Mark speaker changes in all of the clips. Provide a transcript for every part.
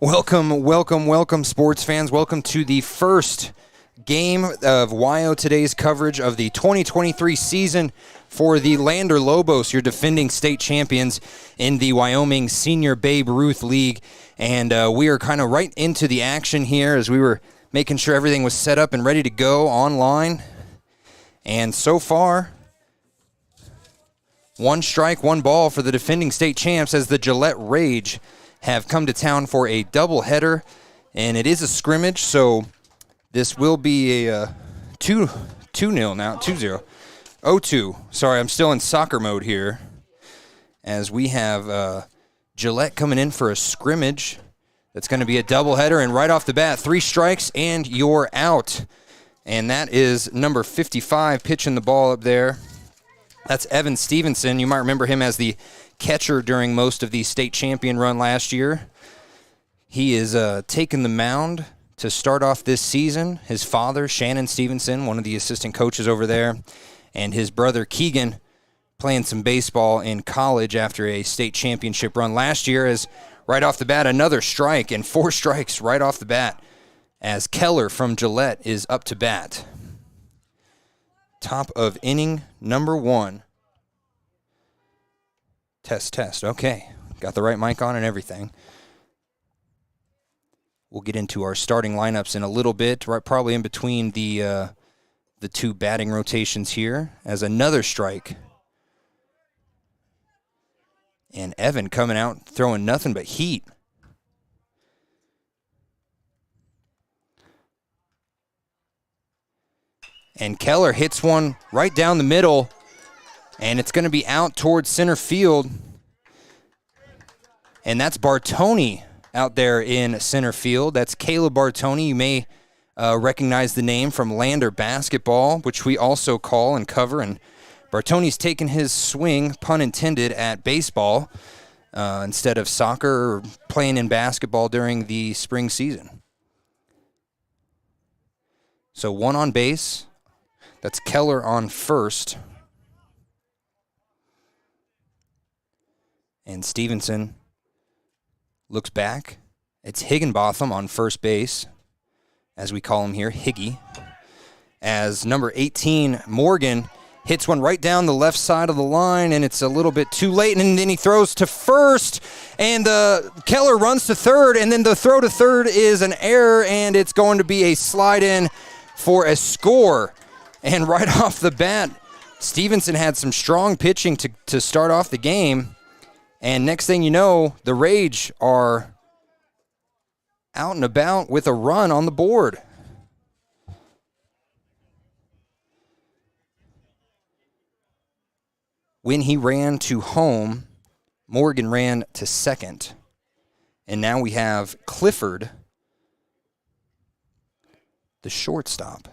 Speaker 1: Welcome, sports fans. Welcome to the first game of YO Today's coverage of the 2023 season for the Lander Lobos, your defending state champions in the Wyoming Senior Babe Ruth League. And we are kind of right into the action here as we were making sure everything was set up and ready to go online. And so far, one strike, one ball for the defending state champs as the Gillette Rage have come to town for a doubleheader, and it is a scrimmage, so this will be a 2-0 now, 2-0. 0-2. Sorry, I'm still in soccer mode here as we have Gillette coming in for a scrimmage. That's going to be a doubleheader, and right off the bat, 3 strikes and you're out. And that is number 55 pitching the ball up there. That's Evan Stevenson. You might remember him as the catcher during most of the state champion run last year. He is taking the mound to start off this season. His father, Shannon Stevenson, one of the assistant coaches over there, and his brother, Keegan, playing some baseball in college after a state championship run last year. As right off the bat, another strike, and 4 strikes right off the bat as Keller from Gillette is up to bat. Top of inning number 1. Test. Okay. Got the right mic on and everything. We'll get into our starting lineups in a little bit, right, probably in between the 2 batting rotations here as another strike. And Evan coming out throwing nothing but heat. And Keller hits one right down the middle, and it's going to be out towards center field. And that's Bartoni out there in center field. That's Caleb Bartoni. You may recognize the name from Lander basketball, which we also call and cover. And Bartoni's taking his swing, pun intended, at baseball instead of soccer or playing in basketball during the spring season. So 1 on base. That's Keller on first. And Stevenson looks back. It's Higginbotham on first base, as we call him here, Higgy. As number 18, Morgan, hits one right down the left side of the line, and it's a little bit too late, and then he throws to first, and Keller runs to third, and then the throw to third is an error, and it's going to be a slide in for a score. And right off the bat, Stevenson had some strong pitching to start off the game. And next thing you know, the Rage are out and about with a run on the board. When he ran to home, Morgan ran to second. And now we have Clifford, the shortstop.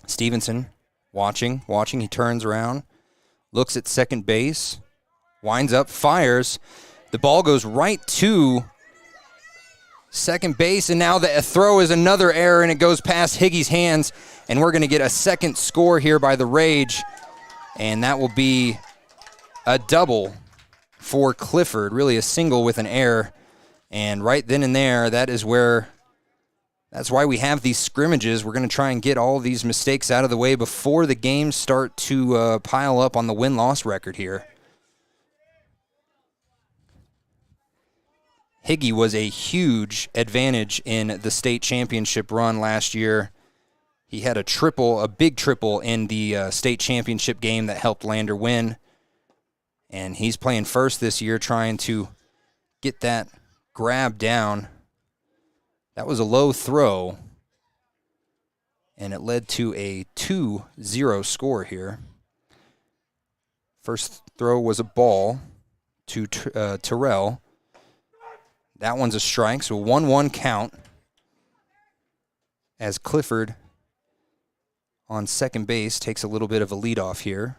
Speaker 1: Stevenson watching. He turns around, looks at second base, winds up, fires. The ball goes right to second base, and now the throw is another error, and it goes past Higgy's hands, and we're going to get a second score here by the Rage, and that will be a double for Clifford, really a single with an error. And right then and there, that's why we have these scrimmages. We're going to try and get all these mistakes out of the way before the games start to pile up on the win-loss record here. Higgy was a huge advantage in the state championship run last year. He had a big triple in the state championship game that helped Lander win. And he's playing first this year, trying to get that grab down. That was a low throw, and it led to a 2-0 score here. First throw was a ball to Terrell. That one's a strike, so 1-1 count as Clifford on second base takes a little bit of a leadoff here.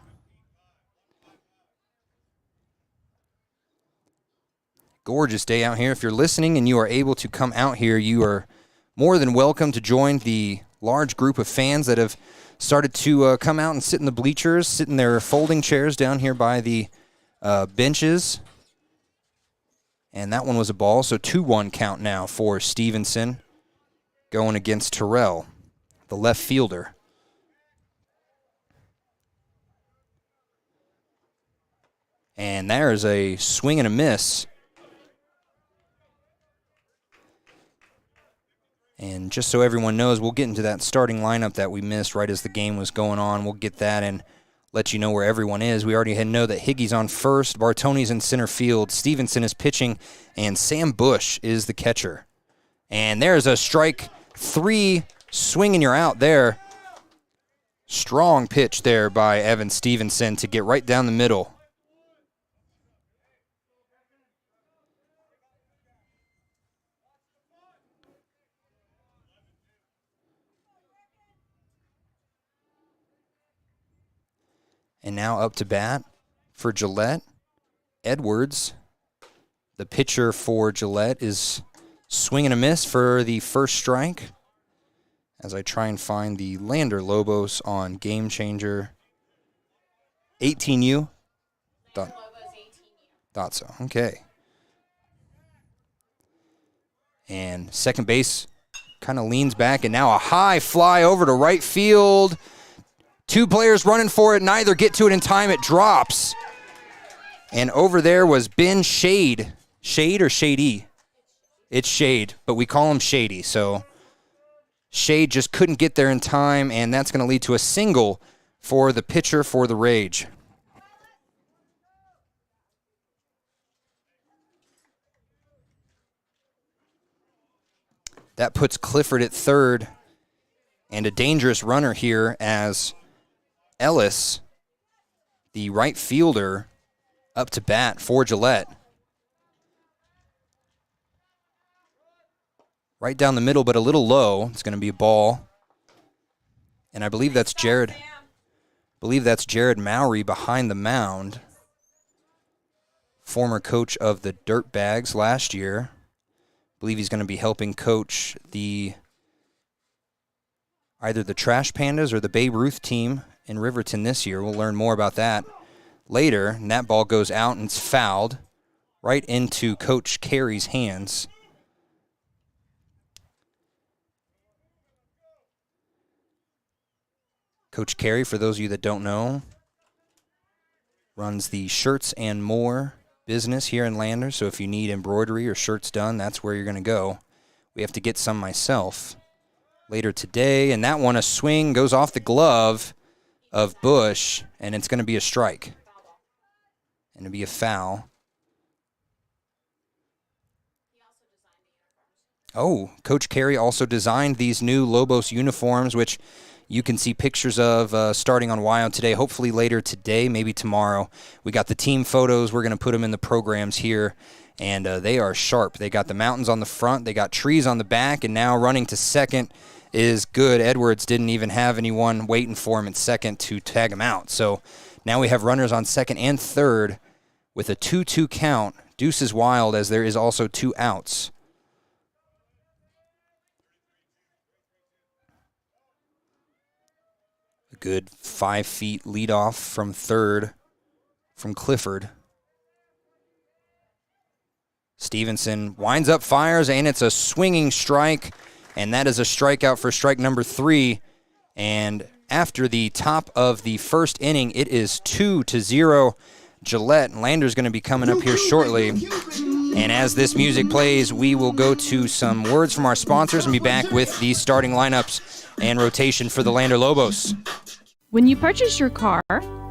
Speaker 1: Gorgeous day out here. If you're listening and you are able to come out here, you are more than welcome to join the large group of fans that have started to come out and sit in the bleachers, sit in their folding chairs down here by the benches. And that one was a ball, so 2-1 count now for Stevenson going against Terrell, the left fielder. And there's a swing and a miss. And just so everyone knows, we'll get into that starting lineup that we missed right as the game was going on. We'll get that and let you know where everyone is. We already know that Higgy's on first, Bartoni's in center field, Stevenson is pitching, and Sam Bush is the catcher. And there's a strike 3, swing and you're out there. Strong pitch there by Evan Stevenson to get right down the middle. And now up to bat for Gillette, Edwards. The pitcher for Gillette is swinging a miss for the first strike. As I try and find the Lander Lobos on Game Changer. 18U? Thought so. Okay. And second base kind of leans back, and now a high fly over to right field. 2 players running for it. Neither get to it in time. It drops. And over there was Ben Shade. Shade or Shady? It's Shade, but we call him Shady. So Shade just couldn't get there in time, and that's going to lead to a single for the pitcher for the Rage. That puts Clifford at third, and a dangerous runner here as Ellis, the right fielder, up to bat for Gillette. Right down the middle, but a little low. It's going to be a ball. And I believe that's Jared. Mowry behind the mound. Former coach of the Dirtbags last year. I believe he's going to be helping coach either the Trash Pandas or the Babe Ruth team in Riverton this year. We'll learn more about that later. And that ball goes out and it's fouled right into Coach Carey's hands. Coach Carey, for those of you that don't know, runs the Shirts and More business here in Lander. So if you need embroidery or shirts done, that's where you're going to go. We have to get some myself later today. And that one, a swing, goes off the glove of Bush, and it's going to be a strike. And it'll be a foul. Oh, Coach Carey also designed these new Lobos uniforms, which you can see pictures of starting on Wild today, hopefully later today, maybe tomorrow. We got the team photos. We're going to put them in the programs here, and they are sharp. They got the mountains on the front. They got trees on the back, and now running to second is good. Edwards didn't even have anyone waiting for him at second to tag him out. So now we have runners on second and third with a 2-2 count. Deuce is Wild as there is also 2 outs. A good 5 feet leadoff from third from Clifford. Stevenson winds up, fires, and it's a swinging strike. And that is a strikeout for strike number 3. And after the top of the first inning, it is 2-0 Gillette. Lander's going to be coming up here shortly. And as this music plays, we will go to some words from our sponsors and be back with the starting lineups and rotation for the Lander Lobos.
Speaker 2: When you purchase your car,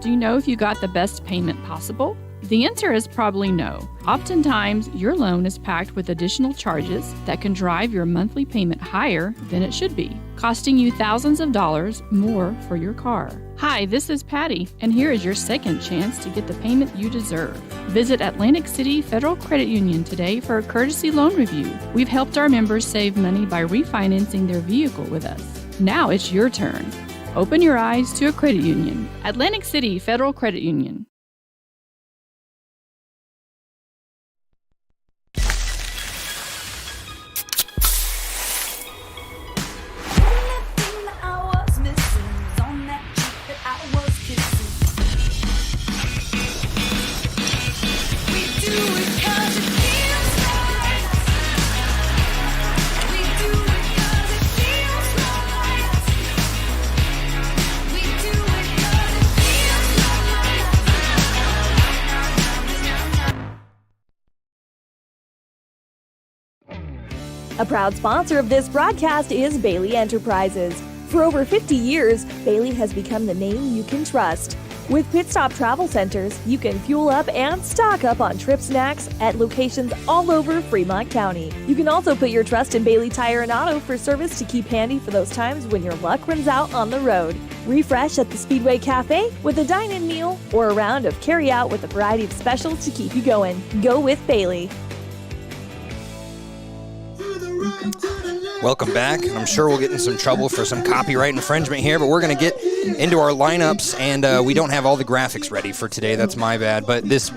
Speaker 2: do you know if you got the best payment possible? The answer is probably no. Oftentimes, your loan is packed with additional charges that can drive your monthly payment higher than it should be, costing you thousands of dollars more for your car. Hi, this is Patty, and here is your second chance to get the payment you deserve. Visit Atlantic City Federal Credit Union today for a courtesy loan review. We've helped our members save money by refinancing their vehicle with us. Now it's your turn. Open your eyes to a credit union. Atlantic City Federal Credit Union.
Speaker 3: A proud sponsor of this broadcast is Bailey Enterprises. For over 50 years, Bailey has become the name you can trust. With Pit Stop Travel Centers, you can fuel up and stock up on trip snacks at locations all over Fremont County. You can also put your trust in Bailey Tire and Auto for service to keep handy for those times when your luck runs out on the road. Refresh at the Speedway Cafe with a dine-in meal or a round of carry-out with a variety of specials to keep you going. Go with Bailey.
Speaker 1: Welcome back. I'm sure we'll get in some trouble for some copyright infringement here, but we're going to get into our lineups, and we don't have all the graphics ready for today. That's my bad. But this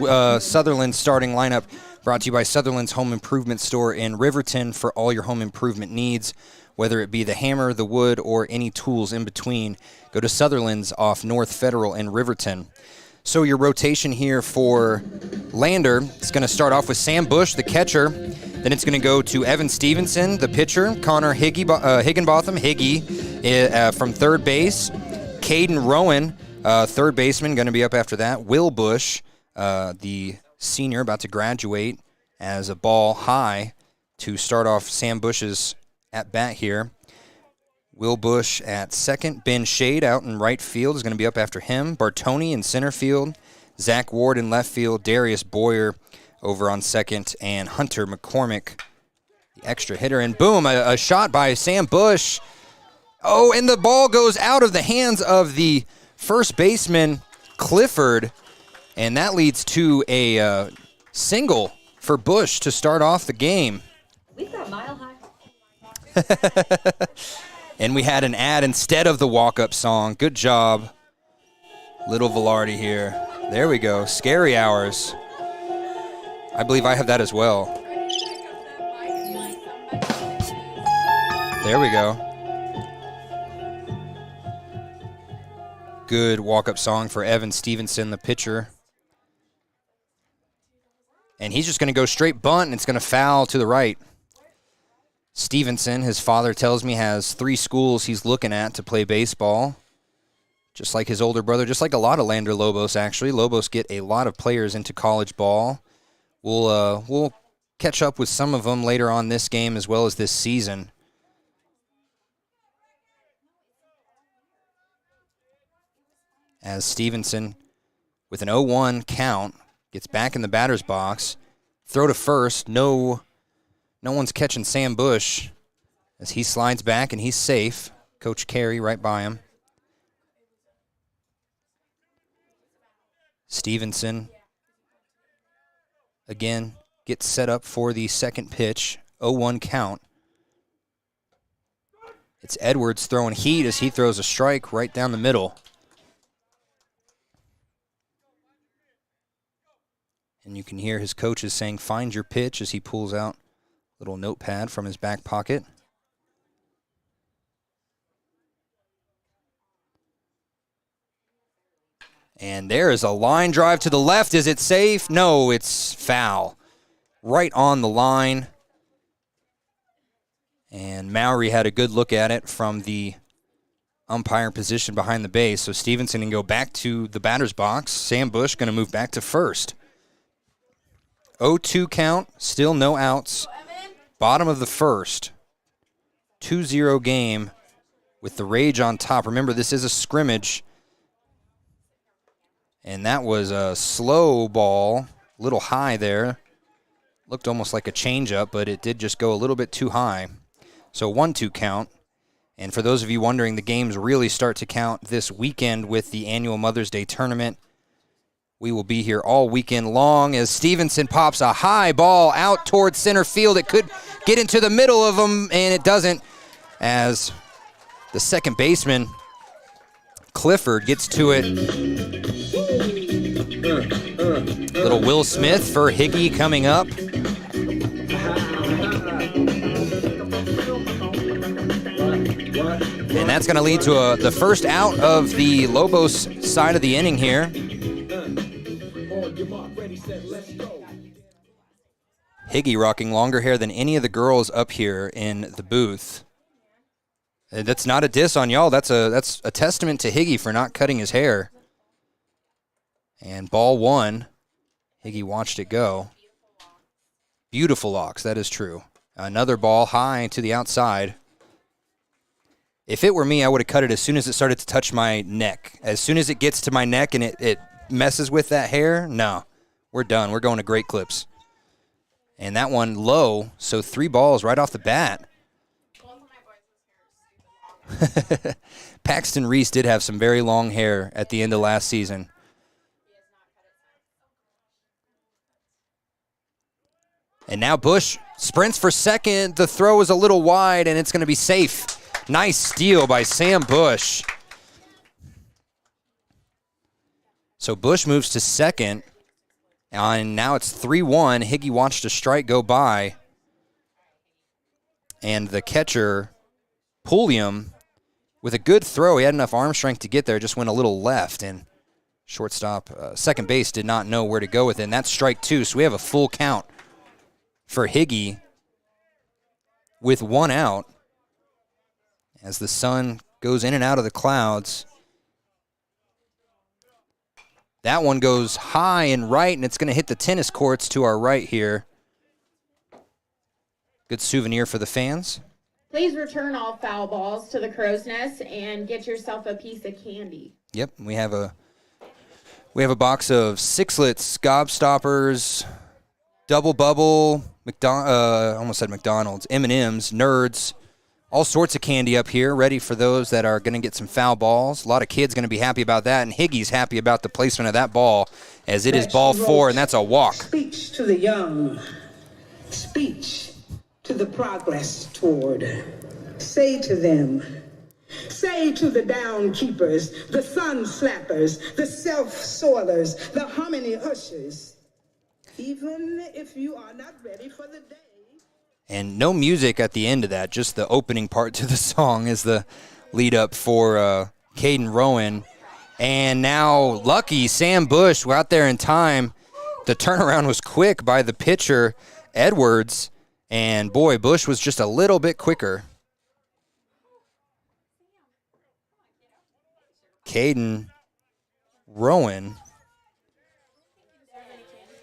Speaker 1: Sutherland starting lineup brought to you by Sutherland's Home Improvement Store in Riverton for all your home improvement needs, whether it be the hammer, the wood, or any tools in between. Go to Sutherland's off North Federal in Riverton. So your rotation here for Lander is going to start off with Sam Bush, the catcher. Then it's going to go to Evan Stevenson, the pitcher. Connor Higginbotham, Higgy, from third base. Caden Rowan, third baseman, going to be up after that. Will Bush, the senior, about to graduate as a ball high to start off Sam Bush's at-bat here. Will Bush at second. Ben Shade out in right field is going to be up after him. Bartoni in center field. Zach Ward in left field. Darius Boyer over on second. And Hunter McCormick, the extra hitter. And boom, a shot by Sam Bush. Oh, and the ball goes out of the hands of the first baseman, Clifford. And that leads to a single for Bush to start off the game.
Speaker 3: We've got Mile High.
Speaker 1: And we had an ad instead of the walk-up song. Good job, Little Velarde here. There we go. Scary Hours. I believe I have that as well. There we go. Good walk-up song for Evan Stevenson, the pitcher. And he's just going to go straight bunt, and it's going to foul to the right. Stevenson, his father tells me, has 3 schools he's looking at to play baseball. Just like his older brother, just like a lot of Lander Lobos, actually. Lobos get a lot of players into college ball. We'll catch up with some of them later on this game as well as this season. As Stevenson, with an 0-1 count, gets back in the batter's box. Throw to first, no one's catching Sam Bush as he slides back, and he's safe. Coach Carey right by him. Stevenson, again, gets set up for the second pitch. 0-1 count. It's Edwards throwing heat as he throws a strike right down the middle. And you can hear his coaches saying, "Find your pitch," as he pulls out little notepad from his back pocket. And there is a line drive to the left. Is it safe? No, it's foul. Right on the line. And Mowry had a good look at it from the umpire position behind the base. So Stevenson can go back to the batter's box. Sam Bush going to move back to first. 0-2 count, still no outs. Bottom of the first. 2-0 game with the Rage on top. Remember, this is a scrimmage. And that was a slow ball, a little high there. Looked almost like a changeup, but it did just go a little bit too high. So 1-2 count. And for those of you wondering, the games really start to count this weekend with the annual Mother's Day tournament. We will be here all weekend long as Stevenson pops a high ball out towards center field. It could get into the middle of them, and it doesn't, as the second baseman, Clifford, gets to it. Little Will Smith for Higgy coming up. And that's going to lead to the first out of the Lobos side of the inning here. Higgy rocking longer hair than any of the girls up here in the booth. That's not a diss on y'all. That's a testament to Higgy for not cutting his hair. And ball one. Higgy watched it go. Beautiful locks, that is true. Another ball high to the outside. If it were me, I would have cut it as soon as it started to touch my neck. As soon as it gets to my neck and it messes with that hair, no, we're done. We're going to great clips. And that one low, so 3 balls right off the bat. Paxton Reese did have some very long hair at the end of last season. And now Bush sprints for second. The throw is a little wide, and it's going to be safe. Nice steal by Sam Bush. So Bush moves to second, and now it's 3-1. Higgy watched a strike go by, and the catcher, Pulliam, with a good throw, he had enough arm strength to get there, just went a little left, and shortstop, second base did not know where to go with it, and that's strike 2, so we have a full count for Higgy with 1 out as the sun goes in and out of the clouds. That one goes high and right, and it's going to hit the tennis courts to our right here. Good souvenir for the fans.
Speaker 4: Please return all foul balls to the crow's nest and get yourself a piece of candy.
Speaker 1: Yep, we have a box of Sixlets, Gobstoppers, Double Bubble, almost said McDonald's, M&M's, Nerds, all sorts of candy up here, ready for those that are going to get some foul balls. A lot of kids going to be happy about that, and Higgy's happy about the placement of that ball, as it is ball 4, and that's a walk.
Speaker 5: Speech to the young. Speech to the progress toward. Say to them, say to the down keepers, the sun slappers, the self-soilers, the hominy ushers, even if you are not ready for the day.
Speaker 1: And no music at the end of that, just the opening part to the song is the lead up for Caden Rowan. And now lucky Sam Bush out there in time. The turnaround was quick by the pitcher, Edwards. And boy, Bush was just a little bit quicker. Caden Rowan,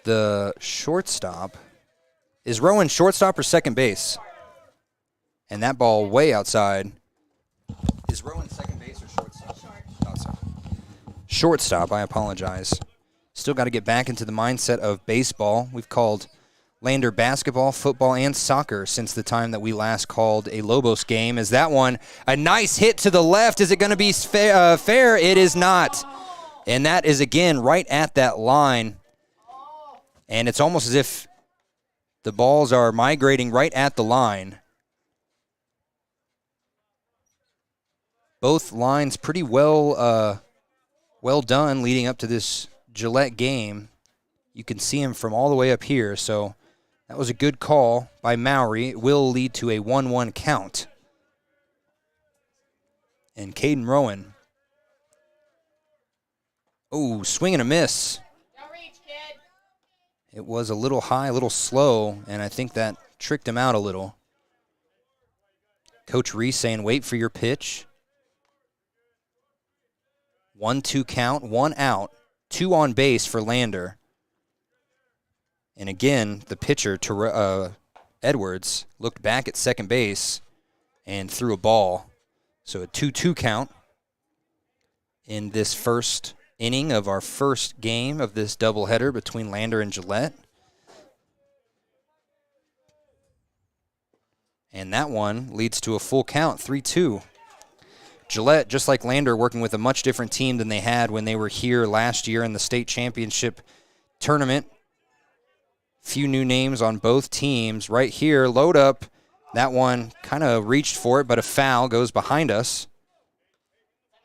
Speaker 1: the shortstop. Is Rowan shortstop or second base? And that ball way outside. Is Rowan second base or shortstop? Outside. Shortstop, I apologize. Still got to get back into the mindset of baseball. We've called Lander basketball, football, and soccer since the time that we last called a Lobos game. Is that one a nice hit to the left? Is it going to be fair? It is not. And that is, again, right at that line. And it's almost as if the balls are migrating right at the line. Both lines pretty well done leading up to this Gillette game. You can see him from all the way up here, so that was a good call by Mowry. It will lead to a 1-1 count. And Caden Rowan. Oh, swing and a miss. It was a little high, a little slow, and I think that tricked him out a little. Coach Reese saying, wait for your pitch. 1-2 count, 1 out, 2 on base for Lander. And again, the pitcher, Edwards, looked back at second base and threw a ball. So a 2-2 count in this first inning of our first game of this doubleheader between Lander and Gillette. And that one leads to a full count, 3-2. Gillette, just like Lander, working with a much different team than they had when they were here last year in the state championship tournament. Few new names on both teams. Right here, load up. That one kind of reached for it, but a foul goes behind us.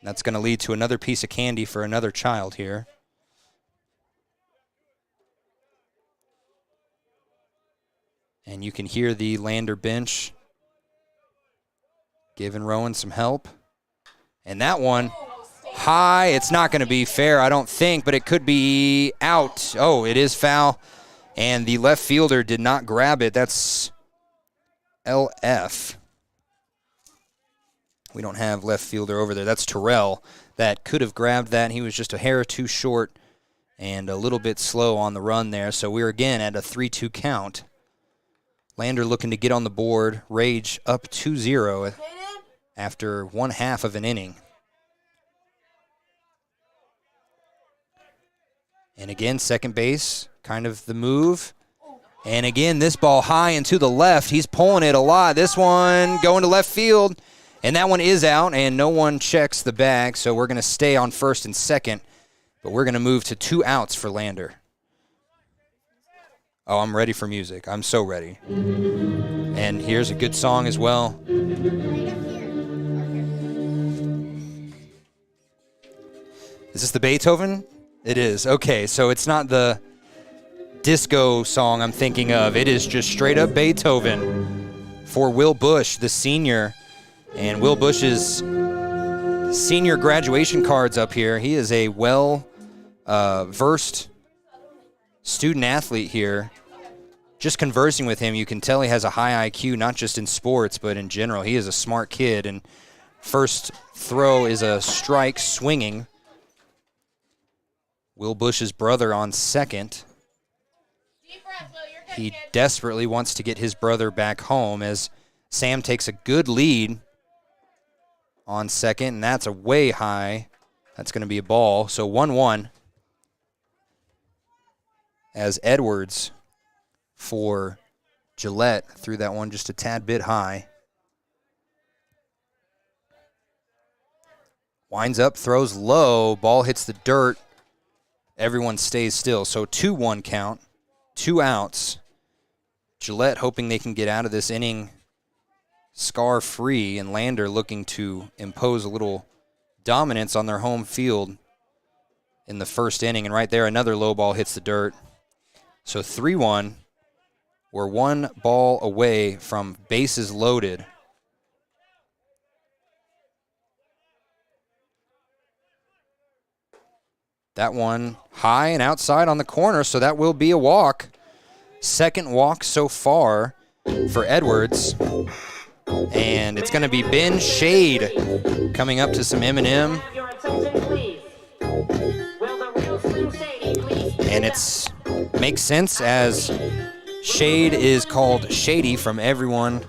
Speaker 1: That's going to lead to another piece of candy for another child here. And you can hear the Lander bench giving Rowan some help. And that one, high. It's not going to be fair, I don't think, but it could be out. Oh, it is foul. And the left fielder did not grab it. That's LF. We don't have left fielder over there. That's Terrell that could have grabbed that. He was just a hair too short and a little bit slow on the run there. So we're again at a 3-2 count. Lander looking to get on the board. Rage up 2-0 after 1/2 of an inning. And again, second base, kind of the move. And again, this ball high and to the left. He's pulling it a lot. This one going to left field. And that one is out, and no one checks the bag. So we're going to stay on first and second. But we're going to move to 2 outs for Lander. Oh, I'm ready for music. I'm so ready. And here's a good song as well. Is this the Beethoven? It is. Okay, so it's not the disco song I'm thinking of. It is just straight up Beethoven for Will Bush, the senior. And Will Bush's senior graduation cards up here. He is a well-versed student athlete here. Just conversing with him, you can tell he has a high IQ, not just in sports, but in general. He is a smart kid, and first throw is a strike swinging. Will Bush's brother on second. He desperately wants to get his brother back home as Sam takes a good lead on second, and that's a way high. That's going to be a ball. So 1-1 as Edwards for Gillette threw that one just a tad bit high. Winds up, throws low, ball hits the dirt. Everyone stays still. So 2-1 count, 2 outs. Gillette hoping they can get out of this inning scar-free, and Lander looking to impose a little dominance on their home field in the first inning. And right there, another low ball hits the dirt. So 3-1. We're 1 ball away from bases loaded. That one high and outside on the corner, so that will be a walk. Second walk so far for Edwards. And it's going to be Ben Shade coming up to some M&M. And it's makes sense as Shade is called Shady from everyone.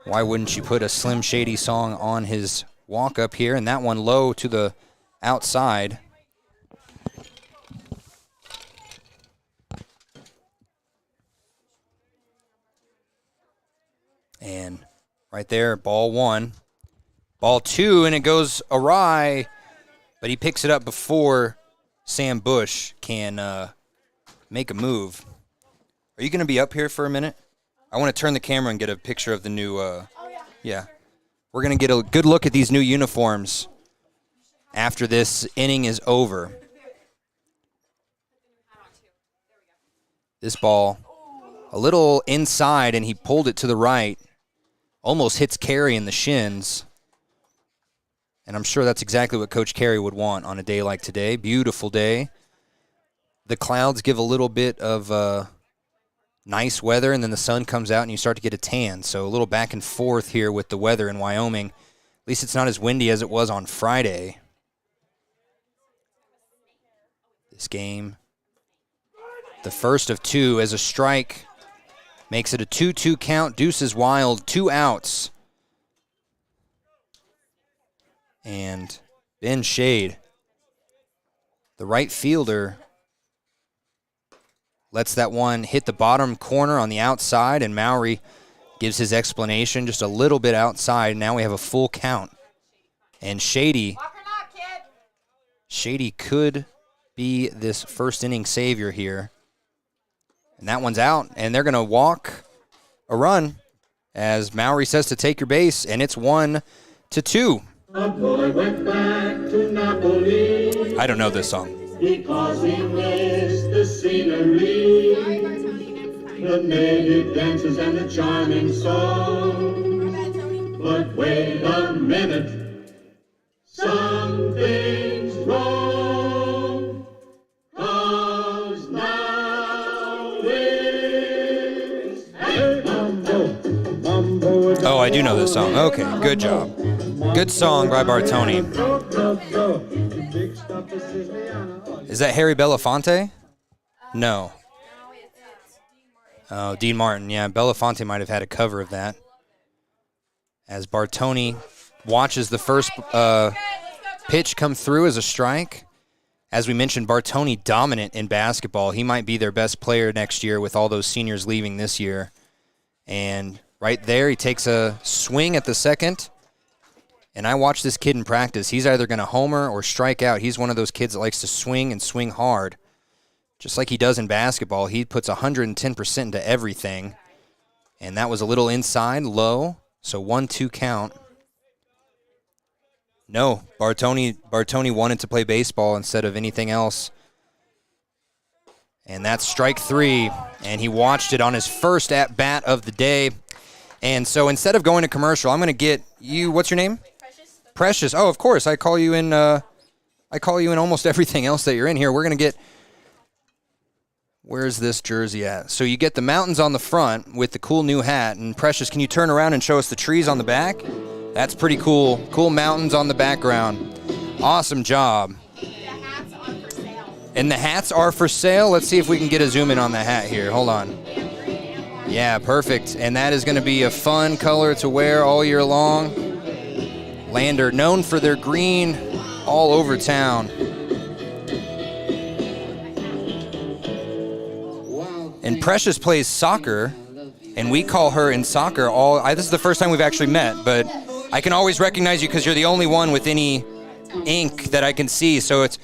Speaker 1: Why wouldn't you put a Slim Shady song on his walk up here? And that one low to the outside. And right there, ball 1. Ball 2, and it goes awry, but he picks it up before Sam Bush can make a move. Are you going to be up here for a minute? I want to turn the camera and get a picture of the new, yeah. We're going to get a good look at these new uniforms after this inning is over. This ball, a little inside, and he pulled it to the right. Almost hits Carey in the shins. And I'm sure that's exactly what Coach Carey would want on a day like today. Beautiful day. The clouds give a little bit of nice weather, and then the sun comes out and you start to get a tan. So a little back and forth here with the weather in Wyoming. At least it's not as windy as it was on Friday. This game, the first of 2 as a strike. Makes it a 2-2 count. Deuce is wild. 2 outs. And Ben Shade, the right fielder, lets that one hit the bottom corner on the outside, and Mowry gives his explanation just a little bit outside. Now we have a full count. And Shady could be this first inning savior here. And that one's out, and they're going to walk a run as Mowry says to take your base, and it's 1-2.
Speaker 6: A boy went back to Napoli.
Speaker 1: I don't know this song.
Speaker 6: Because he missed the scenery, the native dances and the charming song. But wait a minute, something's wrong. 'Cause now it's
Speaker 1: Oh, I do know this song. Okay, good job. Good song by Bartoni. Is that Harry Belafonte? No. Oh, Dean Martin. Yeah, Belafonte might have had a cover of that. As Bartoni watches the first pitch come through as a strike. As we mentioned, Bartoni dominant in basketball. He might be their best player next year with all those seniors leaving this year. And right there, he takes a swing at the second. And I watched this kid in practice. He's either going to homer or strike out. He's one of those kids that likes to swing and swing hard. Just like he does in basketball, he puts 110% into everything. And that was a little inside, low. So 1-2 count. No, Bartoni wanted to play baseball instead of anything else. And that's strike 3. And he watched it on his first at-bat of the day. And so instead of going to commercial, I'm going to get you, what's your name? Precious. Oh, of course. I call you in almost everything else that you're in here. We're going to get, where's this jersey at? So you get the mountains on the front with the cool new hat. And Precious, can you turn around and show us the trees on the back? That's pretty cool. Cool mountains on the background. Awesome job.
Speaker 4: The hats are for sale.
Speaker 1: And the hats are for sale? Let's see if we can get a zoom in on the hat here. Hold on. Yeah, perfect. And that is going to be a fun color to wear all year long. Lander, known for their green all over town. And Precious plays soccer, and we call her in soccer this is the first time we've actually met, but I can always recognize you because you're the only one with any ink that I can see, so it's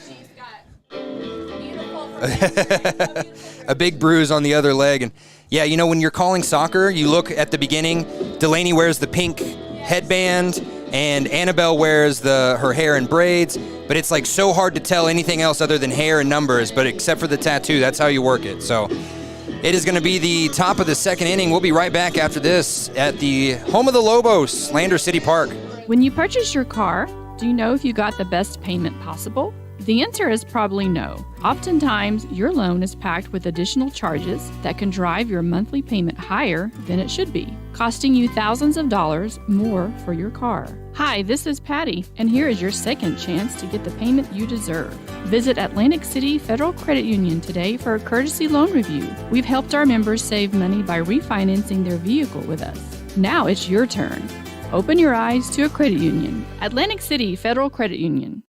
Speaker 1: a big bruise on the other leg. And yeah, you know, when you're calling soccer, you look at the beginning, Delaney wears the pink headband, and Annabelle wears her hair in braids, but it's like so hard to tell anything else other than hair and numbers, but except for the tattoo, that's how you work it. So it is going to be the top of the second inning. We'll be right back after this at the home of the Lobos, Lander City Park.
Speaker 2: When you purchase your car, do you know if you got the best payment possible? The answer is probably no. Oftentimes, your loan is packed with additional charges that can drive your monthly payment higher than it should be, costing you thousands of dollars more for your car. Hi, this is Patty, and here is your second chance to get the payment you deserve. Visit Atlantic City Federal Credit Union today for a courtesy loan review. We've helped our members save money by refinancing their vehicle with us. Now it's your turn. Open your eyes to a credit union. Atlantic City Federal Credit Union.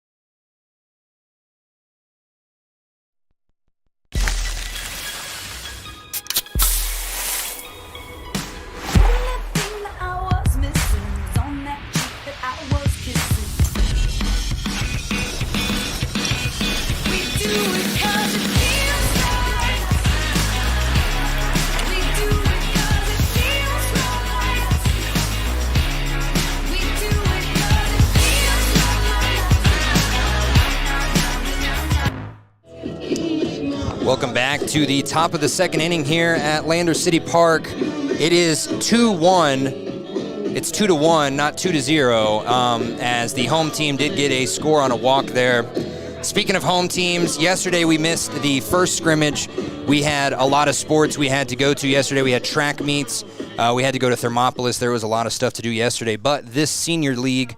Speaker 1: Welcome back to the top of the second inning here at Lander City Park. It is 2-1. It's 2-1, not 2-0, as the home team did get a score on a walk there. Speaking of home teams, yesterday we missed the first scrimmage. We had a lot of sports we had to go to yesterday. We had track meets. We had to go to Thermopolis. There was a lot of stuff to do yesterday. But this senior league,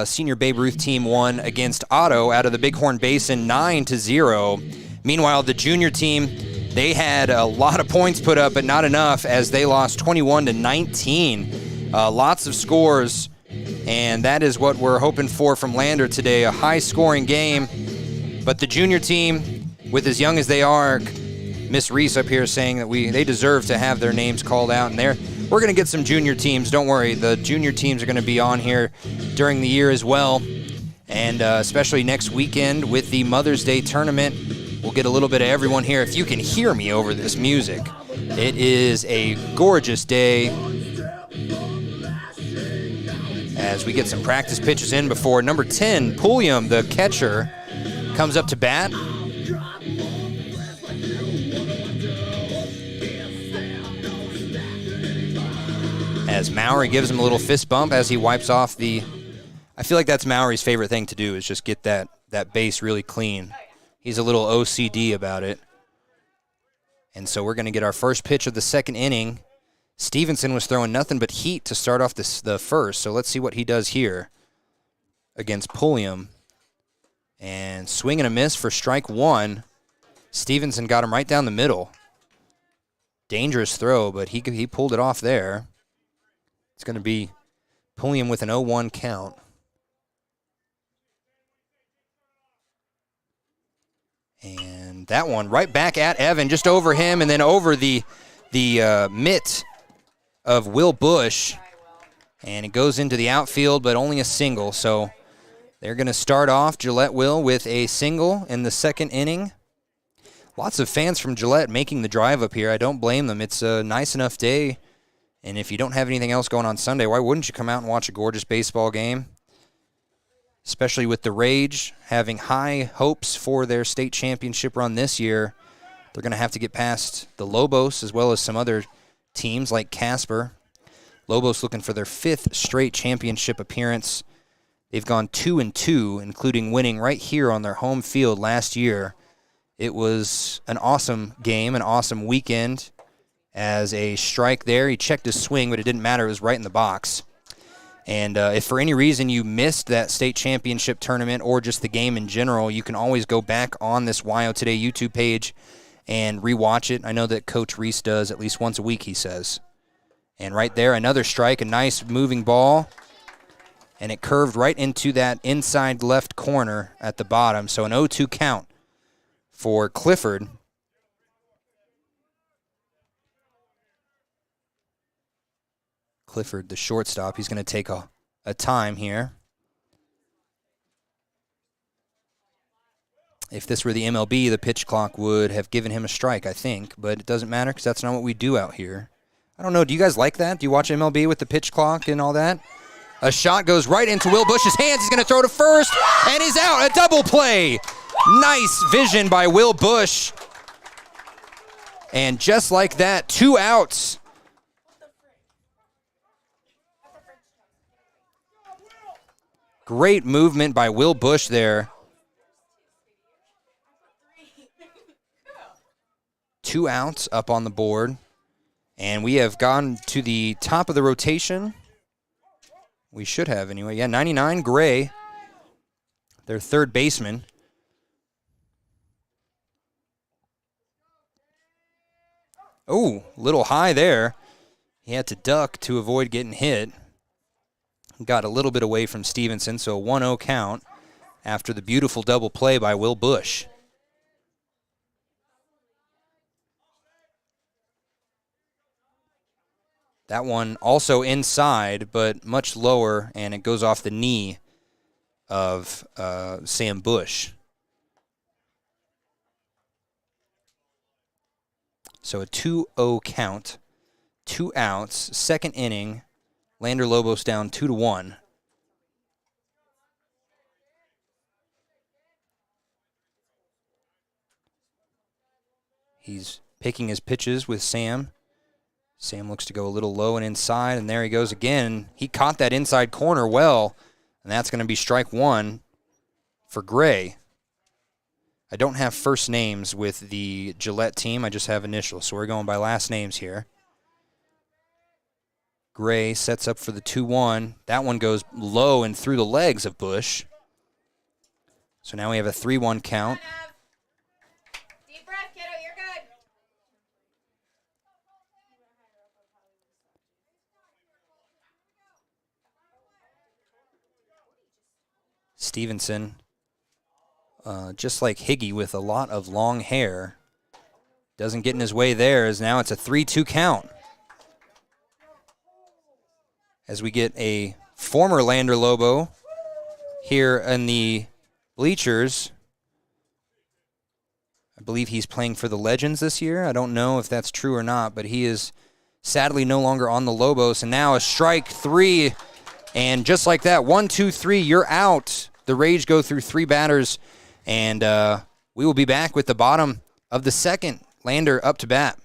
Speaker 1: senior Babe Ruth team won against Otto out of the Bighorn Basin 9-0. Meanwhile, the junior team, they had a lot of points put up, but not enough as they lost 21-19. Lots of scores, and that is what we're hoping for from Lander today, a high-scoring game. But the junior team, with as young as they are, Miss Reese up here saying that they deserve to have their names called out, and we're going to get some junior teams. Don't worry, the junior teams are going to be on here during the year as well, and especially next weekend with the Mother's Day tournament. We'll get a little bit of everyone here. If you can hear me over this music, it is a gorgeous day as we get some practice pitches in before number 10, Pulliam, the catcher, comes up to bat. As Mowry gives him a little fist bump as he wipes off I feel like that's Mowry's favorite thing to do is just get that base really clean. He's a little OCD about it. And so we're going to get our first pitch of the second inning. Stevenson was throwing nothing but heat to start off the first, so let's see what he does here against Pulliam. And swing and a miss for strike one. Stevenson got him right down the middle. dangerous throw, but he pulled it off there. It's going to be pulling him with an 0-1 count. And that one right back at Evan, just over him and then over the mitt of Will Bush. And it goes into the outfield, but only a single. So they're going to start off, Gillette will, with a single in the second inning. Lots of fans from Gillette making the drive up here. I don't blame them. It's a nice enough day. And if you don't have anything else going on Sunday, why wouldn't you come out and watch a gorgeous baseball game? Especially with the Rage having high hopes for their state championship run this year. They're going to have to get past the Lobos as well as some other teams like Casper. Lobos looking for their 5th straight championship appearance. They've gone 2-2, including winning right here on their home field last year. It was an awesome game, an awesome weekend. As a strike there, he checked his swing, but it didn't matter. It was right in the box. And if for any reason you missed that state championship tournament or just the game in general, you can always go back on this WYO Today YouTube page and rewatch it. I know that Coach Reese does at least once a week, he says. And right there, another strike, a nice moving ball. And it curved right into that inside left corner at the bottom. So an 0-2 count for Clifford. Clifford, the shortstop, he's going to take a time here. If this were the MLB, the pitch clock would have given him a strike, I think. But it doesn't matter because that's not what we do out here. I don't know. Do you guys like that? Do you watch MLB with the pitch clock and all that? A shot goes right into Will Bush's hands. He's going to throw to first, and he's out. A double play. Nice vision by Will Bush. And just like that, 2 outs. Great movement by Will Bush there. 2 outs up on the board. And we have gone to the top of the rotation. We should have anyway. Yeah, 99, Gray, their third baseman. Oh, a little high there. He had to duck to avoid getting hit. Got a little bit away from Stevenson, so a 1-0 count after the beautiful double play by Will Bush. That one also inside, but much lower, and it goes off the knee of Sam Bush. So a 2-0 count, 2 outs, second inning. Lander Lobos down 2-1. He's picking his pitches with Sam. Sam looks to go a little low and inside, and there he goes again. He caught that inside corner well, and that's going to be strike 1 for Gray. I don't have first names with the Gillette team. I just have initials, so we're going by last names here. Gray sets up for the 2-1. That one goes low and through the legs of Bush. So now we have a 3-1 count.
Speaker 7: Deep breath, kiddo, you're good.
Speaker 1: Stevenson, just like Higgy with a lot of long hair, doesn't get in his way there, as now it's a 3-2 count. As we get a former Lander Lobo here in the bleachers. I believe he's playing for the Legends this year. I don't know if that's true or not, but he is sadly no longer on the Lobos. And now a strike 3, and just like that, 1, 2, 3, you're out. The Rage go through 3 batters, and we will be back with the bottom of the second. Lander up to bat.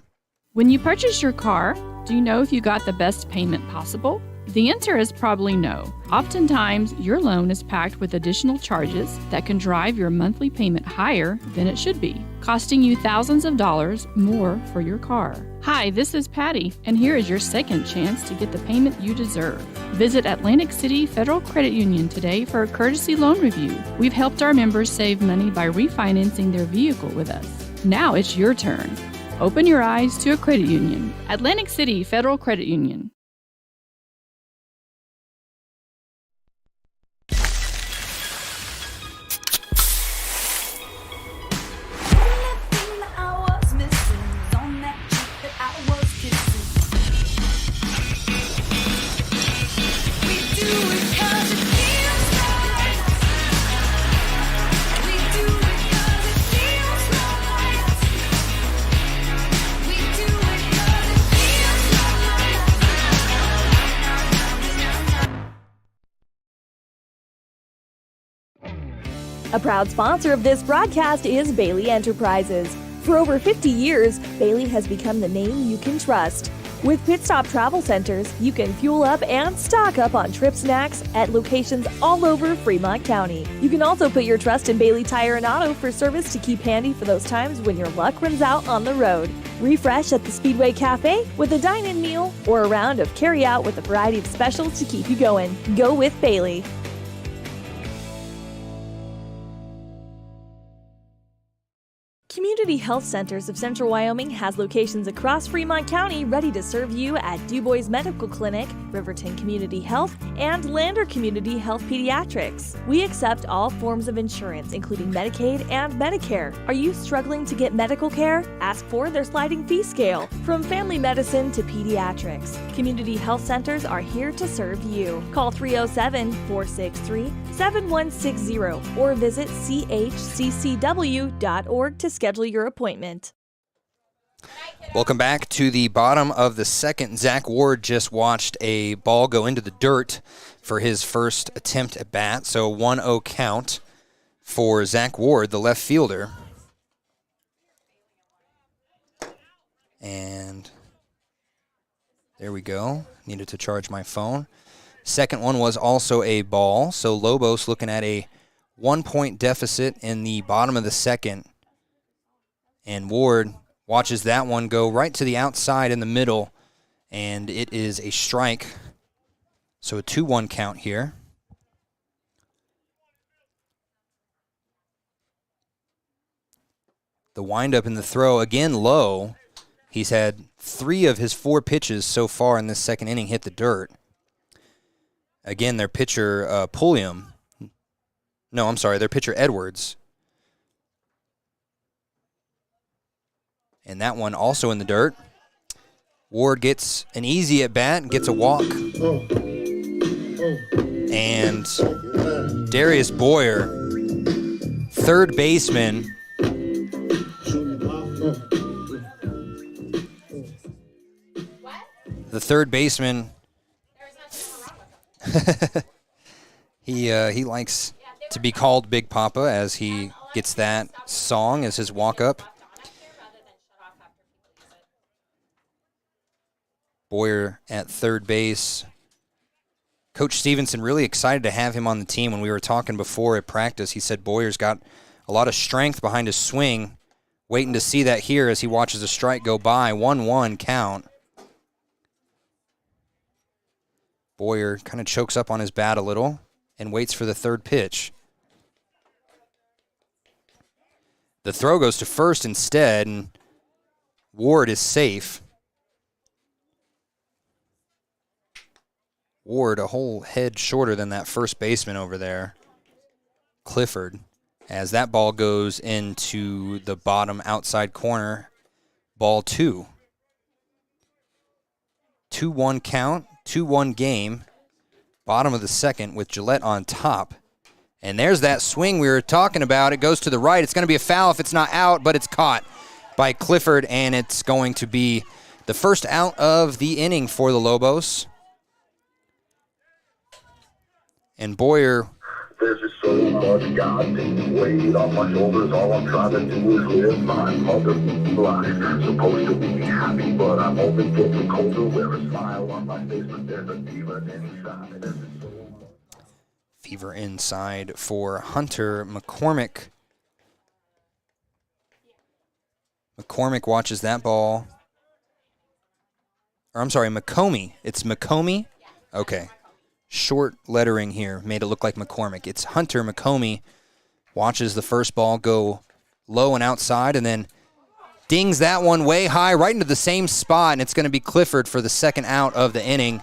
Speaker 2: When you purchase your car, do you know if you got the best payment possible? The answer is probably no. Oftentimes, your loan is packed with additional charges that can drive your monthly payment higher than it should be, costing you thousands of dollars more for your car. Hi, this is Patty, and here is your second chance to get the payment you deserve. Visit Atlantic City Federal Credit Union today for a courtesy loan review. We've helped our members save money by refinancing their vehicle with us. Now it's your turn. Open your eyes to a credit union. Atlantic City Federal Credit Union.
Speaker 3: A proud sponsor of this broadcast is Bailey Enterprises. For over 50 years, Bailey has become the name you can trust. With Pit Stop Travel Centers, you can fuel up and stock up on trip snacks at locations all over Fremont County. You can also put your trust in Bailey Tire and Auto for service to keep handy for those times when your luck runs out on the road. Refresh at the Speedway Cafe with a dine-in meal or a round of carry-out with a variety of specials to keep you going. Go with Bailey. Community Health Centers of Central Wyoming has locations across Fremont County ready to serve you at Du Bois Medical Clinic, Riverton Community Health, and Lander Community Health Pediatrics. We accept all forms of insurance, including Medicaid and Medicare. Are you struggling to get medical care? Ask for their sliding fee scale. From family medicine to pediatrics, Community Health Centers are here to serve you. Call 307-463-7160 or visit chccw.org to schedule your appointment.
Speaker 1: Welcome back to the bottom of the second. Zach Ward just watched a ball go into the dirt for his first attempt at bat. So 1-0 count for Zach Ward, the left fielder. And there we go. Needed to charge my phone. Second one was also a ball. So Lobos looking at a 1-point deficit in the bottom of the second. And Ward watches that one go right to the outside in the middle, and it is a strike. So a 2-1 count here. The windup in the throw, again low. He's had 3 of his 4 pitches so far in this second inning hit the dirt. Again, their pitcher, Pulliam. No, I'm sorry, their pitcher, Edwards. And that one also in the dirt. Ward gets an easy at bat and gets a walk. And Darius Boyer, third baseman. The third baseman. He likes to be called Big Papa as he gets that song as his walk-up. Boyer at third base. Coach Stevenson really excited to have him on the team. When we were talking before at practice, he said Boyer's got a lot of strength behind his swing. Waiting to see that here as he watches a strike go by. 1-1 count. Boyer kind of chokes up on his bat a little and waits for the third pitch. The throw goes to first instead, and Ward is safe. Ward a whole head shorter than that first baseman over there, Clifford, as that ball goes into the bottom outside corner, ball 2. 2-1 count, 2-1 game, bottom of the second with Gillette on top. And there's that swing we were talking about. It goes to the right. It's going to be a foul if it's not out, but it's caught by Clifford, and it's going to be the first out of the inning for the Lobos. And Boyer.
Speaker 8: There's just so much goddamn weight on my shoulders. All I'm trying to do is live my mother life. Supposed to be happy, but I'm only getting colder. Wear a smile on my face, but there's a fever inside.
Speaker 1: Fever inside for Hunter McCormick. McCormick watches that ball. Or I'm sorry, McComey. It's McComey? Okay. Short lettering here made it look like McCormick. It's Hunter McComey watches the first ball go low and outside and then dings that one way high, right into the same spot, and it's going to be Clifford for the second out of the inning.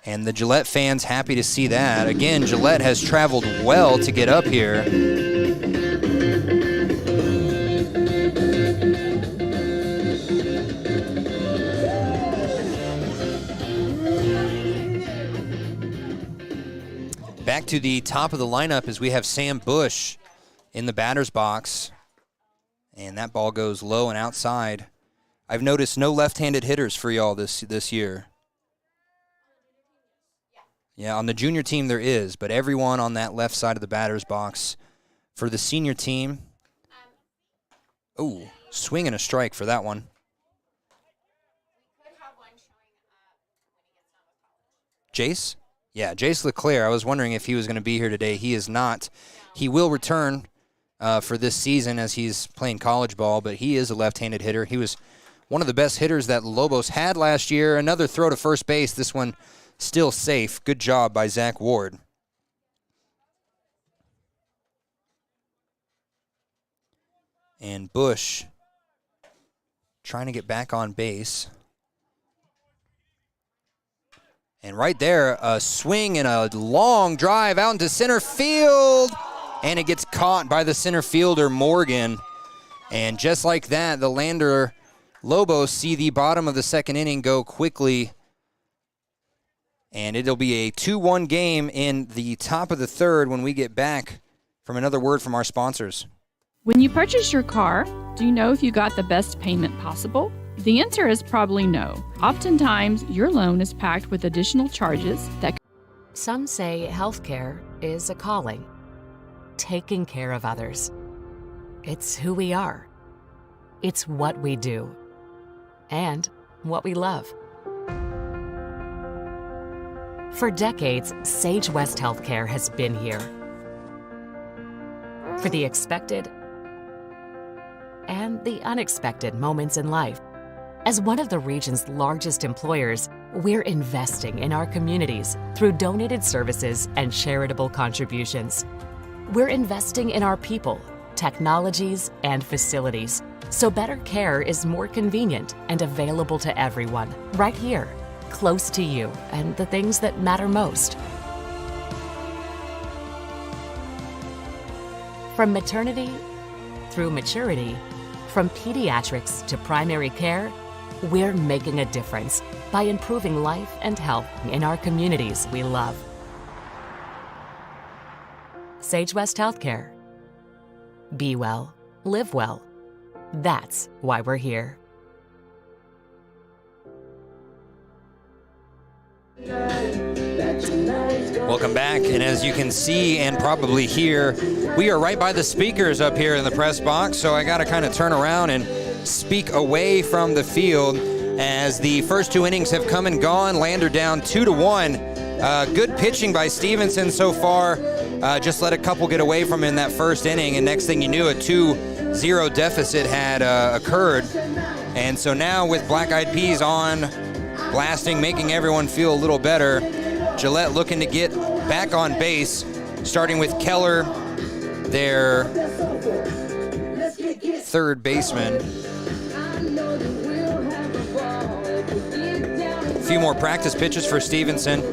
Speaker 1: And the Gillette fans happy to see that. Again, Gillette has traveled well to get up here. Back to the top of the lineup as we have Sam Bush in the batter's box. And that ball goes low and outside. I've noticed no left-handed hitters for y'all this year. Yeah, on the junior team there is, but everyone on that left side of the batter's box. For the senior team, oh, swing and a strike for that one. Jace? Yeah, Jace LeClaire. I was wondering if he was going to be here today. He is not. He will return for this season as he's playing college ball, but he is a left-handed hitter. He was one of the best hitters that Lobos had last year. Another throw to first base. This one still safe. Good job by Zach Ward. And Bush trying to get back on base. And right there, a swing and a long drive out into center field. And it gets caught by the center fielder, Morgan. And just like that, the Lander Lobos see the bottom of the second inning go quickly. And it'll be a 2-1 game in the top of the third when we get back from another word from our sponsors.
Speaker 2: When you purchase your car, do you know if you got the best payment possible? The answer is probably no. Oftentimes, your loan is packed with additional charges that.
Speaker 9: Some say healthcare is a calling. Taking care of others. It's who we are. It's what we do. And what we love. For decades, Sage West Healthcare has been here. For the expected and the unexpected moments in life. As one of the region's largest employers, we're investing in our communities through donated services and charitable contributions. We're investing in our people, technologies, and facilities, so better care is more convenient and available to everyone, right here, close to you and the things that matter most. From maternity through maturity, from pediatrics to primary care, we're making a difference by improving life and health in our communities we love. Sage West Healthcare. Be well, live well. That's why we're here.
Speaker 1: Welcome back, and as you can see and probably hear, we are right by the speakers up here in the press box, so I got to kind of turn around and speak away from the field as the first two innings have come and gone. Lander down 2-1. Good pitching by Stevenson so far. Just let a couple get away from him in that first inning, and next thing you knew, a 2-0 deficit had occurred. And so now with Black Eyed Peas on, blasting, making everyone feel a little better, Gillette looking to get back on base, starting with Keller, their third baseman. A few more practice pitches for Stevenson.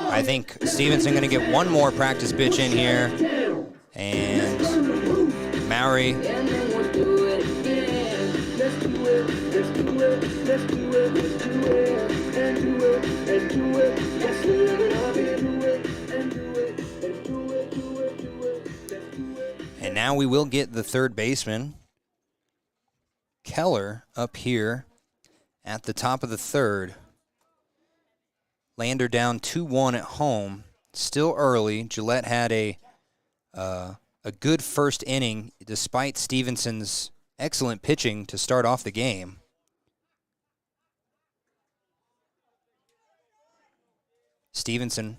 Speaker 1: I think Stevenson going to get one more practice pitch in here. And Mowry. And now we will get the third baseman, Keller, up here at the top of the third. Lander down 2-1 at home. Still early. Gillette had a good first inning despite Stevenson's excellent pitching to start off the game. Stevenson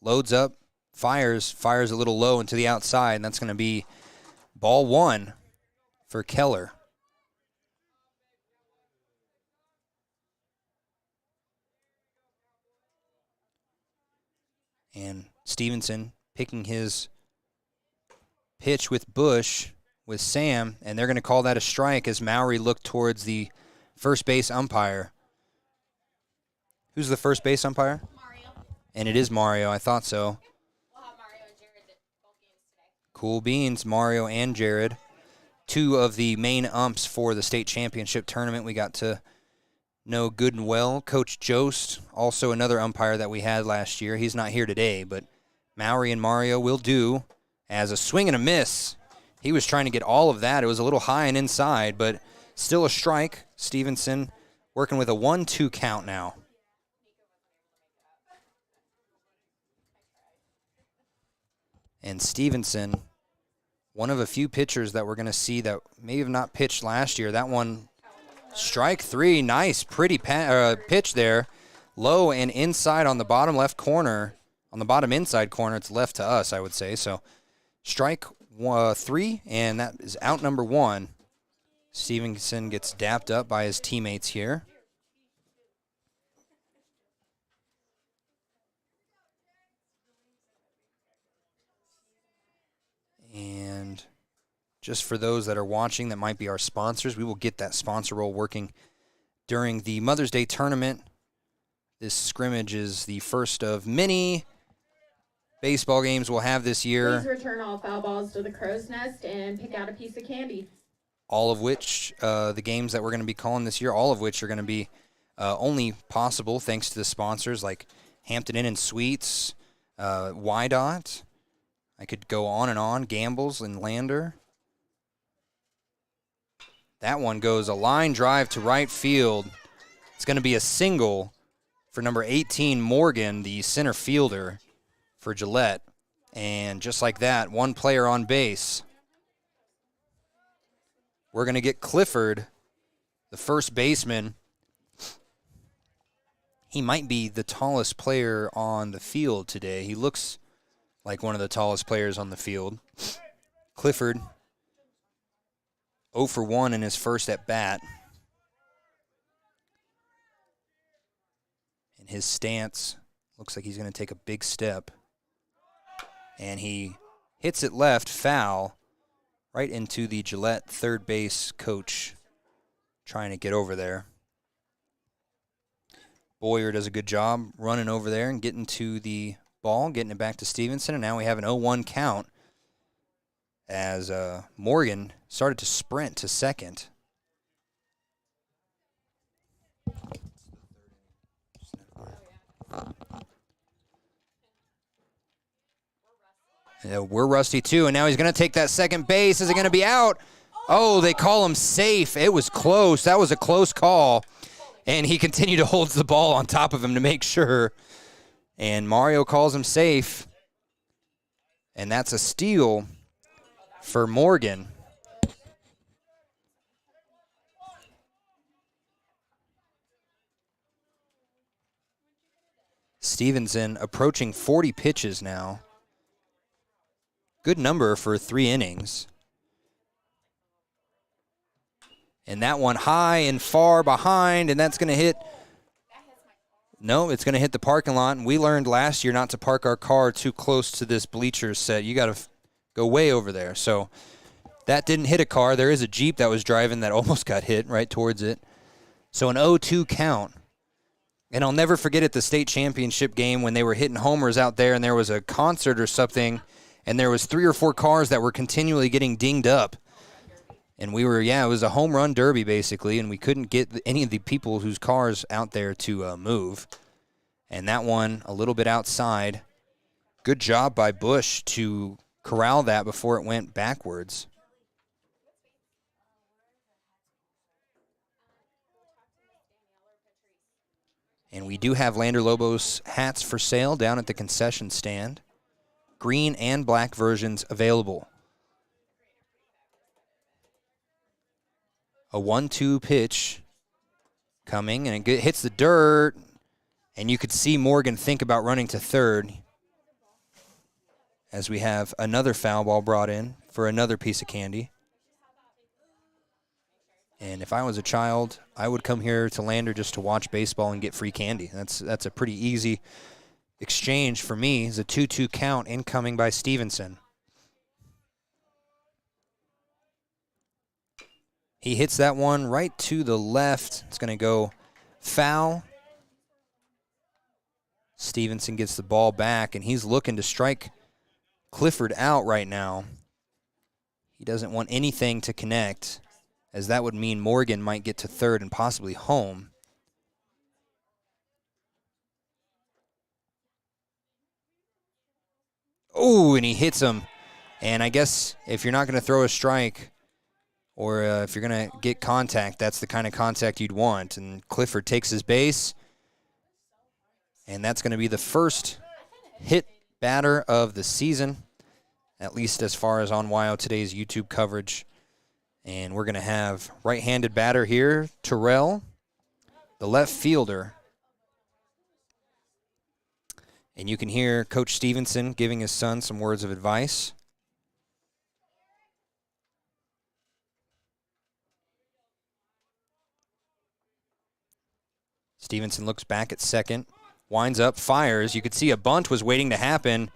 Speaker 1: loads up, fires a little low into the outside, and that's going to be Ball 1 for Keller. And Stevenson picking his pitch with Bush, with Sam, and they're going to call that a strike as Mowry looked towards the first base umpire. Who's the first base umpire?
Speaker 7: Mario.
Speaker 1: And it is Mario. I thought so.
Speaker 7: We'll have Mario and Jared at both games today.
Speaker 1: Cool beans, Mario and Jared. Two of the main umps for the state championship tournament. We got to know good and well. Coach Jost, also another umpire that we had last year. He's not here today, but Mowry and Mario will do as a swing and a miss. He was trying to get all of that. It was a little high and inside, but still a strike. Stevenson working with a 1-2 count now. And Stevenson, one of a few pitchers that we're going to see that may have not pitched last year. That one, strike 3, nice, pretty pitch there. Low and inside on the bottom left corner. On the bottom inside corner, it's left to us, I would say. So strike 3, and that is out number 1. Stevenson gets dapped up by his teammates here. And just for those that are watching that might be our sponsors, we will get that sponsor role working during the Mother's Day tournament. This scrimmage is the first of many baseball games we'll have this year.
Speaker 4: Please return all foul balls to the crow's nest and pick out a piece of candy.
Speaker 1: All of which, the games that we're going to be calling this year, all of which are going to be only possible thanks to the sponsors like Hampton Inn and Suites, Wydot. I could go on and on. Gambles and Lander. That one goes a line drive to right field. It's going to be a single for number 18, Morgan, the center fielder for Gillette. And just like that, one player on base. We're going to get Clifford, the first baseman. He might be the tallest player on the field today. He looks like one of the tallest players on the field. Clifford, 0 for 1 in his first at bat. And his stance looks like he's going to take a big step. And he hits it left, foul, right into the Gillette third base coach trying to get over there. Boyer does a good job running over there and getting to the ball, getting it back to Stevenson, and now we have an 0-1 count as Morgan started to sprint to second. Yeah, we're rusty too, and now he's going to take that second base. Is it going to be out? Oh, they call him safe. It was close. That was a close call, and he continued to hold the ball on top of him to make sure. And Mario calls him safe. And that's a steal for Morgan. Stevenson approaching 40 pitches now. Good number for 3 innings. And that one high and far behind, and that's going to hit. No, it's going to hit the parking lot. And we learned last year not to park our car too close to this bleacher set. You got to go way over there. So that didn't hit a car. There is a Jeep that was driving that almost got hit right towards it. So an 0-2 count. And I'll never forget at the state championship game when they were hitting homers out there and there was a concert or something, and there was 3 or 4 cars that were continually getting dinged up. And we were, it was a home run derby basically, and we couldn't get any of the people whose cars out there to move. And that one a little bit outside. Good job by Bush to corral that before it went backwards. And we do have Lander Lobos hats for sale down at the concession stand. Green and black versions available. A 1-2 pitch coming, and it hits the dirt, and you could see Morgan think about running to third. as we have another foul ball brought in for another piece of candy. And if I was a child, I would come here to Lander just to watch baseball and get free candy. That's a pretty easy exchange for me. It's a 2-2 count incoming by Stevenson. He hits that one right to the left. It's going to go foul. Stevenson gets the ball back, and he's looking to strike Clifford out right now. He doesn't want anything to connect, as that would mean Morgan might get to third and possibly home. Oh, and he hits him. And I guess if you're not going to throw a strike, or if you're going to get contact, that's the kind of contact you'd want. And Clifford takes his base, and that's going to be the first hit batter of the season, at least as far as on WYO Today's YouTube coverage. And we're going to have right-handed batter here, Terrell, the left fielder. And you can hear Coach Stevenson giving his son some words of advice. Stevenson looks back at second, winds up, fires. You could see a bunt was waiting to happen,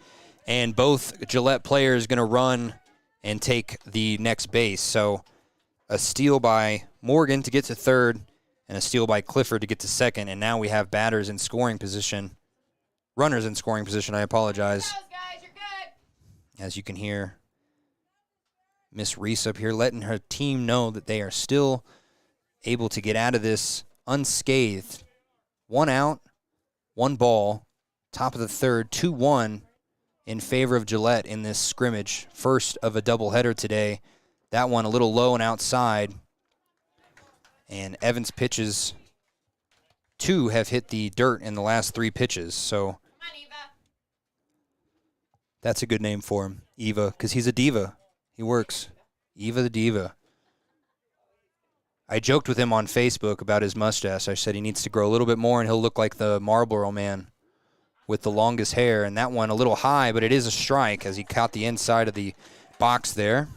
Speaker 1: and both Gillette players going to run and take the next base. So a steal by Morgan to get to third, and a steal by Clifford to get to second, and now we have batters in scoring position. Runners in scoring position, I apologize.
Speaker 7: Guys, you're good.
Speaker 1: As you can hear, Miss Reese up here letting her team know that they are still able to get out of this unscathed. 1 out, 1 ball, top of the third, 2-1 in favor of Gillette in this scrimmage. First of a doubleheader today. That one a little low and outside. And Evans' pitches, 2 have hit the dirt in the last 3 pitches. So that's a good name for him, Eva, because he's a diva. He works. Eva the Diva. I joked with him on Facebook about his mustache. I said he needs to grow a little bit more and he'll look like the Marlboro Man with the longest hair. And that one a little high, but it is a strike as he caught the inside of the box there.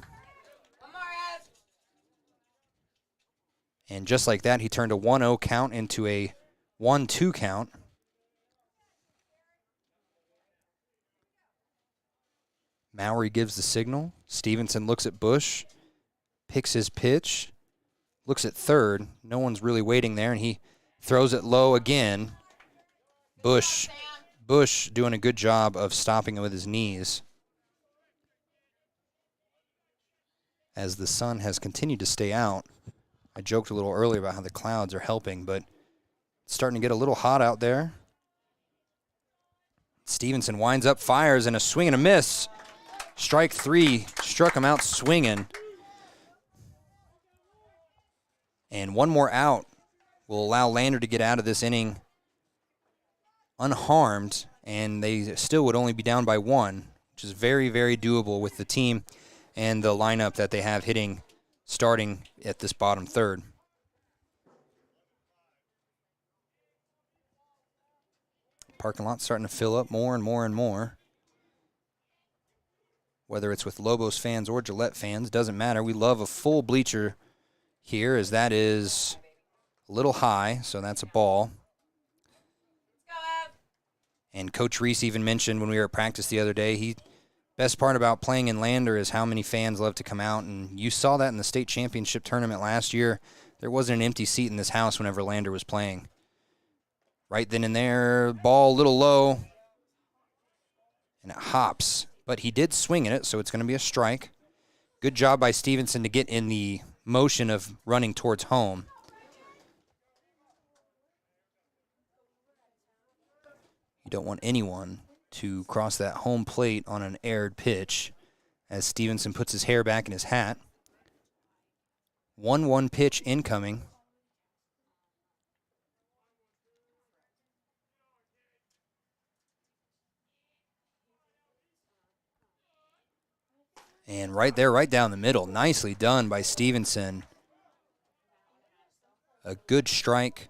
Speaker 1: And just like that, he turned a 1-0 count into a 1-2 count. Mowry gives the signal. Stevenson looks at Bush, picks his pitch, looks at third. No one's really waiting there, and he throws it low again. Bush doing a good job of stopping it with his knees. As the sun has continued to stay out. I joked a little earlier about how the clouds are helping, but it's starting to get a little hot out there. Stevenson winds up, fires, and a swing and a miss. Strike 3, struck him out swinging. And 1 more out will allow Lander to get out of this inning unharmed, and they still would only be down by 1, which is very, very doable with the team and the lineup that they have hitting starting at this bottom third. Parking lot starting to fill up more and more and more. Whether it's with Lobos fans or Gillette fans, doesn't matter. We love a full bleacher here, as that is a little high, so that's a ball. And Coach Reese even mentioned when we were at practice the other day, best part about playing in Lander is how many fans love to come out, and you saw that in the state championship tournament last year. There wasn't an empty seat in this house whenever Lander was playing. Right then and there, ball a little low, and it hops. But he did swing at it, so it's going to be a strike. Good job by Stevenson to get in the motion of running towards home. You don't want anyone to cross that home plate on an aired pitch, as Stevenson puts his hair back in his hat. 1-1 pitch incoming. And right there, right down the middle, nicely done by Stevenson. A good strike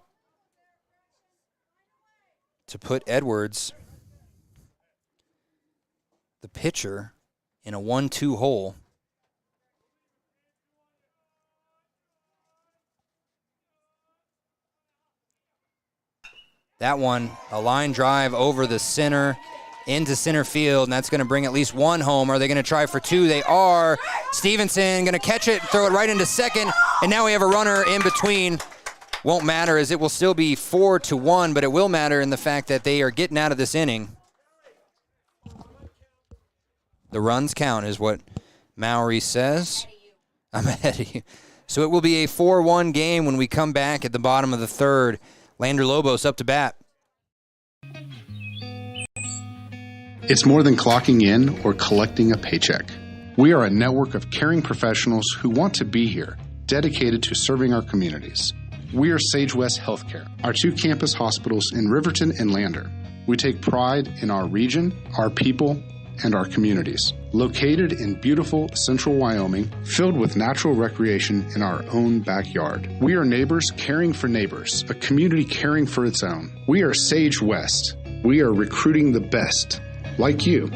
Speaker 1: to put Edwards the pitcher in a 1-2 hole. That one, a line drive over the center, into center field, and that's going to bring at least one home. Are they going to try for two? They are. Stevenson going to catch it, throw it right into second, and now we have a runner in between. Won't matter, as it will still be 4-1, but it will matter in the fact that they are getting out of this inning. The runs count is what Mowry says. I'm ahead of you. So it will be a 4-1 game when we come back at the bottom of the third. Lander Lobos up to bat.
Speaker 10: It's more than clocking in or collecting a paycheck. We are a network of caring professionals who want to be here, dedicated to serving our communities. We are Sage West Healthcare, our 2 campus hospitals in Riverton and Lander. We take pride in our region, our people, and our communities. Located in beautiful central Wyoming, filled with natural recreation in our own backyard. We are neighbors caring for neighbors, a community caring for its own. We are Sage West. We are recruiting the best, like you.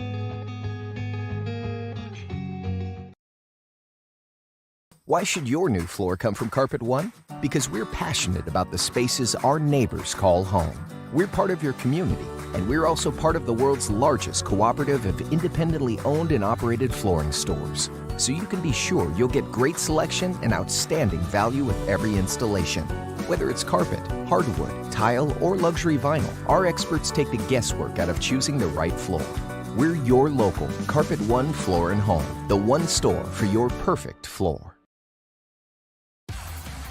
Speaker 11: Why should your new floor come from Carpet One? Because we're passionate about the spaces our neighbors call home. We're part of your community, and we're also part of the world's largest cooperative of independently owned and operated flooring stores. So you can be sure you'll get great selection and outstanding value with every installation. Whether it's carpet, hardwood, tile, or luxury vinyl, our experts take the guesswork out of choosing the right floor. We're your local Carpet One Floor and Home, the one store for your perfect floor.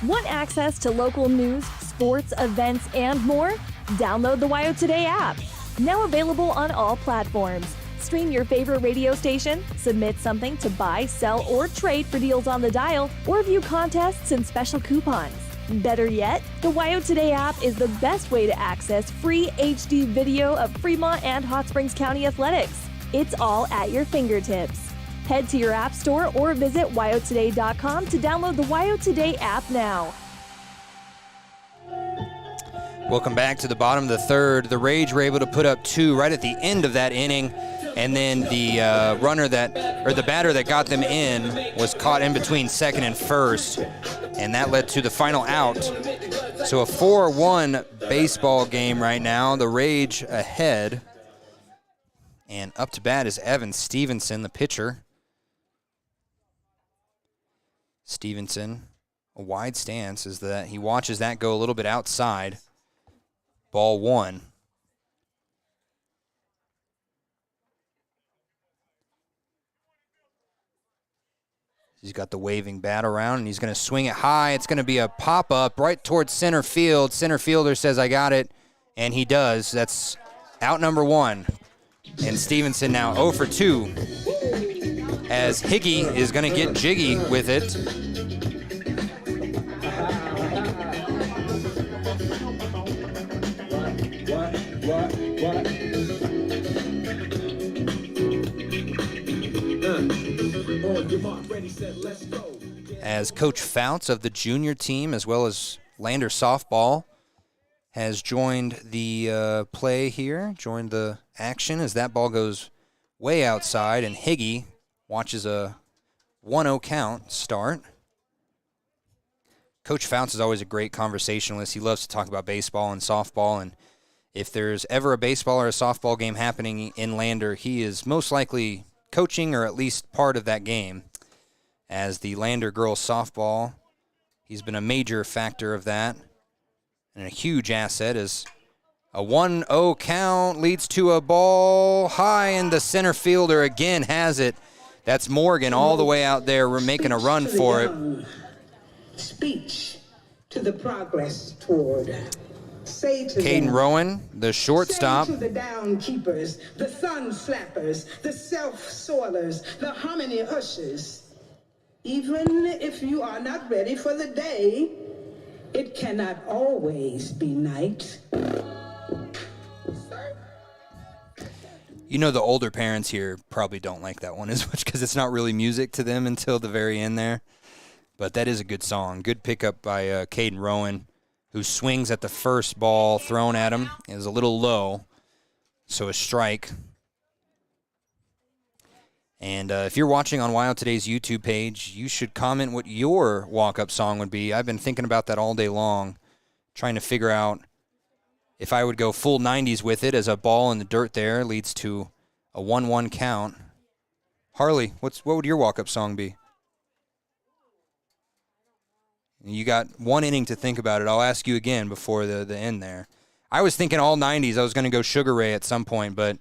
Speaker 3: Want access to local news, sports, events, and more? Download the WYO Today app. Now available on all platforms. Stream your favorite radio station, submit something to buy, sell, or trade for deals on the dial, or view contests and special coupons. Better yet, the WYO Today app is the best way to access free HD video of Fremont and Hot Springs County athletics. It's all at your fingertips. Head to your app store or visit wyotoday.com to download the WYO Today app now.
Speaker 1: Welcome back to the bottom of the third. The Rage were able to put up 2 right at the end of that inning, and then the the batter that got them in was caught in between second and first, and that led to the final out. So a 4-1 baseball game right now. The Rage ahead, and up to bat is Evan Stevenson, the pitcher. Stevenson, a wide stance, is that he watches that go a little bit outside. Ball 1. He's got the waving bat around, and he's going to swing it high. It's going to be a pop-up right towards center field. Center fielder says, I got it, and he does. That's out number 1. And Stevenson now 0 for 2, as Higgy is going to get jiggy with it. As Coach Fouts of the junior team, as well as Lander softball, has joined the play here, joined the action as that ball goes way outside, and Higgy watches a 1-0 count start. Coach Fouts is always a great conversationalist. He loves to talk about baseball and softball, and if there's ever a baseball or a softball game happening in Lander, he is most likely coaching or at least part of that game. As the Lander girls softball, he's been a major factor of that, and a huge asset as a 1-0 count leads to a ball high, and the center fielder again has it. That's Morgan all the way out there. We're making a run for it.
Speaker 5: Speech to the progress toward. Say to
Speaker 1: Caden
Speaker 5: them,
Speaker 1: Rowan, the shortstop.
Speaker 5: Say to the down keepers, the sun slappers, the self-soilers, the harmony ushers. Even if you are not ready for the day, it cannot always be night.
Speaker 1: You know, the older parents here probably don't like that one as much because it's not really music to them until the very end there. But that is a good song. Good pickup by Caden Rowan, who swings at the first ball thrown at him. It was a little low, so a strike. And if you're watching on Wild Today's YouTube page, you should comment what your walk-up song would be. I've been thinking about that all day long, trying to figure out if I would go full 90s with it, as a ball in the dirt there leads to a 1-1 count. Harley, what would your walk-up song be? You got 1 inning to think about it. I'll ask you again before the end there. I was thinking all 90s. I was going to go Sugar Ray at some point, but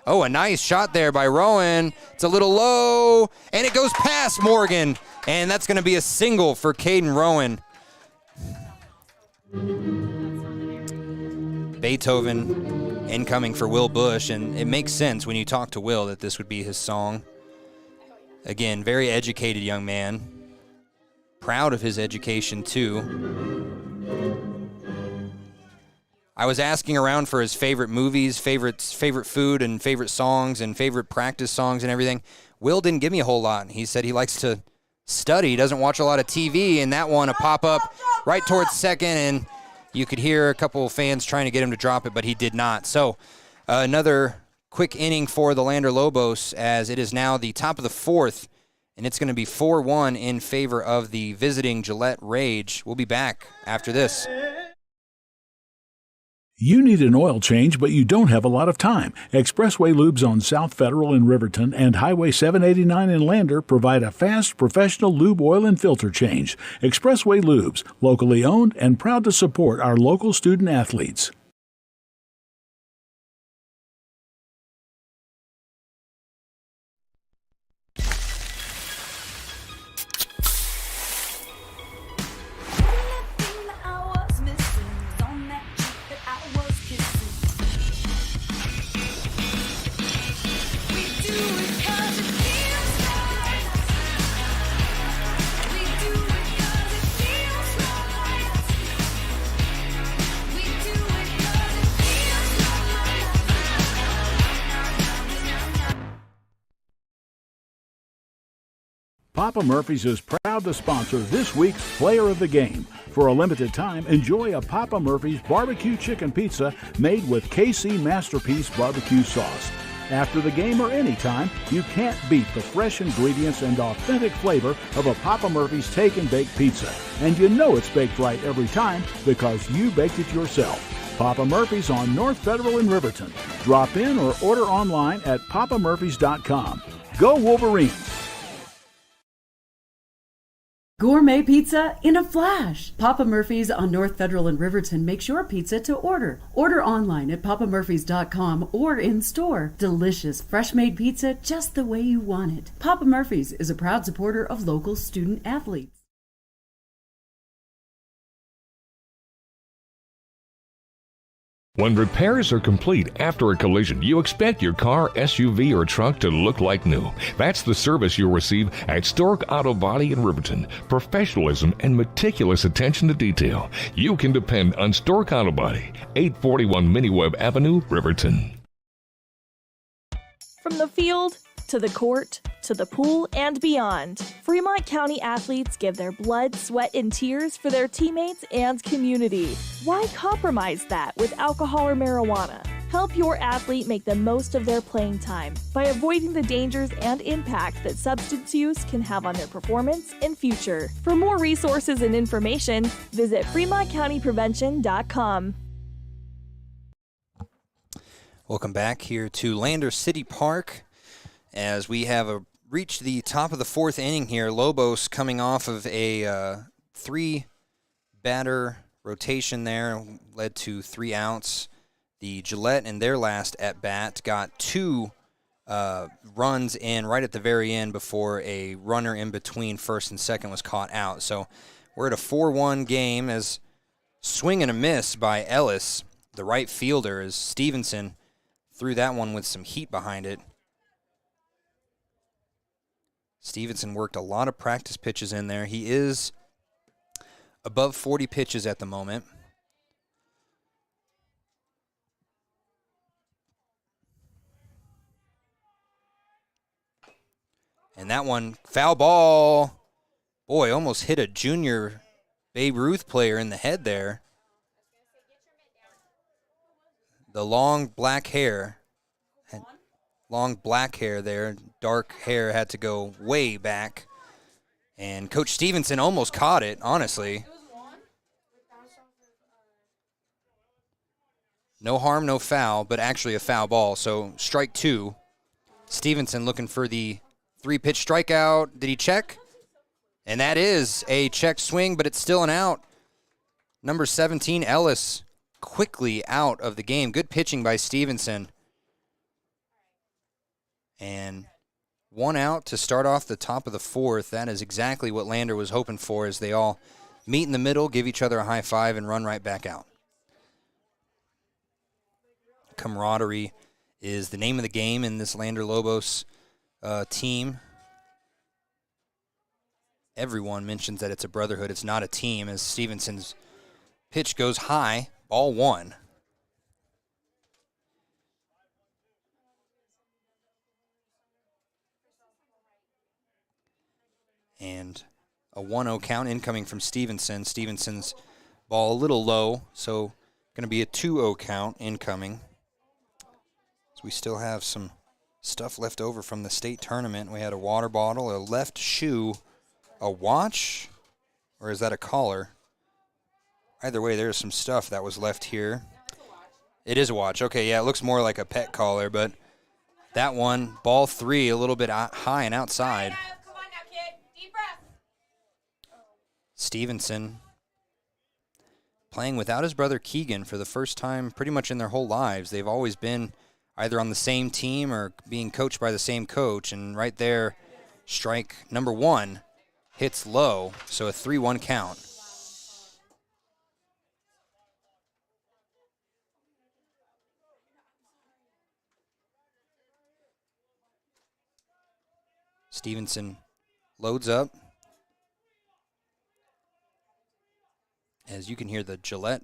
Speaker 1: oh, a nice shot there by Rowan. It's a little low, and it goes past Morgan, and that's going to be a single for Caden Rowan. Beethoven incoming for Will Bush, and it makes sense when you talk to Will that this would be his song. Again, very educated young man. Proud of his education, too. I was asking around for his favorite movies, favorite food, and favorite songs, and favorite practice songs and everything. Will didn't give me a whole lot. He said he likes to study, he doesn't watch a lot of TV, and that one, a pop-up right towards second, and you could hear a couple of fans trying to get him to drop it, but he did not. So another quick inning for the Lander Lobos, as it is now the top of the 4th, and it's going to be 4-1 in favor of the visiting Gillette Rage. We'll be back after this.
Speaker 12: You need an oil change, but you don't have a lot of time. Expressway Lubes on South Federal in Riverton and Highway 789 in Lander provide a fast, professional lube, oil, and filter change. Expressway Lubes, locally owned and proud to support our local student athletes. Papa Murphy's is proud to sponsor this week's Player of the Game. For a limited time, enjoy a Papa Murphy's barbecue chicken pizza made with KC Masterpiece barbecue sauce. After the game or anytime, you can't beat the fresh ingredients and authentic flavor of a Papa Murphy's Take and Bake pizza. And you know it's baked right every time because you baked it yourself. Papa Murphy's on North Federal in Riverton. Drop in or order online at papamurphys.com. Go Wolverines!
Speaker 13: Gourmet pizza in a flash. Papa Murphy's on North Federal in Riverton makes your pizza to order. Order online at papamurphys.com or in store. Delicious, fresh-made pizza just the way you want it. Papa Murphy's is a proud supporter of local student athletes.
Speaker 14: When repairs are complete after a collision, you expect your car, SUV, or truck to look like new. That's the service you'll receive at Stork Auto Body in Riverton. Professionalism and meticulous attention to detail. You can depend on Stork Auto Body, 841 Miniweb Avenue, Riverton.
Speaker 3: From the field to the court to the pool and beyond, Fremont County athletes give their blood, sweat, and tears for their teammates and community. Why compromise that with alcohol or marijuana? Help your athlete make the most of their playing time by avoiding the dangers and impact that substance use can have on their performance and future. For more resources and information, visit FremontCountyPrevention.com.
Speaker 1: Welcome back here to Lander City Park as we have reached the top of the 4th inning here. Lobos coming off of a 3-batter rotation there, led to 3 outs. The Gillette in their last at-bat got 2 runs in right at the very end before a runner in between first and second was caught out. So we're at a 4-1 game as swing and a miss by Ellis, the right fielder, as Stevenson threw that one with some heat behind it. Stevenson worked a lot of practice pitches in there. He is above 40 pitches at the moment. And that one, foul ball. Boy, almost hit a junior Babe Ruth player in the head there. The long black hair. long black hair there. Dark hair had to go way back. And Coach Stevenson almost caught it, honestly. No harm, no foul, but actually a foul ball. So strike 2. Stevenson looking for the 3-pitch strikeout. Did he check? And that is a check swing, but it's still an out. Number 17, Ellis, quickly out of the game. Good pitching by Stevenson. And 1 out to start off the top of the 4th. That is exactly what Lander was hoping for, as they all meet in the middle, give each other a high five, and run right back out. Camaraderie is the name of the game in this Lander Lobos team. Everyone mentions that it's a brotherhood. It's not a team, as Stevenson's pitch goes high, ball 1. And a 1-0 count incoming from Stevenson. Stevenson's ball a little low, so going to be a 2-0 count incoming. So we still have some stuff left over from the state tournament. We had a water bottle, a left shoe, a watch, or is that a collar? Either way, there's some stuff that was left here. It is a watch. Okay, yeah, it looks more like a pet collar, but that one, ball 3, a little bit high and outside.
Speaker 7: Come on now, kid. Deep breath.
Speaker 1: Stevenson playing without his brother Keegan for the first time pretty much in their whole lives. They've always been either on the same team or being coached by the same coach. And right there, strike number 1 hits low, so a 3-1 count. Stevenson loads up. As you can hear the Gillette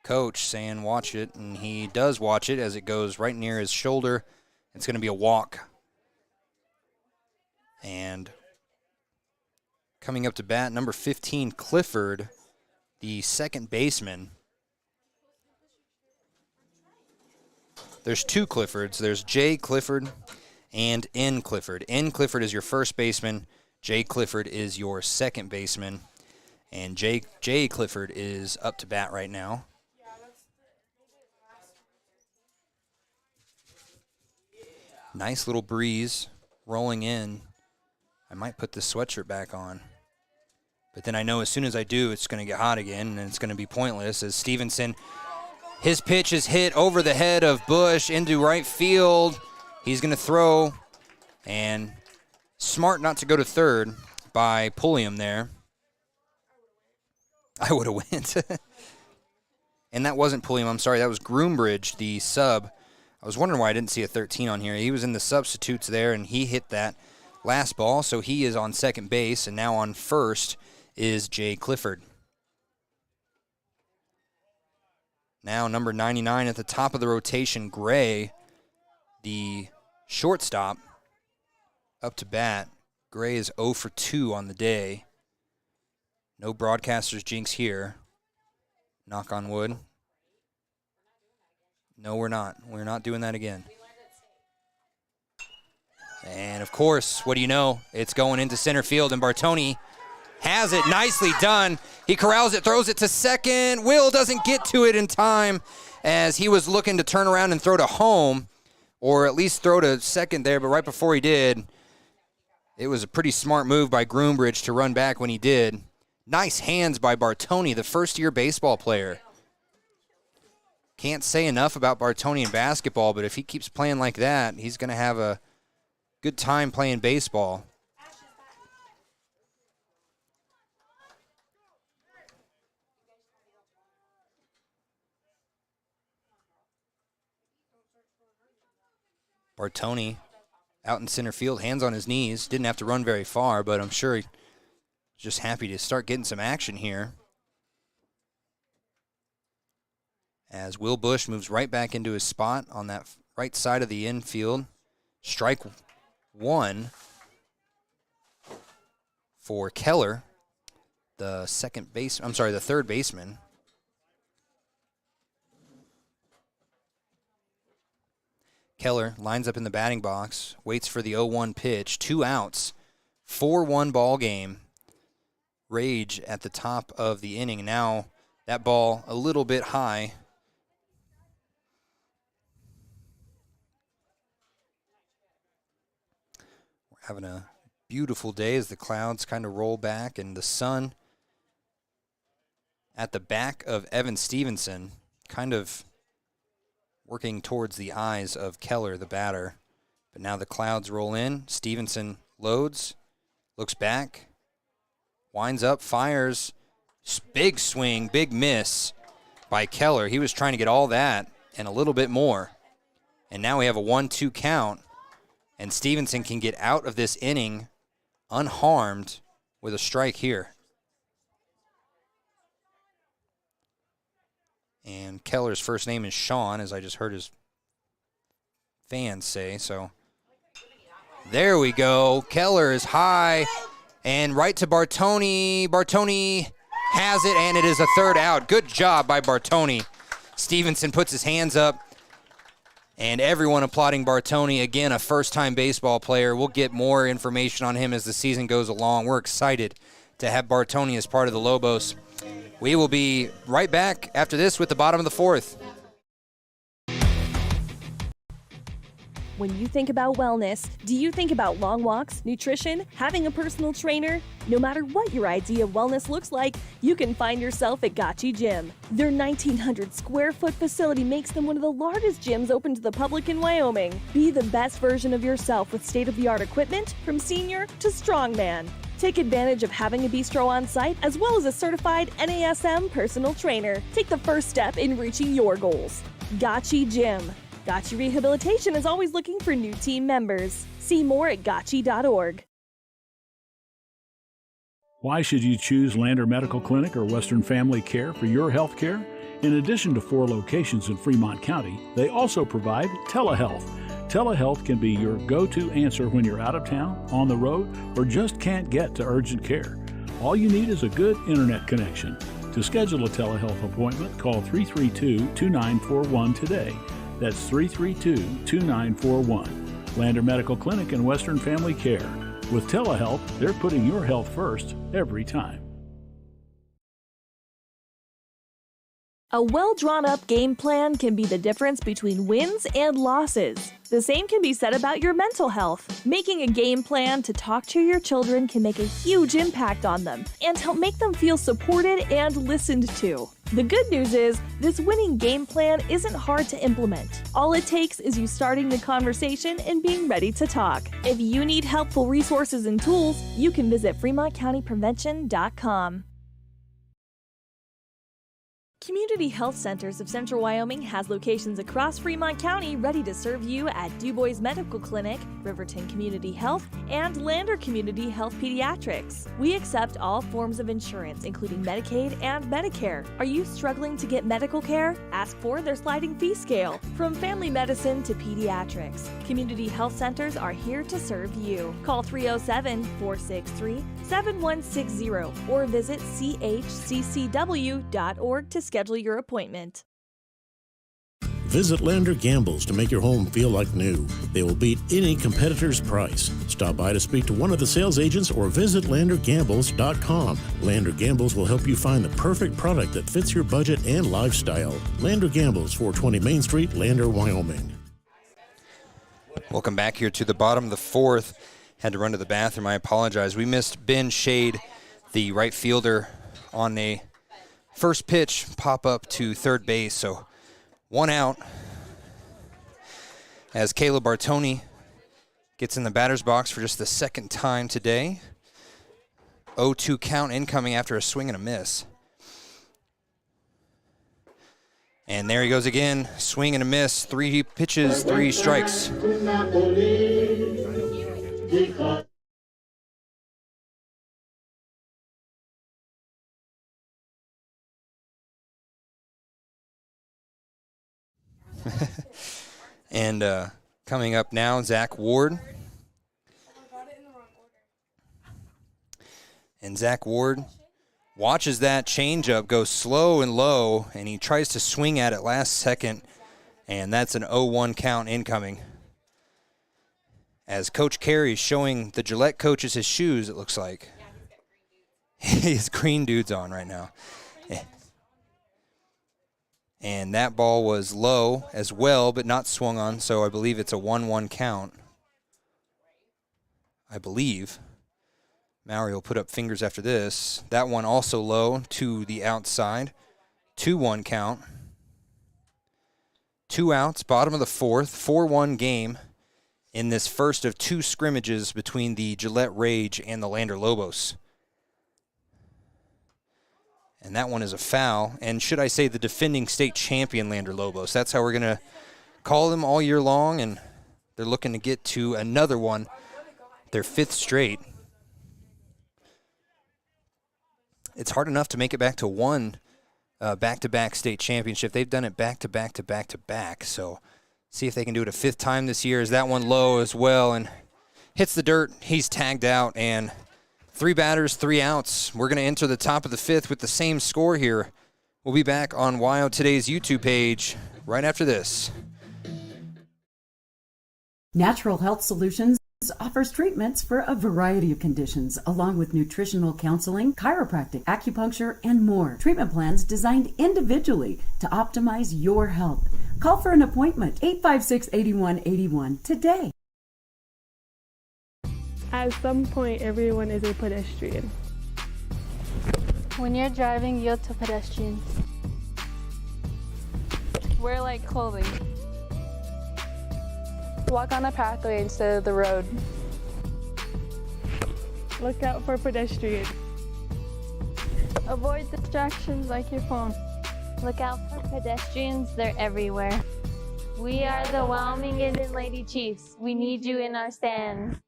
Speaker 1: coach saying watch it, and he does watch it as it goes right near his shoulder. It's going to be a walk. And coming up to bat, number 15, Clifford, the second baseman. There's 2 Cliffords. There's J. Clifford and N. Clifford. N. Clifford is your first baseman. J. Clifford is your second baseman. And J. Clifford is up to bat right now. Nice little breeze rolling in. I might put this sweatshirt back on. But then I know as soon as I do, it's going to get hot again, and it's going to be pointless as Stevenson, his pitch is hit over the head of Bush into right field. He's going to throw, and smart not to go to third by Pulliam there. I would have went. And that wasn't Pulliam, I'm sorry. That was Groombridge, the sub. I was wondering why I didn't see a 13 on here. He was in the substitutes there, and he hit that last ball, so he is on second base, and now on first is Jay Clifford. Now number 99 at the top of the rotation, Gray, the shortstop, up to bat. Gray is 0 for 2 on the day. No broadcaster's jinx here. Knock on wood. No, we're not. We're not doing that again. And, of course, what do you know? It's going into center field, and Bartoni has it. Nicely done. He corrals it, throws it to second. Will doesn't get to it in time as he was looking to turn around and throw to home, or at least throw to second there, but right before he did, it was a pretty smart move by Groombridge to run back when he did. Nice hands by Bartoni, the first-year baseball player. Can't say enough about Bartoni in basketball, but if he keeps playing like that, he's going to have a good time playing baseball. Bartoni out in center field, hands on his knees. Didn't have to run very far, but I'm sure he's just happy to start getting some action here. As Will Bush moves right back into his spot on that right side of the infield. Strike 1 for Keller, the third baseman. Keller lines up in the batting box, waits for the 0-1 pitch, 2 outs, 4-1 ball game. Rage at the top of the inning. Now that ball a little bit high. We're having a beautiful day as the clouds kind of roll back and the sun at the back of Evan Stevenson kind of working towards the eyes of Keller, the batter. But now the clouds roll in. Stevenson loads, looks back, winds up, fires. Big swing, big miss by Keller. He was trying to get all that and a little bit more. And now we have a 1-2 count. And Stevenson can get out of this inning unharmed with a strike here. And Keller's first name is Sean, as I just heard his fans say. So there we go. Keller is high and right to Bartoni. Bartoni has it, and it is a third out. Good job by Bartoni. Stevenson puts his hands up, and everyone applauding Bartoni. Again, a first-time baseball player. We'll get more information on him as the season goes along. We're excited to have Bartoni as part of the Lobos. We will be right back after this with the bottom of the fourth.
Speaker 3: When you think about wellness, do you think about long walks, nutrition, having a personal trainer? No matter what your idea of wellness looks like, you can find yourself at Gotchi Gym. Their 1,900 square foot facility makes them one of the largest gyms open to the public in Wyoming. Be the best version of yourself with state-of-the-art equipment from senior to strongman. Take advantage of having a bistro on site as well as a certified NASM personal trainer. Take the first step in reaching your goals. Gotchi Gym. Gotchi Rehabilitation is always looking for new team members. See more at gotchi.org.
Speaker 12: Why should you choose Lander Medical Clinic or Western Family Care for your health care? In addition to 4 locations in Fremont County, they also provide telehealth. Telehealth can be your go-to answer when you're out of town, on the road, or just can't get to urgent care. All you need is a good internet connection. To schedule a telehealth appointment, call 332-2941 today. That's 332-2941. Lander Medical Clinic and Western Family Care. With telehealth, they're putting your health first every time.
Speaker 3: A well-drawn-up game plan can be the difference between wins and losses. The same can be said about your mental health. Making a game plan to talk to your children can make a huge impact on them and help make them feel supported and listened to. The good news is, this winning game plan isn't hard to implement. All it takes is you starting the conversation and being ready to talk. If you need helpful resources and tools, you can visit FremontCountyPrevention.com. Community Health Centers of Central Wyoming has locations across Fremont County ready to serve you at DuBois Medical Clinic, Riverton Community Health, and Lander Community Health Pediatrics. We accept all forms of insurance, including Medicaid and Medicare. Are you struggling to get medical care? Ask for their sliding fee scale. From family medicine to pediatrics, Community Health Centers are here to serve you. Call 307-463-7160 or visit chccw.org to schedule your appointment.
Speaker 15: Visit Lander Gambles to make your home feel like new. They will beat any competitor's price. Stop by to speak to one of the sales agents or visit LanderGambles.com. Lander Gambles will help you find the perfect product that fits your budget and lifestyle. Lander Gambles, 420 Main Street, Lander, Wyoming.
Speaker 1: Welcome back here to the bottom of the fourth. Had to run to the bathroom. I apologize. We missed Ben Shade, the right fielder, on a first pitch pop up to third base. So 1 out as Caleb Bartoni gets in the batter's box for just the second time today. 0-2 count incoming after a swing and a miss. And there he goes again. Swing and a miss. 3 pitches, 3 strikes. And coming up now, Zach Ward. And Zach Ward watches that changeup go slow and low, and he tries to swing at it last second, and that's an 0-1 count incoming. As Coach Carey's showing the Gillette coaches his shoes, it looks like. He has green dudes on right now. And that ball was low as well, but not swung on, so I believe it's a 1-1 count. I believe. Maury will put up fingers after this. That one also low to the outside. 2-1 count. 2 outs, bottom of the fourth, 4-1 game in this first of 2 scrimmages between the Gillette Rage and the Lander Lobos. And that one is a foul. And should I say the defending state champion Lander Lobos. That's how we're going to call them all year long, and they're looking to get to another one, their 5th straight. It's hard enough to make it back to one back-to-back state championship. They've done it back-to-back-to-back-to-back. So see if they can do it a 5th time this year. Is that one low as well and hits the dirt. He's tagged out, and 3 batters, 3 outs. We're going to enter the top of the 5th with the same score here. We'll be back on WYO Today's YouTube page right after this.
Speaker 13: Natural Health Solutions offers treatments for a variety of conditions, along with nutritional counseling, chiropractic, acupuncture, and more. Treatment plans designed individually to optimize your health. Call for an appointment, 856-8181 today.
Speaker 16: At some point, everyone is a pedestrian.
Speaker 17: When you're driving, yield to pedestrians. Wear light clothing. Walk on a pathway instead of the road.
Speaker 16: Look out for pedestrians.
Speaker 17: Avoid distractions like your phone.
Speaker 18: Look out for pedestrians, they're everywhere. We are the Wyoming Indian Lady Chiefs. We need you in our stand.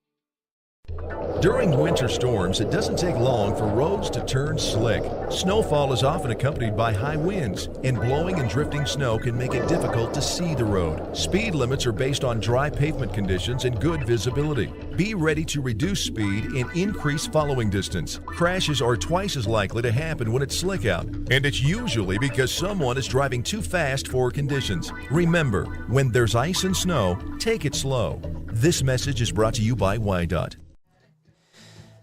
Speaker 19: During winter storms, it doesn't take long for roads to turn slick. Snowfall is often accompanied by high winds, and blowing and drifting snow can make it difficult to see the road. Speed limits are based on dry pavement conditions and good visibility. Be ready to reduce speed and increase following distance. Crashes are twice as likely to happen when it's slick out, and it's usually because someone is driving too fast for conditions. Remember, when there's ice and snow, take it slow. This message is brought to you by WYDOT.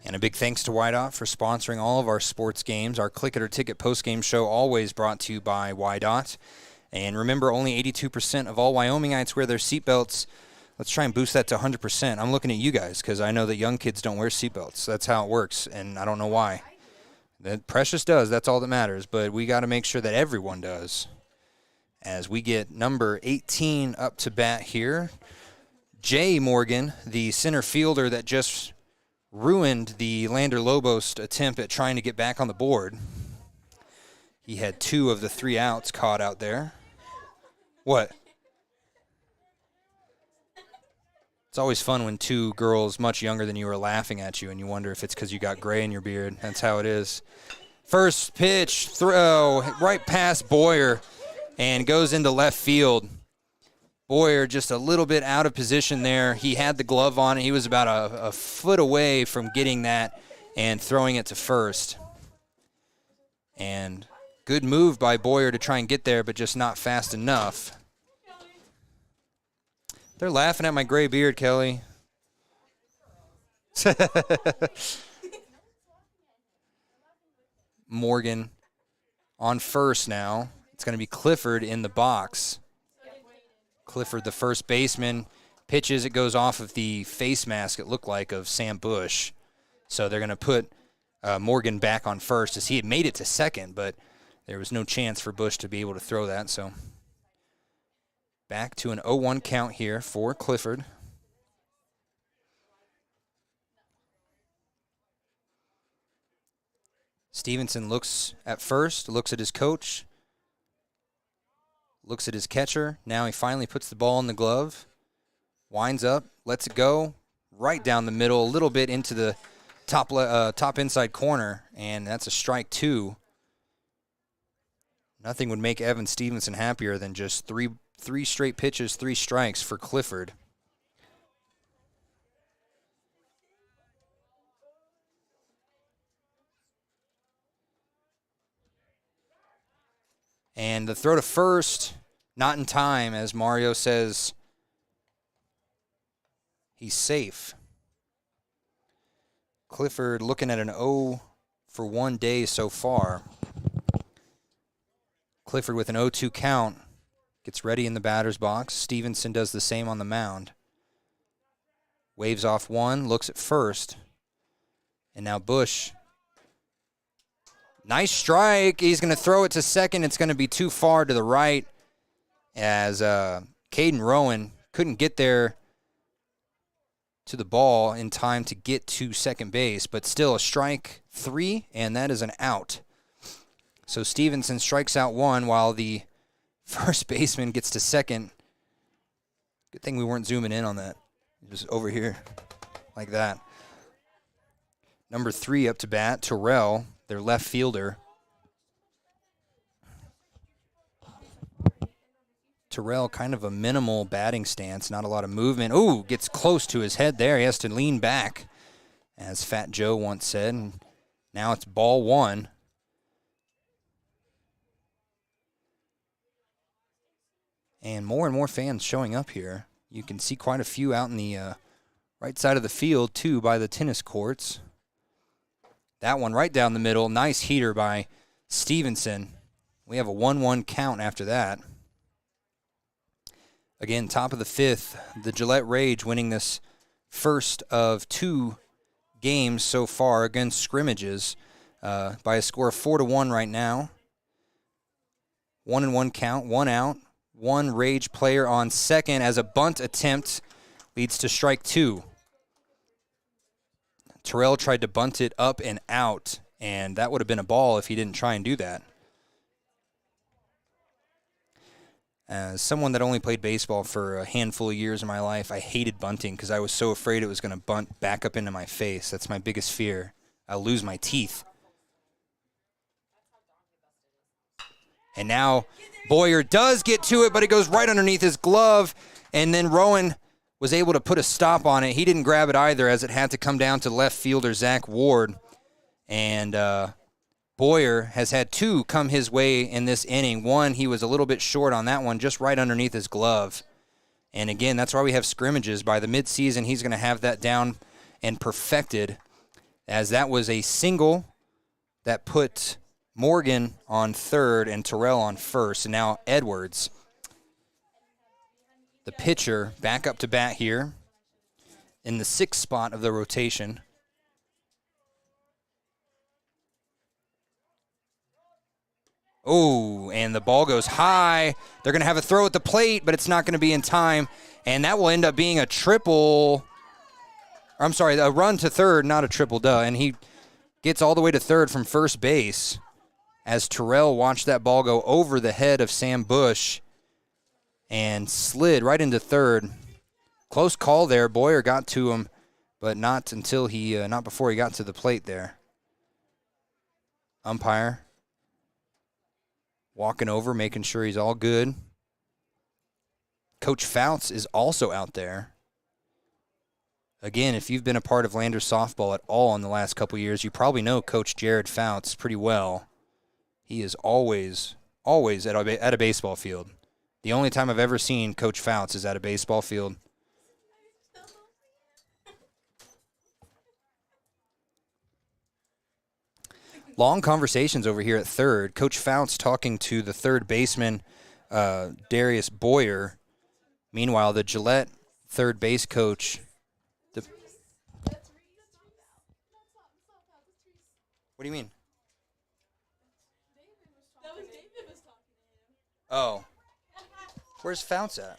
Speaker 1: And a big thanks to WYDOT for sponsoring all of our sports games. Our Click It or Ticket postgame show always brought to you by WYDOT. And remember, only 82% of all Wyomingites wear their seatbelts. Let's try and boost that to 100%. I'm looking at you guys because I know that young kids don't wear seatbelts. That's how it works, and I don't know why. That Precious does. That's all that matters. But we got to make sure that everyone does. As we get number 18 up to bat here, Jay Morgan, the center fielder that just ruined the Lander Lobos attempt at trying to get back on the board. He had 2 of the 3 outs caught out there. What? It's always fun when 2 girls much younger than you are laughing at you, and you wonder if it's because you got gray in your beard. That's how it is. First pitch, throw, right past Boyer, and goes into left field. Boyer just a little bit out of position there. He had the glove on. He was about a foot away from getting that and throwing it to first. And good move by Boyer to try and get there, but just not fast enough. They're laughing at my gray beard, Kelly. Morgan on first now. It's going to be Clifford in the box. Clifford, the first baseman, pitches. It goes off of the face mask, it looked like, of Sam Bush. So they're going to put Morgan back on first, as he had made it to second, but there was no chance for Bush to be able to throw that. So back to an 0-1 count here for Clifford. Stevenson looks at first, looks at his coach, looks at his catcher. Now he finally puts the ball in the glove, winds up, lets it go right down the middle, a little bit into the top inside corner, and that's a strike 2. Nothing would make Evan Stevenson happier than just three straight pitches, 3 strikes for Clifford. And the throw to first, not in time, as Mario says He's safe. Clifford looking at an 0 for 1 day so far. Clifford with an 0-2 count. Gets ready in the batter's box. Stevenson does the same on the mound. Waves off one, looks at first. And now Bush. Nice strike. He's going to throw it to second. It's going to be too far to the right as Caden Rowan couldn't get there to the ball in time to get to second base, but still a strike 3, and that is an out. So Stevenson strikes out 1 while the first baseman gets to second. Good thing we weren't zooming in on that. Just over here like that. Number 3 up to bat, Terrell, their left fielder. Terrell, kind of a minimal batting stance, not a lot of movement. Ooh, gets close to his head there. He has to lean back, as Fat Joe once said. And now it's ball 1. And more fans showing up here. You can see quite a few out in the right side of the field, too, by the tennis courts. That one right down the middle. Nice heater by Stevenson. We have a 1-1 count after that. Again, top of the 5th, the Gillette Rage winning this first of 2 games so far against scrimmages by a score of 4-1 right now. 1-1 count, 1 out. 1 Rage player on second as a bunt attempt leads to strike 2. Terrell tried to bunt it up and out, and that would have been a ball if he didn't try and do that. As someone that only played baseball for a handful of years in my life, I hated bunting because I was so afraid it was going to bunt back up into my face. That's my biggest fear. I'll lose my teeth. And now Boyer does get to it, but it goes right underneath his glove, and then Rowan was able to put a stop on it. He didn't grab it either, as it had to come down to left fielder Zach Ward. And Boyer has had 2 come his way in this inning. 1, he was a little bit short on that one, just right underneath his glove. And again, that's why we have scrimmages. By the midseason, he's going to have that down and perfected, as that was a single that put Morgan on third and Terrell on first. And now Edwards, the pitcher, back up to bat here in the 6th spot of the rotation. Oh, and the ball goes high. They're going to have a throw at the plate, but it's not going to be in time. And that will end up being a triple. I'm sorry, a run to third, not a triple, duh. And he gets all the way to third from first base as Terrell watched that ball go over the head of Sam Bush and slid right into third. Close call there. Boyer got to him, but not until not before he got to the plate there. Umpire walking over, making sure he's all good. Coach Fouts is also out there. Again, if you've been a part of Lander softball at all in the last couple years, you probably know Coach Jared Fouts pretty well. He is always at a baseball field. The only time I've ever seen Coach Fouts is at a baseball field. Long conversations over here at third. Coach Fouts talking to the third baseman, Darius Boyer. Meanwhile, the Gillette third base coach. What do you mean? Oh. Where's Fouts at?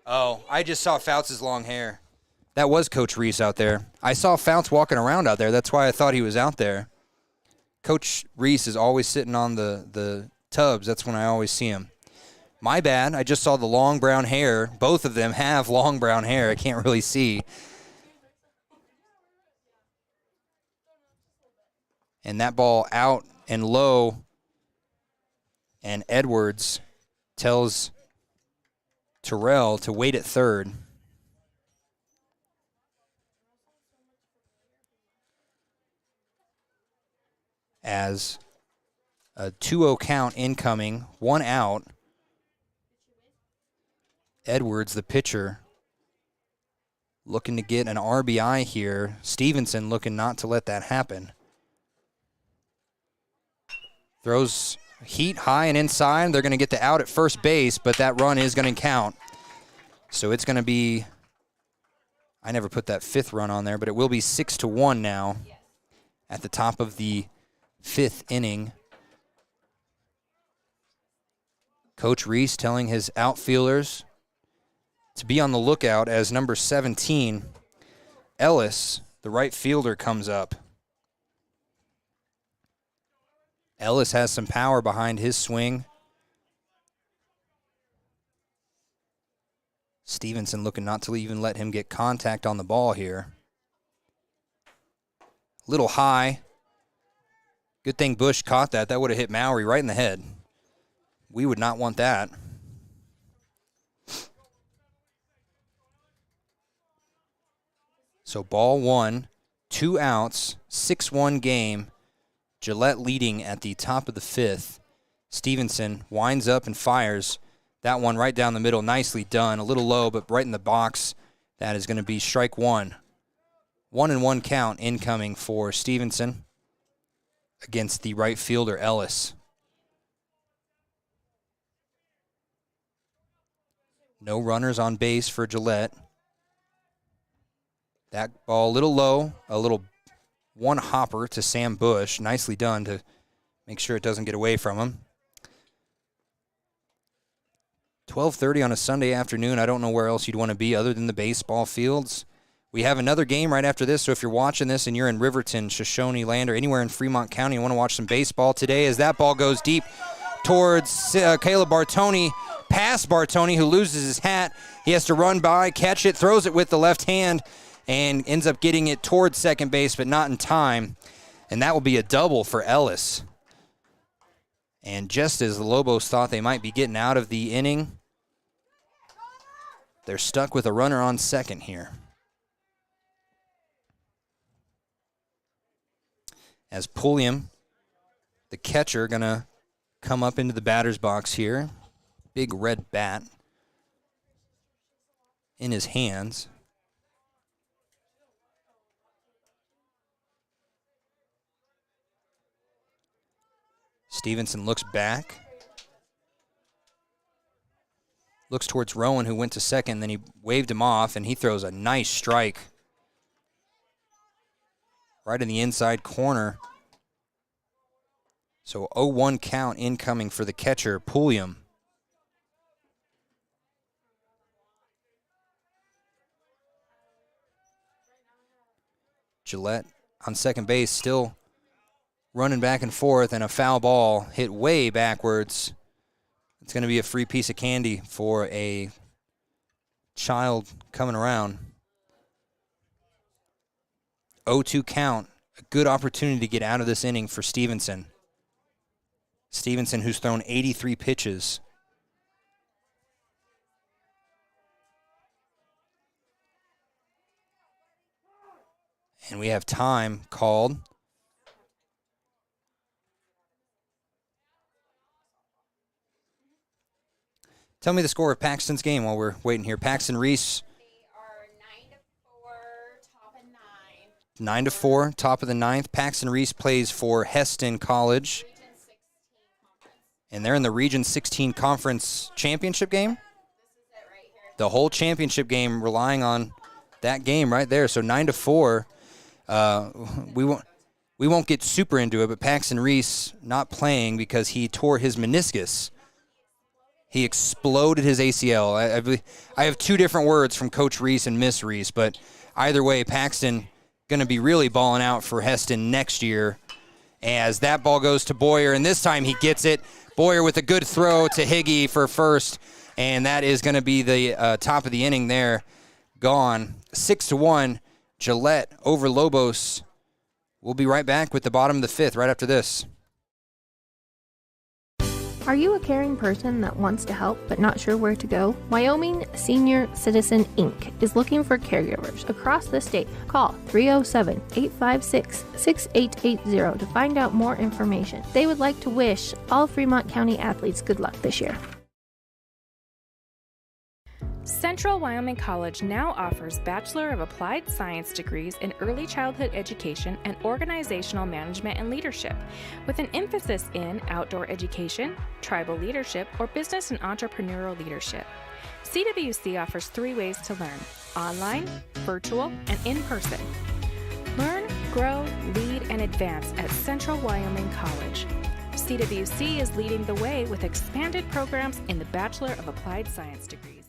Speaker 1: Oh, I just saw Fouts' long hair. That was Coach Reese out there. I saw Fouts walking around out there. That's why I thought he was out there. Coach Reese is always sitting on the tubs. That's when I always see him. My bad. I just saw the long brown hair. Both of them have long brown hair. I can't really see. And that ball out and low. And Edwards tells Terrell to wait at third. As a 2-0 count incoming, 1 out. Edwards, the pitcher, looking to get an RBI here. Stevenson looking not to let that happen. Throws heat high and inside. They're going to get the out at first base, but that run is going to count. So it's going to be, I never put that 5th run on there, but it will be 6-1 now at the top of the 5th inning. Coach Reese telling his outfielders to be on the lookout as number 17, Ellis, the right fielder, comes up. Ellis has some power behind his swing. Stevenson looking not to even let him get contact on the ball here. Little high. Good thing Bush caught that. That would have hit Mowry right in the head. We would not want that. So ball 1, 2 outs, 6-1 game. Gillette leading at the top of the 5th. Stevenson winds up and fires that one right down the middle. Nicely done. A little low, but right in the box. That is going to be strike 1. 1-1 count incoming for Stevenson against the right fielder, Ellis. No runners on base for Gillette. That ball a little low, a little one hopper to Sam Bush. Nicely done to make sure it doesn't get away from him. 12:30 on a Sunday afternoon. I don't know where else you'd want to be other than the baseball fields. We have another game right after this, so if you're watching this and you're in Riverton, Shoshone, Lander, anywhere in Fremont County and want to watch some baseball today, as that ball goes deep towards Caleb Bartoni, past Bartoni, who loses his hat. He has to run by, catch it, throws it with the left hand, and ends up getting it towards second base, but not in time. And that will be a double for Ellis. And just as the Lobos thought they might be getting out of the inning, they're stuck with a runner on second here. As Pulliam, the catcher, going to come up into the batter's box here. Big red bat in his hands. Stevenson looks back. Looks towards Rowan, who went to second, then he waved him off, and he throws a nice strike right in the inside corner. So 0-1 count incoming for the catcher, Pulliam. Gillette on second base, still running back and forth, and a foul ball hit way backwards. It's going to be a free piece of candy for a child coming around. 0-2 count. A good opportunity to get out of this inning for Stevenson. Stevenson, who's thrown 83 pitches. And we have time called. Tell me the score of Paxton's game while we're waiting here. Paxton Reese. They are 9-4, top of the 9th. Paxton Reese plays for Heston College. And they're in the Region 16 Conference Championship game. The whole championship game relying on that game right there. So 9-4. We won't get super into it, but Paxton Reese not playing because he tore his meniscus. He exploded his ACL. I have 2 different words from Coach Reese and Miss Reese, but either way, Paxton going to be really balling out for Heston next year as that ball goes to Boyer, and this time he gets it. Boyer with a good throw to Higgy for first, and that is going to be the top of the inning there. Gone. 6-1, Gillette over Lobos. We'll be right back with the bottom of the 5th right after this.
Speaker 20: Are you a caring person that wants to help but not sure where to go? Wyoming Senior Citizen Inc. is looking for caregivers across the state. Call 307-856-6880 to find out more information. They would like to wish all Fremont County athletes good luck this year.
Speaker 21: Central Wyoming College now offers Bachelor of Applied Science degrees in Early Childhood Education and Organizational Management and Leadership, with an emphasis in outdoor education, tribal leadership, or business and entrepreneurial leadership. CWC offers 3 ways to learn: online, virtual, and in person. Learn, grow, lead, and advance at Central Wyoming College. CWC is leading the way with expanded programs in the Bachelor of Applied Science degrees.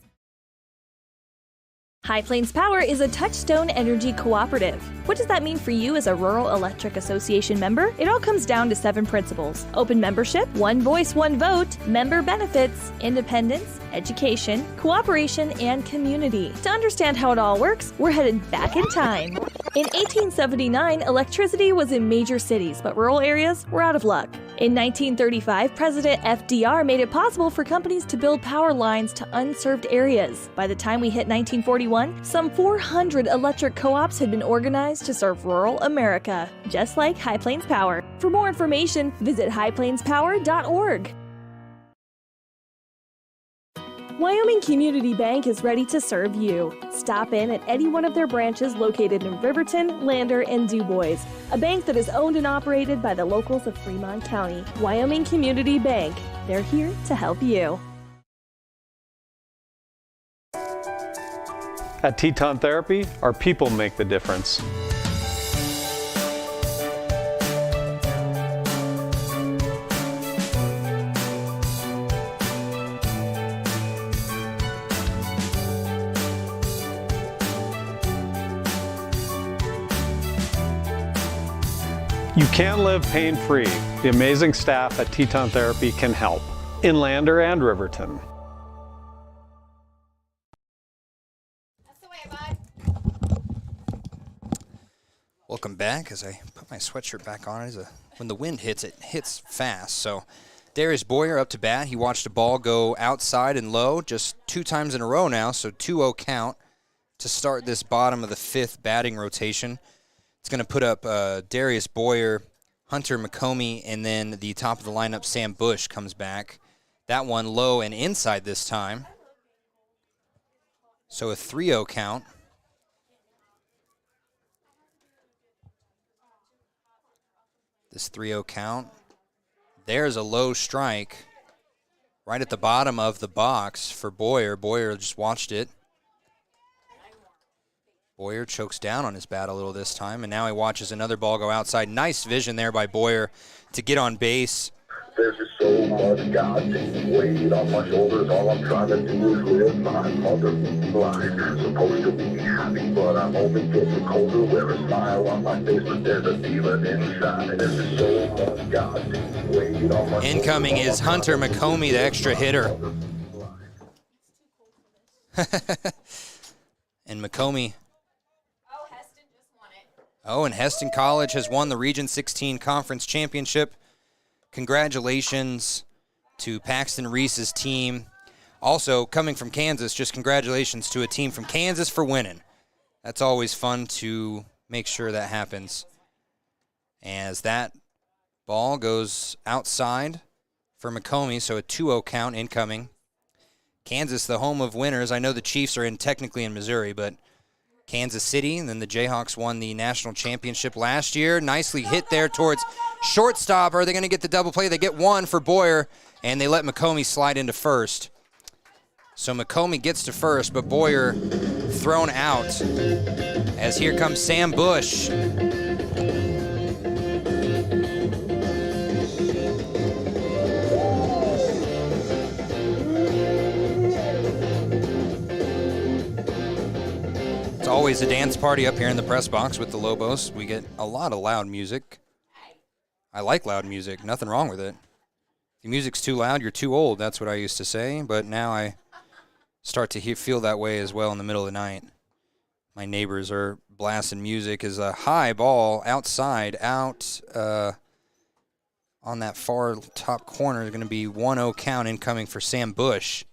Speaker 3: High Plains Power is a Touchstone Energy cooperative. What does that mean for you as a Rural Electric Association member? It all comes down to 7 principles: open membership, one voice, one vote, member benefits, independence, education, cooperation, and community. To understand how it all works, we're headed back in time. In 1879, electricity was in major cities, but rural areas were out of luck. In 1935, President FDR made it possible for companies to build power lines to unserved areas. By the time we hit 1941, some 400 electric co-ops had been organized to serve rural America, just like High Plains Power. For more information, visit highplainspower.org. Wyoming Community Bank is ready to serve you. Stop in at any one of their branches located in Riverton, Lander, and DuBois. A bank that is owned and operated by the locals of Fremont County. Wyoming Community Bank. They're here to help you.
Speaker 22: At Teton Therapy, our people make the difference. You can live pain-free. The amazing staff at Teton Therapy can help in Lander and Riverton.
Speaker 1: Welcome back. As I put my sweatshirt back on, when the wind hits, it hits fast. So Darius Boyer up to bat. He watched a ball go outside and low just 2 times in a row now, so 2-0 count to start this bottom of the 5th batting rotation. It's going to put up Darius Boyer, Hunter McComey, and then the top of the lineup, Sam Bush, comes back. That one low and inside this time. So a 3-0 count. This 3-0 count. There's a low strike right at the bottom of the box for Boyer. Boyer just watched it. Boyer chokes down on his bat a little this time, and now he watches another ball go outside. Nice vision there by Boyer to get on base.
Speaker 8: There's just so much goddamn weight on my shoulders. All I'm trying to do is live my mother's life. Supposed to be happy, but I'm only getting colder. Wear a smile on my face, but there's a demon inside. And there's just so much goddamn weight on my shoulders.
Speaker 1: Incoming is Hunter McComey, the extra hitter. And McComey. Oh, and Heston College has won the Region 16 Conference Championship. Congratulations to Paxton Reese's team. Also, coming from Kansas, just congratulations to a team from Kansas for winning. That's always fun to make sure that happens. As that ball goes outside for McComey, so a 2-0 count incoming. Kansas, the home of winners. I know the Chiefs are technically in Missouri, but Kansas City, and then the Jayhawks won the national championship last year. Nicely hit there towards shortstop. Are they going to get the double play? They get one for Boyer, and they let McComey slide into first. So McComey gets to first, but Boyer thrown out. As here comes Sam Bush. It's always a dance party up here in the press box with the Lobos. We get a lot of loud music. I like loud music. Nothing wrong with it. If the music's too loud, you're too old. That's what I used to say. But now I start to feel that way as well in the middle of the night. My neighbors are blasting music. Is a high ball outside, out on that far top corner. Is going to be 1-0 count incoming for Sam Bush.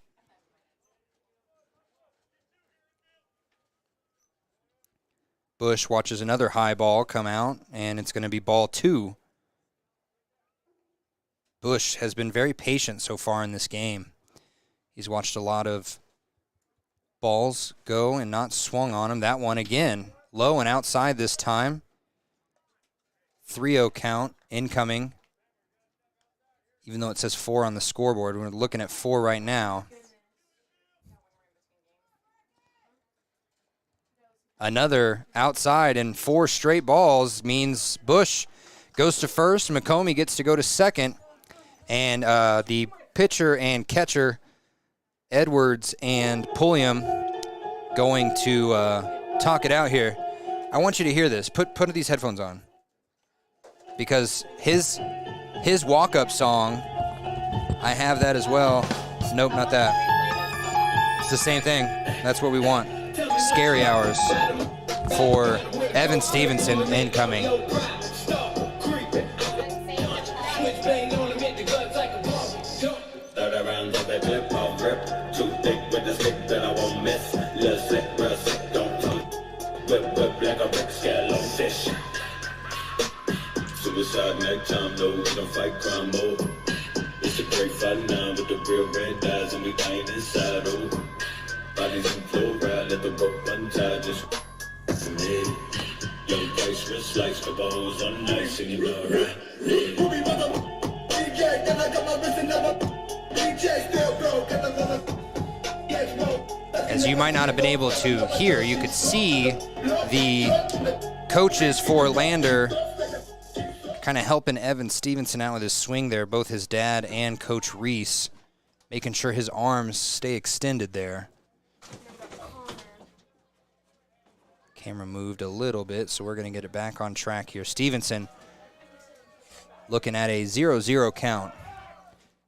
Speaker 1: Bush watches another high ball come out, and it's going to be ball 2. Bush has been very patient so far in this game. He's watched a lot of balls go and not swung on him. That one again, low and outside this time. 3-0 count, incoming. Even though it says 4 on the scoreboard, we're looking at 4 right now. Another outside, and 4 straight balls means Bush goes to first. McComey gets to go to second. And the pitcher and catcher, Edwards and Pulliam, going to talk it out here. I want you to hear this. Put these headphones on. Because his walk-up song, I have that as well. Nope, not that. It's the same thing. That's what we want. Scary hours for Evan Stevenson incoming.
Speaker 2: Suicide nighttime, though, we don't fight crime mode. It's a great fight now with the real red eyes, and we dying inside, oh. Bodies in chloride, let the rope untie, just me. Young price, real slice, the balls on nice, and you know, right?
Speaker 1: As you might not have been able to hear, you could see the coaches for Lander kind of helping Evan Stevenson out with his swing there, both his dad and Coach Reese, making sure his arms stay extended there. Camera moved a little bit, so we're going to get it back on track here. Stevenson looking at a 0-0 count.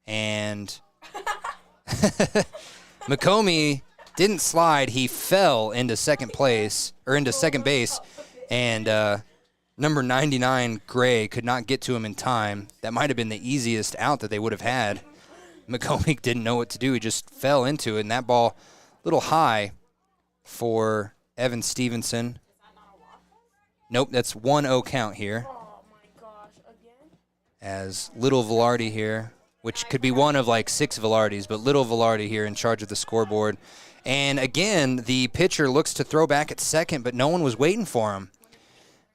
Speaker 1: And McComey didn't slide. He fell into second base, and number 99, Gray, could not get to him in time. That might have been the easiest out that they would have had. McComey didn't know what to do. He just fell into it, and that ball a little high for Evan Stevenson. Nope, that's 1-0 count here. As Little Velarde here, which could be one of like 6 Velardes, but Little Velarde here in charge of the scoreboard. And again, the pitcher looks to throw back at second, but no one was waiting for him.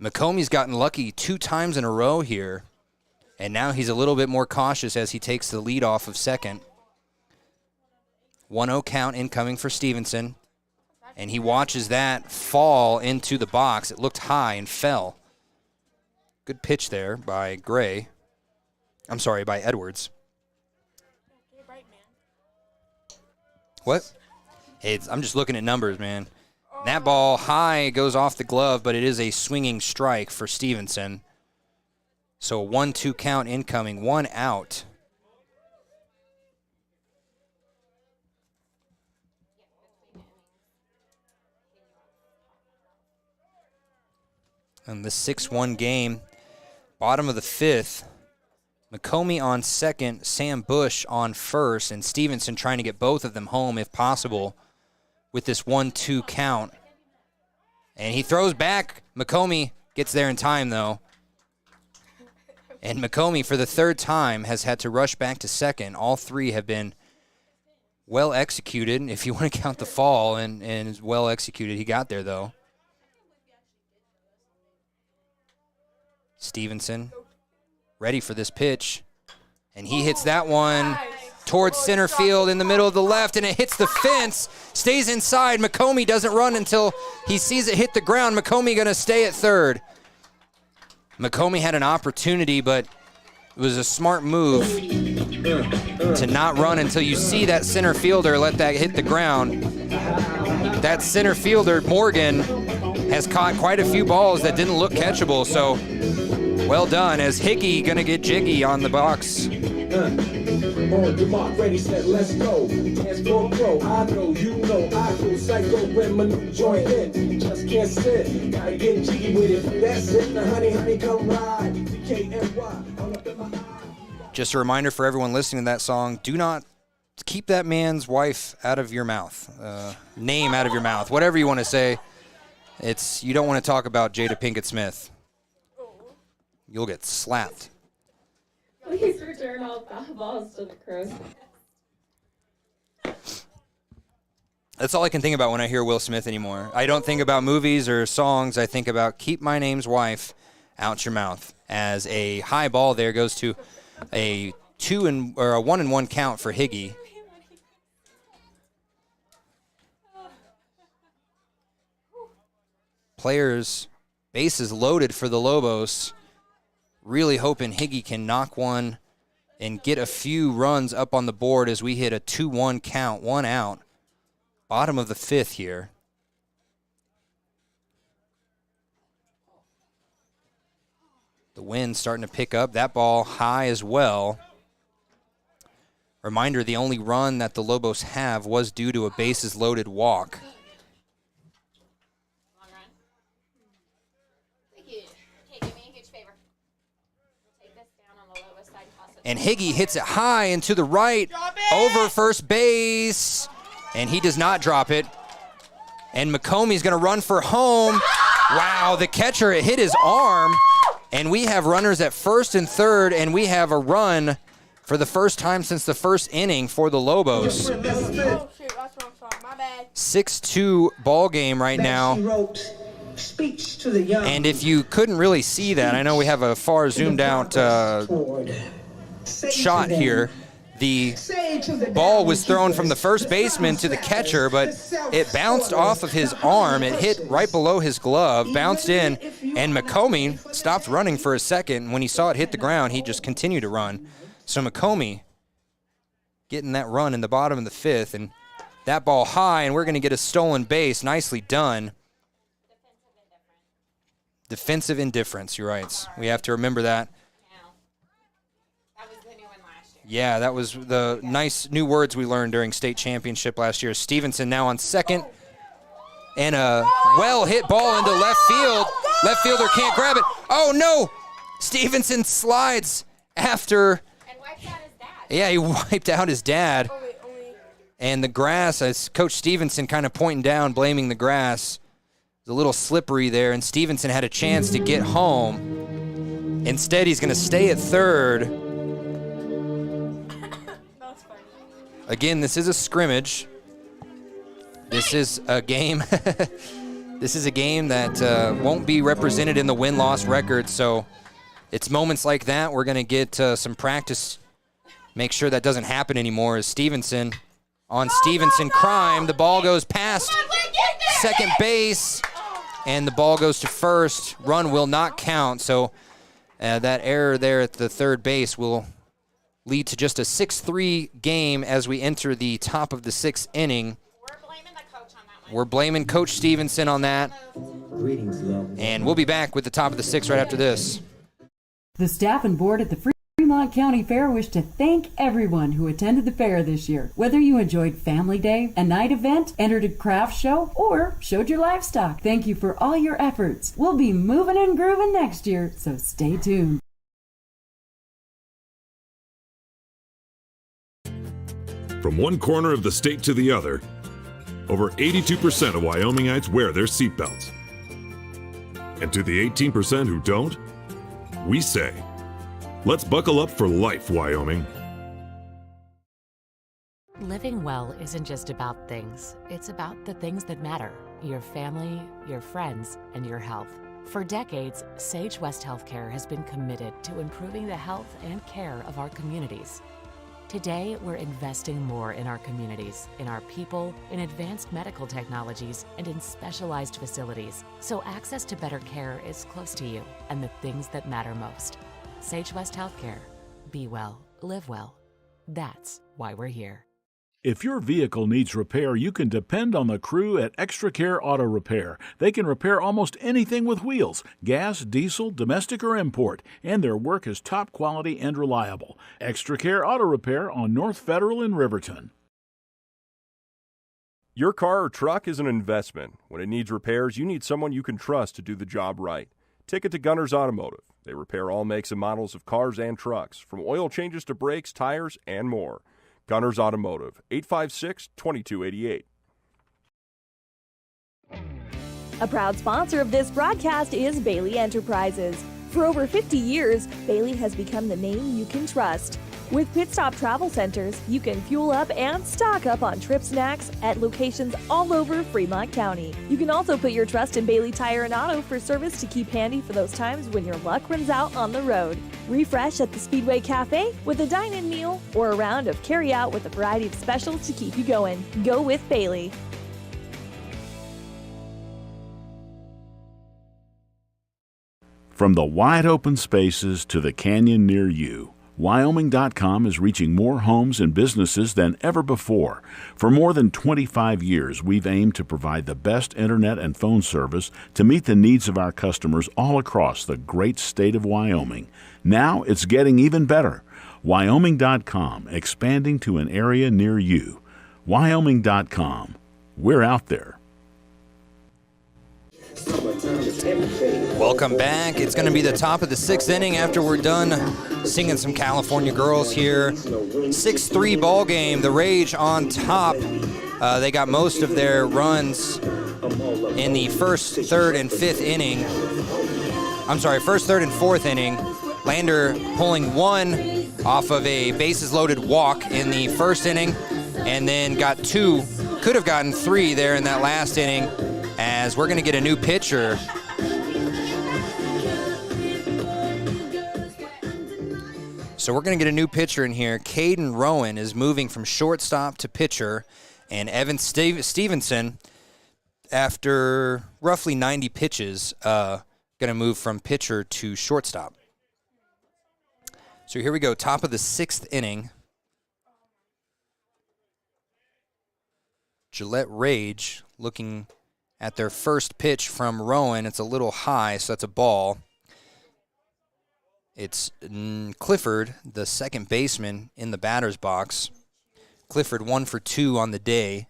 Speaker 1: McComey's gotten lucky 2 times in a row here, and now he's a little bit more cautious as he takes the lead off of second. 1-0 count incoming for Stevenson, and he watches that fall into the box. It looked high and fell. Good pitch there by Gray. I'm sorry, by Edwards. What? I'm just looking at numbers, man. That ball high goes off the glove, but it is a swinging strike for Stevenson. So a 1-2 count incoming, 1 out. And the 6-1 game, bottom of the 5th. McComey on second, Sam Bush on first, and Stevenson trying to get both of them home if possible with this 1-2 count. And he throws back. McComey gets there in time, though. And McComey, for the 3rd time, has had to rush back to second. All 3 have been well executed, if you want to count the fall, and well executed. He got there, though. Stevenson ready for this pitch. And he hits that one towards center field in the middle of the left, and it hits the fence, stays inside. McComey doesn't run until he sees it hit the ground. McComey going to stay at third. McComey had an opportunity, but it was a smart move to not run until you see that center fielder let that hit the ground. That center fielder, Morgan, has caught quite a few balls that didn't look catchable, so well done, as Hickey going to get jiggy on the box.
Speaker 2: On the mark, ready, set, let's go. Dance for pro, I know, you know, I go psycho when my new joint in. Just can't sit, gotta get jiggy with it. That's it, now honey, come ride. DKNY, all up in my eye.
Speaker 1: Just a reminder for everyone listening to that song, do not keep that man's wife out of your mouth. Name out of your mouth, whatever you want to say. You don't want to talk about Jada Pinkett Smith. You'll get slapped.
Speaker 4: Please return all foul balls to the Crows.
Speaker 1: That's all I can think about when I hear Will Smith anymore. I don't think about movies or songs. I think about keep my name's wife out your mouth. As a high ball there goes to a 1-1 count for Higgy. Players, bases loaded for the Lobos. Really hoping Higgy can knock one and get a few runs up on the board as we hit a 2-1 count, 1 out. Bottom of the 5th here. The wind starting to pick up. That ball high as well. Reminder, the only run that the Lobos have was due to a bases loaded walk. And Higgy hits it high and to the right over first base. And he does not drop it. And McCombie's going to run for home. Wow, the catcher hit his arm. And we have runners at first and third, and we have a run for the first time since the first inning for the Lobos. 6-2 ball game right now. And if you couldn't really see that, I know we have a far zoomed out shot here. The ball was thrown from the first baseman to the catcher, but it bounced off of his arm. It hit right below his glove, bounced in, and McCombie stopped running for a second. When he saw it hit the ground, he just continued to run. So McCombie getting that run in the bottom of the 5th, and that ball high, and we're going to get a stolen base. Nicely done. Defensive indifference, you're right. We have to remember that. Yeah, that was the nice new words we learned during state championship last year. Stevenson now on second. And a well-hit ball into left field. Left fielder can't grab it. Oh, no! Stevenson slides after. And wiped out his dad. Yeah, he wiped out his dad. And the grass, as Coach Stevenson kind of pointing down, blaming the grass. It was a little slippery there, and Stevenson had a chance to get home. Instead, he's going to stay at third. Again, this is a scrimmage. This is a game. This is a game that won't be represented in the win-loss record. So it's moments like that we're going to get some practice. Make sure that doesn't happen anymore. As Stevenson on Stevenson crime, the ball goes past second base, and the ball goes to first. Run will not count. So that error there at the third base will lead to just a 6-3 game as we enter the top of the 6th inning. We're blaming the coach on that one. We're blaming Coach Stevenson on that. And we'll be back with the top of the 6th right after this.
Speaker 13: The staff and board at the Fremont County Fair wish to thank everyone who attended the fair this year. Whether you enjoyed Family Day, a night event, entered a craft show, or showed your livestock, thank you for all your efforts. We'll be moving and grooving next year, so stay tuned.
Speaker 6: From one corner of the state to the other, over 82% of Wyomingites wear their seatbelts. And to the 18% who don't, we say, let's buckle up for life, Wyoming.
Speaker 9: Living well isn't just about things. It's about the things that matter. Your family, your friends, and your health. For decades, Sage West Healthcare has been committed to improving the health and care of our communities. Today, we're investing more in our communities, in our people, in advanced medical technologies, and in specialized facilities, so access to better care is close to you and the things that matter most. Sage West Healthcare. Be well, live well. That's why we're here.
Speaker 12: If your vehicle needs repair, you can depend on the crew at Extra Care Auto Repair. They can repair almost anything with wheels, gas, diesel, domestic, or import, and their work is top quality and reliable. Extra Care Auto Repair on North Federal in Riverton.
Speaker 23: Your car or truck is an investment. When it needs repairs, you need someone you can trust to do the job right. Take it to Gunners Automotive. They repair all makes and models of cars and trucks, from oil changes to brakes, tires, and more. Gunners Automotive, 856-2288.
Speaker 3: A proud sponsor of this broadcast is Bailey Enterprises. For over 50 years, Bailey has become the name you can trust. With Pit Stop Travel Centers, you can fuel up and stock up on trip snacks at locations all over Fremont County. You can also put your trust in Bailey Tire and Auto for service to keep handy for those times when your luck runs out on the road. Refresh at the Speedway Cafe with a dine-in meal or a round of carry-out with a variety of specials to keep you going. Go with Bailey.
Speaker 12: From the wide open spaces to the canyon near you, Wyoming.com is reaching more homes and businesses than ever before. For more than 25 years, we've aimed to provide the best internet and phone service to meet the needs of our customers all across the great state of Wyoming. Now it's getting even better. Wyoming.com, expanding to an area near you. Wyoming.com. We're out there.
Speaker 1: Welcome back. It's going to be the top of the 6th inning after we're done singing some California Girls here. 6-3 ball game. The Rage on top. They got most of their runs in the first, third, and fifth inning. I'm sorry, first, third, and fourth inning. Lander pulling one off of a bases-loaded walk in the first inning, and then got two, could have gotten three there in that last inning, as we're going to get a new pitcher. So we're going to get a new pitcher in here. Caden Rowan is moving from shortstop to pitcher, and Evan Stevenson, after roughly 90 pitches, going to move from pitcher to shortstop. So here we go, top of the 6th inning. Gillette Rage looking at their first pitch from Rowan. It's a little high, so that's a ball. It's Clifford, the second baseman, in the batter's box. Clifford 1 for 2 on the day.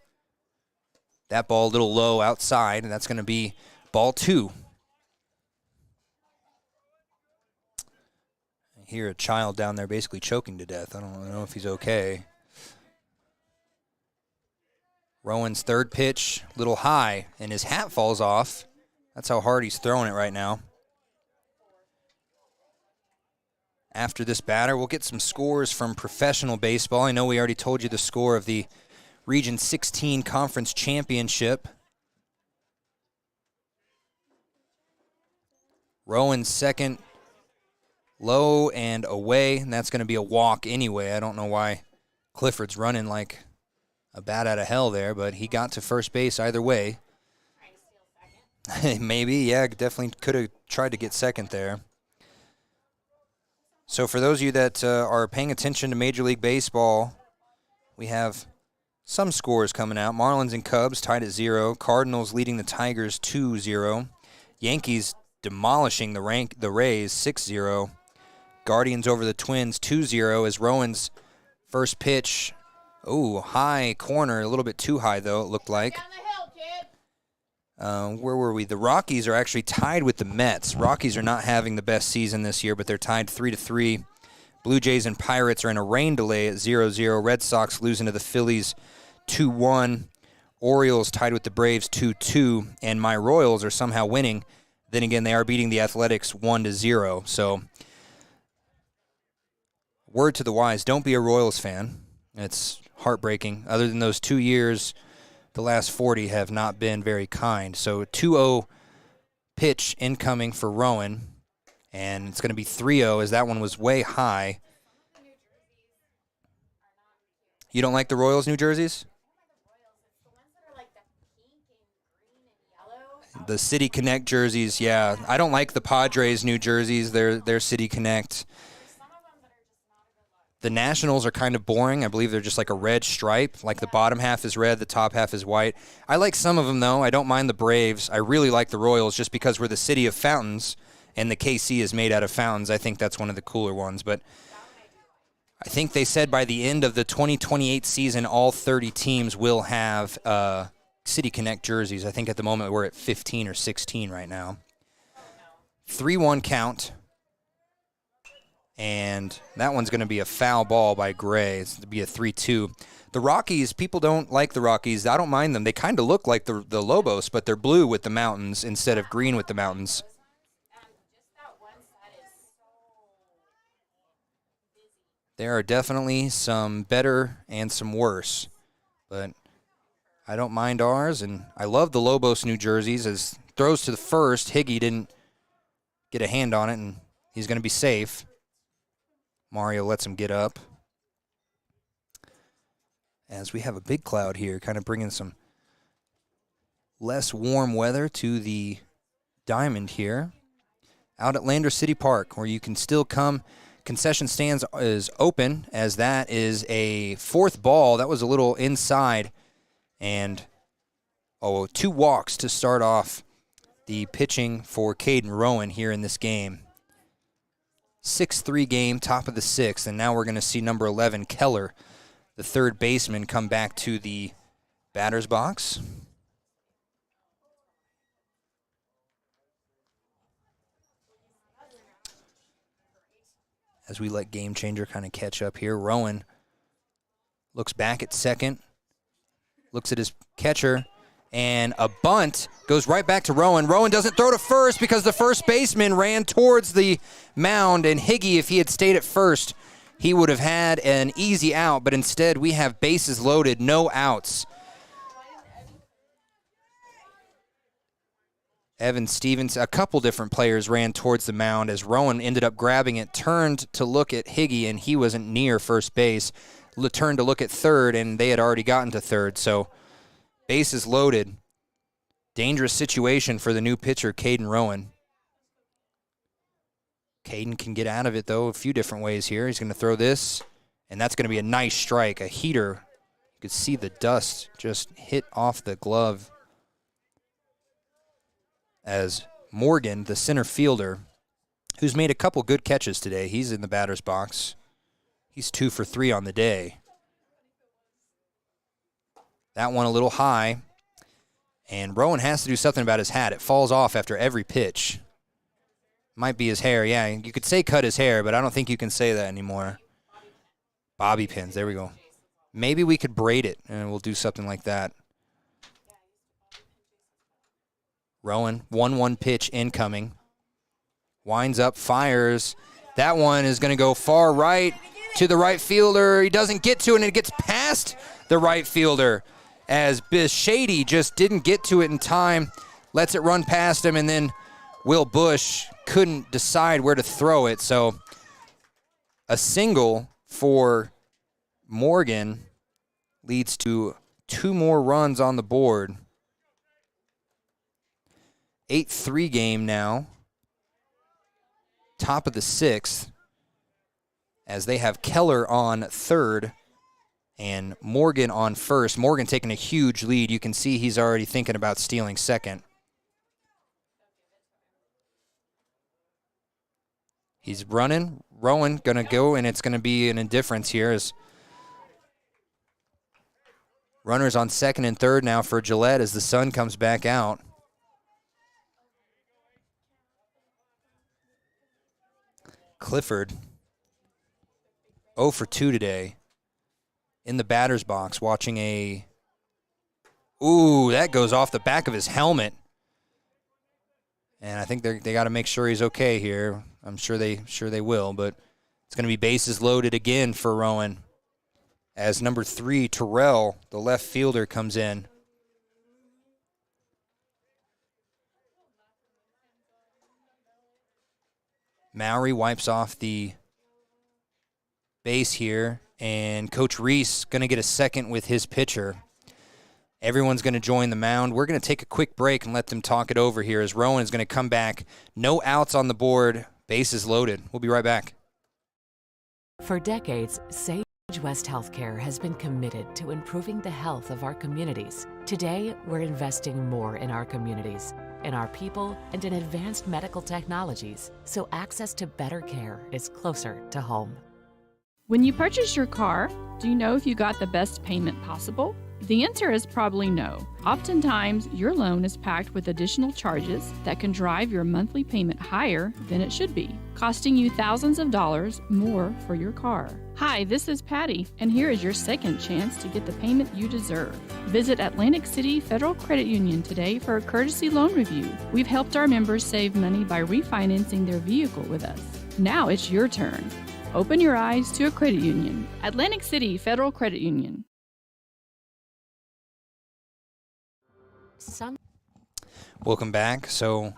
Speaker 1: That ball a little low outside, and that's going to be ball 2. I hear a child down there basically choking to death. I don't know if he's okay. Rowan's third pitch, a little high, and his hat falls off. That's how hard he's throwing it right now. After this batter, we'll get some scores from professional baseball. I know we already told you the score of the Region 16 Conference Championship. Rowan's second, low and away, and that's going to be a walk anyway. I don't know why Clifford's running like a bat out of hell there, but he got to first base either way. Maybe, yeah, definitely could have tried to get second there. So for those of you that are paying attention to Major League Baseball, we have some scores coming out. Marlins and Cubs tied at 0. Cardinals leading the Tigers 2-0. Yankees demolishing the Rays 6-0. Guardians over the Twins 2-0 as Rowan's first pitch, high corner, a little bit too high though, it looked like. Where were we? The Rockies are actually tied with the Mets. Rockies are not having the best season this year, but they're tied 3-3. Blue Jays and Pirates are in a rain delay at 0-0. Red Sox losing to the Phillies 2-1. Orioles tied with the Braves 2-2. And my Royals are somehow winning. Then again, they are beating the Athletics 1-0. So, word to the wise, don't be a Royals fan. It's heartbreaking. Other than those 2 years, the last 40 have not been very kind. So 2-0 pitch incoming for Rowan, and it's going to be 3-0 as that one was way high. You don't like the Royals New Jerseys? The City Connect jerseys, yeah. I don't like the Padres New Jerseys. They're City Connect. The Nationals are kind of boring. I believe they're just like a red stripe. Like the bottom half is red, the top half is white. I like some of them, though. I don't mind the Braves. I really like the Royals just because we're the city of fountains, and the KC is made out of fountains. I think that's one of the cooler ones. But I think they said by the end of the 2028 season, all 30 teams will have City Connect jerseys. I think at the moment we're at 15 or 16 right now. 3-1 count. And that one's going to be a foul ball by Gray. It's going to be a 3-2. The Rockies, people don't like the Rockies. I don't mind them. They kind of look like the Lobos, but they're blue with the mountains instead of green with the mountains. There are definitely some better and some worse, but I don't mind ours, and I love the Lobos New Jerseys. As throws to the first, Higgy didn't get a hand on it, and he's going to be safe. Mario lets him get up. As we have a big cloud here, kind of bringing some less warm weather to the diamond here. Out at Lander City Park, where you can still come. Concession stands is open, as that is a fourth ball. That was a little inside. And, 2 walks to start off the pitching for Caden Rowan here in this game. 6-3 game, top of the 6th, and now we're going to see number 11, Keller, the third baseman, come back to the batter's box. As we let Game Changer kind of catch up here, Rowan looks back at second, looks at his catcher, and a bunt goes right back to Rowan. Rowan doesn't throw to first because the first baseman ran towards the mound, and Higgy, if he had stayed at first, he would have had an easy out, but instead we have bases loaded, no outs. Evan Stevens, a couple different players ran towards the mound as Rowan ended up grabbing it, turned to look at Higgy, and he wasn't near first base. Turned to look at third, and they had already gotten to third, so bases loaded. Dangerous situation for the new pitcher, Caden Rowan. Caden can get out of it, though, a few different ways here. He's going to throw this, and that's going to be a nice strike, a heater. You could see the dust just hit off the glove as Morgan, the center fielder, who's made a couple good catches today, he's in the batter's box. He's 2 for 3 on the day. That one a little high, and Rowan has to do something about his hat. It falls off after every pitch. Might be his hair, yeah. You could say cut his hair, but I don't think you can say that anymore. Bobby pins, there we go. Maybe we could braid it, and we'll do something like that. Rowan, 1-1 pitch incoming. Winds up, fires. That one is going to go far right to the right fielder. He doesn't get to it, and it gets past the right fielder as Shady just didn't get to it in time. Lets it run past him, and then Will Bush couldn't decide where to throw it. So a single for Morgan leads to 2 more runs on the board. 8-3 game now. Top of the 6th as they have Keller on third and Morgan on first. Morgan taking a huge lead. You can see he's already thinking about stealing second. He's running. Rowan going to go, and it's going to be an indifference here as runners on second and third now for Gillette as the sun comes back out. Clifford, 0 for 2 today in the batter's box, watching a... Ooh, that goes off the back of his helmet. And I think they got to make sure he's okay here. I'm sure they will, but it's going to be bases loaded again for Rowan as number 3, Terrell, the left fielder, comes in. Mowry wipes off the base here, and Coach Reese going to get a second with his pitcher. Everyone's going to join the mound. We're going to take a quick break and let them talk it over here as Rowan is going to come back. No outs on the board, bases loaded. We'll be right back.
Speaker 9: For decades, Sage West Healthcare has been committed to improving the health of our communities. Today, we're investing more in our communities, in our people, and in advanced medical technologies, so access to better care is closer to home.
Speaker 5: When you purchase your car, do you know if you got the best payment possible? The answer is probably no. Oftentimes, your loan is packed with additional charges that can drive your monthly payment higher than it should be, costing you thousands of dollars more for your car. Hi, this is Patty, and here is your second chance to get the payment you deserve. Visit Atlantic City Federal Credit Union today for a courtesy loan review. We've helped our members save money by refinancing their vehicle with us. Now it's your turn. Open your eyes to a credit union. Atlantic City Federal Credit Union.
Speaker 1: Welcome back. So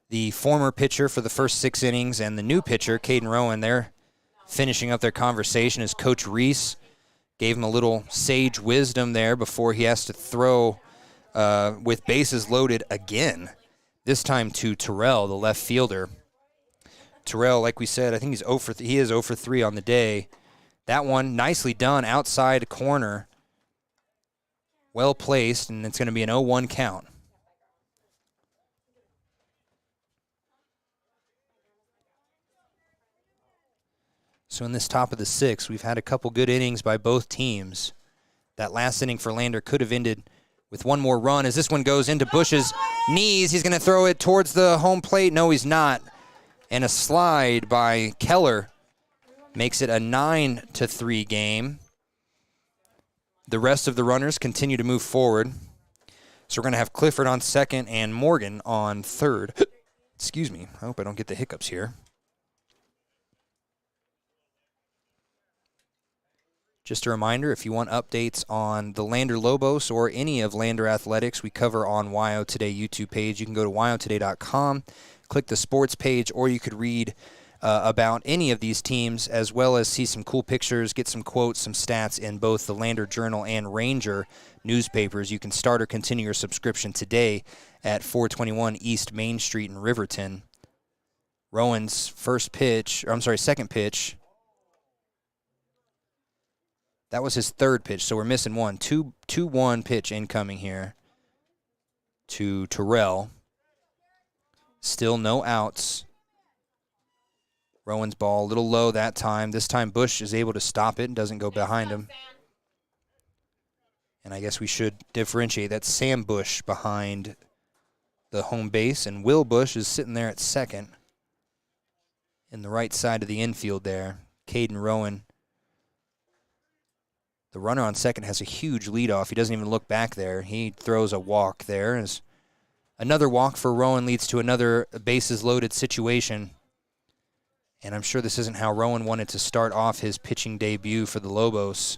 Speaker 1: the former pitcher for the first 6 innings and the new pitcher, Caden Rowan, they're finishing up their conversation as Coach Reese gave him a little sage wisdom there before he has to throw with bases loaded again, this time to Terrell, the left fielder. Terrell, like we said, I think he is 0 for 3 on the day. That one nicely done outside corner. Well placed, and it's going to be an 0-1 count. So in this top of the 6th, we've had a couple good innings by both teams. That last inning for Lander could have ended with one more run. As this one goes into Bush's knees, he's going to throw it towards the home plate. No, he's not. And a slide by Keller makes it a 9-3 game. The rest of the runners continue to move forward. So we're going to have Clifford on second and Morgan on third. Excuse me. I hope I don't get the hiccups here. Just a reminder, if you want updates on the Lander Lobos or any of Lander athletics we cover on WYO Today YouTube page, you can go to wyotoday.com, click the sports page, or you could read about any of these teams, as well as see some cool pictures, get some quotes, some stats in both the Lander Journal and Ranger newspapers. You can start or continue your subscription today at 421 East Main Street in Riverton. Rowan's second pitch. That was his third pitch, so we're missing one. 2-1 pitch incoming here to Terrell. Still no outs. Rowan's ball a little low that time. This time Bush is able to stop it and doesn't go behind him. And I guess we should differentiate. That's Sam Bush behind the home base, and Will Bush is sitting there at second in the right side of the infield there. Caden Rowan, the runner on second, has a huge leadoff. He doesn't even look back there. He throws a walk there. As another walk for Rowan leads to another bases-loaded situation. And I'm sure this isn't how Rowan wanted to start off his pitching debut for the Lobos.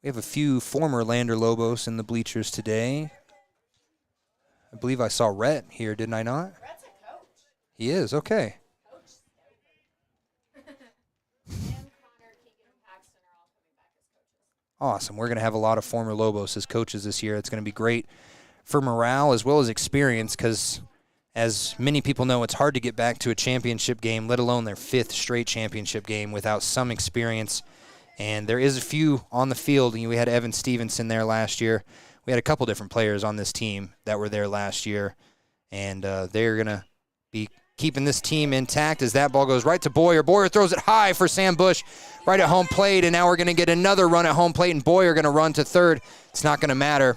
Speaker 1: We have a few former Lander Lobos in the bleachers today. I believe I saw Rhett here, didn't I not?
Speaker 7: Brett's a coach.
Speaker 1: He is, okay. Awesome. We're going to have a lot of former Lobos as coaches this year. It's going to be great for morale as well as experience because, as many people know, it's hard to get back to a championship game, let alone their 5th straight championship game, without some experience. And there is a few on the field. We had Evan Stevenson there last year. We had a couple different players on this team that were there last year. And they're going to be keeping this team intact as that ball goes right to Boyer. Boyer throws it high for Sam Bush right at home plate, and now we're going to get another run at home plate, and Boyer going to run to third. It's not going to matter.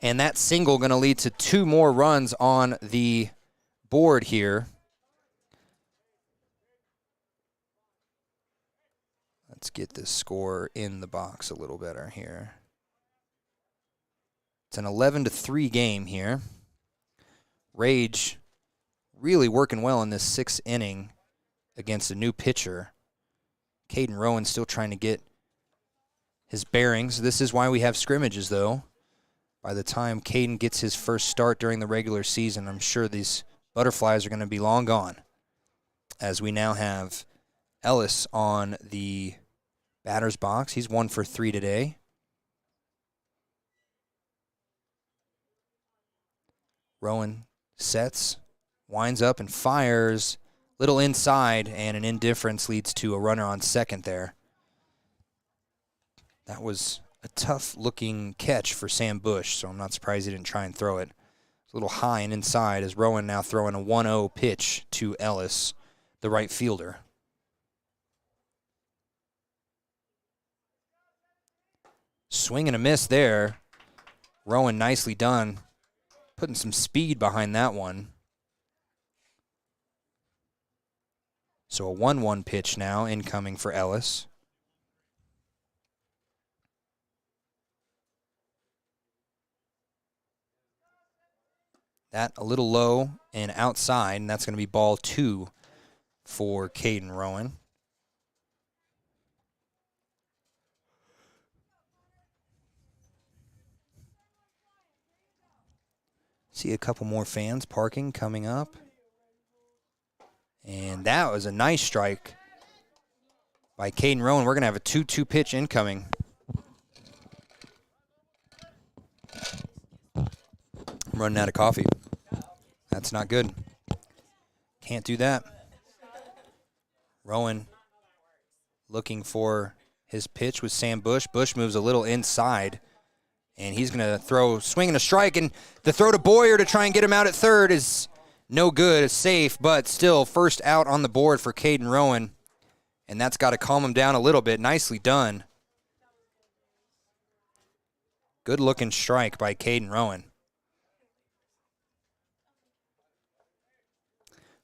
Speaker 1: And that single going to lead to 2 more runs on the board here. Let's get this score in the box a little better here. It's an 11-3 game here. Rage really working well in this 6th inning against a new pitcher. Caden Rowan still trying to get his bearings. This is why we have scrimmages, though. By the time Caden gets his first start during the regular season, I'm sure these butterflies are going to be long gone, as we now have Ellis on the batter's box. He's 1 for 3 today. Rowan sets, winds up and fires. Little inside, and an indifference leads to a runner on second there. That was a tough-looking catch for Sam Bush, so I'm not surprised he didn't try and throw it. It's a little high and inside as Rowan now throwing a 1-0 pitch to Ellis, the right fielder. Swing and a miss there. Rowan nicely done, putting some speed behind that one. So a 1-1 pitch now incoming for Ellis. That a little low and outside, and that's going to be ball 2 for Caden Rowan. See a couple more fans parking coming up. And that was a nice strike by Caden Rowan. We're going to have a 2-2 pitch incoming. I'm running out of coffee. That's not good. Can't do that. Rowan looking for his pitch with Sam Bush. Bush moves a little inside, and he's going to throw, swinging a strike, and the throw to Boyer to try and get him out at third is no good. It's safe, but still first out on the board for Caden Rowan, and that's got to calm him down a little bit. Nicely done. Good-looking strike by Caden Rowan.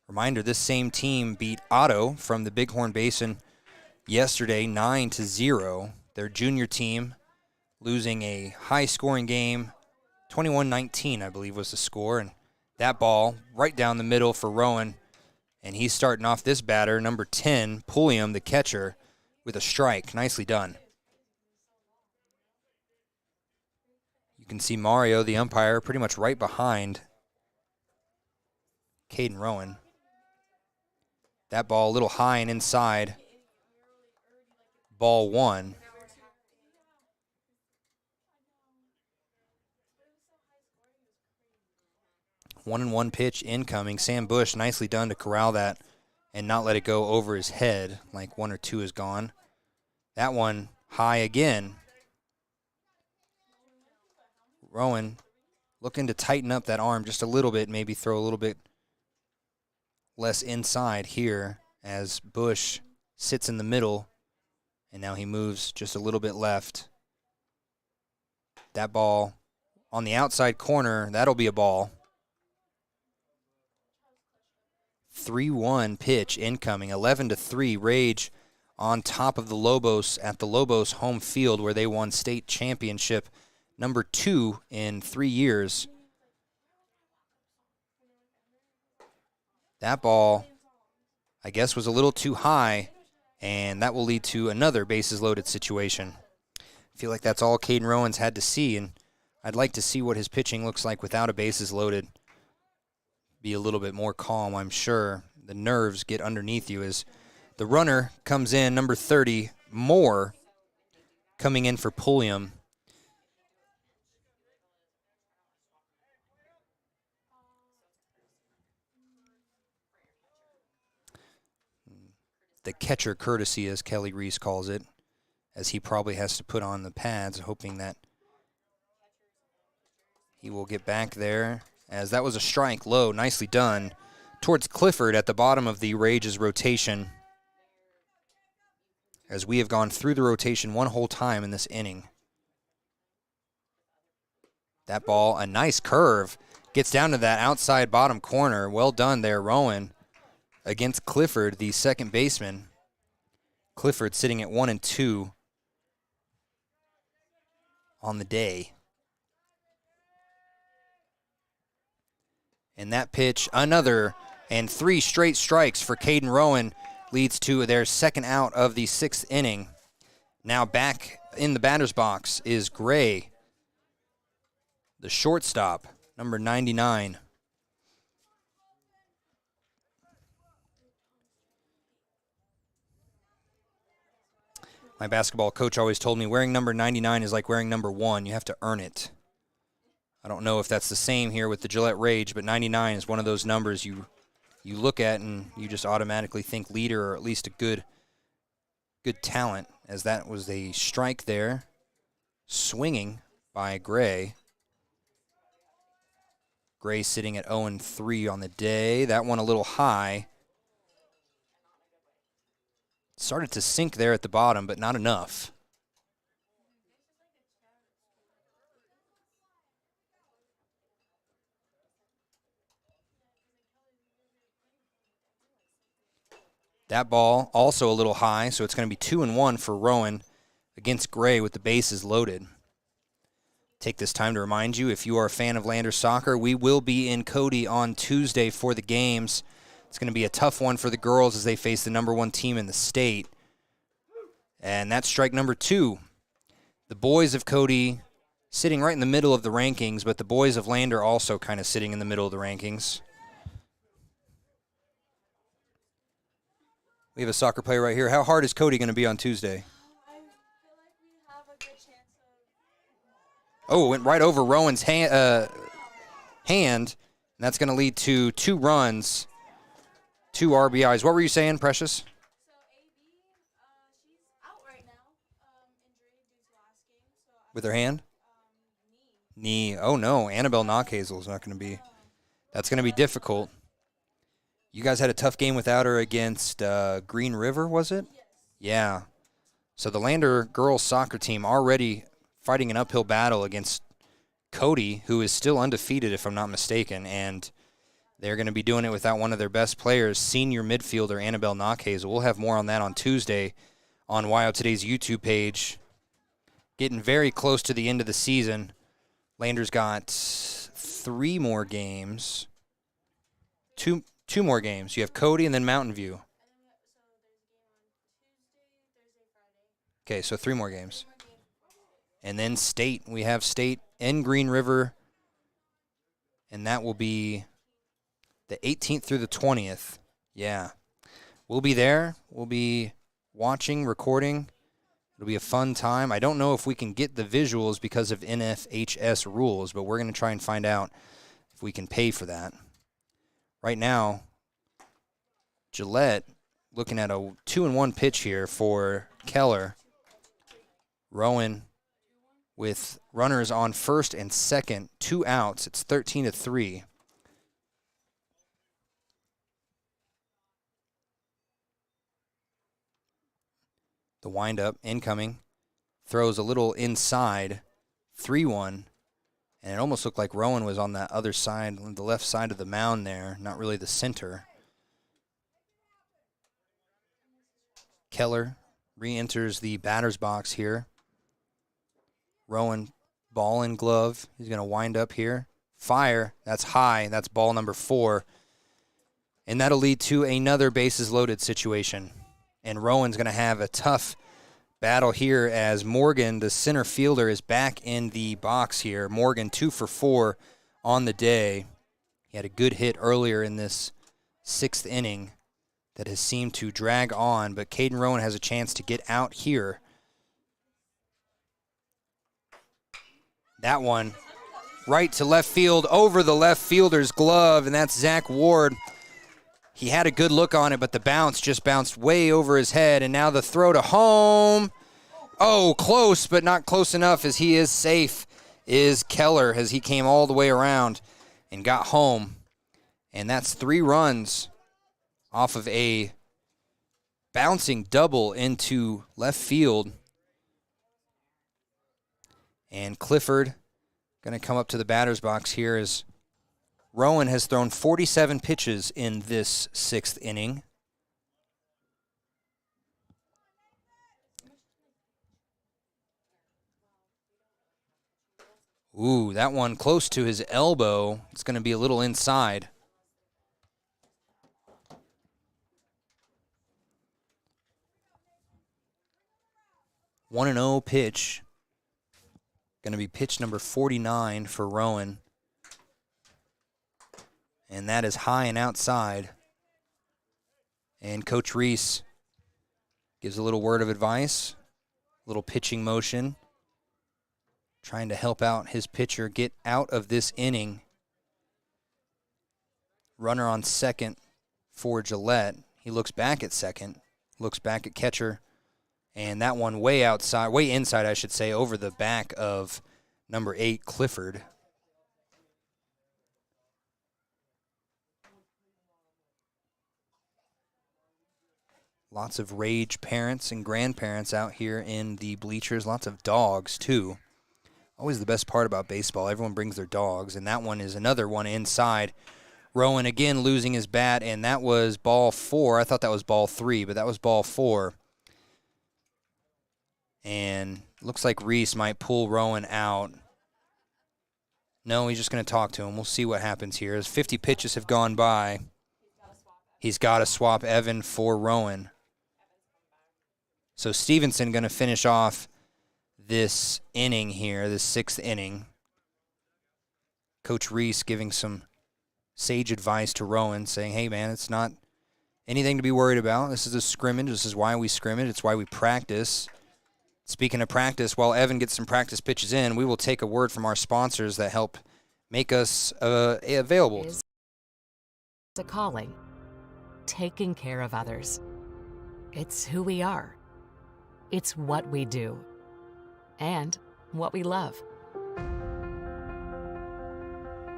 Speaker 1: Reminder, this same team beat Otto from the Bighorn Basin yesterday 9-0. Their junior team losing a high-scoring game, 21-19, I believe was the score. And that ball right down the middle for Rowan. And he's starting off this batter, number 10, Pulliam, the catcher, with a strike. Nicely done. You can see Mario, the umpire, pretty much right behind Caden Rowan. That ball a little high and inside. Ball 1. 1-1 pitch incoming. Sam Bush, nicely done to corral that and not let it go over his head like 1 or 2 is gone. That one high again. Rowan looking to tighten up that arm just a little bit, maybe throw a little bit less inside here as Bush sits in the middle, and now he moves just a little bit left. That ball on the outside corner, that'll be a ball. 3-1 pitch incoming, 11-3 Rage on top of the Lobos at the Lobos home field where they won state championship number 2 in 3 years. That ball, I guess, was a little too high, and that will lead to another bases-loaded situation. I feel like that's all Caden Rowan's had to see, and I'd like to see what his pitching looks like without a bases loaded. Be a little bit more calm, I'm sure. The nerves get underneath you as the runner comes in, number 30, Moore, coming in for Pulliam. The catcher courtesy, as Kelly Reese calls it, as he probably has to put on the pads, hoping that he will get back there, as that was a strike low, nicely done, towards Clifford at the bottom of the Rage's rotation, as we have gone through the rotation one whole time in this inning. That ball, a nice curve, gets down to that outside bottom corner. Well done there, Rowan, against Clifford, the second baseman. Clifford sitting at 1-2 on the day. And that pitch, another, and 3 straight strikes for Caden Rowan leads to their second out of the 6th inning. Now back in the batter's box is Gray, the shortstop, number 99. My basketball coach always told me wearing number 99 is like wearing number 1. You have to earn it. I don't know if that's the same here with the Gillette Rage, but 99 is one of those numbers you look at and you just automatically think leader, or at least a good talent, as that was a strike there, swinging by Gray. Gray sitting at 0-3 on the day. That one a little high. Started to sink there at the bottom, but not enough. That ball also a little high, so it's going to be 2-1 for Rowan against Gray with the bases loaded. Take this time to remind you, if you are a fan of Lander soccer, we will be in Cody on Tuesday for the games. It's going to be a tough one for the girls as they face the number 1 team in the state. And that's strike number 2. The boys of Cody sitting right in the middle of the rankings, but the boys of Lander also kind of sitting in the middle of the rankings. We have a soccer player right here. How hard is Cody going to be on Tuesday? Oh, it went right over Rowan's hand, and that's going to lead to 2 runs, 2 RBIs. What were you saying, Precious? With her hand? Knee. Oh, no. Annabelle Knockhazel is not going to be. That's going to be difficult. You guys had a tough game without her against Green River, was it? Yeah. So the Lander girls soccer team already fighting an uphill battle against Cody, who is still undefeated, if I'm not mistaken, and they're going to be doing it without one of their best players, senior midfielder Annabelle Knockhazel. We'll have more on that on Tuesday on YO Today's YouTube page. Getting very close to the end of the season. Lander's got 3 more games. Two more games. You have Cody and then Mountain View. Okay, so 3 more games. And then State. We have State and Green River, and that will be the 18th through the 20th. Yeah. We'll be there. We'll be watching, recording. It'll be a fun time. I don't know if we can get the visuals because of NFHS rules, but we're going to try and find out if we can pay for that. Right now, Gillette looking at a 2-1 pitch here for Keller. Rowan with runners on first and second, 2 outs. It's 13-3. The windup, incoming, throws a little inside, 3-1, and it almost looked like Rowan was on that other side, the left side of the mound there, not really the center. Keller re-enters the batter's box here. Rowan, ball and glove. He's going to wind up here. Fire, that's high. That's ball number 4. And that'll lead to another bases loaded situation. And Rowan's going to have a tough battle here as Morgan, the center fielder, is back in the box here. Morgan 2 for 4 on the day. He had a good hit earlier in this 6th inning that has seemed to drag on, but Caden Rowan has a chance to get out here. That one right to left field, over the left fielder's glove, and that's Zach Ward. He had a good look on it, but the bounce just bounced way over his head, and now the throw to home. Oh, close, but not close enough as he is safe, is Keller, as he came all the way around and got home. And that's 3 runs off of a bouncing double into left field. And Clifford going to come up to the batter's box here as Rowan has thrown 47 pitches in this 6th inning. Ooh, that one close to his elbow. It's going to be a little inside. One and 0 pitch. Going to be pitch number 49 for Rowan. And that is high and outside. And Coach Reese gives a little word of advice, a little pitching motion, trying to help out his pitcher get out of this inning. Runner on second for Gillette. He looks back at second, looks back at catcher. And that one way outside, way inside, I should say, over the back of number 8, Clifford. Lots of rage parents and grandparents out here in the bleachers. Lots of dogs, too. Always the best part about baseball. Everyone brings their dogs. And that one is another one inside. Rowan again losing his bat, and that was ball 4. I thought that was ball 3, but that was ball 4. And looks like Reese might pull Rowan out. No, he's just going to talk to him. We'll see what happens here. As 50 pitches have gone by, he's got to swap Evan for Rowan. So Stevenson going to finish off this inning here, this 6th inning. Coach Reese giving some sage advice to Rowan, saying, hey, man, it's not anything to be worried about. This is a scrimmage. This is why we scrimmage. It's why we practice. Speaking of practice, while Evan gets some practice pitches in, we will take a word from our sponsors that help make us available.
Speaker 9: It's a calling, taking care of others. It's who we are. It's what we do and what we love.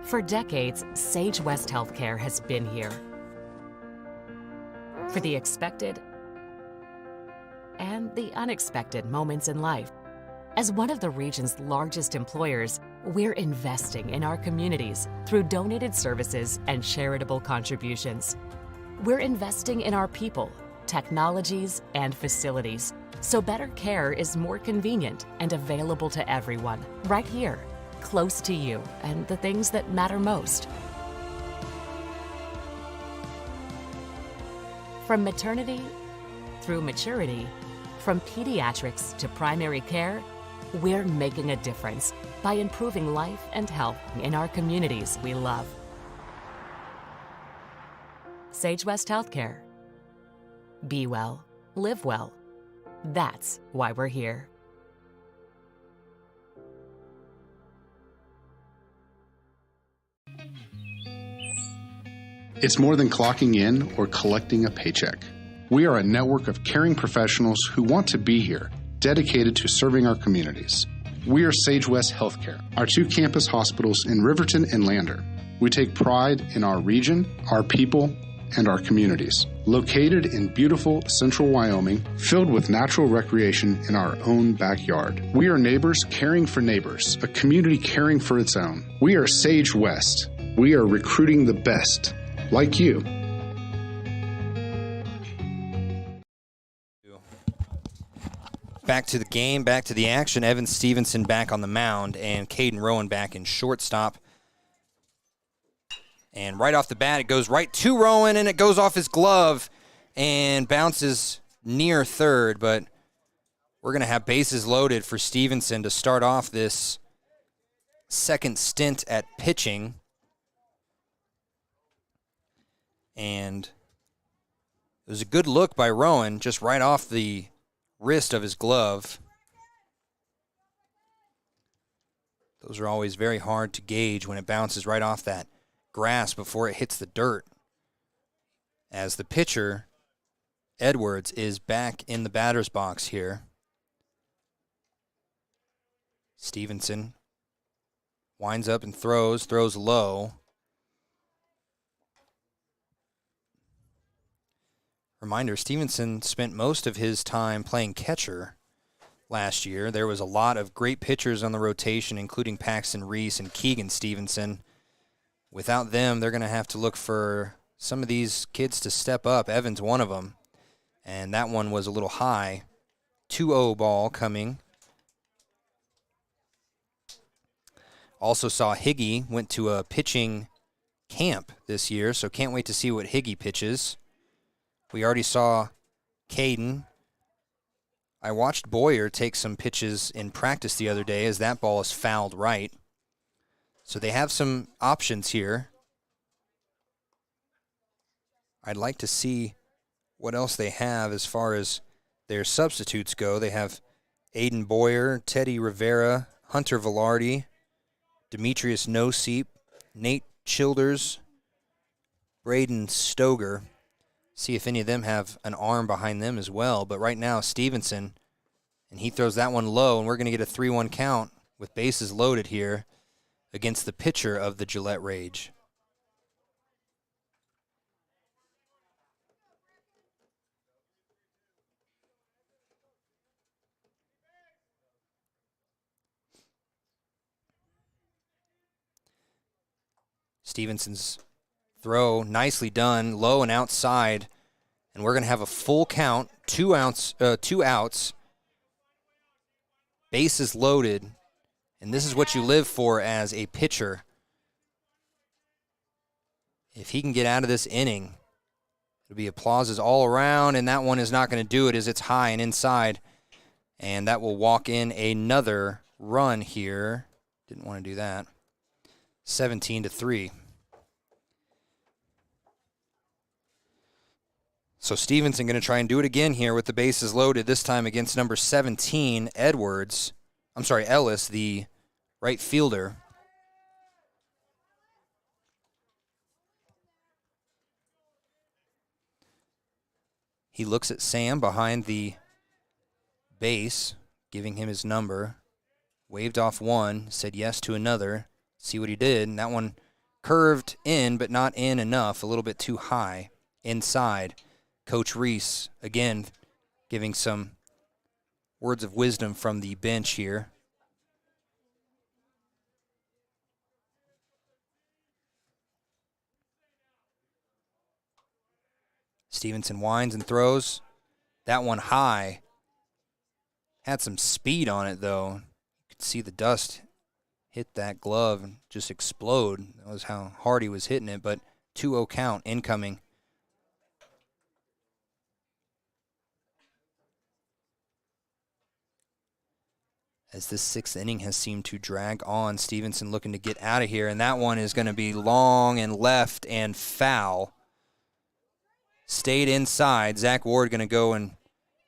Speaker 9: For decades, Sage West Healthcare has been here. For the expected and the unexpected moments in life. As one of the region's largest employers, we're investing in our communities through donated services and charitable contributions. We're investing in our people, technologies, and facilities, so better care is more convenient and available to everyone, right here, close to you and the things that matter most. From maternity through maturity, from pediatrics to primary care, we're making a difference by improving life and health in our communities we love. Sage West Healthcare. Be well, live well. That's why we're here.
Speaker 10: It's more than clocking in or collecting a paycheck. We are a network of caring professionals who want to be here, dedicated to serving our communities. We are Sage West Healthcare, our 2 campus hospitals in Riverton and Lander. We take pride in our region, our people, and our communities. Located in beautiful central Wyoming, filled with natural recreation in our own backyard. We are neighbors caring for neighbors, a community caring for its own. We are Sage West. We are recruiting the best, like you.
Speaker 1: Back to the game, back to the action. Evan Stevenson back on the mound and Caden Rowan back in shortstop. And right off the bat, it goes right to Rowan, and it goes off his glove and bounces near third. But we're going to have bases loaded for Stevenson to start off this second stint at pitching. And it was a good look by Rowan, just right off the wrist of his glove. Those are always very hard to gauge when it bounces right off that grass before it hits the dirt. As the pitcher, Edwards, is back in the batter's box here. Stevenson winds up and throws low. Reminder, Stevenson spent most of his time playing catcher last year. There was a lot of great pitchers on the rotation, including Paxton Reese and Keegan Stevenson. Without them, they're going to have to look for some of these kids to step up. Evan's one of them, and that one was a little high. 2-0 ball coming. Also saw Higgy went to a pitching camp this year, so can't wait to see what Higgy pitches. We already saw Caden. I watched Boyer take some pitches in practice the other day as that ball is fouled right. So they have some options here. I'd like to see what else they have as far as their substitutes go. They have Aiden Boyer, Teddy Rivera, Hunter Velarde, Demetrius Noseep, Nate Childers, Braden Stoger. See if any of them have an arm behind them as well. But right now, Stevenson, and he throws that one low, and we're going to get a 3-1 count with bases loaded here against the pitcher of the Gillette Rage. Stevenson's throw, nicely done, low and outside, and we're going to have a full count, two outs, bases loaded, And this is what you live for as a pitcher. If he can get out of this inning, it'll be applauses all around, and that one is not going to do it as it's high and inside. And that will walk in another run here. Didn't want to do that. 17-3. So Stevenson going to try and do it again here with the bases loaded, this time against number 17, Ellis, the right fielder. He looks at Sam behind the base, giving him his number. Waved off one, said yes to another. See what he did. And that one curved in, but not in enough. A little bit too high. Inside. Coach Reese, again, giving some words of wisdom from the bench here. Stevenson winds and throws. That one high. Had some speed on it, though. You could see the dust hit that glove and just explode. That was how hard he was hitting it, but 2-0 count incoming. As this sixth inning has seemed to drag on, Stevenson looking to get out of here, and that one is going to be long and left and foul. Stayed inside. Zach Ward going to go and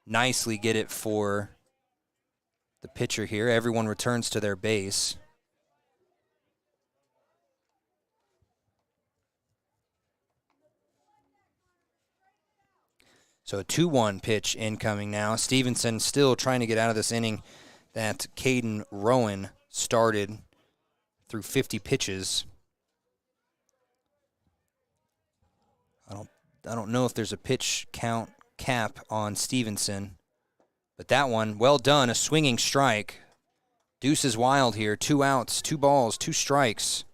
Speaker 1: nicely get it for the pitcher here. Everyone returns to their base. So a 2-1 pitch incoming now. Stevenson still trying to get out of this inning that Caden Rowan started through 50 pitches. I don't know if there's a pitch count cap on Stevenson, but that one, well done, a swinging strike. Deuce is wild here, 2 outs, 2 balls, 2 strikes.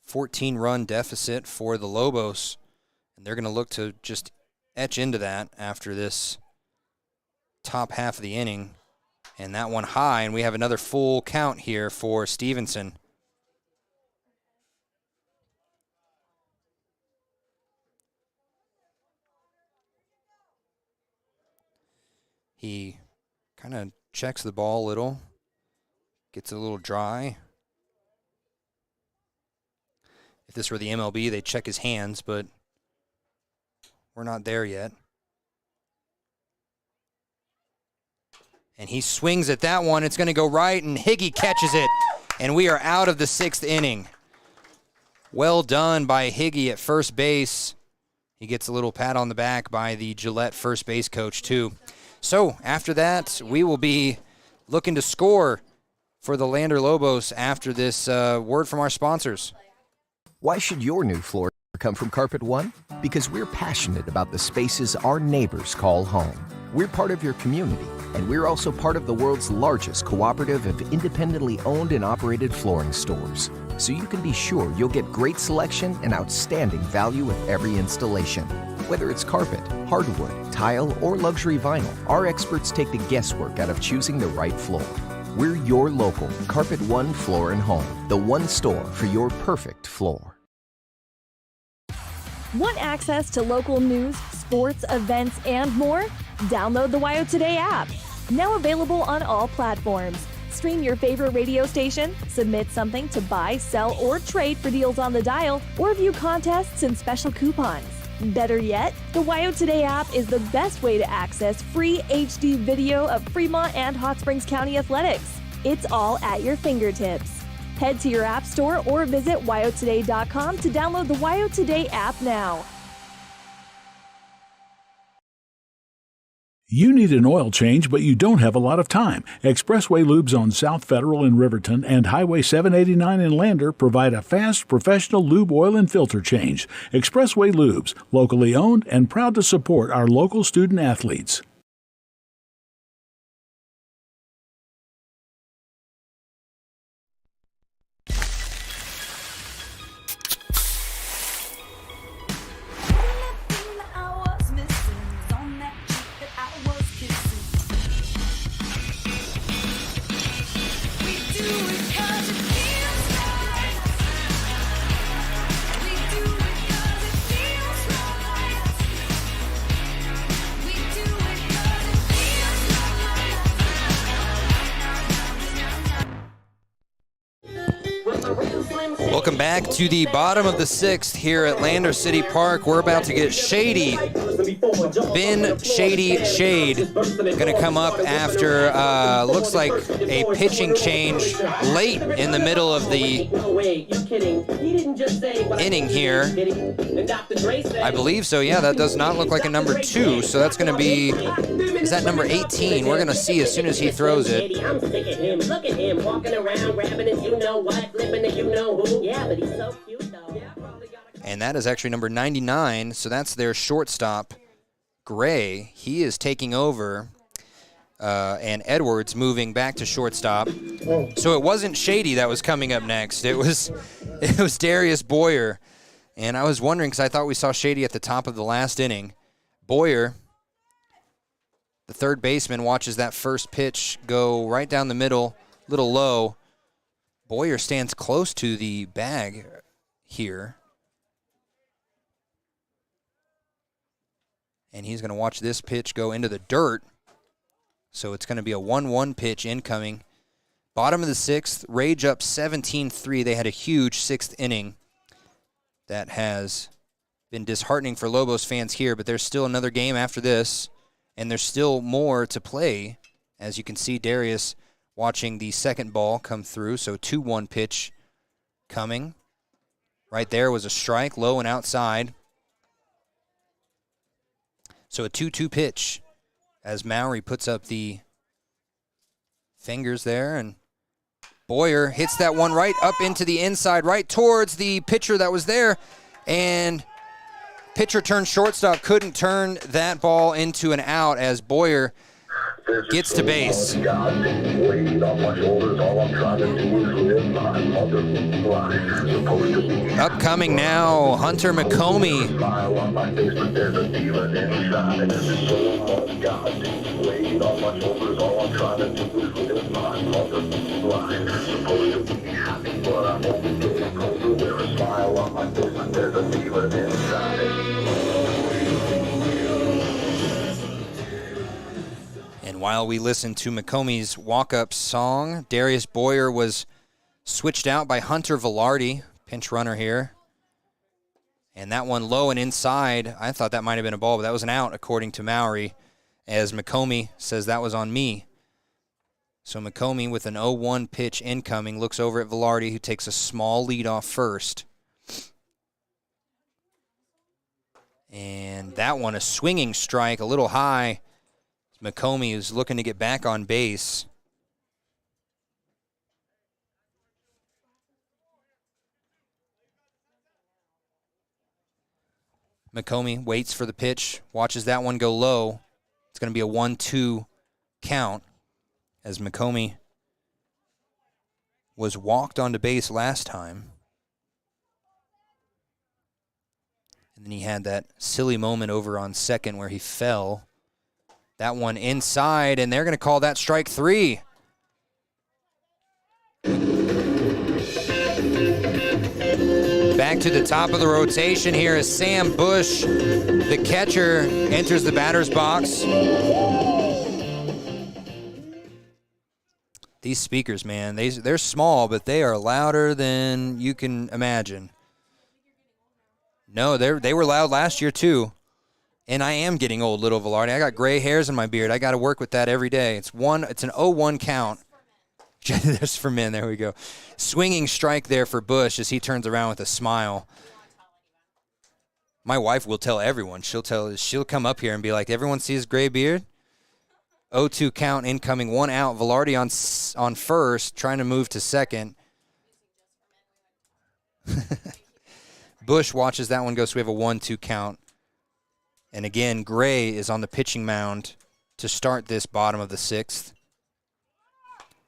Speaker 1: 14-run deficit for the Lobos, and they're going to look to just etch into that after this top half of the inning. And that one high, and we have another full count here for Stevenson. He kind of checks the ball a little, gets a little dry. If this were the MLB, they'd check his hands, but we're not there yet. And he swings at that one. It's going to go right, and Higgy catches it. And we are out of the 6th inning. Well done by Higgy at first base. He gets a little pat on the back by the Gillette first base coach, too. So after that, we will be looking to score for the Lander Lobos after this word from our sponsors.
Speaker 11: Why should your new floor come from Carpet One? Because we're passionate about the spaces our neighbors call home. We're part of your community, and we're also part of the world's largest cooperative of independently owned and operated flooring stores. So you can be sure you'll get great selection and outstanding value with every installation. Whether it's carpet, hardwood, tile, or luxury vinyl, our experts take the guesswork out of choosing the right floor. We're your local Carpet One Floor and Home, the one store for your perfect floor.
Speaker 3: Want access to local news, sports, events, and more? Download the WYO Today app. Now available on all platforms. Stream your favorite radio station, submit something to buy, sell, or trade for deals on the dial, or view contests and special coupons. Better yet, the WYO Today app is the best way to access free HD video of Fremont and Hot Springs County athletics. It's all at your fingertips. Head to your app store or visit wyotoday.com to download the WYO Today app now.
Speaker 12: You need an oil change, but you don't have a lot of time. Expressway Lubes on South Federal in Riverton and Highway 789 in Lander provide a fast, professional lube oil and filter change. Expressway Lubes, locally owned and proud to support our local student athletes.
Speaker 1: Welcome back to the bottom of the 6th here at Lander City Park. We're about to get Shady. Ben Shady Shade going to come up after, looks like a pitching change late in the middle of the inning here. I believe so, yeah. That does not look like a number 2, so that's going to be, is that number 18? We're going to see as soon as he throws it.
Speaker 14: Look at him walking around, grabbing it, you know what, flipping it, you know who. Yeah, but he's so cute, though.
Speaker 1: And that is actually number 99, so that's their shortstop, Gray. He is taking over, and Edwards moving back to shortstop. So it wasn't Shady that was coming up next. It was Darius Boyer. And I was wondering, because I thought we saw Shady at the top of the last inning. Boyer, the third baseman, watches that first pitch go right down the middle, a little low. Boyer stands close to the bag here. And he's going to watch this pitch go into the dirt. So it's going to be a 1-1 pitch incoming. Bottom of the 6th, Rage up 17-3. They had a huge 6th inning. That has been disheartening for Lobos fans here, but there's still another game after this, and there's still more to play. As you can see, Darius watching the second ball come through, so 2-1 pitch coming. Right there was a strike, low and outside. So a 2-2 pitch as Mowry puts up the fingers there, and Boyer hits that one right up into the inside, right towards the pitcher that was there, and pitcher turned shortstop, couldn't turn that ball into an out as Boyer gets to base. Upcoming now, Hunter McComey. And while we listen to McComey's walk-up song, Darius Boyer was switched out by Hunter Velarde, pinch runner here. And that one low and inside, I thought that might have been a ball, but that was an out according to Mowry, as McComey says that was on me. So McComey with an 0-1 pitch incoming looks over at Velarde, who takes a small lead off first. And that one, a swinging strike, a little high. McComey is looking to get back on base. McComey waits for the pitch, watches that one go low. It's going to be a 1-2 count as McComey was walked onto base last time. And then he had that silly moment over on second where he fell. That one inside, and they're going to call that strike 3. Back to the top of the rotation here as Sam Bush, the catcher, enters the batter's box. These speakers, man, they're small, but they are louder than you can imagine. No, they were loud last year too. And I am getting old, little Velarde. I got gray hairs in my beard. I got to work with that every day. It's an 0-1 count. That's for men. There we go. Swinging strike there for Bush as he turns around with a smile. My wife will tell everyone. She'll come up here and be like, everyone see his gray beard? 0-2 count incoming, 1 out. Velarde on first, trying to move to second. Bush watches that one go, so we have a 1-2 count. And again, Gray is on the pitching mound to start this bottom of the 6th.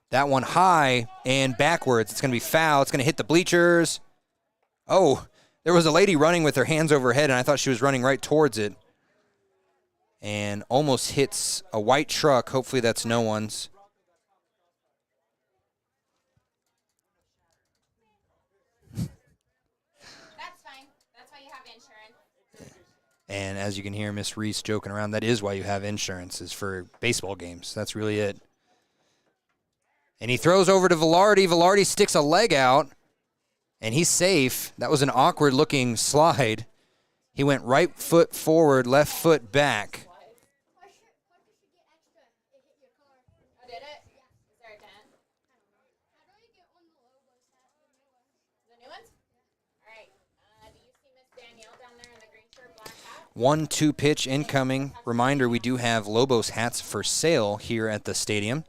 Speaker 1: That one high and backwards. It's going to be foul. It's going to hit the bleachers. Oh, there was a lady running with her hands over her head, and I thought she was running right towards it. And almost hits a white truck. Hopefully that's no one's. And as you can hear Miss Reese joking around, that is why you have insurance, is for baseball games. That's really it. And he throws over to Velarde. Velarde sticks a leg out. And he's safe. That was an awkward-looking slide. He went right foot forward, left foot back.
Speaker 4: Oh, did it? Is there a dent? The new ones? All right. Do you see Miss Danielle down there in the green shirt, black hat?
Speaker 1: 1-2 pitch incoming. Reminder, we do have Lobos hats for sale here at the stadium.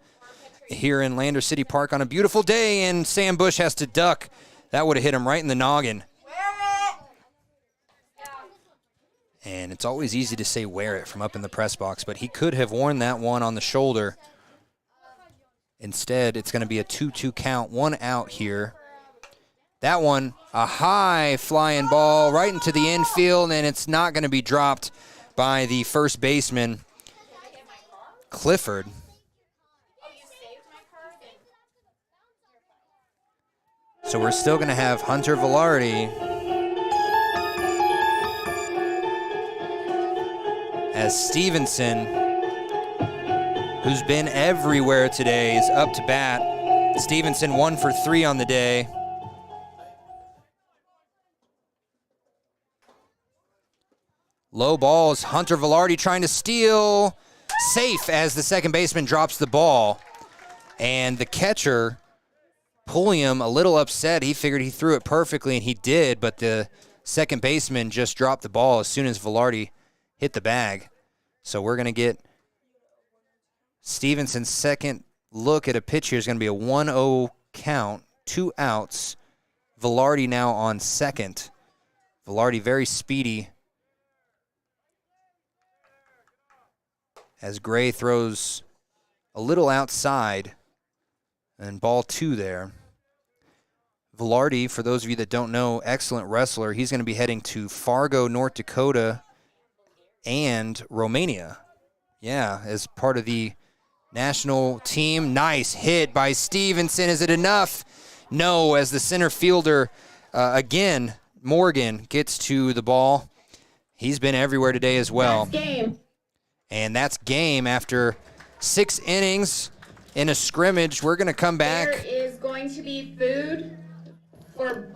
Speaker 1: Here in Lander City Park on a beautiful day, and Sam Bush has to duck. That would have hit him right in the noggin. And it's always easy to say wear it from up in the press box, but he could have worn that one on the shoulder. Instead, it's going to be a 2-2 count, 1 out here. That one, a high flying ball right into the infield, and it's not going to be dropped by the first baseman, Clifford. So we're still going to have Hunter Velarde as Stevenson, who's been everywhere today, is up to bat. Stevenson 1 for 3 on the day. Low balls, Hunter Velarde trying to steal. Safe as the second baseman drops the ball. And the catcher, Pulliam, a little upset. He figured he threw it perfectly, and he did, but the second baseman just dropped the ball as soon as Velarde hit the bag. So we're going to get Stevenson's second look at a pitch here. Is going to be a 1-0 count, 2 outs. Velarde now on second. Velarde very speedy as Gray throws a little outside. And ball 2 there. Velarde, for those of you that don't know, excellent wrestler. He's going to be heading to Fargo, North Dakota, and Romania. Yeah, as part of the national team. Nice hit by Stevenson. Is it enough? No, as the center fielder, again, Morgan gets to the ball. He's been everywhere today as well.
Speaker 4: That's game.
Speaker 1: And that's game after 6 innings. In a scrimmage. We're going to come back.
Speaker 4: There is going to be food for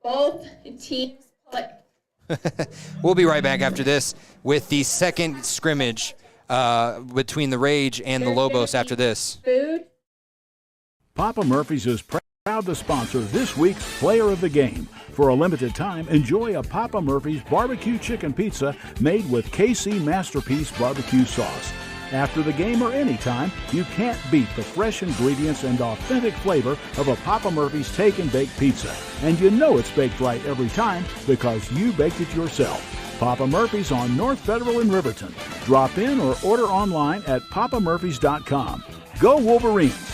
Speaker 4: both teams.
Speaker 1: We'll be right back after this with the second scrimmage between the Rage and the Lobos after this.
Speaker 4: Food.
Speaker 12: Papa Murphy's is proud to sponsor this week's Player of the Game. For a limited time, enjoy a Papa Murphy's barbecue chicken pizza made with KC Masterpiece barbecue sauce. After the game or anytime, you can't beat the fresh ingredients and authentic flavor of a Papa Murphy's Take and Bake Pizza. And you know it's baked right every time because you baked it yourself. Papa Murphy's on North Federal in Riverton. Drop in or order online at papamurphys.com. Go Wolverines!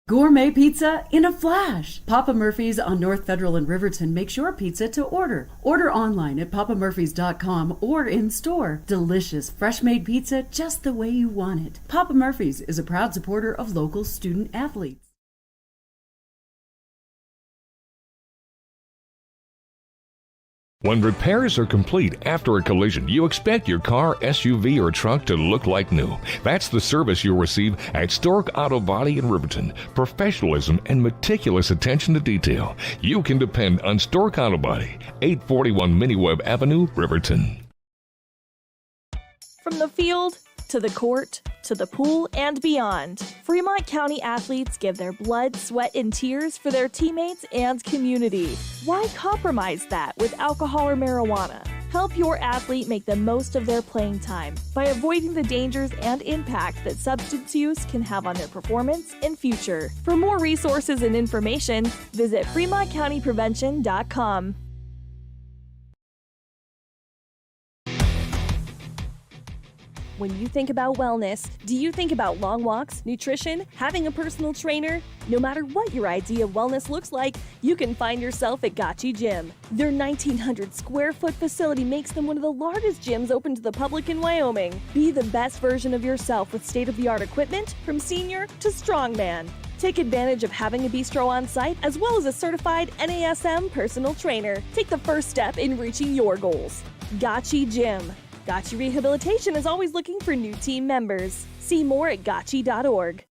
Speaker 13: Gourmet pizza in a flash. Papa Murphy's on North Federal in Riverton makes your pizza to order. Order online at papamurphys.com or in store. Delicious, fresh-made pizza just the way you want it. Papa Murphy's is a proud supporter of local student athletes.
Speaker 15: When repairs are complete after a collision, you expect your car, SUV, or truck to look like new. That's the service you'll receive at Stork Auto Body in Riverton. Professionalism and meticulous attention to detail. You can depend on Stork Auto Body, 841 Miniweb Avenue, Riverton.
Speaker 3: From the field to the court to the pool and beyond, Fremont County athletes give their blood, sweat, and tears for their teammates and community. Why compromise that with alcohol or marijuana? Help your athlete make the most of their playing time by avoiding the dangers and impact that substance use can have on their performance and future. For more resources and information, visit FremontCountyPrevention.com. When you think about wellness, do you think about long walks, nutrition, having a personal trainer? No matter what your idea of wellness looks like, you can find yourself at Gotchi Gym. Their 1,900 square foot facility makes them one of the largest gyms open to the public in Wyoming. Be the best version of yourself with state-of-the-art equipment from senior to strongman. Take advantage of having a bistro on site as well as a certified NASM personal trainer. Take the first step in reaching your goals. Gotchi Gym. Gotchi Rehabilitation is always looking for new team members. See more at gotchi.org.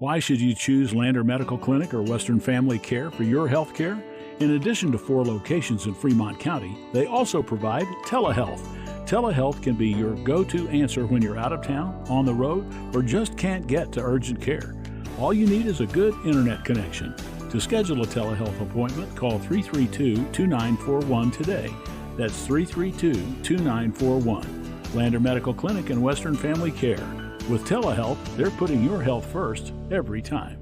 Speaker 12: Why should you choose Lander Medical Clinic or Western Family Care for your health care? In addition to 4 locations in Fremont County, they also provide telehealth. Telehealth can be your go-to answer when you're out of town, on the road, or just can't get to urgent care. All you need is a good internet connection. To schedule a telehealth appointment, call 332-2941 today. That's 332-2941. Lander Medical Clinic and Western Family Care. With telehealth, they're putting your health first every time.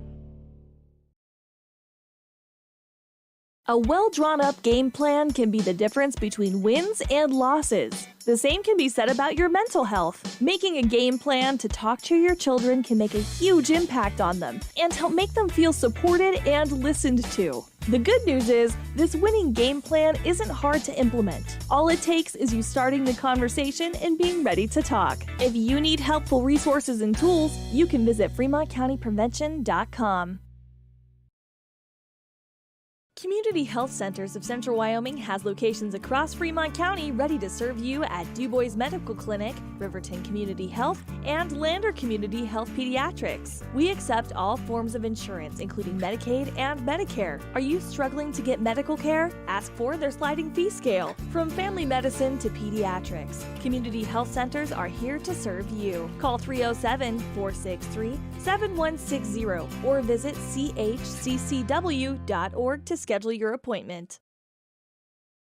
Speaker 3: A well-drawn-up game plan can be the difference between wins and losses. The same can be said about your mental health. Making a game plan to talk to your children can make a huge impact on them and help make them feel supported and listened to. The good news is, this winning game plan isn't hard to implement. All it takes is you starting the conversation and being ready to talk. If you need helpful resources and tools, you can visit FremontCountyPrevention.com. Community Health Centers of Central Wyoming has locations across Fremont County ready to serve you at DuBois Medical Clinic, Riverton Community Health, and Lander Community Health Pediatrics. We accept all forms of insurance, including Medicaid and Medicare. Are you struggling to get medical care? Ask for their sliding fee scale. From family medicine to pediatrics, Community Health Centers are here to serve you. Call 307-463-7160 or visit chccw.org to schedule your appointment.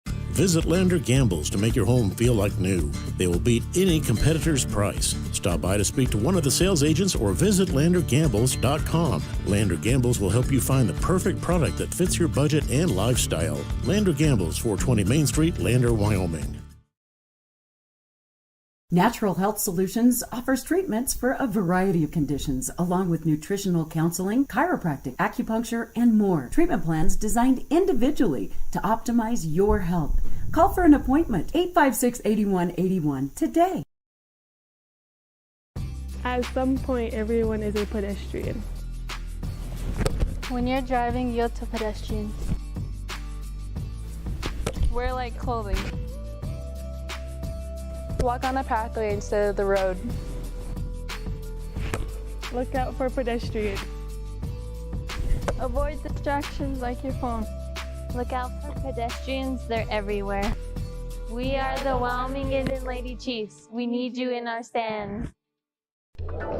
Speaker 16: Visit Lander Gambles to make your home feel like new. They will beat any competitor's price. Stop by to speak to one of the sales agents or visit LanderGambles.com. Lander Gambles will help you find the perfect product that fits your budget and lifestyle. Lander Gambles, 420 Main Street, Lander, Wyoming.
Speaker 13: Natural Health Solutions offers treatments for a variety of conditions, along with nutritional counseling, chiropractic, acupuncture, and more. Treatment plans designed individually to optimize your health. Call for an appointment, 856-8181 today.
Speaker 17: At some point, everyone is a pedestrian.
Speaker 18: When you're driving, yield to pedestrians. Wear light clothing. Walk on a pathway instead of the road.
Speaker 17: Look out for pedestrians.
Speaker 18: Avoid distractions like your phone.
Speaker 24: Look out for pedestrians, they're everywhere. We are the Wyoming Indian Lady Chiefs. We need you in our stand.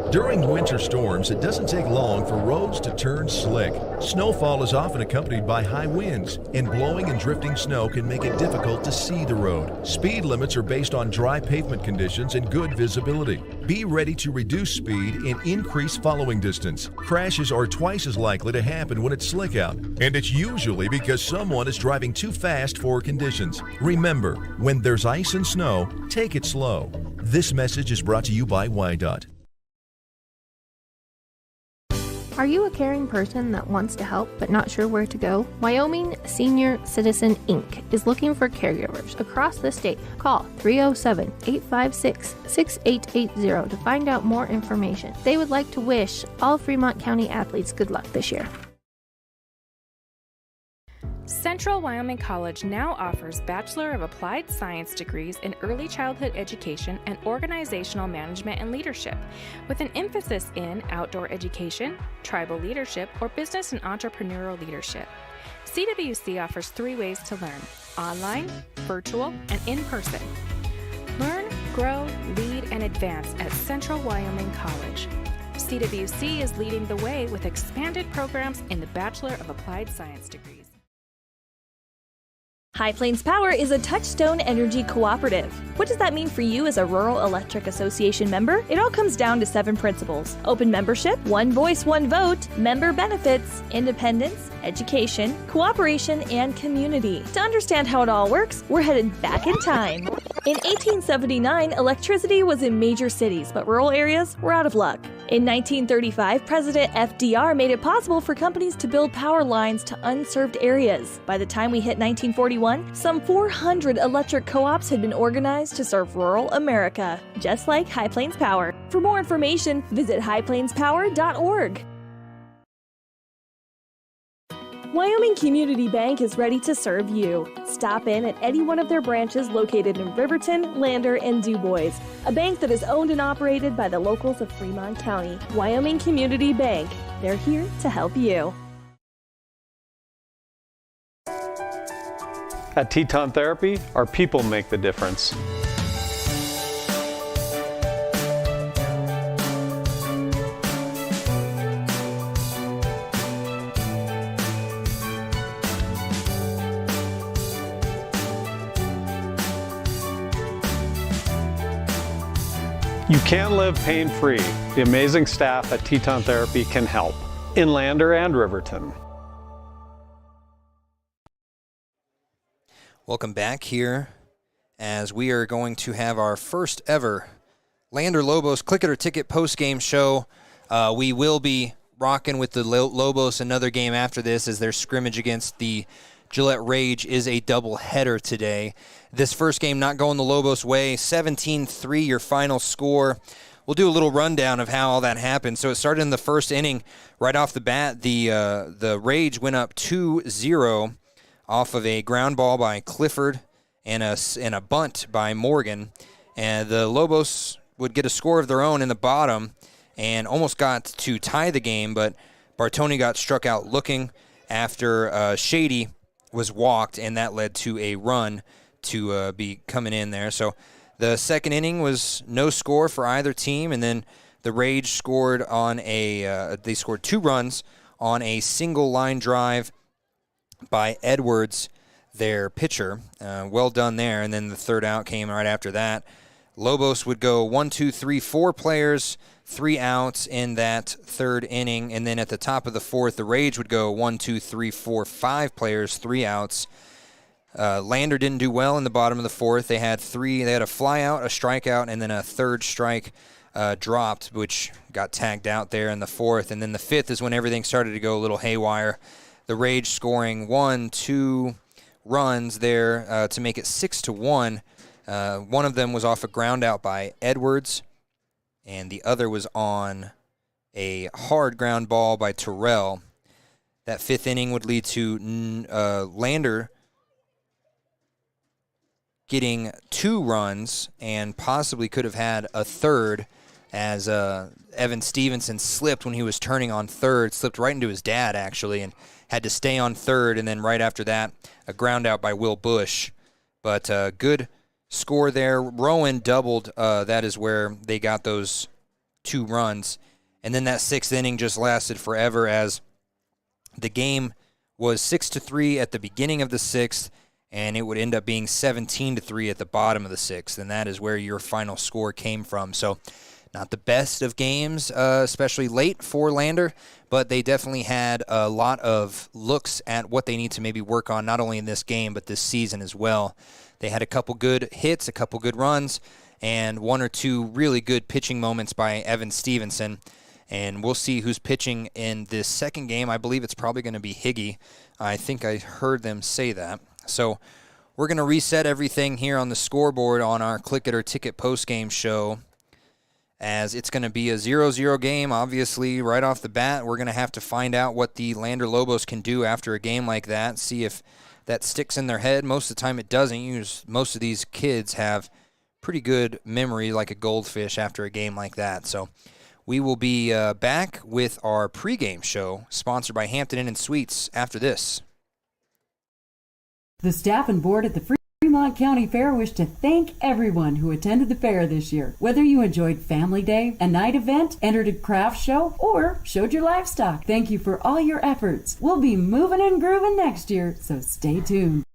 Speaker 19: During winter storms, it doesn't take long for roads to turn slick. Snowfall is often accompanied by high winds, and blowing and drifting snow can make it difficult to see the road. Speed limits are based on dry pavement conditions and good visibility. Be ready to reduce speed and increase following distance. Crashes are twice as likely to happen when it's slick out, and it's usually because someone is driving too fast for conditions. Remember, when there's ice and snow, take it slow. This message is brought to you by WYDOT.
Speaker 20: Are you a caring person that wants to help but not sure where to go? Wyoming Senior Citizen Inc. is looking for caregivers across the state. Call 307-856-6880 to find out more information. They would like to wish all Fremont County athletes good luck this year.
Speaker 21: Central Wyoming College now offers Bachelor of Applied Science degrees in Early Childhood Education and Organizational Management and Leadership, with an emphasis in outdoor education, tribal leadership, or business and entrepreneurial leadership. CWC offers 3 ways to learn: online, virtual, and in person. Learn, grow, lead, and advance at Central Wyoming College. CWC is leading the way with expanded programs in the Bachelor of Applied Science degrees.
Speaker 3: High Plains Power is a Touchstone Energy cooperative. What does that mean for you as a Rural Electric Association member? It all comes down to 7 principles: open membership, one voice, one vote, member benefits, independence, education, cooperation, and community. To understand how it all works, we're headed back in time. In 1879, electricity was in major cities, but rural areas were out of luck. In 1935, President FDR made it possible for companies to build power lines to unserved areas. By the time we hit 1941, some 400 electric co-ops had been organized to serve rural America, just like High Plains Power. For more information, visit highplainspower.org. Wyoming Community Bank is ready to serve you. Stop in at any one of their branches located in Riverton, Lander, and DuBois. A bank that is owned and operated by the locals of Fremont County. Wyoming Community Bank. They're here to help you.
Speaker 2: At Teton Therapy, our people make the difference. You can live pain-free. The amazing staff at Teton Therapy can help in Lander and Riverton.
Speaker 1: Welcome back here as we are going to have our first ever Lander Lobos Click It or Ticket post-game show. We will be rocking with the Lobos another game after this as their scrimmage against the Gillette Rage is a doubleheader today. This first game not going the Lobos' way, 17-3 your final score. We'll do a little rundown of how all that happened. So it started in the first inning. Right off the bat, the Rage went up 2-0 off of a ground ball by Clifford and a bunt by Morgan. And the Lobos would get a score of their own in the bottom and almost got to tie the game, but Bartoni got struck out looking after Shady was walked, and that led to a run to be coming in there. So the second inning was no score for either team, and then the Rage scored on they scored 2 runs on a single line drive by Edwards, their pitcher. Well done there, and then the third out came right after that. Lobos would go 1, 2, 3, 4 players, 3 outs in that third inning, and then at the top of the fourth, the Rage would go 1, 2, 3, 4, 5 players, 3 outs. Lander didn't do well in the bottom of the fourth. They had a fly out, a strikeout, and then a third strike dropped, which got tagged out there in the fourth. And then the fifth is when everything started to go a little haywire. The Rage scoring 1, 2 runs there to make it 6-1. One of them was off a ground out by Edwards, and the other was on a hard ground ball by Terrell. That fifth inning would lead to Lander getting 2 runs and possibly could have had a third as Evan Stevenson slipped when he was turning on third, slipped right into his dad actually, and had to stay on third, and then right after that, a ground out by Will Bush. But good score there. Rowan doubled. That is where they got those 2 runs. And then that 6th inning just lasted forever as the game was 6-3 at the beginning of the 6th, and it would end up being 17-3 at the bottom of the 6th. And that is where your final score came from. So not the best of games, especially late for Lander, but they definitely had a lot of looks at what they need to maybe work on, not only in this game, but this season as well. They had a couple good hits, a couple good runs, and 1 or 2 really good pitching moments by Evan Stevenson. And we'll see who's pitching in this second game. I believe it's probably going to be Higgy. I think I heard them say that. So we're going to reset everything here on the scoreboard on our Click It or Ticket postgame show, as it's going to be a 0-0 game. Obviously, right off the bat, we're going to have to find out what the Lander Lobos can do after a game like that, see if that sticks in their head. Most of the time it doesn't. Most of these kids have pretty good memory like a goldfish after a game like that. So we will be back with our pregame show, sponsored by Hampton Inn and Suites, after this.
Speaker 13: The staff and board at the Fremont County Fair wish to thank everyone who attended the fair this year. Whether you enjoyed Family Day, a night event, entered a craft show, or showed your livestock, thank you for all your efforts. We'll be moving and grooving next year, so stay tuned.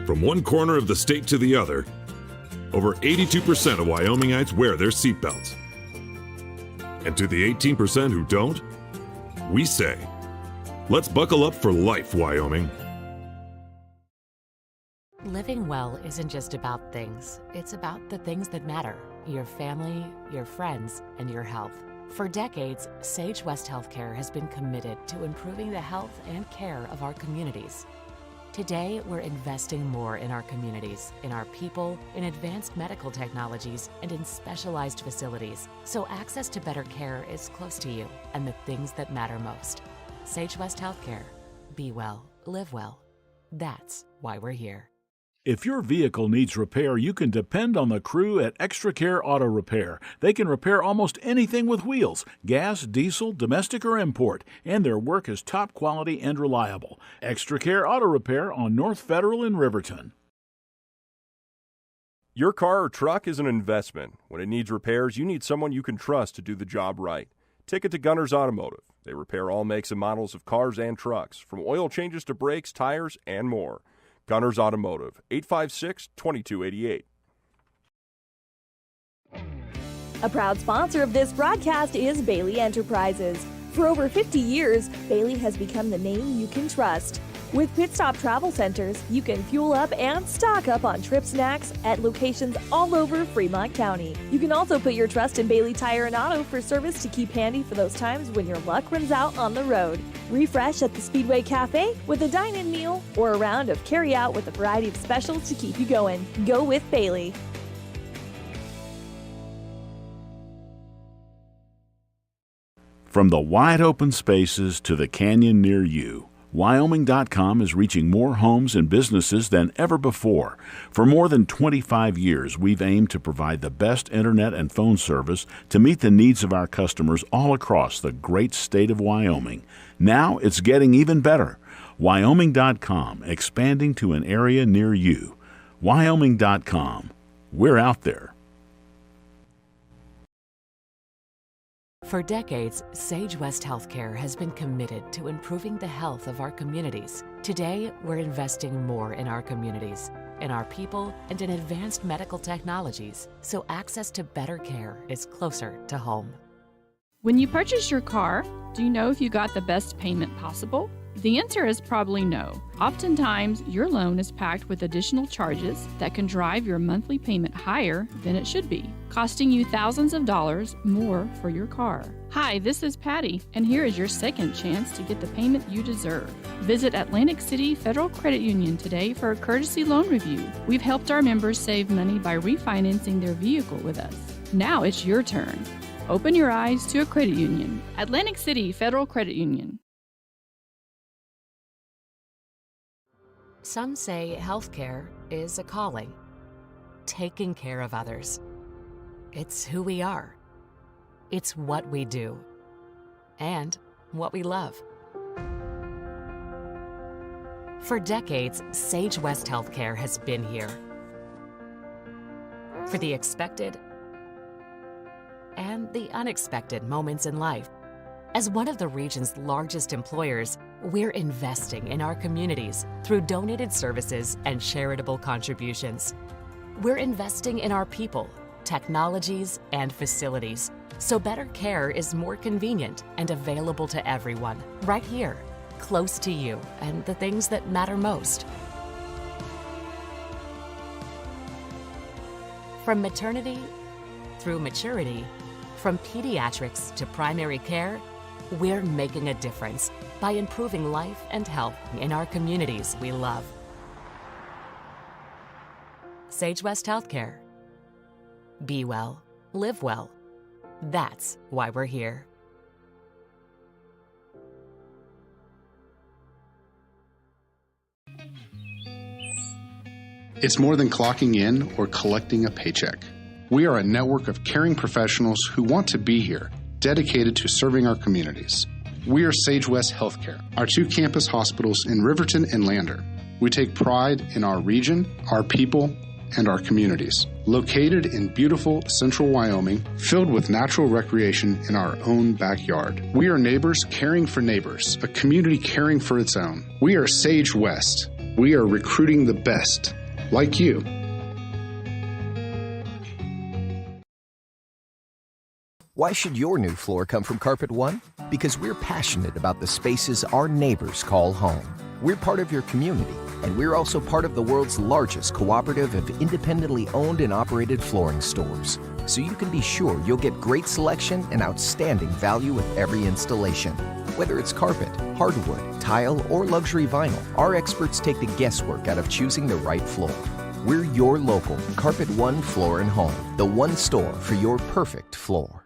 Speaker 6: From one corner of the state to the other, over 82% of Wyomingites wear their seatbelts. And to the 18% who don't, we say, let's buckle up for life, Wyoming.
Speaker 9: Living well isn't just about things. It's about the things that matter. Your family, your friends, and your health. For decades, Sage West Healthcare has been committed to improving the health and care of our communities. Today, we're investing more in our communities, in our people, in advanced medical technologies, and in specialized facilities, so access to better care is close to you and the things that matter most. Sage West Healthcare. Be well, live well. That's why we're here.
Speaker 12: If your vehicle needs repair, you can depend on the crew at Extra Care Auto Repair. They can repair almost anything with wheels, gas, diesel, domestic, or import, and their work is top quality and reliable. Extra Care Auto Repair on North Federal in Riverton.
Speaker 5: Your car or truck is an investment. When it needs repairs, you need someone you can trust to do the job right. Take it to Gunner's Automotive. They repair all makes and models of cars and trucks, from oil changes to brakes, tires, and more. Gunner's Automotive, 856-2288.
Speaker 3: A proud sponsor of this broadcast is Bailey Enterprises. For over 50 years, Bailey has become the name you can trust. With Pit Stop Travel Centers, you can fuel up and stock up on trip snacks at locations all over Fremont County. You can also put your trust in Bailey Tire and Auto for service to keep handy for those times when your luck runs out on the road. Refresh at the Speedway Cafe with a dine-in meal or a round of carry-out with a variety of specials to keep you going. Go with Bailey.
Speaker 12: From the wide open spaces to the canyon near you, Wyoming.com is reaching more homes and businesses than ever before. For more than 25 years, we've aimed to provide the best internet and phone service to meet the needs of our customers all across the great state of Wyoming. Now it's getting even better. Wyoming.com, expanding to an area near you. Wyoming.com. We're out there.
Speaker 9: For decades, Sage West Healthcare has been committed to improving the health of our communities. Today, we're investing more in our communities, in our people, and in advanced medical technologies, so access to better care is closer to home.
Speaker 8: When you purchase your car, do you know if you got the best payment possible? The answer is probably no. Oftentimes, your loan is packed with additional charges that can drive your monthly payment higher than it should be, costing you thousands of dollars more for your car. Hi, this is Patty, and here is your second chance to get the payment you deserve. Visit Atlantic City Federal Credit Union today for a courtesy loan review. We've helped our members save money by refinancing their vehicle with us. Now it's your turn. Open your eyes to a credit union. Atlantic City Federal Credit Union.
Speaker 9: Some say healthcare is a calling. Taking care of others. It's who we are. It's what we do. And what we love. For decades, Sage West Healthcare has been here. For the expected and the unexpected moments in life. As one of the region's largest employers, we're investing in our communities through donated services and charitable contributions. We're investing in our people, technologies, and facilities, so better care is more convenient and available to everyone, right here, close to you and the things that matter most. From maternity through maturity, from pediatrics to primary care, we're making a difference by improving life and health in our communities we love. Sage West Healthcare. Be well, live well. That's why we're here.
Speaker 10: It's more than clocking in or collecting a paycheck. We are a network of caring professionals who want to be here, dedicated to serving our communities. We are Sage West Healthcare, our two campus hospitals in Riverton and Lander. We take pride in our region, our people, and our communities. Located in beautiful central Wyoming, filled with natural recreation in our own backyard. We are neighbors caring for neighbors, a community caring for its own. We are Sage West. We are recruiting the best, like you.
Speaker 11: Why should your new floor come from Carpet One? Because we're passionate about the spaces our neighbors call home. We're part of your community, and we're also part of the world's largest cooperative of independently owned and operated flooring stores. So you can be sure you'll get great selection and outstanding value with every installation. Whether it's carpet, hardwood, tile, or luxury vinyl, our experts take the guesswork out of choosing the right floor. We're your local Carpet One Floor and Home, the one store for your perfect floor.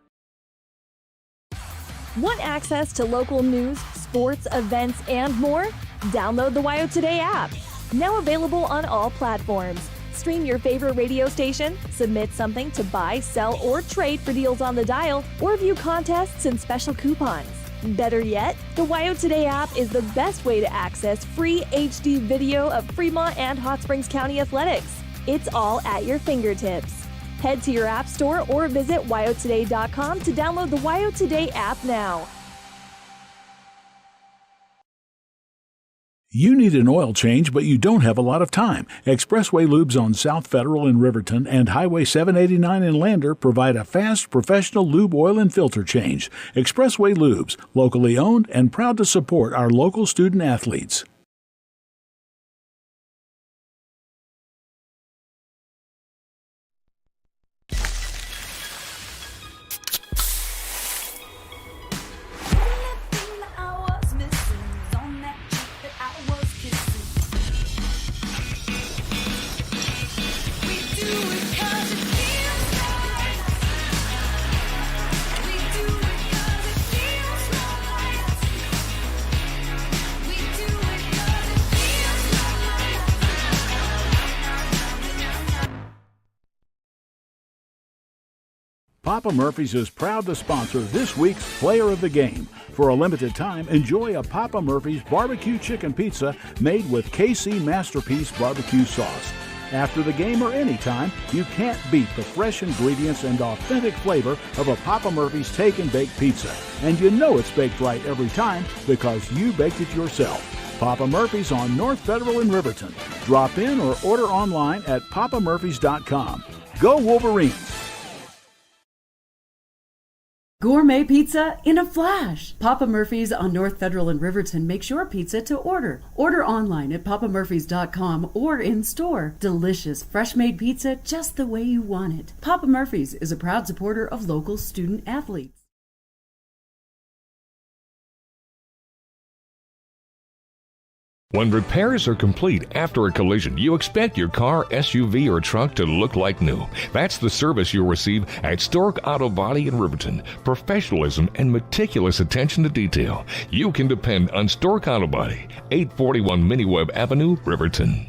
Speaker 3: Want access to local news, sports, events, and more? Download the WYO Today app. now available on all platforms. Stream your favorite radio station, submit something to buy, sell, or trade for deals on the dial, or view contests and special coupons. Better yet, the WYO Today app is the best way to access free HD video of Fremont and Hot Springs County athletics. It's all at your fingertips. Head to your app store or visit wyotoday.com to download the WYO Today app now.
Speaker 12: You need an oil change, but you don't have a lot of time. Expressway Lubes on South Federal in Riverton and Highway 789 in Lander provide a fast, professional lube oil and filter change. Expressway Lubes, locally owned and proud to support our local student athletes. Papa Murphy's is proud to sponsor this week's Player of the Game. For a limited time, enjoy a Papa Murphy's barbecue chicken pizza made with KC Masterpiece barbecue sauce. After the game or anytime, you can't beat the fresh ingredients and authentic flavor of a Papa Murphy's Take and Bake pizza. And you know it's baked right every time because you baked it yourself. Papa Murphy's on North Federal in Riverton. Drop in or order online at papamurphys.com. Go Wolverines!
Speaker 13: Gourmet pizza in a flash. Papa Murphy's on North Federal in Riverton makes your pizza to order. Order online at papamurphys.com or in store. Delicious, fresh-made pizza just the way you want it. Papa Murphy's is a proud supporter of local student athletes.
Speaker 15: When repairs are complete after a collision, you expect your car, SUV, or truck to look like new. That's the service you'll receive at Stork Auto Body in Riverton. Professionalism and meticulous attention to detail. You can depend on Stork Auto Body, 841 Miniweb Avenue, Riverton.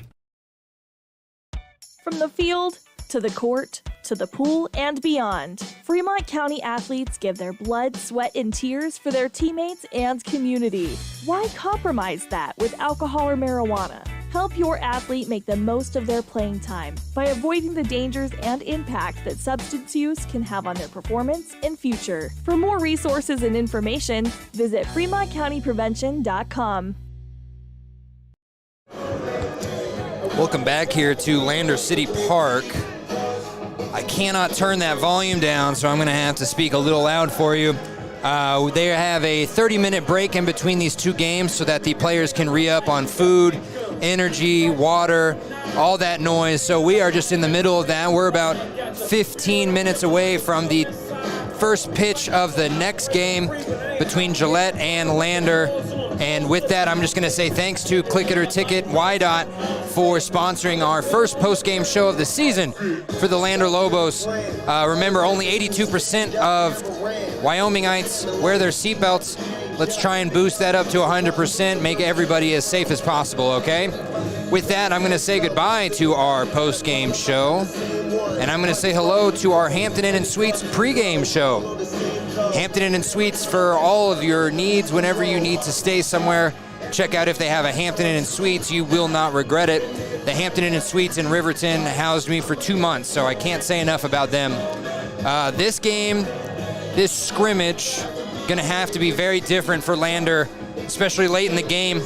Speaker 3: From the field to the court to the pool and beyond, Fremont County athletes give their blood, sweat, and tears for their teammates and community. Why compromise that with alcohol or marijuana? Help your athlete make the most of their playing time by avoiding the dangers and impact that substance use can have on their performance and future. For more resources and information, visit FremontCountyPrevention.com.
Speaker 1: Welcome back here to Lander City Park. I cannot turn that volume down, so I'm going to have to speak a little loud for you. They have a 30-minute break in between these two games so that the players can re-up on food, energy, water, all that noise. So we are just in the middle of that. We're about 15 minutes away from the first pitch of the next game between Gillette and Lander. And with that, I'm just going to say thanks to Click It or Ticket, YDOT, for sponsoring our first post-game show of the season for the Lander Lobos. Remember, only 82% of Wyomingites wear their seatbelts. Let's try and boost that up to 100%, make everybody as safe as possible, okay? With that, I'm going to say goodbye to our post-game show, and I'm going to say hello to our Hampton Inn & Suites pregame show. Hampton Inn & Suites for all of your needs whenever you need to stay somewhere. Check out if they have a Hampton Inn & Suites. You will not regret it. The Hampton Inn & Suites in Riverton housed me for 2 months, so I can't say enough about them. This game, this scrimmage, going to have to be very different for Lander, especially late in the game.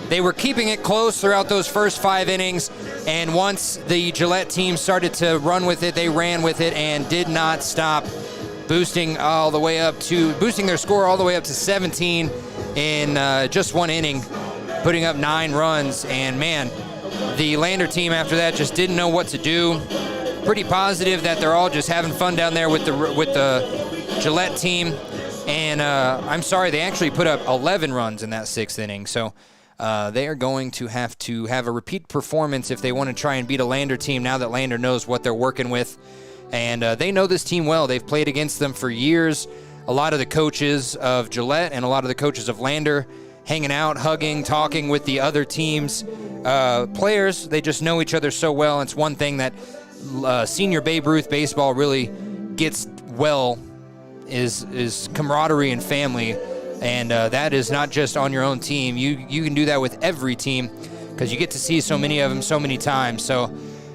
Speaker 1: They were keeping it close throughout those first 5 innings, and once the Gillette team started to run with it, they ran with it and did not stop, boosting their score all the way up to 17 in just 1 inning, putting up 9 runs. And man, the Lander team after that just didn't know what to do. Pretty positive that they're all just having fun down there with the Gillette team. And I'm sorry, they actually put up 11 runs in that 6th inning. So they are going to have a repeat performance if they want to try and beat a Lander team now that Lander knows what they're working with. And they know this team well. They've played against them for years. A lot of the coaches of Gillette and a lot of the coaches of Lander hanging out, hugging, talking with the other teams. Players, they just know each other so well. It's one thing that senior Babe Ruth baseball really gets well is camaraderie and family. And that is not just on your own team. You can do that with every team because you get to see so many of them so many times. So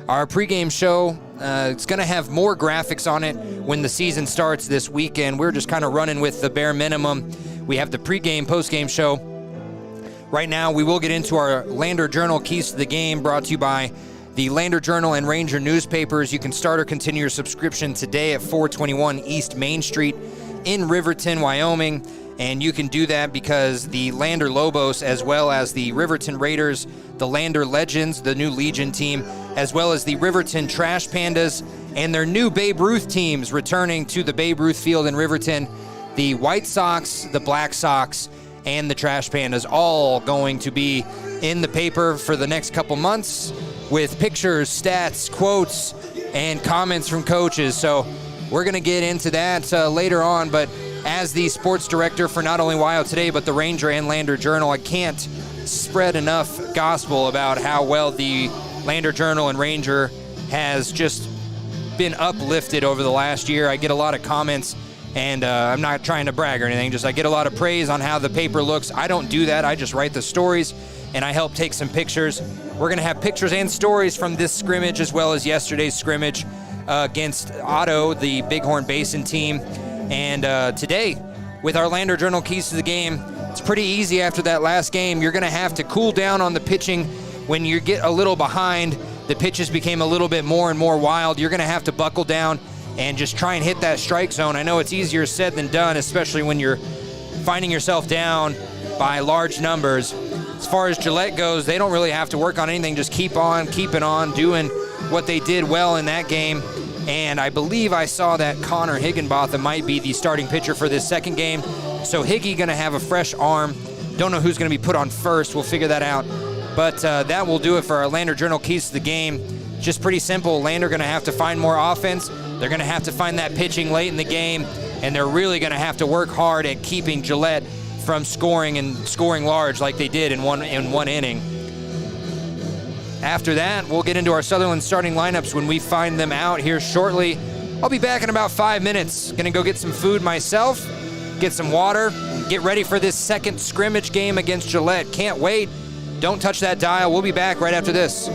Speaker 1: our pregame show, it's going to have more graphics on it when the season starts this weekend. We're just kind of running with the bare minimum. We have the pregame, postgame show. Right now, we will get into our Lander Journal Keys to the Game, brought to you by the Lander Journal and Ranger newspapers. You can start or continue your subscription today at 421 East Main Street in Riverton, Wyoming. And you can do that because the Lander Lobos, as well as the Riverton Raiders, the Lander Legends, the new Legion team, as well as the Riverton Trash Pandas, and their new Babe Ruth teams returning to the Babe Ruth Field in Riverton, the White Sox, the Black Sox, and the Trash Pandas, all going to be in the paper for the next couple months with pictures, stats, quotes, and comments from coaches. So we're going to get into that later on, but as the sports director for not only WYO Today, but the Ranger and Lander Journal, I can't spread enough gospel about how well the Lander Journal and Ranger has just been uplifted over the last year. I get a lot of comments, and I'm not trying to brag or anything, just I get a lot of praise on how the paper looks. I don't do that. I just write the stories, and I help take some pictures. We're going to have pictures and stories from this scrimmage as well as yesterday's scrimmage against Otto, the Bighorn Basin team. And today, with our Lander Journal Keys to the Game, it's pretty easy after that last game. You're going to have to cool down on the pitching when you get a little behind. The pitches became a little bit more and more wild. You're going to have to buckle down and just try and hit that strike zone. I know it's easier said than done, especially when you're finding yourself down by large numbers. As far as Gillette goes, they don't really have to work on anything. Just keep on keeping on, doing what they did well in that game. And I believe I saw that Connor Higginbotham might be the starting pitcher for this second game. So Higgy going to have a fresh arm. Don't know who's going to be put on first. We'll figure that out. But that will do it for our Lander Journal Keys to the Game. Just pretty simple. Lander going to have to find more offense. They're going to have to find that pitching late in the game. And they're really going to have to work hard at keeping Gillette from scoring and scoring large like they did in one inning. After that, we'll get into our Sutherland starting lineups when we find them out here shortly. I'll be back in about 5 minutes. Gonna go get some food myself, get some water, get ready for this second scrimmage game against Gillette. Can't wait. Don't touch that dial. We'll be back right after this.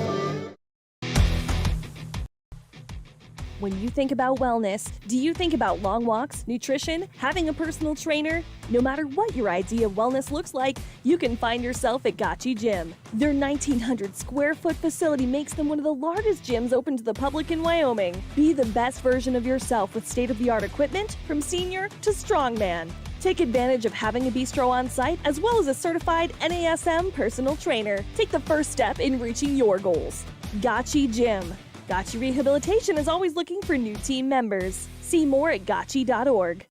Speaker 3: When you think about wellness, do you think about long walks, nutrition, having a personal trainer? No matter what your idea of wellness looks like, you can find yourself at Gotchi Gym. Their 1,900 square foot facility makes them one of the largest gyms open to the public in Wyoming. Be the best version of yourself with state-of-the-art equipment from senior to strongman. Take advantage of having a bistro on site as well as a certified NASM personal trainer. Take the first step in reaching your goals. Gotchi Gym. Gotchi Rehabilitation is always looking for new team members. See more at gotchi.org.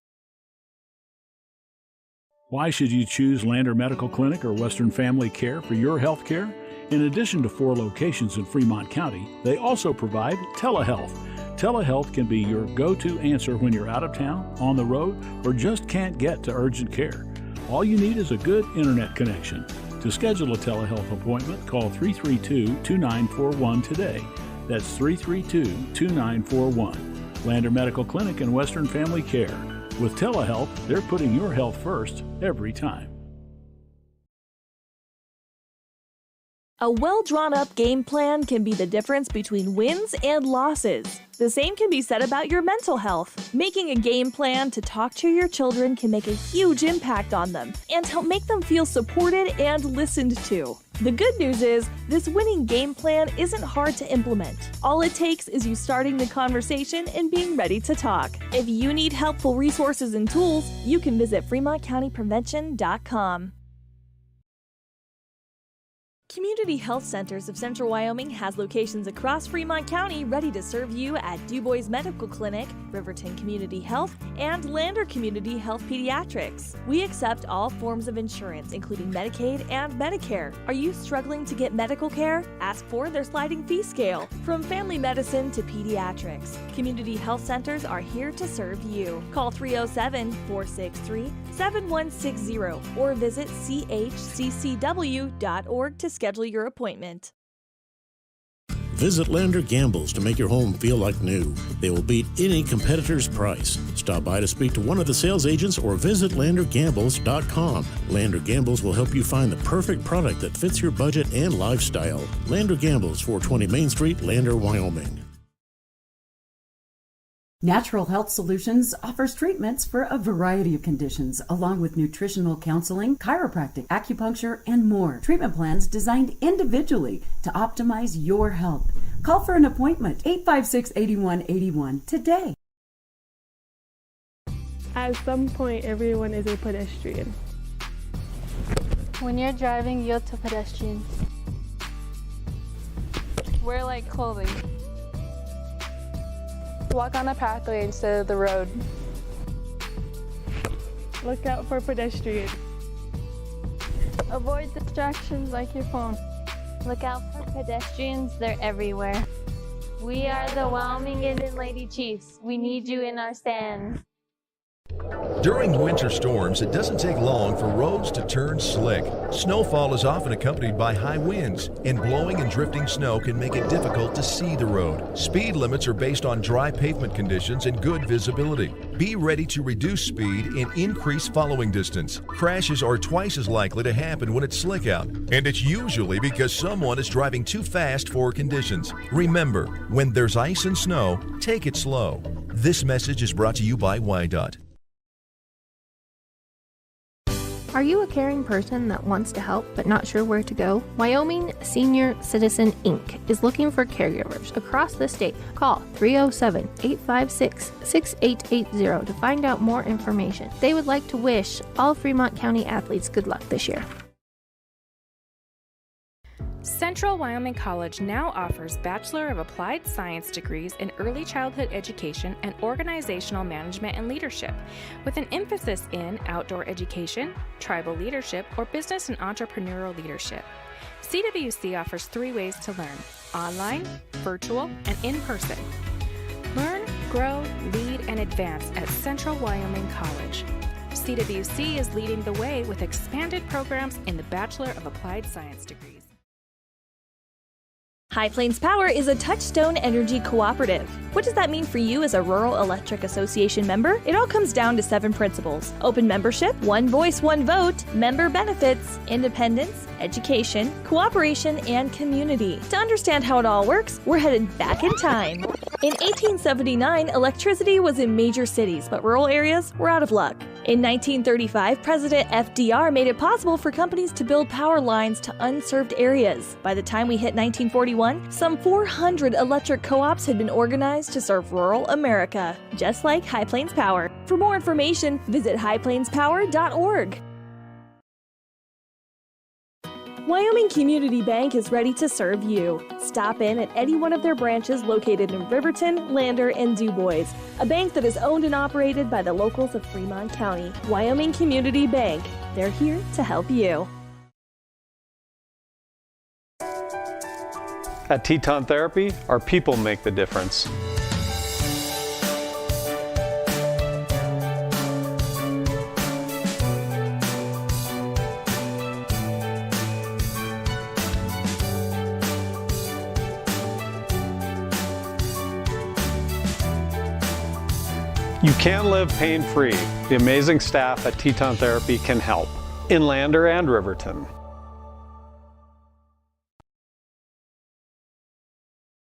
Speaker 12: Why should you choose Lander Medical Clinic or Western Family Care for your health care? In addition to 4 locations in Fremont County, they also provide telehealth. Telehealth can be your go-to answer when you're out of town, on the road, or just can't get to urgent care. All you need is a good internet connection. To schedule a telehealth appointment, call 332-2941 today. That's 332-2941. Lander Medical Clinic and Western Family Care. With telehealth, they're putting your health first every time.
Speaker 3: A well-drawn-up game plan can be the difference between wins and losses. The same can be said about your mental health. Making a game plan to talk to your children can make a huge impact on them and help make them feel supported and listened to. The good news is, this winning game plan isn't hard to implement. All it takes is you starting the conversation and being ready to talk. If you need helpful resources and tools, you can visit FremontCountyPrevention.com. Community Health Centers of Central Wyoming has locations across Fremont County ready to serve you at DuBois Medical Clinic, Riverton Community Health, and Lander Community Health Pediatrics. We accept all forms of insurance, including Medicaid and Medicare. Are you struggling to get medical care? Ask for their sliding fee scale. From family medicine to pediatrics, Community Health Centers are here to serve you. Call 307-463-7160 or visit chccw.org to schedule your appointment.
Speaker 16: Visit Lander Gambles to make your home feel like new. They will beat any competitor's price. Stop by to speak to one of the sales agents or visit LanderGambles.com. Lander Gambles will help you find the perfect product that fits your budget and lifestyle. Lander Gambles, 420 Main Street, Lander, Wyoming.
Speaker 13: Natural Health Solutions offers treatments for a variety of conditions, along with nutritional counseling, chiropractic, acupuncture, and more. Treatment plans designed individually to optimize your health. Call for an appointment, 856-8181 today.
Speaker 17: At some point, everyone is a pedestrian.
Speaker 18: When you're driving, yield to pedestrians.
Speaker 7: Wear light clothing. Walk on a pathway instead of the road.
Speaker 17: Look out for pedestrians.
Speaker 18: Avoid distractions like your phone.
Speaker 24: Look out for pedestrians, they're everywhere. We are the Wyoming Indian Lady Chiefs. We need you in our stands.
Speaker 19: During winter storms, it doesn't take long for roads to turn slick. Snowfall is often accompanied by high winds, and blowing and drifting snow can make it difficult to see the road. Speed limits are based on dry pavement conditions and good visibility. Be ready to reduce speed and increase following distance. Crashes are twice as likely to happen when it's slick out, and it's usually because someone is driving too fast for conditions. Remember, when there's ice and snow, take it slow. This message is brought to you by WYDOT.
Speaker 20: Are you a caring person that wants to help but not sure where to go? Wyoming Senior Citizen Inc. is looking for caregivers across the state. Call 307-856-6880 to find out more information. They would like to wish all Fremont County athletes good luck this year.
Speaker 21: Central Wyoming College now offers Bachelor of Applied Science degrees in Early Childhood Education and Organizational Management and Leadership, with an emphasis in outdoor education, tribal leadership, or business and entrepreneurial leadership. CWC offers 3 ways to learn: online, virtual, and in person. Learn, grow, lead, and advance at Central Wyoming College. CWC is leading the way with expanded programs in the Bachelor of Applied Science degrees.
Speaker 3: High Plains Power is a Touchstone Energy Cooperative. What does that mean for you as a Rural Electric Association member? It all comes down to 7 principles: open membership, one voice, one vote, member benefits, independence, education, cooperation, and community. To understand how it all works, we're headed back in time. In 1879, electricity was in major cities, but rural areas were out of luck. In 1935, President FDR made it possible for companies to build power lines to unserved areas. By the time we hit 1941, some 400 electric co-ops had been organized to serve rural America, just like High Plains Power. For more information, visit highplainspower.org. Wyoming Community Bank is ready to serve you. Stop in at any one of their branches located in Riverton, Lander, and DuBois, a bank that is owned and operated by the locals of Fremont County. Wyoming Community Bank. They're here to help you.
Speaker 2: At Teton Therapy, our people make the difference. You can live pain-free. The amazing staff at Teton Therapy can help in Lander and Riverton.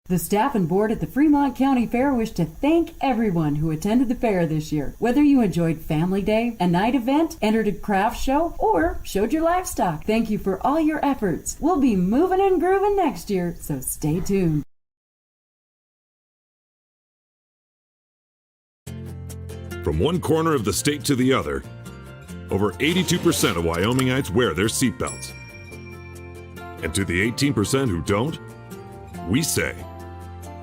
Speaker 13: The staff and board at the Fremont County Fair wish to thank everyone who attended the fair this year. Whether you enjoyed Family Day, a night event, entered a craft show, or showed your livestock, thank you for all your efforts. We'll be moving and grooving next year, so stay tuned.
Speaker 6: From one corner of the state to the other, over 82% of Wyomingites wear their seatbelts. And to the 18% who don't, we say,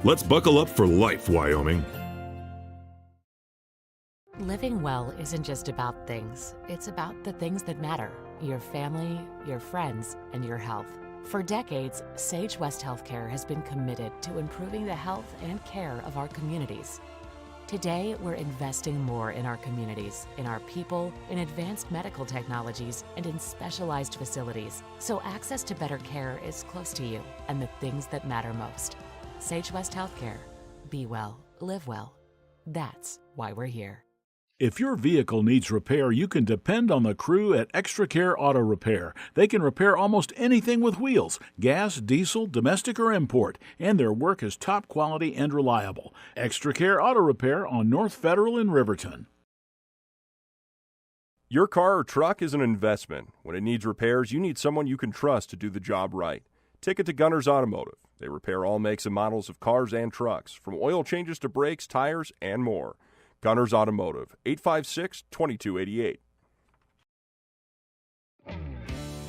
Speaker 6: let's buckle up for life, Wyoming.
Speaker 9: Living well isn't just about things, it's about the things that matter. Your family, your friends, and your health. For decades, Sage West Healthcare has been committed to improving the health and care of our communities. Today, we're investing more in our communities, in our people, in advanced medical technologies, and in specialized facilities, so access to better care is close to you and the things that matter most. Sage West Healthcare. Be well, live well. That's why we're here.
Speaker 12: If your vehicle needs repair, you can depend on the crew at Extra Care Auto Repair. They can repair almost anything with wheels, gas, diesel, domestic, or import, and their work is top quality and reliable. Extra Care Auto Repair on North Federal in Riverton.
Speaker 5: Your car or truck is an investment. When it needs repairs, you need someone you can trust to do the job right. Take it to Gunners Automotive. They repair all makes and models of cars and trucks, from oil changes to brakes, tires, and more. Gunners Automotive, 856-2288.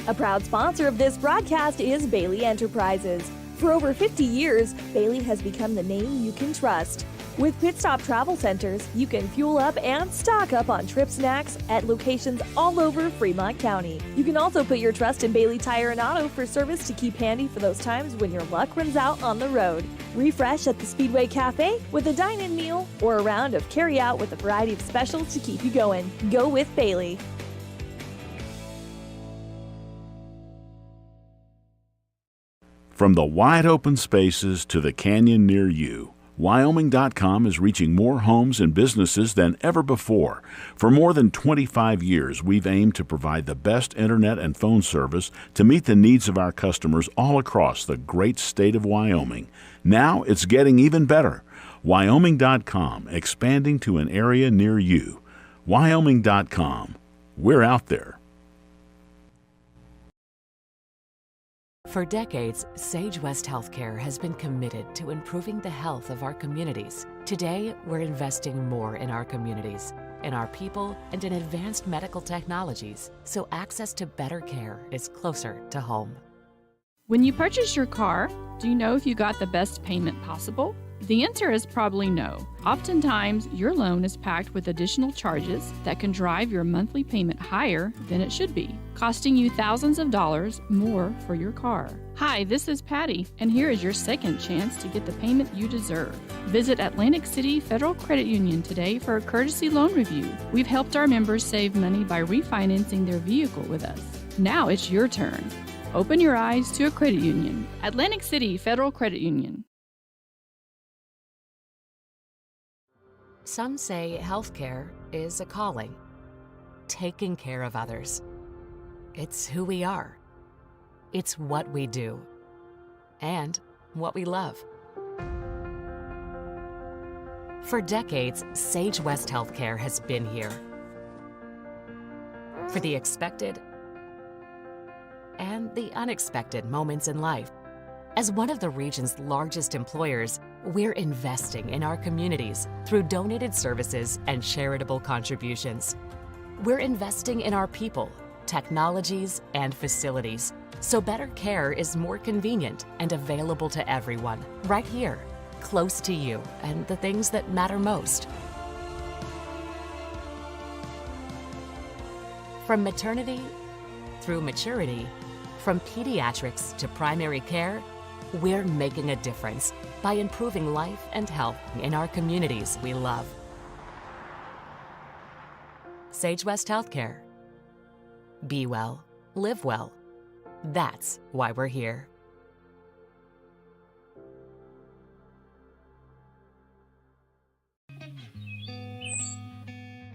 Speaker 3: A proud sponsor of this broadcast is Bailey Enterprises. For over 50 years, Bailey has become the name you can trust. With Pit Stop Travel Centers, you can fuel up and stock up on trip snacks at locations all over Fremont County. You can also put your trust in Bailey Tire and Auto for service to keep handy for those times when your luck runs out on the road. Refresh at the Speedway Cafe with a dine-in meal or a round of carry-out with a variety of specials to keep you going. Go with Bailey.
Speaker 12: From the wide open spaces to the canyon near you, Wyoming.com is reaching more homes and businesses than ever before. For more than 25 years, we've aimed to provide the best internet and phone service to meet the needs of our customers all across the great state of Wyoming. Now it's getting even better. Wyoming.com, expanding to an area near you. Wyoming.com. We're out there.
Speaker 9: For decades, Sage West Healthcare has been committed to improving the health of our communities. Today, we're investing more in our communities, in our people, and in advanced medical technologies, so access to better care is closer to home.
Speaker 8: When you purchase your car, do you know if you got the best payment possible? The answer is probably no. Oftentimes, your loan is packed with additional charges that can drive your monthly payment higher than it should be, costing you thousands of dollars more for your car. Hi, this is Patty, and here is your second chance to get the payment you deserve. Visit Atlantic City Federal Credit Union today for a courtesy loan review. We've helped our members save money by refinancing their vehicle with us. Now it's your turn. Open your eyes to a credit union. Atlantic City Federal Credit Union.
Speaker 9: Some say healthcare is a calling. Taking care of others. It's who we are. It's what we do. And what we love. For decades, Sage West Healthcare has been here. For the expected and the unexpected moments in life. As one of the region's largest employers, we're investing in our communities through donated services and charitable contributions. We're investing in our people, technologies, and facilities, so better care is more convenient and available to everyone, right here, close to you and the things that matter most. From maternity through maturity, from pediatrics to primary care, we're making a difference by improving life and health in our communities we love. Sage West Healthcare. Be well, live well. That's why we're here.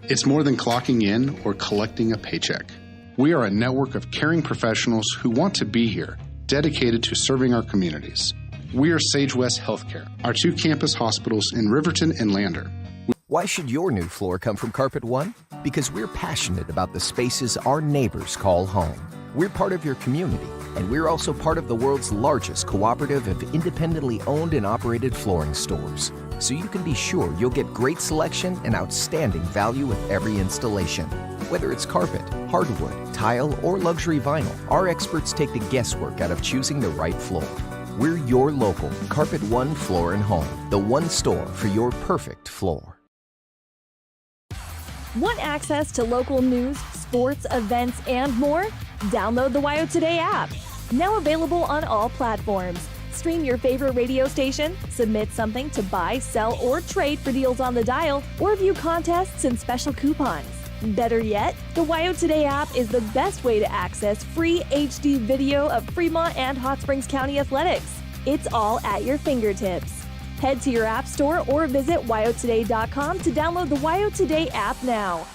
Speaker 10: It's more than clocking in or collecting a paycheck. We are a network of caring professionals who want to be here, dedicated to serving our communities. We are Sage West Healthcare, our 2 campus hospitals in Riverton and Lander.
Speaker 11: Why should your new floor come from Carpet One? Because we're passionate about the spaces our neighbors call home. We're part of your community, and we're also part of the world's largest cooperative of independently owned and operated flooring stores. So you can be sure you'll get great selection and outstanding value with every installation. Whether it's carpet, hardwood, tile, or luxury vinyl, our experts take the guesswork out of choosing the right floor. We're your local Carpet One Floor and Home, the one store for your perfect floor.
Speaker 3: Want access to local news, sports, events, and more? Download the WYO Today app. Now available on all platforms. Stream your favorite radio station, submit something to buy, sell, or trade for deals on the dial, or view contests and special coupons. Better yet, the WYO Today app is the best way to access free HD video of Fremont and Hot Springs County athletics. It's all at your fingertips. Head to your app store or visit wyotoday.com to download the WYO Today app now.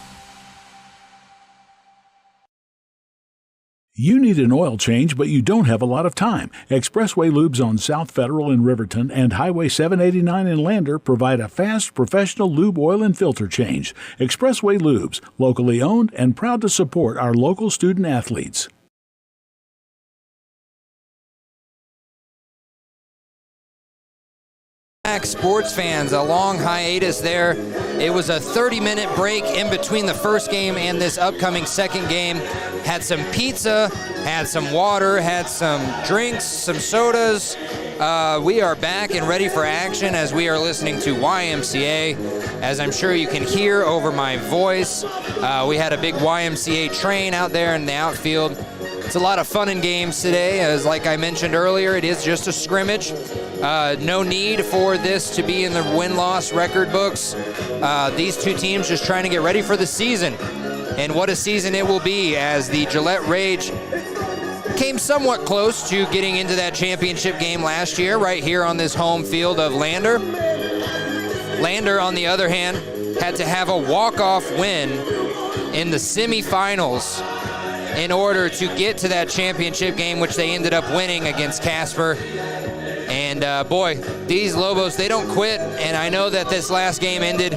Speaker 12: You need an oil change, but you don't have a lot of time. Expressway Lubes on South Federal in Riverton and Highway 789 in Lander provide a fast, professional lube, oil, and filter change. Expressway Lubes, locally owned and proud to support our local student athletes.
Speaker 1: Sports fans, a long hiatus there. It was a 30-minute break in between the first game and this upcoming second game. Had some pizza, had some water, had some drinks, some sodas. We are back and ready for action as we are listening to YMCA. As I'm sure you can hear over my voice, we had a big YMCA train out there in the outfield. It's a lot of fun and games today. As like I mentioned earlier, it is just a scrimmage. No need for this to be in the win-loss record books. These two teams just trying to get ready for the season. And what a season it will be, as the Gillette Rage came somewhat close to getting into that championship game last year right here on this home field of Lander. Lander, on the other hand, had to have a walk-off win in the semifinals in order to get to that championship game, which they ended up winning against Casper. And boy, these Lobos, they don't quit. And I know that this last game ended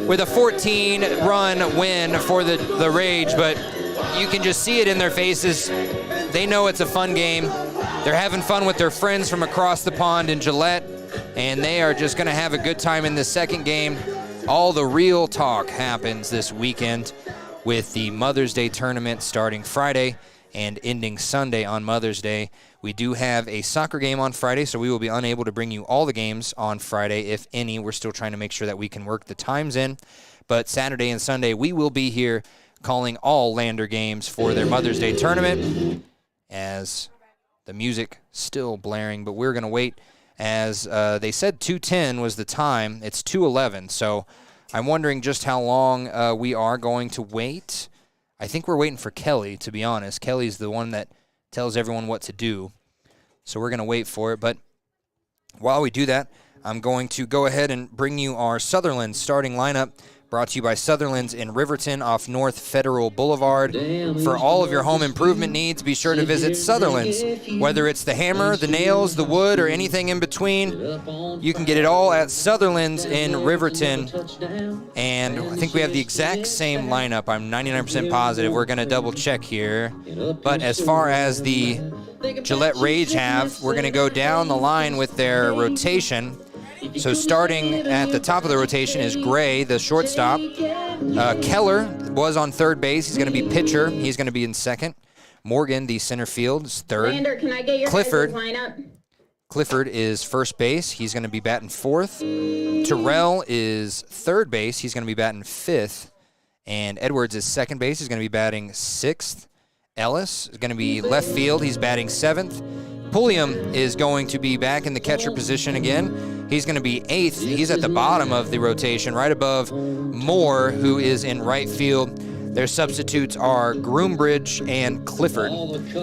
Speaker 1: with a 14-run win for the Rage, but you can just see it in their faces. They know it's a fun game. They're having fun with their friends from across the pond in Gillette, and they are just going to have a good time in the second game. All the real talk happens this weekend, with the Mother's Day tournament starting Friday and ending Sunday on Mother's Day. We do have a soccer game on Friday, so we will be unable to bring you all the games on Friday, if any. We're still trying to make sure that we can work the times in. But Saturday and Sunday, we will be here calling all Lander games for their Mother's Day tournament, as the music still blaring. But we're going to wait, as they said 2:10 was the time. It's 2:11, so I'm wondering just how long we are going to wait. I think we're waiting for Kelly, to be honest. Kelly's the one that tells everyone what to do. So we're going to wait for it. But while we do that, I'm going to go ahead and bring you our Sutherland starting lineup, brought to you by Sutherland's in Riverton off North Federal Boulevard. For all of your home improvement needs, be sure to visit Sutherland's. Whether it's the hammer, the nails, the wood, or anything in between, you can get it all at Sutherland's in Riverton. And I think we have the exact same lineup. I'm 99% positive. We're going to double check here. But as far as the Gillette Rage have, we're going to go down the line with their rotation. So starting at the top of the rotation is Gray, the shortstop. Keller was on third base. He's going to be pitcher. He's going to be in second. Morgan, the center field, is third.
Speaker 4: Lander, can I get your
Speaker 1: Clifford.
Speaker 4: lineup?
Speaker 1: Clifford is first base. He's going to be batting fourth. Terrell is third base. He's going to be batting fifth. And Edwards is second base. He's going to be batting sixth. Ellis is going to be left field. He's batting seventh. Pulliam is going to be back in the catcher position again. He's going to be eighth. He's at the bottom of the rotation, right above Moore, who is in right field. Their substitutes are Groombridge and Clifford.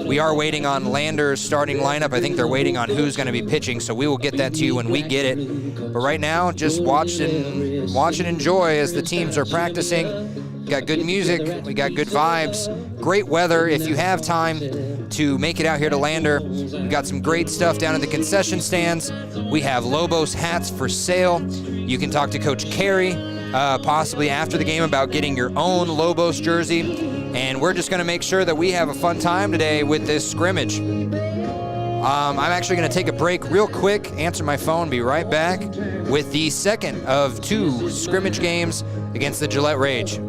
Speaker 1: We are waiting on Lander's starting lineup. I think they're waiting on who's going to be pitching, so we will get that to you when we get it. But right now, just watch and enjoy as the teams are practicing. We got good music. We got good vibes. Great weather. If you have time to make it out here to Lander, we got some great stuff down at the concession stands. We have Lobos hats for sale. You can talk to Coach Carey possibly after the game about getting your own Lobos jersey. And we're just going to make sure that we have a fun time today with this scrimmage. I'm actually going to take a break real quick, answer my phone, be right back with the second of two scrimmage games against the Gillette Rage.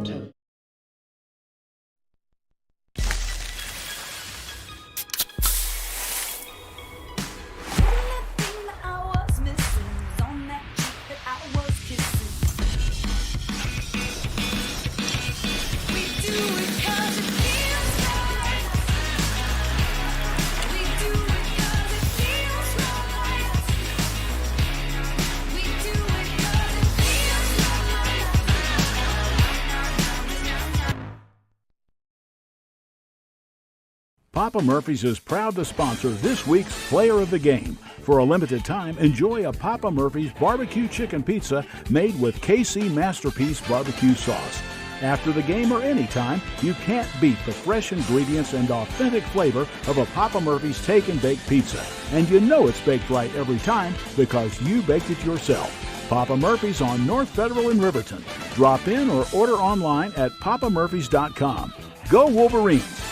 Speaker 12: Papa Murphy's is proud to sponsor this week's Player of the Game. For a limited time, enjoy a Papa Murphy's barbecue chicken pizza made with KC Masterpiece barbecue sauce. After the game or anytime, you can't beat the fresh ingredients and authentic flavor of a Papa Murphy's Take and Bake pizza. And you know it's baked right every time because you baked it yourself. Papa Murphy's on North Federal in Riverton. Drop in or order online at papamurphys.com. Go Wolverines!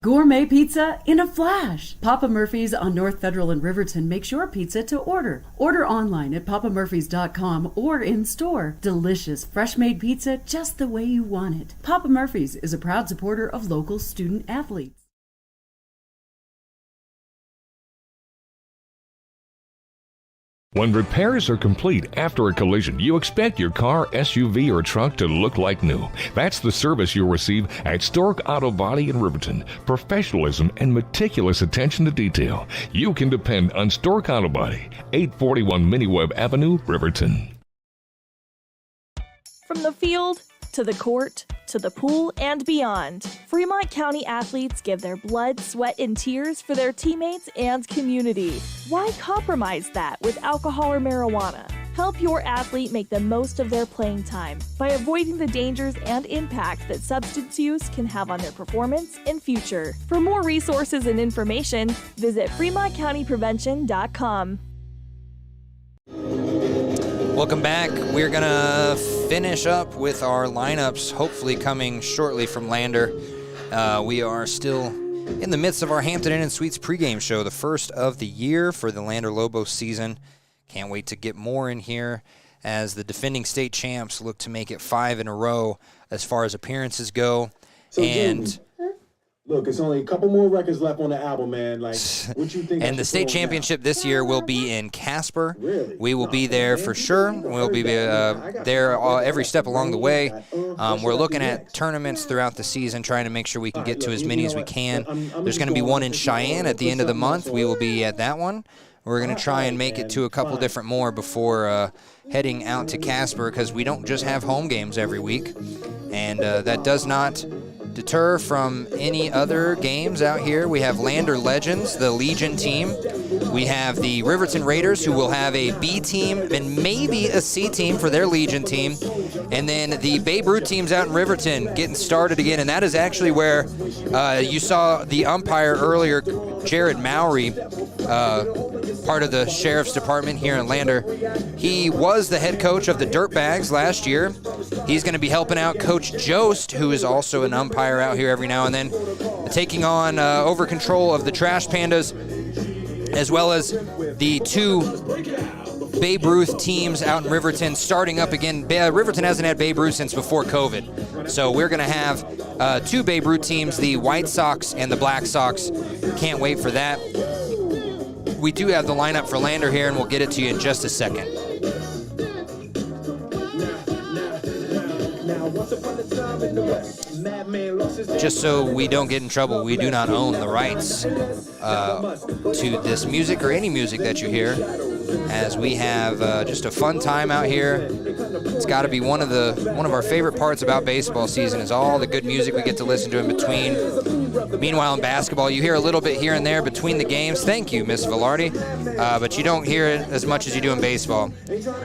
Speaker 13: Gourmet pizza in a flash. Papa Murphy's on North Federal in Riverton makes your pizza to order. Order online at papamurphys.com or in store. Delicious, fresh-made pizza just the way you want it. Papa Murphy's is a proud supporter of local student athletes.
Speaker 15: When repairs are complete after a collision, you expect your car, SUV, or truck to look like new. That's the service you'll receive at Stork Auto Body in Riverton. Professionalism and meticulous attention to detail. You can depend on Stork Auto Body, 841 Miniweb Avenue, Riverton.
Speaker 3: From the field to the court to the pool and beyond, Fremont County athletes give their blood, sweat, and tears for their teammates and community. Why compromise that with alcohol or marijuana? Help your athlete make the most of their playing time by avoiding the dangers and impact that substance use can have on their performance and future. For more resources and information, visit FremontCountyPrevention.com.
Speaker 1: Welcome back. We're going to finish up with our lineups, hopefully coming shortly from Lander. We are still in the midst of our Hampton Inn & Suites pregame show, the first of the year for the Lander Lobos season. Can't wait to get more in here as the defending state champs look to make it 5 in a row as far as appearances go.
Speaker 4: So, Jamie, look, it's only a couple more records left on the album, man. Like, what you think?
Speaker 1: And the state championship this year will be in Casper. Really? We will be there for sure. We'll be there every step along the way. We're looking at tournaments throughout the season, trying to make sure we can get to as many as we can. There's going to be one in Cheyenne at the end of the month. We will be at that one. We're going to try and make it to a couple different more before heading out to Casper, because we don't just have home games every week. And that does not deter from any other games out here. We have Lander Legends, the Legion team. We have the Riverton Raiders, who will have a B team and maybe a C team for their Legion team. And then the Babe Ruth teams out in Riverton getting started again. And that is actually where you saw the umpire earlier, Jared Mowry, part of the Sheriff's Department here in Lander. He was the head coach of the Dirtbags last year. He's going to be helping out Coach Jost, who is also an umpire out here every now and then, taking on over control of the Trash Pandas, as well as the two Babe Ruth teams out in Riverton starting up again. Riverton hasn't had Babe Ruth since before COVID. So we're going to have two Babe Ruth teams, the White Sox and the Black Sox. Can't wait for that. We do have the lineup for Lander here, and we'll get it to you in just a second. Just so we don't get in trouble, we do not own the rights to this music or any music that you hear, as we have just a fun time out here. It's got to be one of our favorite parts about baseball season is all the good music we get to listen to in between. Meanwhile, in basketball, you hear a little bit here and there between the games. Thank you, Miss Velarde. But you don't hear it as much as you do in baseball.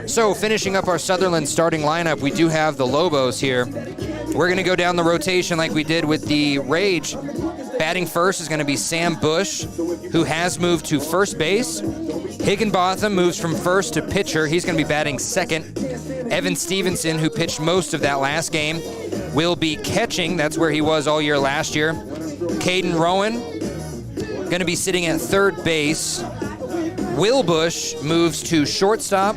Speaker 1: So finishing up our Sutherland starting lineup, we do have the Lobos here. We're going to go down the rotation like we did with the Rage. Batting first is going to be Sam Bush, who has moved to first base. Higginbotham moves from first to pitcher. He's going to be batting second. Evan Stevenson, who pitched most of that last game, will be catching. That's where he was all year last year. Caden Rowan going to be sitting at third base. Will Bush moves to shortstop.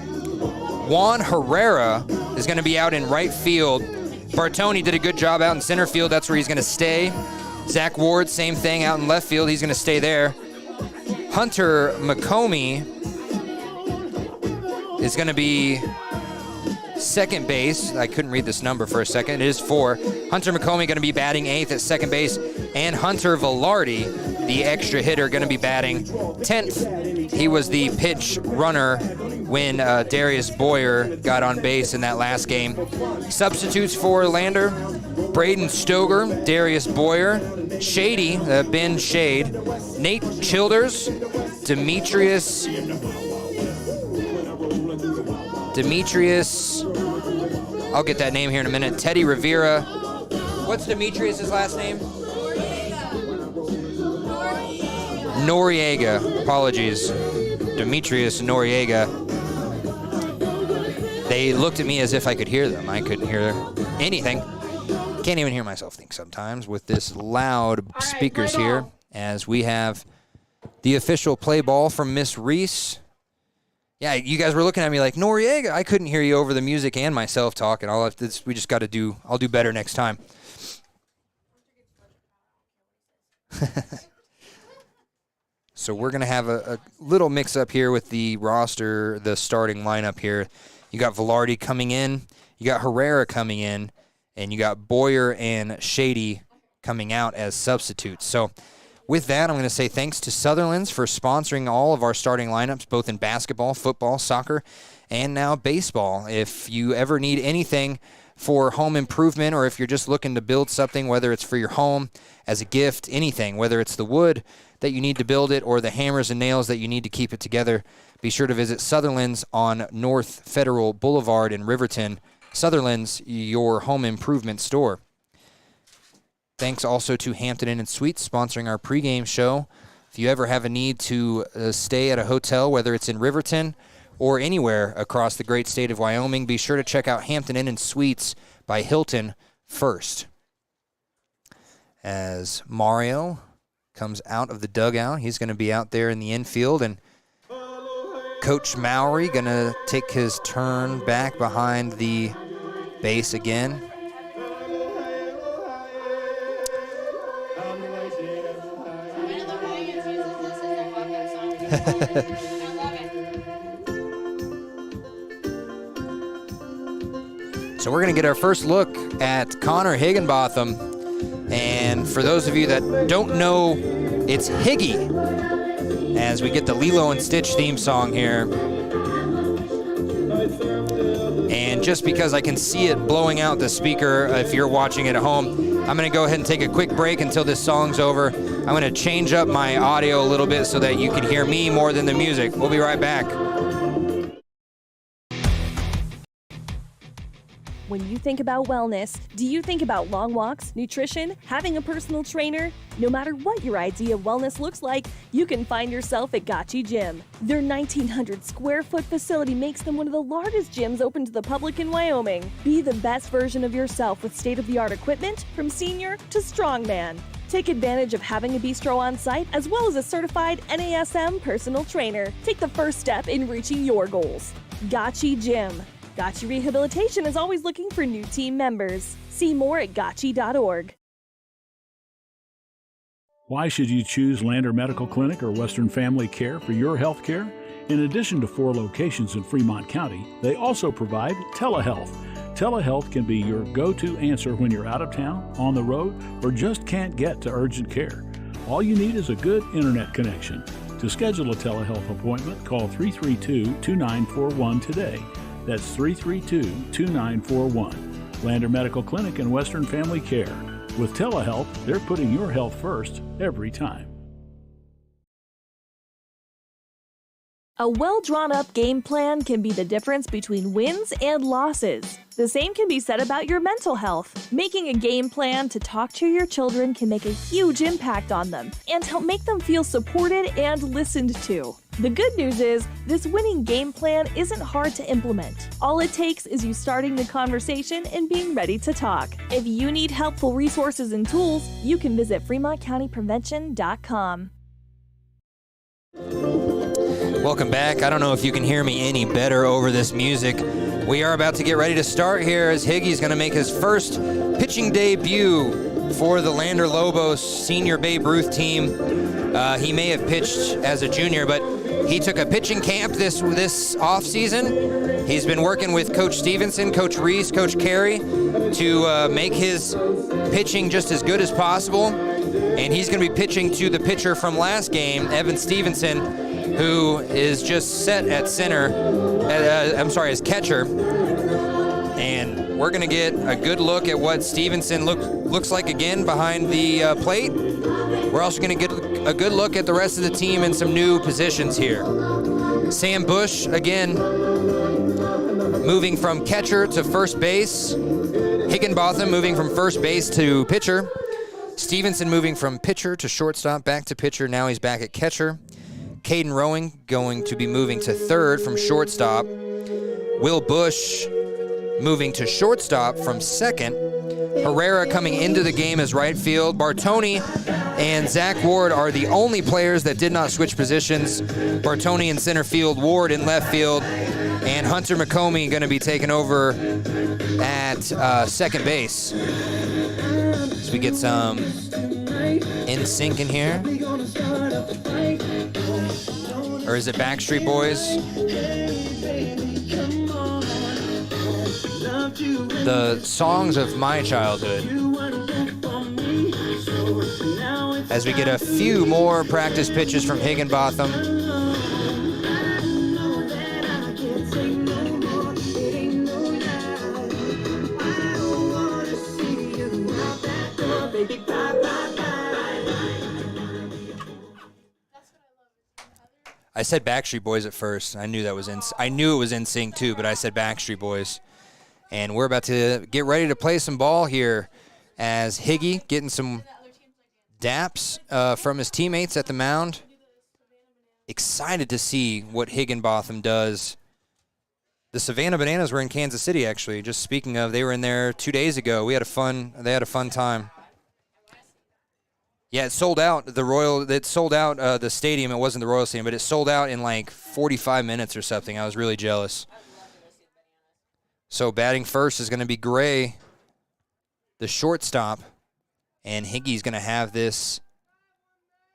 Speaker 1: Juan Herrera is going to be out in right field. Bartoni did a good job out in center field. That's where he's going to stay. Zach Ward, same thing, out in left field. He's going to stay there. Hunter McComey is going to be second base. I couldn't read this number for a second. It is 4. Hunter McComey going to be batting 8th at second base. And Hunter Velarde, the extra hitter, going to be batting 10th. He was the pitch runner when Darius Boyer got on base in that last game. Substitutes for Lander: Braden Stoger, Darius Boyer, Shady, Ben Shade, Nate Childers, Demetrius, I'll get that name here in a minute, Teddy Rivera. What's Demetrius' last name? Noriega. Apologies. Demetrius Noriega. They looked at me as if I could hear them. I couldn't hear anything. Can't even hear myself think sometimes with this loud speakers here, as we have the official play ball from Miss Reese. Yeah, you guys were looking at me like, Noriega, I couldn't hear you over the music and myself talking. I'll do better next time. So we're going to have a little mix-up here with the roster, the starting lineup here. You got Velarde coming in, you got Herrera coming in, and you got Boyer and Shady coming out as substitutes. So with that, I'm going to say thanks to Sutherland's for sponsoring all of our starting lineups, both in basketball, football, soccer, and now baseball. If you ever need anything for home improvement, or if you're just looking to build something, whether it's for your home, as a gift, anything, whether it's the wood that you need to build it or the hammers and nails that you need to keep it together, be sure to visit Sutherland's on North Federal Boulevard in Riverton. Sutherland's, your home improvement store. Thanks also to Hampton Inn & Suites sponsoring our pregame show. If you ever have a need to stay at a hotel, whether it's in Riverton or anywhere across the great state of Wyoming, be sure to check out Hampton Inn & Suites by Hilton first. As Mario comes out of the dugout, he's going to be out there in the infield, and Coach Mowry going to take his turn back behind the base again. So we're going to get our first look at Connor Higginbotham. And for those of you that don't know, it's Higgy, as we get the Lilo and Stitch theme song here. And just because I can see it blowing out the speaker, if you're watching it at home, I'm going to go ahead and take a quick break until this song's over. I'm going to change up my audio a little bit so that you can hear me more than the music. We'll be right back.
Speaker 3: When you think about wellness, do you think about long walks, nutrition, having a personal trainer? No matter what your idea of wellness looks like, you can find yourself at Gotchi Gym. Their 1,900 square foot facility makes them one of the largest gyms open to the public in Wyoming. Be the best version of yourself with state-of-the-art equipment from senior to strongman. Take advantage of having a bistro on site as well as a certified NASM personal trainer. Take the first step in reaching your goals. Gotchi Gym. Gotchi Rehabilitation is always looking for new team members. See more at gotchi.org.
Speaker 12: Why should you choose Lander Medical Clinic or Western Family Care for your health care? In addition to 4 locations in Fremont County, they also provide telehealth. Telehealth can be your go-to answer when you're out of town, on the road, or just can't get to urgent care. All you need is a good internet connection. To schedule a telehealth appointment, call 332-2941 today. That's 332-2941. Lander Medical Clinic and Western Family Care. With telehealth, they're putting your health first every time.
Speaker 3: A well-drawn-up game plan can be the difference between wins and losses. The same can be said about your mental health. Making a game plan to talk to your children can make a huge impact on them and help make them feel supported and listened to. The good news is, this winning game plan isn't hard to implement. All it takes is you starting the conversation and being ready to talk. If you need helpful resources and tools, you can visit FremontCountyPrevention.com.
Speaker 1: Welcome back. I don't know if you can hear me any better over this music. We are about to get ready to start here as Higgy's going to make his first pitching debut for the Lander Lobos senior Babe Ruth team. He may have pitched as a junior, but He took a pitching camp this offseason. He's been working with Coach Stevenson, Coach Reese, Coach Carey to make his pitching just as good as possible. And he's going to be pitching to the pitcher from last game, Evan Stevenson, who is just set at center, as catcher. And we're going to get a good look at what Stevenson looks like again behind the plate. We're also going to get a good look at the rest of the team in some new positions here. Sam Bush, again, moving from catcher to first base. Higginbotham moving from first base to pitcher. Stevenson moving from pitcher to shortstop, back to pitcher. Now he's back at catcher. Caden Rowing going to be moving to third from shortstop. Will Bush moving to shortstop from second. Herrera coming into the game as right field. Bartoni and Zach Ward are the only players that did not switch positions. Bartoni in center field, Ward in left field, and Hunter McComey going to be taking over at second base. So we get some in sync in here. Or is it Backstreet Boys? The songs of my childhood. As we get a few more practice pitches from Higginbotham. I said Backstreet Boys at first. I knew it was in sync too, but I said Backstreet Boys. And we're about to get ready to play some ball here as Higgy getting some daps from his teammates at the mound. Excited to see what Higginbotham does. The Savannah Bananas were in Kansas City, actually. Just speaking of, they were in there 2 days ago. They had a fun time. Yeah, it sold out the stadium. It wasn't the Royal Stadium, but it sold out in like 45 minutes or something. I was really jealous. So batting first is going to be Gray, the shortstop, and Higgy's going to have this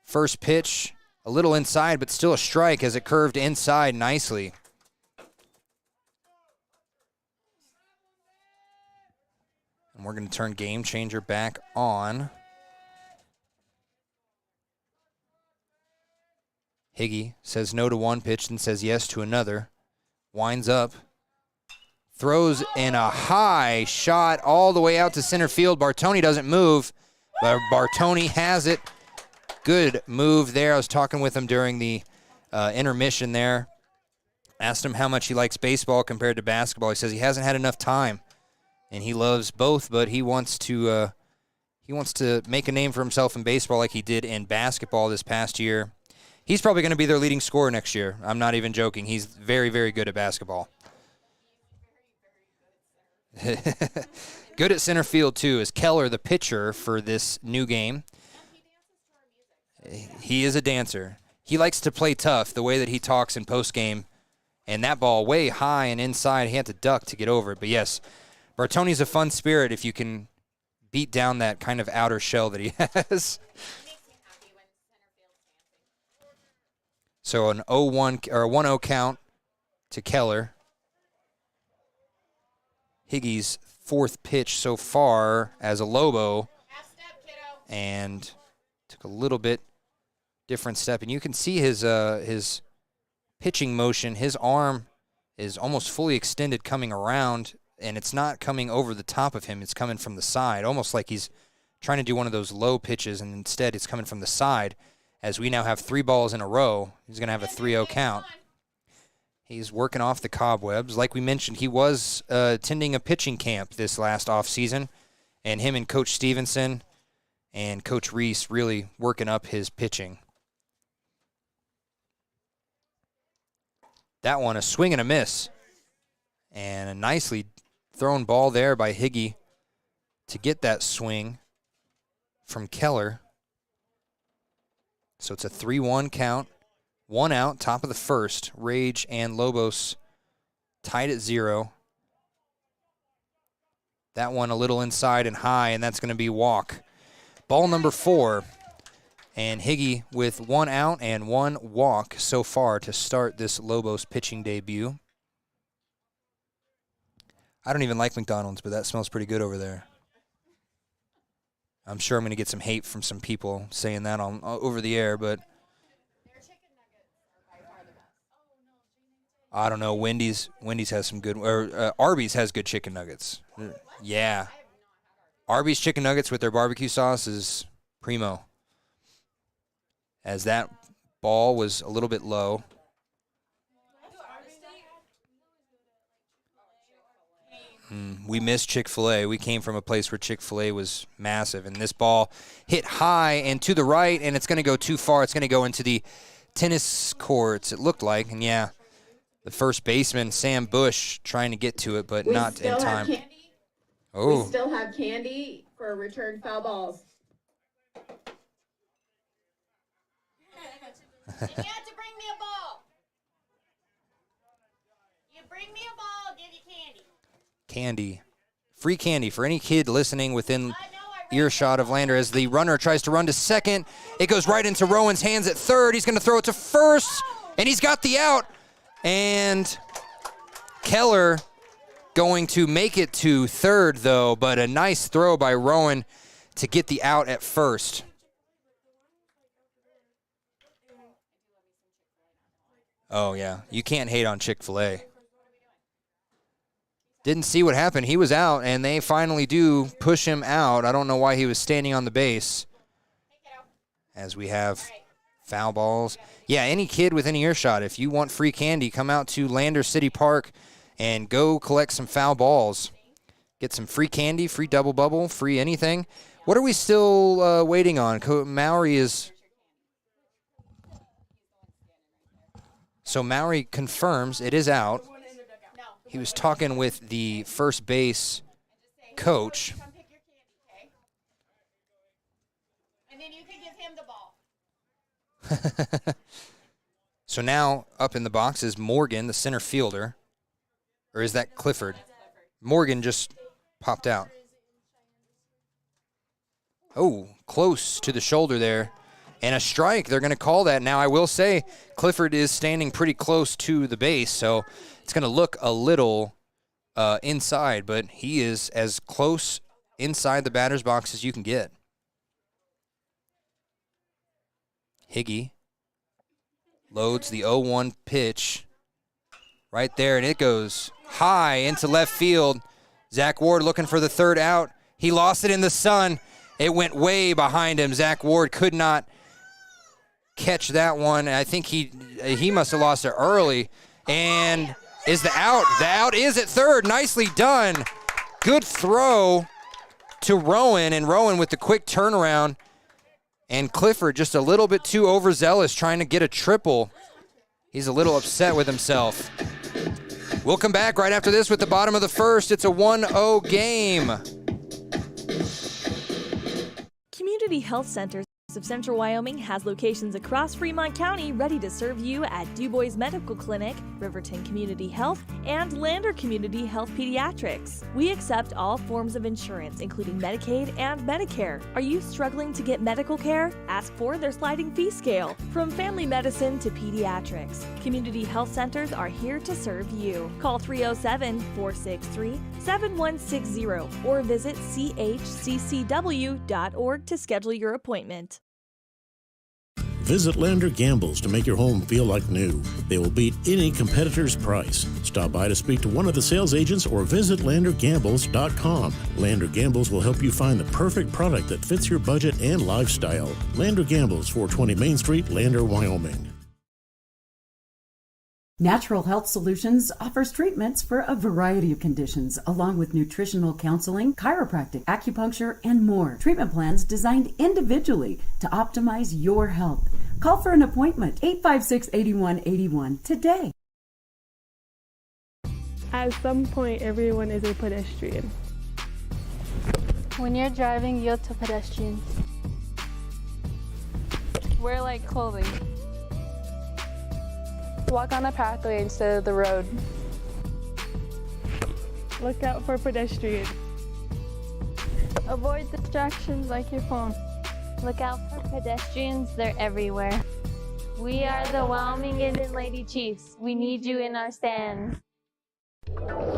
Speaker 1: first pitch a little inside, but still a strike as it curved inside nicely. And we're going to turn Game Changer back on. Higgy says no to one pitch and says yes to another. Winds up. Throws in a high shot all the way out to center field. Bartoni doesn't move, but Bartoni has it. Good move there. I was talking with him during the intermission there. Asked him how much he likes baseball compared to basketball. He says he hasn't had enough time, and he loves both, but he wants to make a name for himself in baseball like he did in basketball this past year. He's probably going to be their leading scorer next year. I'm not even joking. He's very, very good at basketball. Good at center field, too, is Keller, the pitcher for this new game. He is a dancer. He likes to play tough, the way that he talks in postgame. And that ball way high and inside, he had to duck to get over it. But, yes, Bartoni's a fun spirit if you can beat down that kind of outer shell that he has. So an 0-1 or a 1-0 count to Keller. Higgy's fourth pitch so far as a Lobo, and took a little bit different step. And you can see his pitching motion. His arm is almost fully extended coming around, and it's not coming over the top of him. It's coming from the side, almost like he's trying to do one of those low pitches, and instead it's coming from the side. As we now have 3 balls in a row, he's going to have a 3-0 count. He's working off the cobwebs. Like we mentioned, he was attending a pitching camp this last offseason, and him and Coach Stevenson and Coach Reese really working up his pitching. That one, a swing and a miss. And a nicely thrown ball there by Higgy to get that swing from Keller. So it's a 3-1 count. 1 out, top of the first. Rage and Lobos tied at 0. That one a little inside and high, and that's going to be walk. Ball number 4. And Higgy with 1 out and 1 walk so far to start this Lobos pitching debut. I don't even like McDonald's, but that smells pretty good over there. I'm sure I'm going to get some hate from some people saying that on over the air, but I don't know. Wendy's has some good, or Arby's has good chicken nuggets. Yeah. Arby's chicken nuggets with their barbecue sauce is primo. As that ball was a little bit low. We missed Chick-fil-A. We came from a place where Chick-fil-A was massive, and this ball hit high and to the right, and it's going to go too far. It's going to go into the tennis courts, it looked like, and yeah, the first baseman, Sam Bush, trying to get to it, but not in time.
Speaker 14: We still have candy for return foul balls.
Speaker 16: You have to bring me a ball. You bring me a ball, I'll give you candy.
Speaker 1: Candy. Free candy for any kid listening within earshot of Lander as the runner tries to run to second. It goes right into Rowan's hands at third. He's going to throw it to first, and he's got the out. And Keller going to make it to third, though, but a nice throw by Rowan to get the out at first. Oh, yeah. You can't hate on Chick-fil-A. Didn't see what happened. He was out, and they finally do push him out. I don't know why he was standing on the base. As we have foul balls. Yeah, any kid within earshot, if you want free candy, come out to Lander City Park and go collect some foul balls. Get some free candy, free double bubble, free anything. What are we still waiting on? Maury is... So Maury confirms it is out. He was talking with the first base coach.
Speaker 16: And then you can give him the ball.
Speaker 1: So now up in the box is Morgan, the center fielder. Or is that Clifford? Morgan just popped out. Oh, close to the shoulder there. And a strike. They're going to call that. Now, I will say Clifford is standing pretty close to the base, so it's going to look a little inside, but he is as close inside the batter's box as you can get. Higgy loads the 0-1 pitch right there, and it goes high into left field. Zach Ward looking for the third out. He lost it in the sun. It went way behind him. Zach Ward could not catch that one. I think he must have lost it early. And is the out? The out is at third. Nicely done. Good throw to Rowan, and Rowan with the quick turnaround. And Clifford just a little bit too overzealous trying to get a triple. He's a little upset with himself. We'll come back right after this with the bottom of the first. It's a 1-0 game.
Speaker 3: Community Health Centers of Central Wyoming has locations across Fremont County ready to serve you at DuBois Medical Clinic, Riverton Community Health, and Lander Community Health Pediatrics. We accept all forms of insurance, including Medicaid and Medicare. Are you struggling to get medical care? Ask for their sliding fee scale. From family medicine to pediatrics, Community Health Centers are here to serve you. Call 307-463-7160 or visit chccw.org to schedule your appointment.
Speaker 22: Visit Lander Gambles to make your home feel like new. They will beat any competitor's price. Stop by to speak to one of the sales agents or visit landergambles.com. Lander Gambles will help you find the perfect product that fits your budget and lifestyle. Lander Gambles, 420 Main Street, Lander, Wyoming.
Speaker 13: Natural Health Solutions offers treatments for a variety of conditions, along with nutritional counseling, chiropractic, acupuncture, and more. Treatment plans designed individually to optimize your health. Call for an appointment, 856-8181 today.
Speaker 17: At some point, everyone is a pedestrian.
Speaker 18: When you're driving, yield to pedestrians.
Speaker 7: Wear light clothing. Walk on a pathway instead of the road.
Speaker 17: Look out for pedestrians.
Speaker 18: Avoid distractions like your phone.
Speaker 19: Look out for pedestrians, they're everywhere. We are the Wyoming Indian Lady Chiefs. We need you in our stands.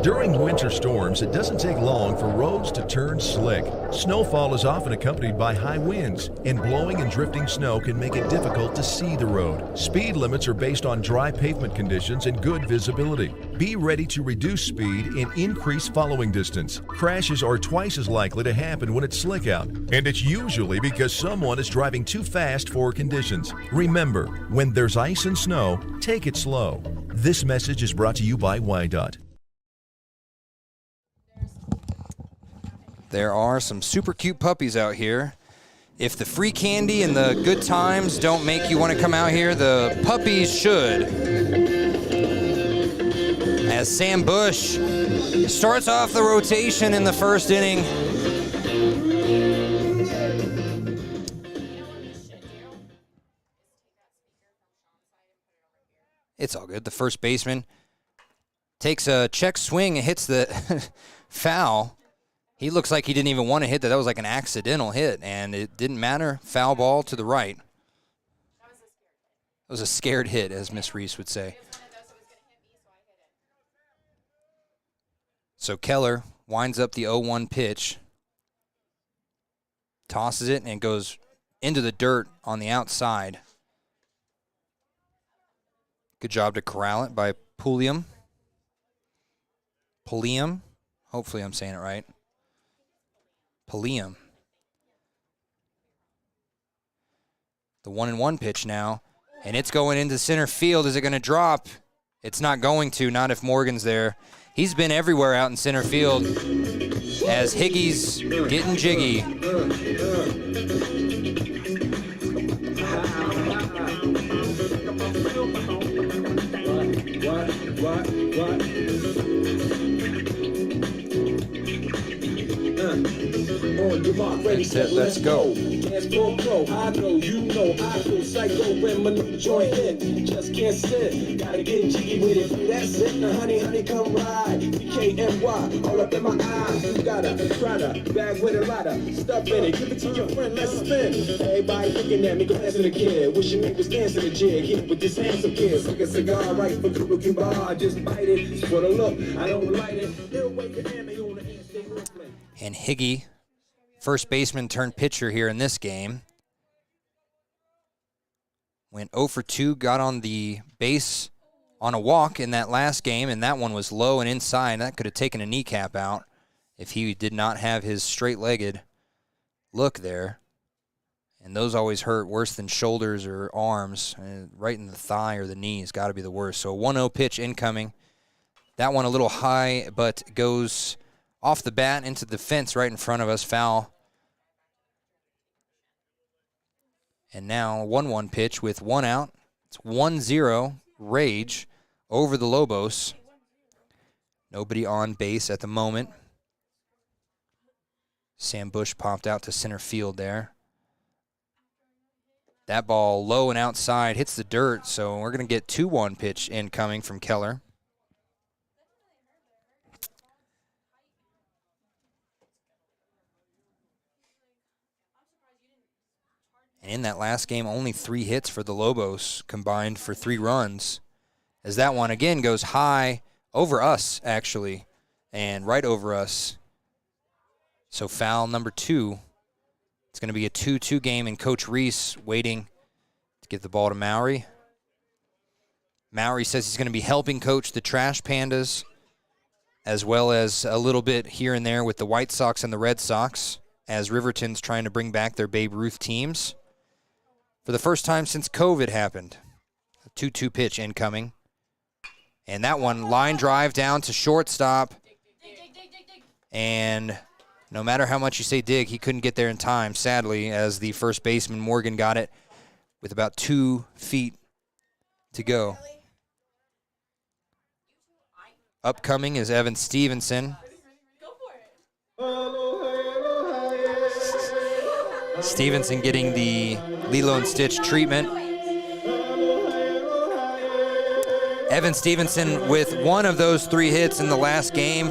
Speaker 20: During winter storms, it doesn't take long for roads to turn slick. Snowfall is often accompanied by high winds, and blowing and drifting snow can make it difficult to see the road. Speed limits are based on dry pavement conditions and good visibility. Be ready to reduce speed and increase following distance. Crashes are twice as likely to happen when it's slick out, and it's usually because someone is driving too fast for conditions. Remember, when there's ice and snow, take it slow. This message is brought to you by WYDOT.
Speaker 1: There are some super cute puppies out here. If the free candy and the good times don't make you want to come out here, the puppies should. As Sam Bush starts off the rotation in the first inning. It's all good. The first baseman takes a check swing and hits the foul. He looks like he didn't even want to hit that. That was like an accidental hit, and it didn't matter. Foul ball to the right. That was a scared hit, as Miss Reese would say. So Keller winds up the 0-1 pitch, tosses it, and it goes into the dirt on the outside. Good job to corral it by Pulliam. Hopefully I'm saying it right. Pulliam. The 1-1 pitch now, and it's going into center field. Is it going to drop? It's not going to, not if Morgan's there. He's been everywhere out in center field as Higgy's getting jiggy. That's it, let's go.
Speaker 4: I know, you know, I feel psycho when my new joint hit. Just can't sit, gotta get jiggy with it. That's it, now honey, come ride. DKNY, all up in my eye. You gotta try to bag with a lot of stuff in it. Give it to your friend, let's spin. Everybody looking at me, glancing again. Wishing they was dancing a jig. Hit with this handsome kid. Smoke a cigar right for Cuba. I just bite it. It's for the look, I don't light it. They'll wait to hand me on the hand, stay rippling.
Speaker 1: And Higgy, first baseman turned pitcher here in this game, went 0 for 2, got on the base on a walk in that last game, and that one was low and inside. That could have taken a kneecap out if he did not have his straight-legged look there. And those always hurt worse than shoulders or arms. Right in the thigh or the knee has got to be the worst. So 1-0 pitch incoming. That one a little high, but goes off the bat into the fence right in front of us, foul. And now 1-1 pitch with one out. It's 1-0 Rage over the Lobos. Nobody on base at the moment. Sam Bush popped out to center field there. That ball low and outside hits the dirt, so we're going to get 2-1 pitch incoming from Keller. And in that last game, only 3 hits for the Lobos, combined for 3 runs. As that one, again, goes high over us, actually, and right over us. So foul number 2. It's going to be a 2-2 game, and Coach Reese waiting to give the ball to Mowry. Mowry says he's going to be helping coach the Trash Pandas, as well as a little bit here and there with the White Sox and the Red Sox, as Riverton's trying to bring back their Babe Ruth teams. For the first time since COVID happened, a 2-2 pitch incoming. And that one, line drive down to shortstop. And no matter how much you say dig, he couldn't get there in time, sadly, as the first baseman, Morgan, got it with about 2 feet to go. Upcoming is Evan Stevenson. Stevenson getting the Lilo and Stitch treatment. Evan Stevenson with one of those 3 hits in the last game.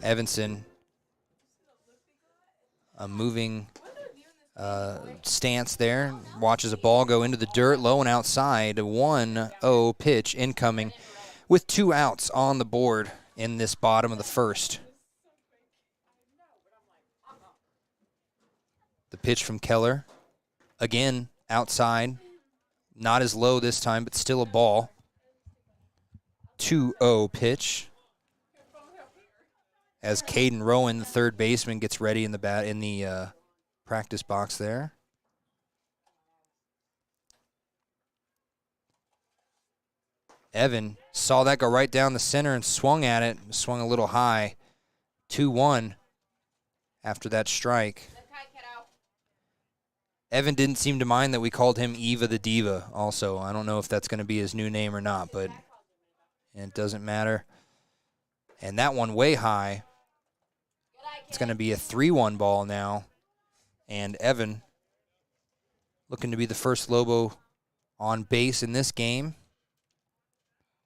Speaker 1: Evanson, a moving stance there, watches a ball go into the dirt, low and outside. 1-0 pitch incoming with 2 outs on the board in this bottom of the first. The pitch from Keller, again outside, not as low this time, but still a ball. 2-0 pitch as Caden Rowan, the third baseman, gets ready in the practice box there. Evan saw that go right down the center and swung at it, swung a little high. 2-1 after that strike. Evan didn't seem to mind that we called him Eva the Diva also. I don't know if that's going to be his new name or not, but it doesn't matter. And that one way high. It's going to be a 3-1 ball now. And Evan looking to be the first Lobo on base in this game.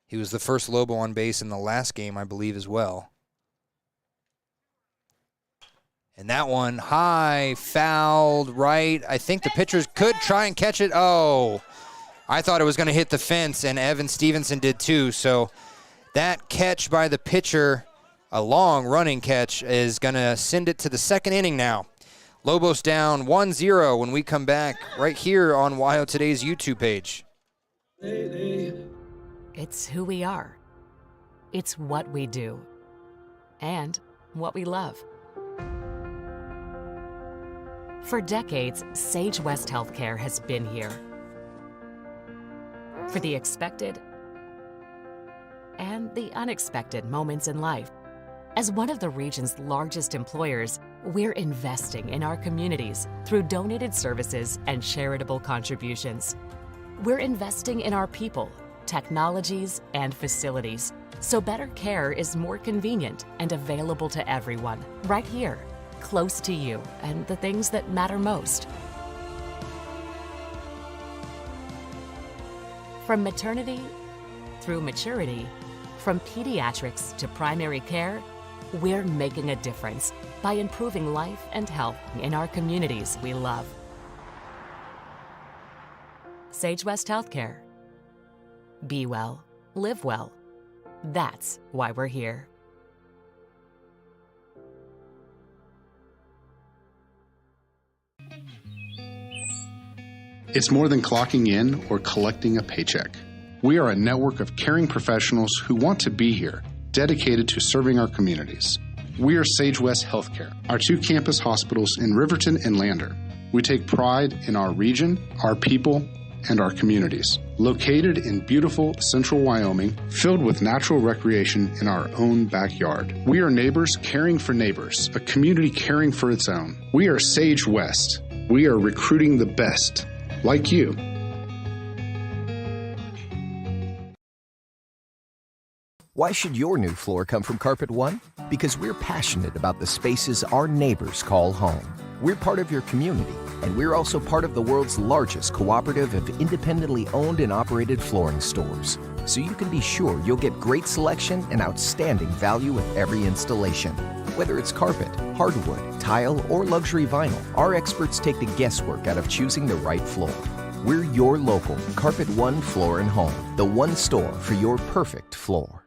Speaker 1: He was the first Lobo on base in the last game, I believe, as well. And that one high, fouled right. I think the pitchers could try and catch it. Oh, I thought it was going to hit the fence, and Evan Stevenson did too. So that catch by the pitcher, a long running catch, is going to send it to the second inning now. Lobos down 1-0 when we come back right here on WYO Today's YouTube page.
Speaker 9: It's who we are. It's what we do. And what we love. For decades, Sage West Healthcare has been here. For the expected and the unexpected moments in life. As one of the region's largest employers, we're investing in our communities through donated services and charitable contributions. We're investing in our people, technologies, and facilities, so better care is more convenient and available to everyone, right here, close to you and the things that matter most. From maternity through maturity, from pediatrics to primary care, we're making a difference by improving life and health in our communities we love. Sage West Healthcare. Be well, live well. That's why we're here.
Speaker 10: It's more than clocking in or collecting a paycheck. We are a network of caring professionals who want to be here, dedicated to serving our communities. We are Sage West Healthcare, our 2 campus hospitals in Riverton and Lander. We take pride in our region, our people, and our communities. Located in beautiful central Wyoming, filled with natural recreation in our own backyard. We are neighbors caring for neighbors, a community caring for its own. We are Sage West. We are recruiting the best, like you.
Speaker 11: Why should your new floor come from Carpet One? Because we're passionate about the spaces our neighbors call home. We're part of your community, and we're also part of the world's largest cooperative of independently owned and operated flooring stores. So you can be sure you'll get great selection and outstanding value with every installation. Whether it's carpet, hardwood, tile, or luxury vinyl, our experts take the guesswork out of choosing the right floor. We're your local Carpet One Floor and Home, the one store for your perfect floor.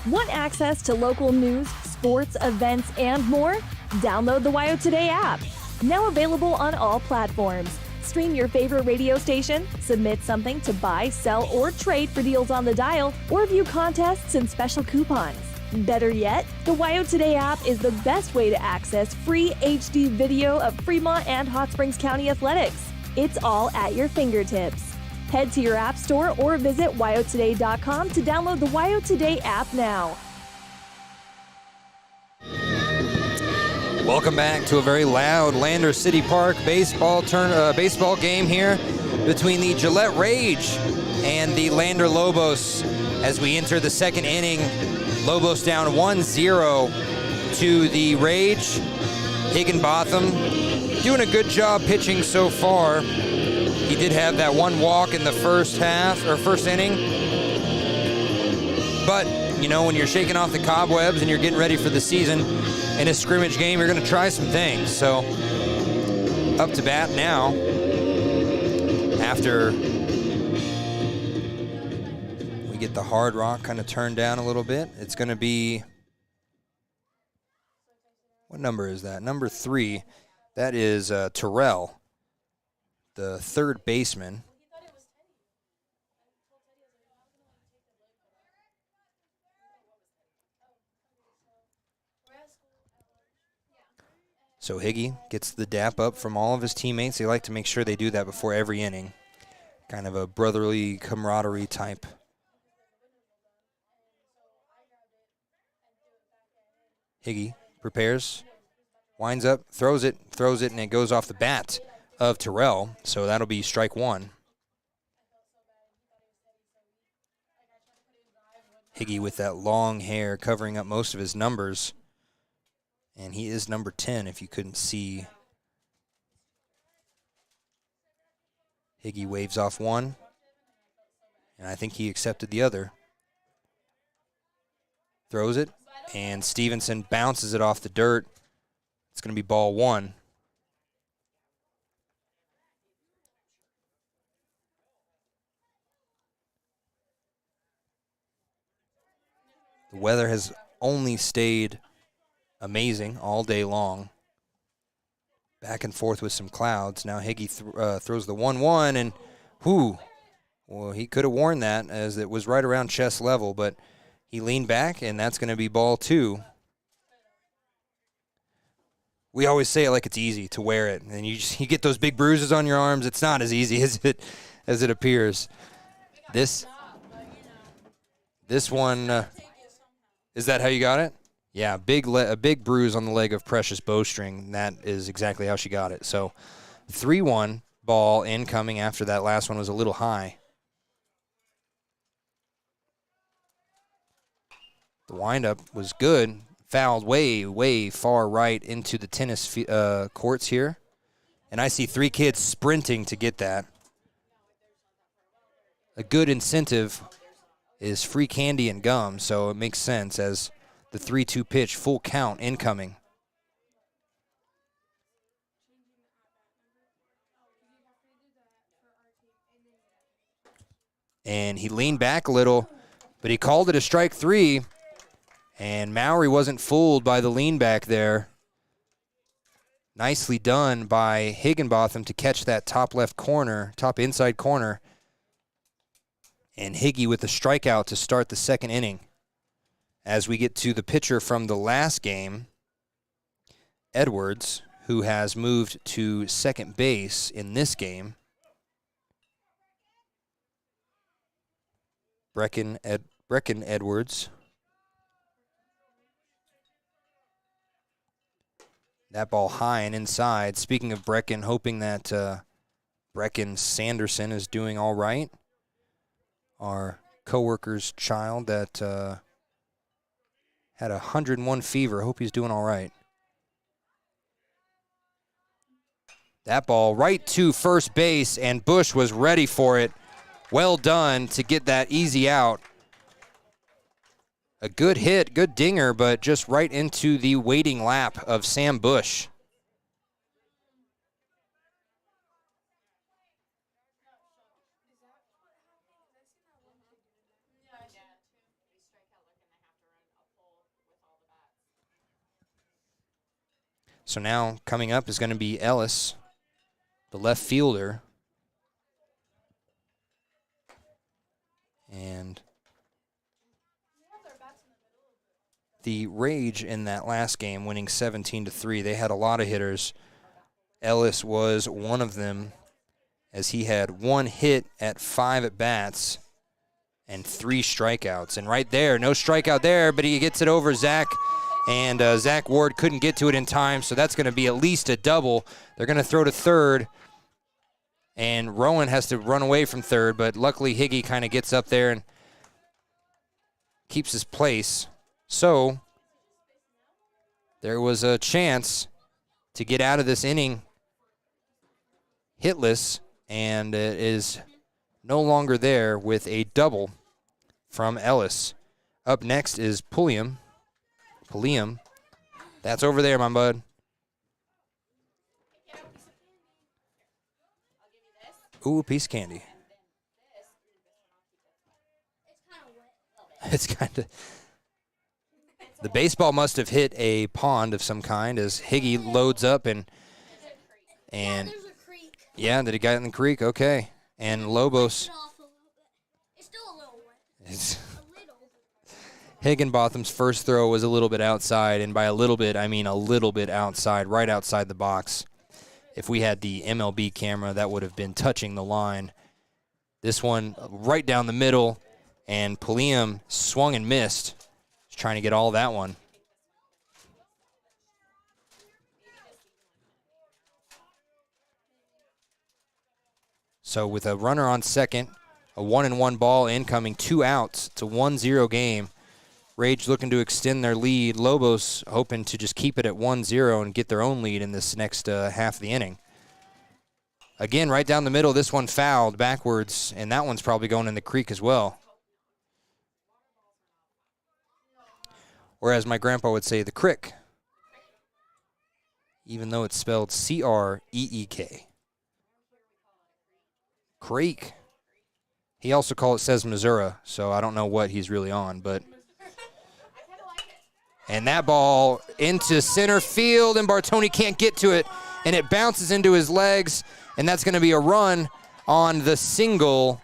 Speaker 3: Want access to local news, sports, events, and more? Download the WYO Today app. Now available on all platforms. Stream your favorite radio station, submit something to buy, sell, or trade for deals on the dial, or view contests and special coupons. Better yet, the WYO Today app is the best way to access free HD video of Fremont and Hot Springs County athletics. It's all at your fingertips. Head to your app store or visit wyotoday.com to download the WYO Today app now.
Speaker 1: Welcome back to a very loud Lander City Park baseball game here between the Gillette Rage and the Lander Lobos as we enter the second inning. Lobos down 1-0 to the Rage. Higginbotham doing a good job pitching so far. He did have that one walk in the first inning. But, you know, when you're shaking off the cobwebs and you're getting ready for the season in a scrimmage game, you're going to try some things. So, up to bat now after we get the hard rock kind of turned down a little bit. It's going to be, what number is that? Number 3. That is Terrell, the third baseman. So Higgy gets the dap up from all of his teammates. They like to make sure they do that before every inning. Kind of a brotherly camaraderie type. Higgy prepares, winds up, throws it, and it goes off the bat of Terrell. So that'll be strike 1. Higgy with that long hair covering up most of his numbers. And he is number 10, if you couldn't see. Higgy waves off one, and I think he accepted the other. Throws it, and Stevenson bounces it off the dirt. It's going to be ball 1. The weather has only stayed amazing all day long. Back and forth with some clouds. Now Higgy throws the 1-1, and well, he could have warned that as it was right around chest level, but he leaned back, and that's going to be ball 2. We always say it like it's easy to wear it, and you get those big bruises on your arms. It's not as easy as it appears. This one, is that how you got it? Yeah, a big bruise on the leg of Precious Bowstring. That is exactly how she got it. So 3-1 ball incoming after that last one was a little high. The windup was good. Fouled way, way far right into the tennis courts here. And I see 3 kids sprinting to get that. A good incentive is free candy and gum, so it makes sense as the 3-2 pitch, full count, incoming. And he leaned back a little, but he called it a strike 3, and Mowry wasn't fooled by the lean back there. Nicely done by Higginbotham to catch that top inside corner. And Higgy with the strikeout to start the second inning. As we get to the pitcher from the last game, Edwards, who has moved to second base in this game. Brecken Edwards. That ball high and inside. Speaking of Brecken, hoping that Brecken Sanderson is doing all right. Our coworker's child that had 101 fever. Hope he's doing all right. That ball right to first base, and Bush was ready for it. Well done to get that easy out. A good hit, good dinger, but just right into the waiting lap of Sam Bush. So now coming up is going to be Ellis, the left fielder. And the Rage in that last game, winning 17-3, they had a lot of hitters. Ellis was one of them, as he had 1 hit at 5 at-bats and 3 strikeouts. And right there, no strikeout there, but he gets it over Zach. And Zach Ward couldn't get to it in time, so that's going to be at least a double. They're going to throw to third, and Rowan has to run away from third, but luckily Higgy kind of gets up there and keeps his place. So there was a chance to get out of this inning hitless, and it is no longer there with a double from Ellis. Up next is Pulliam. That's over there, my bud. Ooh, a piece of candy. It's kind of... The baseball must have hit a pond of some kind as Higgy loads up and yeah, did it get in the creek? Okay. And Lobos. Higginbotham's first throw was a little bit outside, and by a little bit, I mean a little bit outside, right outside the box. If we had the MLB camera, that would have been touching the line. This one right down the middle, and Pulliam swung and missed. Just trying to get all that one. So with a runner on second, a 1-1 ball incoming, 2 outs. It's a 1-0 game. Rage looking to extend their lead. Lobos hoping to just keep it at 1-0 and get their own lead in this next half of the inning. Again, right down the middle, this one fouled backwards, and that one's probably going in the creek as well. Or as my grandpa would say, the crick. Even though it's spelled C-R-E-E-K. Creek. He also says Missouri, so I don't know what he's really on, but... And that ball into center field, and Bartoni can't get to it, and it bounces into his legs, and that's going to be a run on the single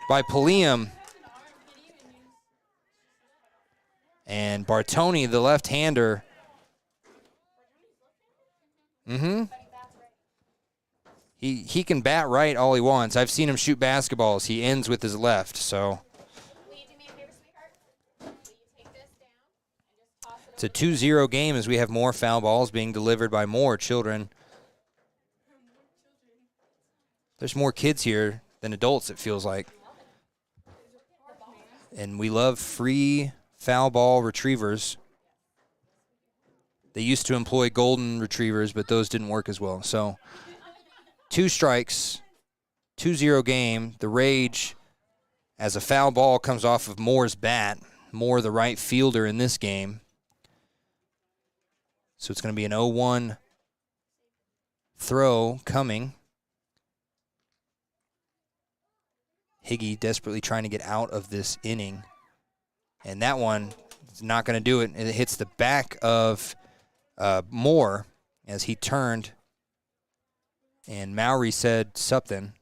Speaker 1: by Pulliam. And Bartoni, the left-hander. He can bat right all he wants. I've seen him shoot basketballs. He ends with his left, so... It's a 2-0 game as we have more foul balls being delivered by more children. There's more kids here than adults, it feels like. And we love free foul ball retrievers. They used to employ golden retrievers, but those didn't work as well. So 2 strikes, 2-0 game. The Rage, as a foul ball comes off of Moore's bat. Moore, the right fielder in this game. So it's going to be an 0-1 throw coming. Higgy desperately trying to get out of this inning. And that one is not going to do it. It hits the back of Moore as he turned. And Mowry said something.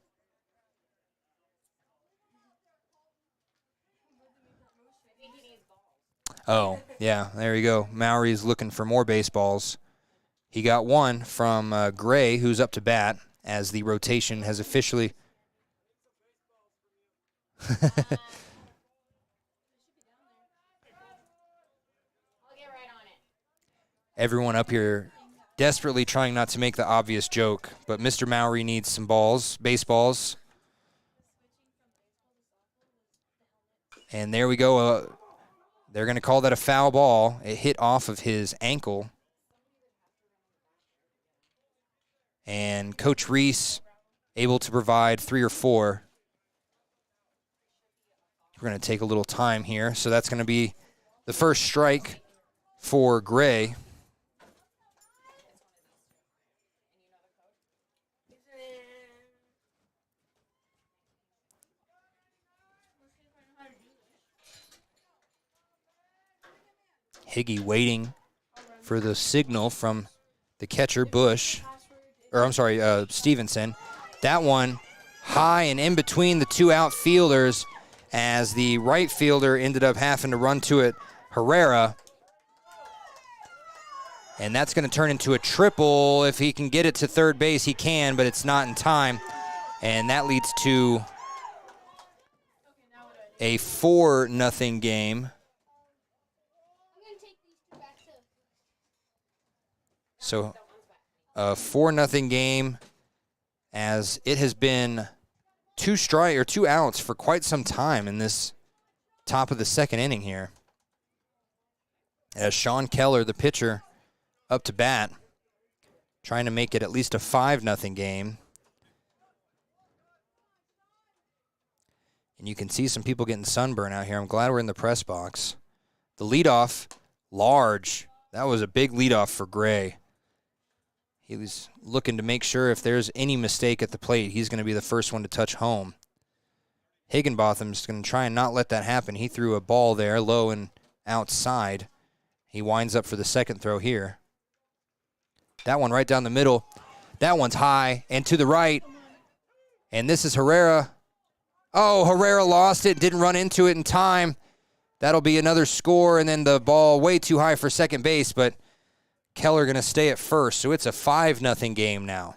Speaker 1: Oh, yeah, there you go. Mowry's looking for more baseballs. He got one from Gray, who's up to bat, as the rotation has officially... Everyone up here desperately trying not to make the obvious joke, but Mr. Mowry needs some baseballs. And there we go. They're going to call that a foul ball. It hit off of his ankle. And Coach Reese able to provide 3 or 4. We're going to take a little time here. So that's going to be the first strike for Gray. Higgy waiting for the signal from the catcher, Stevenson. That one high and in between the 2 outfielders as the right fielder ended up having to run to it, Herrera. And that's going to turn into a triple. If he can get it to third base, he can, but it's not in time. And that leads to a 4-0 game. So a 4-0 game as it has been 2 outs for quite some time in this top of the second inning here. As Sean Keller, the pitcher, up to bat, trying to make it at least a 5-0 game. And you can see some people getting sunburn out here. I'm glad we're in the press box. The leadoff, large. That was a big leadoff for Gray. He was looking to make sure if there's any mistake at the plate, he's going to be the first one to touch home. Higginbotham's going to try and not let that happen. He threw a ball there, low and outside. He winds up for the second throw here. That one right down the middle. That one's high and to the right. And this is Herrera. Oh, Herrera lost it, didn't run into it in time. That'll be another score, and then the ball way too high for second base, but Keller going to stay at first, so it's a 5-0 game now.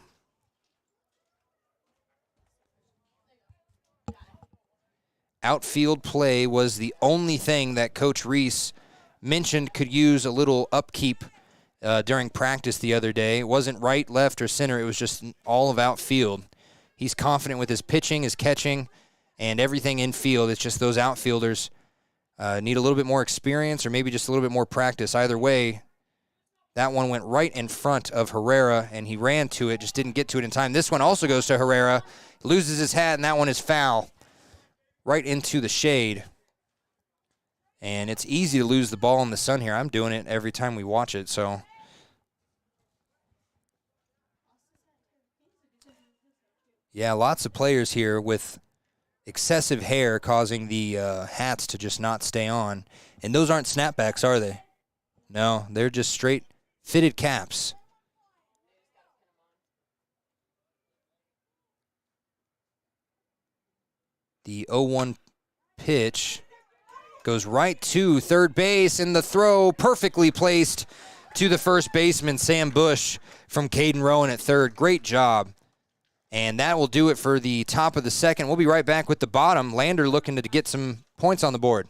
Speaker 1: Outfield play was the only thing that Coach Reese mentioned could use a little upkeep during practice the other day. It wasn't right, left, or center. It was just all of outfield. He's confident with his pitching, his catching, and everything infield. It's just those outfielders need a little bit more experience or maybe just a little bit more practice. Either way, that one went right in front of Herrera, and he ran to it, just didn't get to it in time. This one also goes to Herrera, loses his hat, and that one is foul. Right into the shade. And it's easy to lose the ball in the sun here. I'm doing it every time we watch it, so. Yeah, lots of players here with excessive hair causing the hats to just not stay on. And those aren't snapbacks, are they? No, they're just straight fitted caps. The 0-1 pitch goes right to third base, and the throw perfectly placed to the first baseman, Sam Bush, from Caden Rowan at third. Great job. And that will do it for the top of the second. We'll be right back with the bottom. Lander looking to get some points on the board.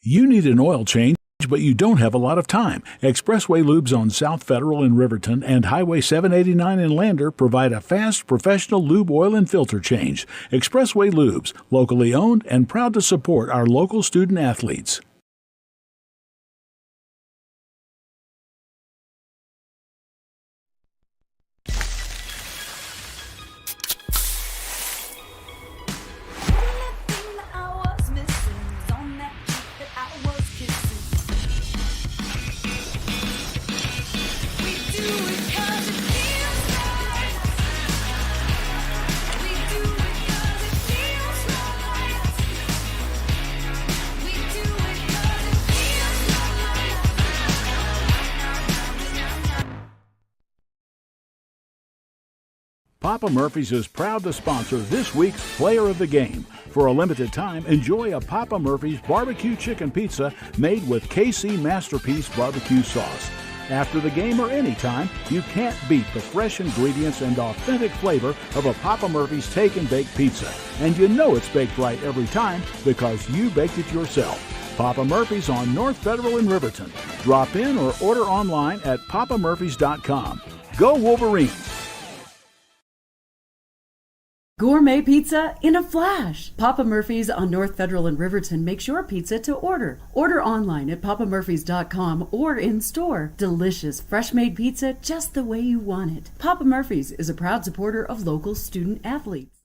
Speaker 12: You need an oil change, but you don't have a lot of time. Expressway Lubes on South Federal in Riverton and Highway 789 in Lander provide a fast, professional lube oil and filter change. Expressway Lubes, locally owned and proud to support our local student athletes. Papa Murphy's is proud to sponsor this week's Player of the Game. For a limited time, enjoy a Papa Murphy's barbecue chicken pizza made with KC Masterpiece barbecue sauce. After the game or anytime, you can't beat the fresh ingredients and authentic flavor of a Papa Murphy's Take and Bake pizza. And you know it's baked right every time because you baked it yourself. Papa Murphy's on North Federal in Riverton. Drop in or order online at papamurphys.com. Go Wolverines!
Speaker 13: Gourmet pizza in a flash. Papa Murphy's on North Federal in Riverton makes your pizza to order. Order online at papamurphys.com or in store. Delicious, fresh-made pizza just the way you want it. Papa Murphy's is a proud supporter of local student athletes.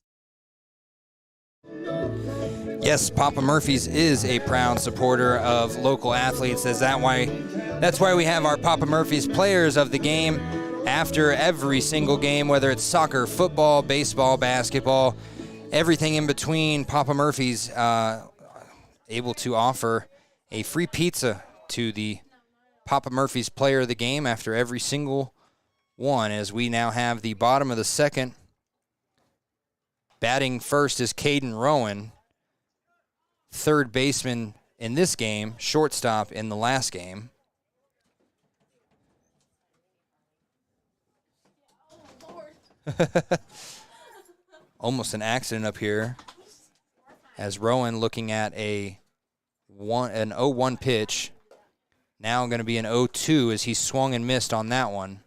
Speaker 1: Yes, Papa Murphy's is a proud supporter of local athletes. That's why we have our Papa Murphy's Players of the Game. After every single game, whether it's soccer, football, baseball, basketball, everything in between, Papa Murphy's able to offer a free pizza to the Papa Murphy's Player of the Game after every single one, as we now have the bottom of the second. Batting first is Caden Rowan, third baseman in this game, shortstop in the last game. Almost an accident up here as Rowan looking at an 0-1 pitch. Now going to be an 0-2 as he swung and missed on that one.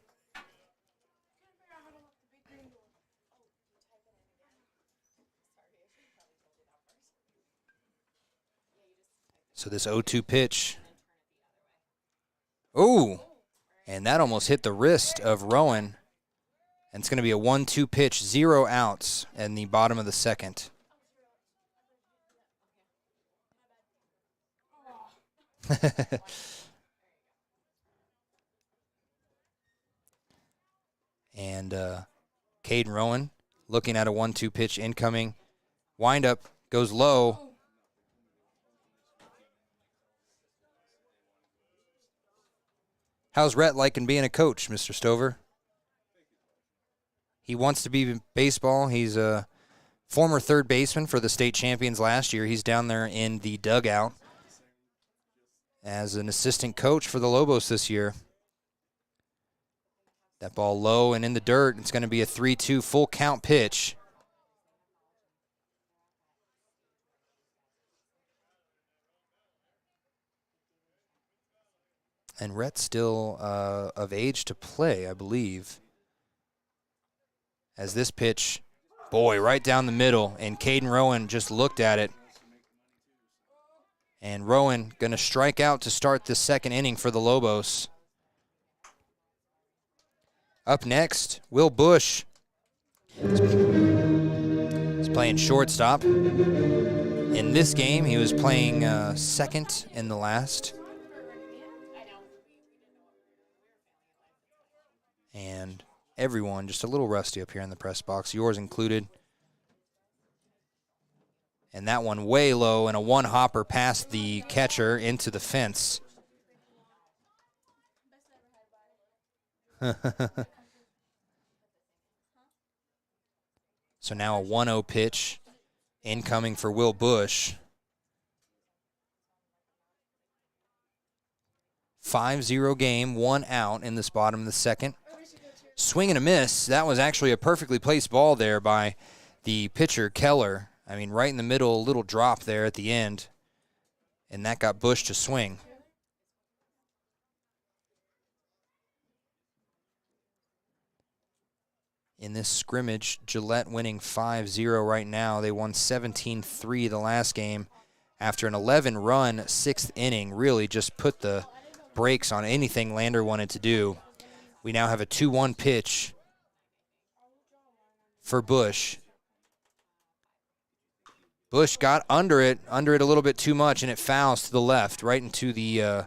Speaker 1: So this 0-2 pitch. Ooh, and that almost hit the wrist of Rowan. And it's going to be a 1-2 pitch, 0 outs in the bottom of the second. And Caden Rowan looking at a 1-2 pitch incoming. Windup goes low. How's Rhett liking being a coach, Mr. Stover? He wants to be baseball. He's a former third baseman for the state champions last year. He's down there in the dugout as an assistant coach for the Lobos this year. That ball low and in the dirt. It's going to be a 3-2 full count pitch. And Rhett's still of age to play, I believe. As this pitch, boy, right down the middle, and Caden Rowan just looked at it. And Rowan going to strike out to start the second inning for the Lobos. Up next, Will Bush. He's playing shortstop. In this game, he was playing second in the last. And everyone just a little rusty up here in the press box, yours included. And that one way low and a one-hopper past the catcher into the fence. So now a 1-0 pitch incoming for Will Bush. 5-0 game, 1 out in this bottom of the second. Swing and a miss. That was actually a perfectly placed ball there by the pitcher, Keller. I mean, right in the middle, a little drop there at the end. And that got Bush to swing. In this scrimmage, Gillette winning 5-0 right now. They won 17-3 the last game after an 11-run 6th inning. Really just put the brakes on anything Lander wanted to do. We now have a 2-1 pitch for Bush. Bush got under it a little bit too much, and it fouls to the left, right into the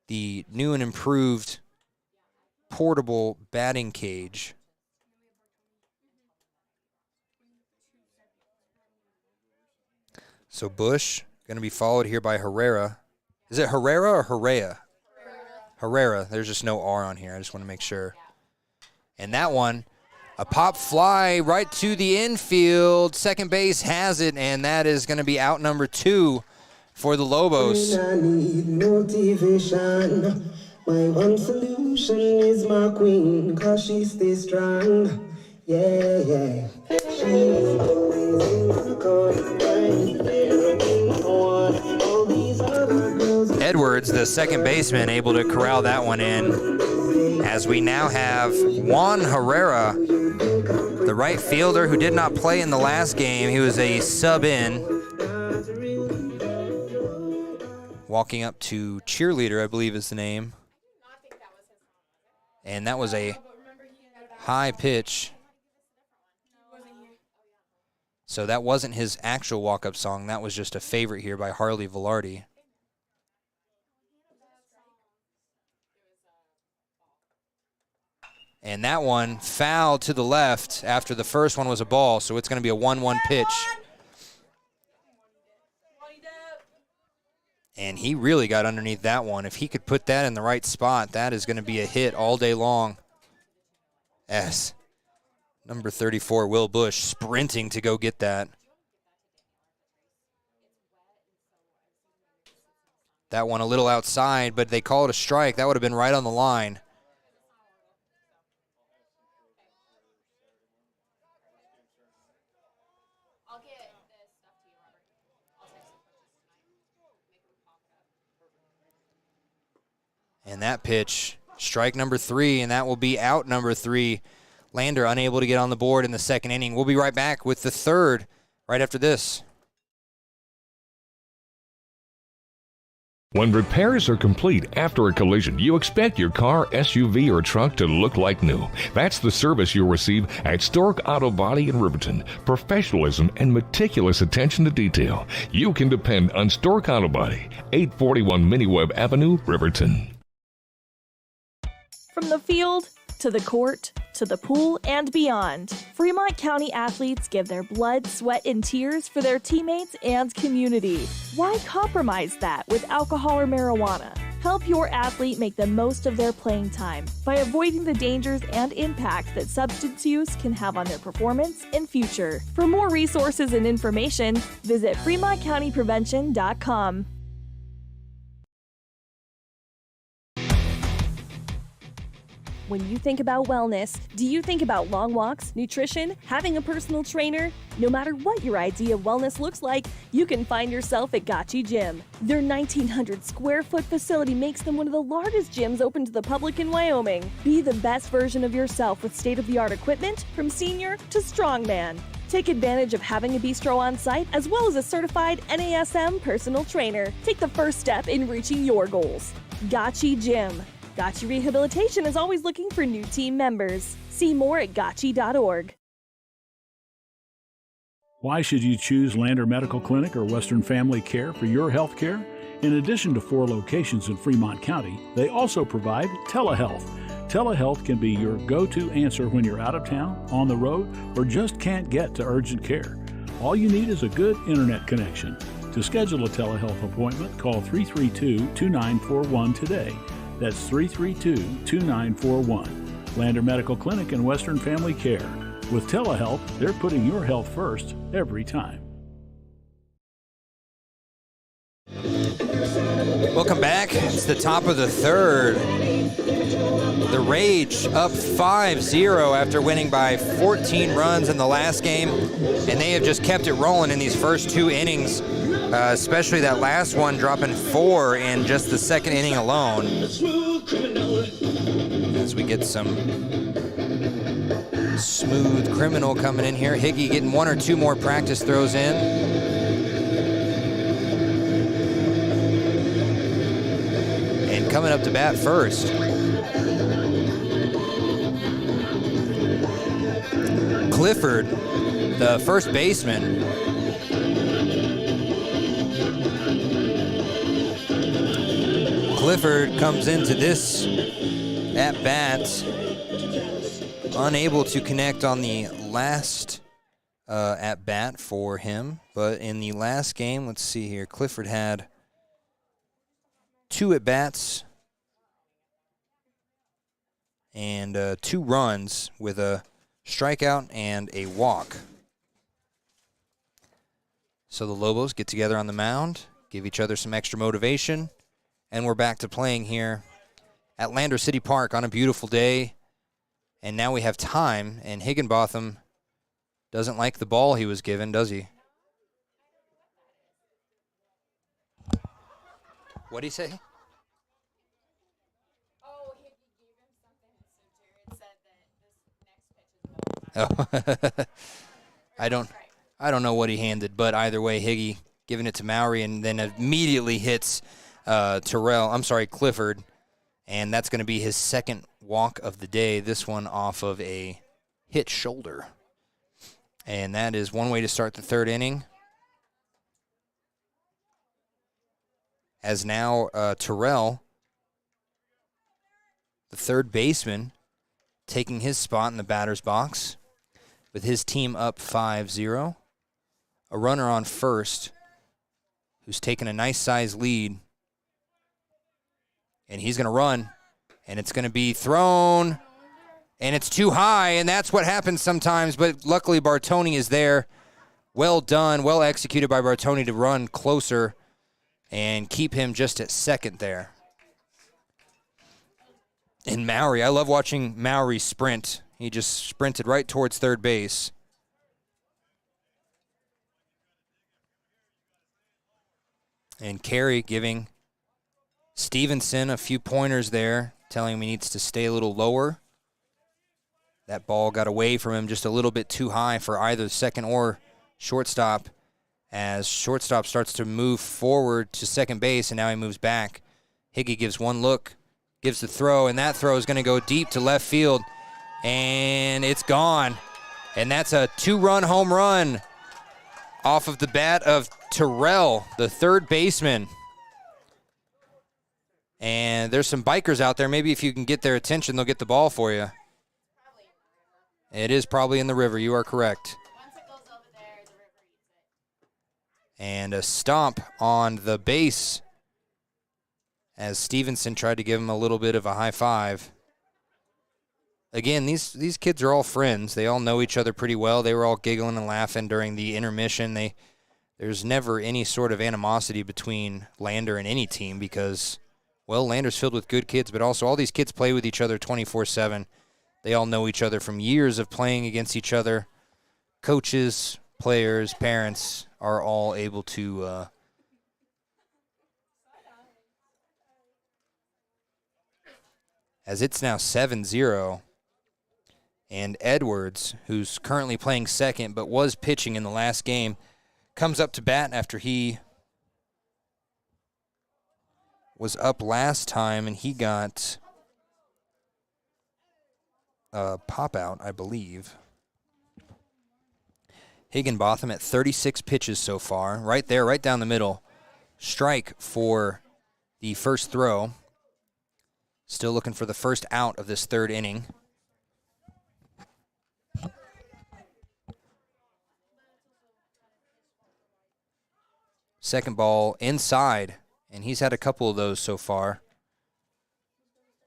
Speaker 1: new and improved portable batting cage. So Bush going to be followed here by Herrera. Is it Herrera or Herrera? Herrera. There's just no R on here. I just want to make sure. And that one, a pop fly right to the infield. Second base has it, and that is going to be out number 2 for the Lobos.
Speaker 4: I need motivation. My one solution is my queen, 'cause she stays strong. Yeah, yeah. She's always in my corner, right there. All these other girls.
Speaker 1: Edwards, the second baseman, able to corral that one in. As we now have Juan Herrera, the right fielder who did not play in the last game. He was a sub-in. Walking up to cheerleader, I believe is the name. And that was a high pitch. So that wasn't his actual walk-up song. That was just a favorite here by Harley Velarde. And that one fouled to the left after the first one was a ball, so it's going to be a 1-1 pitch. And he really got underneath that one. If he could put that in the right spot, that is going to be a hit all day long. As number 34, Will Bush, sprinting to go get that. That one a little outside, but they call it a strike. That would have been right on the line. And that pitch, strike number 3, and that will be out number 3. Lander unable to get on the board in the second inning. We'll be right back with the third right after this.
Speaker 15: When repairs are complete after a collision, you expect your car, SUV, or truck to look like new. That's the service you'll receive at Stork Auto Body in Riverton. Professionalism and meticulous attention to detail. You can depend on Stork Auto Body, 841 Miniweb Avenue, Riverton.
Speaker 3: From the field to the court to the pool and beyond, Fremont County athletes give their blood, sweat, and tears for their teammates and community. Why compromise that with alcohol or marijuana? Help your athlete make the most of their playing time by avoiding the dangers and impact that substance use can have on their performance and future. For more resources and information, visit FremontCountyPrevention.com. When you think about wellness, do you think about long walks, nutrition, having a personal trainer? No matter what your idea of wellness looks like, you can find yourself at Gotchi Gym. Their 1,900 square foot facility makes them one of the largest gyms open to the public in Wyoming. Be the best version of yourself with state-of-the-art equipment from senior to strongman. Take advantage of having a bistro on site as well as a certified NASM personal trainer. Take the first step in reaching your goals. Gotchi Gym. Gotchi Rehabilitation is always looking for new team members. See more at gotchi.org.
Speaker 12: Why should you choose Lander Medical Clinic or Western Family Care for your health care? In addition to 4 locations in Fremont County, they also provide telehealth. Telehealth can be your go-to answer when you're out of town, on the road, or just can't get to urgent care. All you need is a good internet connection. To schedule a telehealth appointment, call 332-2941 today. That's 332-2941. Lander Medical Clinic and Western Family Care. With telehealth, they're putting your health first every time.
Speaker 1: Welcome back. It's the top of the third. The Rage up 5-0 after winning by 14 runs in the last game, and they have just kept it rolling in these first 2 innings. Especially that last one, dropping 4 in just the second inning alone. As we get some smooth criminal coming in here. Higgy getting 1 or 2 more practice throws in. And coming up to bat first. Clifford, the first baseman. Clifford comes into this at-bat, unable to connect on the last at-bat for him. But in the last game, let's see here, Clifford had 2 at-bats and 2 runs with a strikeout and a walk. So the Lobos get together on the mound, give each other some extra motivation. And we're back to playing here at Lander City Park on a beautiful day. And now we have time, and Higginbotham doesn't like the ball he was given, does he? What'd he say? Oh, I don't know what he handed, but either way, Higgy giving it to Mowry and then immediately hits Clifford, and that's going to be his second walk of the day, this one off of a hit shoulder. And that is one way to start the third inning. As now Terrell, the third baseman, taking his spot in the batter's box with his team up 5-0. A runner on first who's taken a nice size lead. And he's going to run, and it's going to be thrown, and it's too high, and that's what happens sometimes. But luckily, Bartoni is there. Well done, well executed by Bartoni to run closer and keep him just at second there. And Mowry, I love watching Mowry sprint. He just sprinted right towards third base. And Carey giving Stevenson a few pointers there, telling him he needs to stay a little lower. That ball got away from him just a little bit too high for either second or shortstop as shortstop starts to move forward to second base, and now he moves back. Higgy gives one look, gives the throw, and that throw is going to go deep to left field, and it's gone. And that's a 2-run home run off of the bat of Terrell, the third baseman. And there's some bikers out there. Maybe if you can get their attention, they'll get the ball for you. It is probably in the river. You are correct. And a stomp on the base as Stevenson tried to give him a little bit of a high five. Again, these kids are all friends. They all know each other pretty well. They were all giggling and laughing during the intermission. There's never any sort of animosity between Lander and any team because, well, Lander's filled with good kids, but also all these kids play with each other 24/7. They all know each other from years of playing against each other. Coaches, players, parents are all able to as it's now 7-0. And Edwards, who's currently playing second but was pitching in the last game, comes up to bat after he was up last time, and he got a pop-out, I believe. Higginbotham at 36 pitches so far. Right there, right down the middle. Strike for the first throw. Still looking for the first out of this third inning. Second ball inside, and he's had a couple of those so far.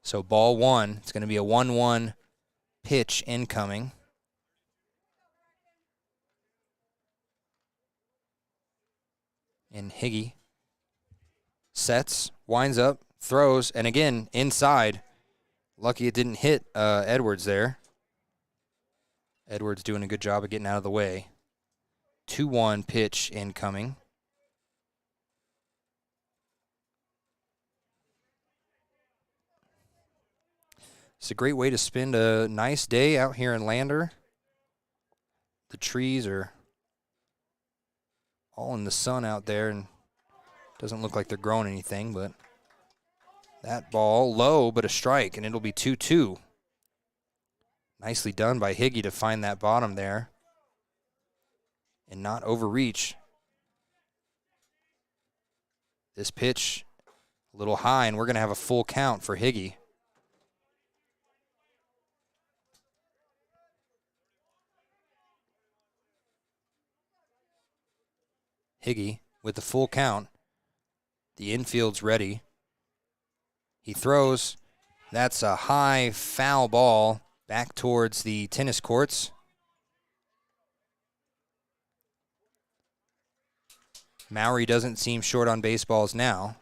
Speaker 1: So ball one, it's going to be a 1-1 pitch incoming. And Higgy sets, winds up, throws, and again, inside. Lucky it didn't hit Edwards there. Edwards doing a good job of getting out of the way. 2-1 pitch incoming. It's a great way to spend a nice day out here in Lander. The trees are all in the sun out there, and doesn't look like they're growing anything, but that ball low, but a strike, and it'll be 2-2. Nicely done by Higgy to find that bottom there and not overreach. This pitch a little high, and we're going to have a full count for Higgy. Higgy with the full count. The infield's ready. He throws. That's a high foul ball back towards the tennis courts. Mowry doesn't seem short on baseballs now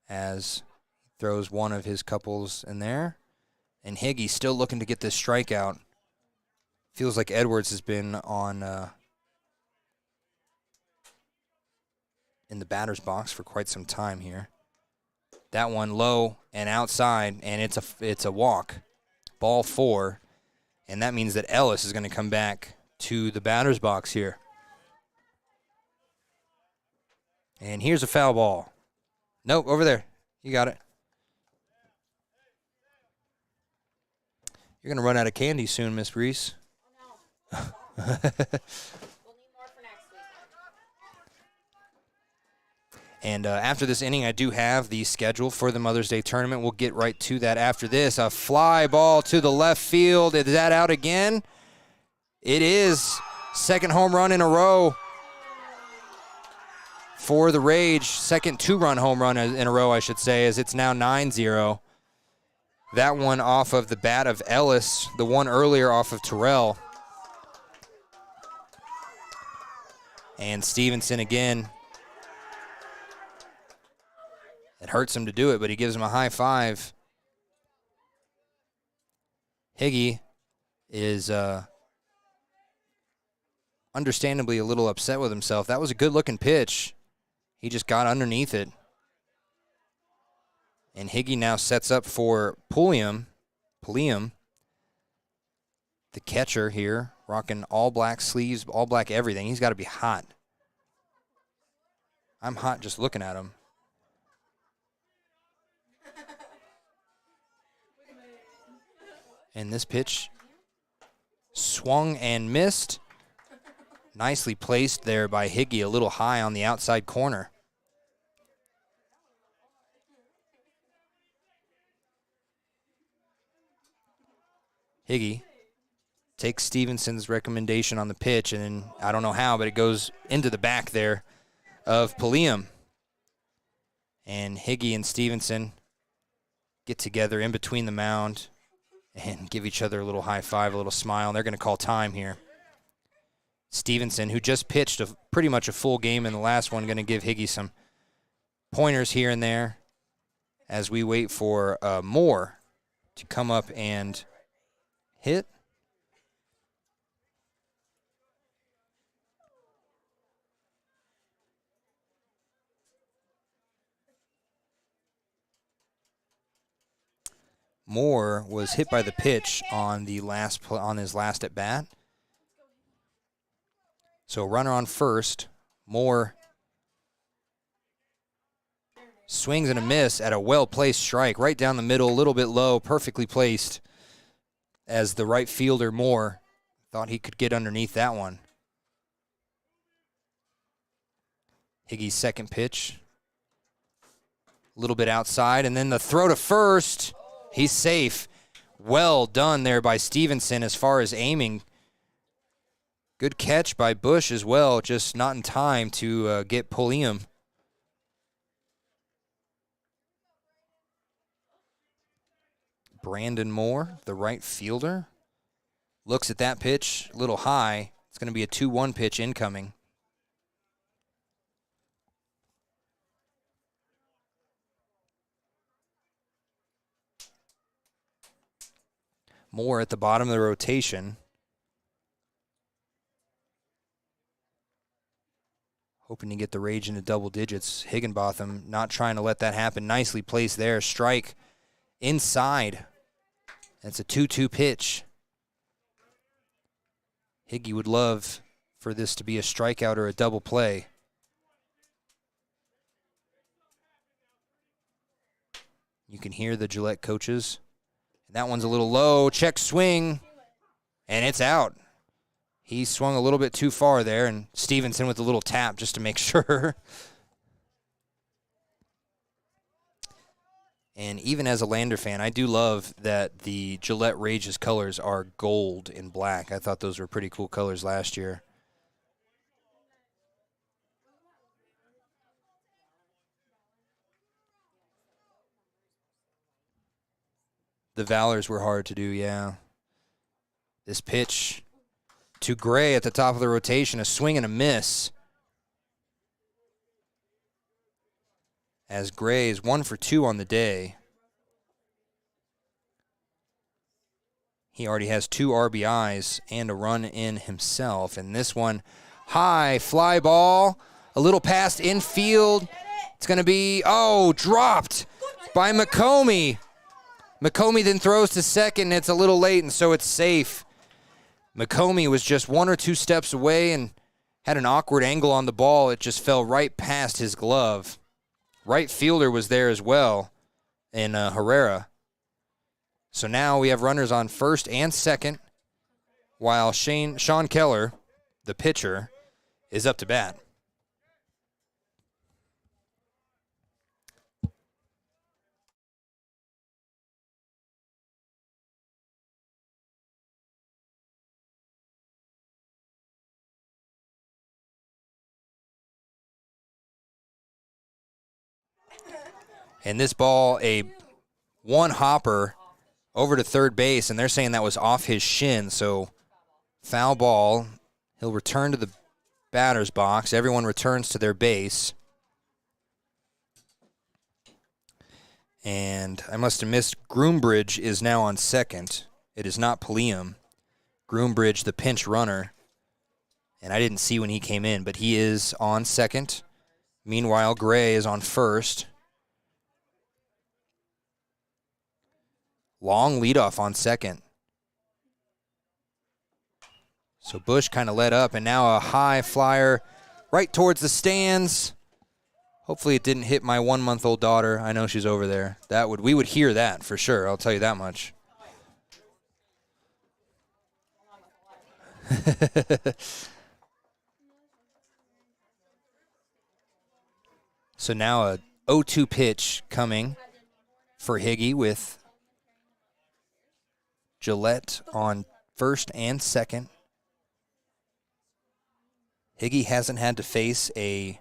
Speaker 1: as he throws one of his couples in there. And Higgy still looking to get this strikeout. Feels like Edwards has been on in the batter's box for quite some time here. That one low and outside, and it's a walk. Ball 4, and that means that Ellis is going to come back to the batter's box here. And here's a foul ball. Nope, over there. You got it. You're going to run out of candy soon, Miss Reese. Oh, no. And after this inning, I do have the schedule for the Mother's Day tournament. We'll get right to that after this. A fly ball to the left field. Is that out again? It is. Second home run in a row for the Rage. Second 2-run home run in a row, I should say, as it's now 9-0. That one off of the bat of Ellis. The one earlier off of Terrell. And Stevenson again. It hurts him to do it, but he gives him a high five. Higgy is understandably a little upset with himself. That was a good-looking pitch. He just got underneath it. And Higgy now sets up for Pulliam, the catcher here, rocking all black sleeves, all black everything. He's got to be hot I'm hot just looking at him. And this pitch swung and missed. Nicely placed there by Higgy, a little high on the outside corner. Higgy takes Stevenson's recommendation on the pitch, and then, I don't know how, but it goes into the back there of Pulliam. And Higgy and Stevenson get together in between the mound and give each other a little high five, a little smile, and they're going to call time here. Stevenson, who just pitched pretty much a full game in the last one, going to give Higgy some pointers here and there as we wait for Moore to come up and hit. Moore was hit by the pitch on his last at bat. So runner on first. Moore swings and a miss at a well-placed strike right down the middle, a little bit low, perfectly placed, as the right fielder Moore thought he could get underneath that one. Higgy's second pitch, a little bit outside, and then the throw to first. He's safe. Well done there by Stevenson as far as aiming. Good catch by Bush as well, just not in time to get Pulliam. Brandon Moore, the right fielder, looks at that pitch, a little high. It's going to be a 2-1 pitch incoming. Moore at the bottom of the rotation. Hoping to get the Rage into double digits. Higginbotham not trying to let that happen. Nicely placed there. Strike inside. That's a 2-2 pitch. Higgy would love for this to be a strikeout or a double play. You can hear the Gillette coaches. That one's a little low. Check swing. And it's out. He swung a little bit too far there, and Stevenson with a little tap just to make sure. And even as a Lander fan, I do love that the Gillette Rage's colors are gold and black. I thought those were pretty cool colors last year. The Valors were hard to do, yeah. This pitch to Gray at the top of the rotation, a swing and a miss. As Gray is 1 for 2 on the day. He already has 2 RBIs and a run in himself. And this one, high fly ball, a little past infield. It's going to be, dropped by McComey. McComey then throws to second, and it's a little late, and so it's safe. McComey was just 1 or 2 steps away and had an awkward angle on the ball. It just fell right past his glove. Right fielder was there as well in Herrera. So now we have runners on first and second, while Sean Keller, the pitcher, is up to bat. And this ball, a one hopper over to third base, and they're saying that was off his shin, so foul ball. He'll return to the batter's box. Everyone returns to their base. And I must have missed, Groombridge is now on second. It is not Pulliam. Groombridge, the pinch runner. And I didn't see when he came in, but he is on second. Meanwhile, Gray is on first. Long leadoff on second. So Bush kind of let up, and now a high flyer right towards the stands. Hopefully it didn't hit my 1-month-old daughter. I know she's over there. We would hear that for sure. I'll tell you that much. So now a 0-2 pitch coming for Higgy with Gillette on first and second. Higgy hasn't had to face a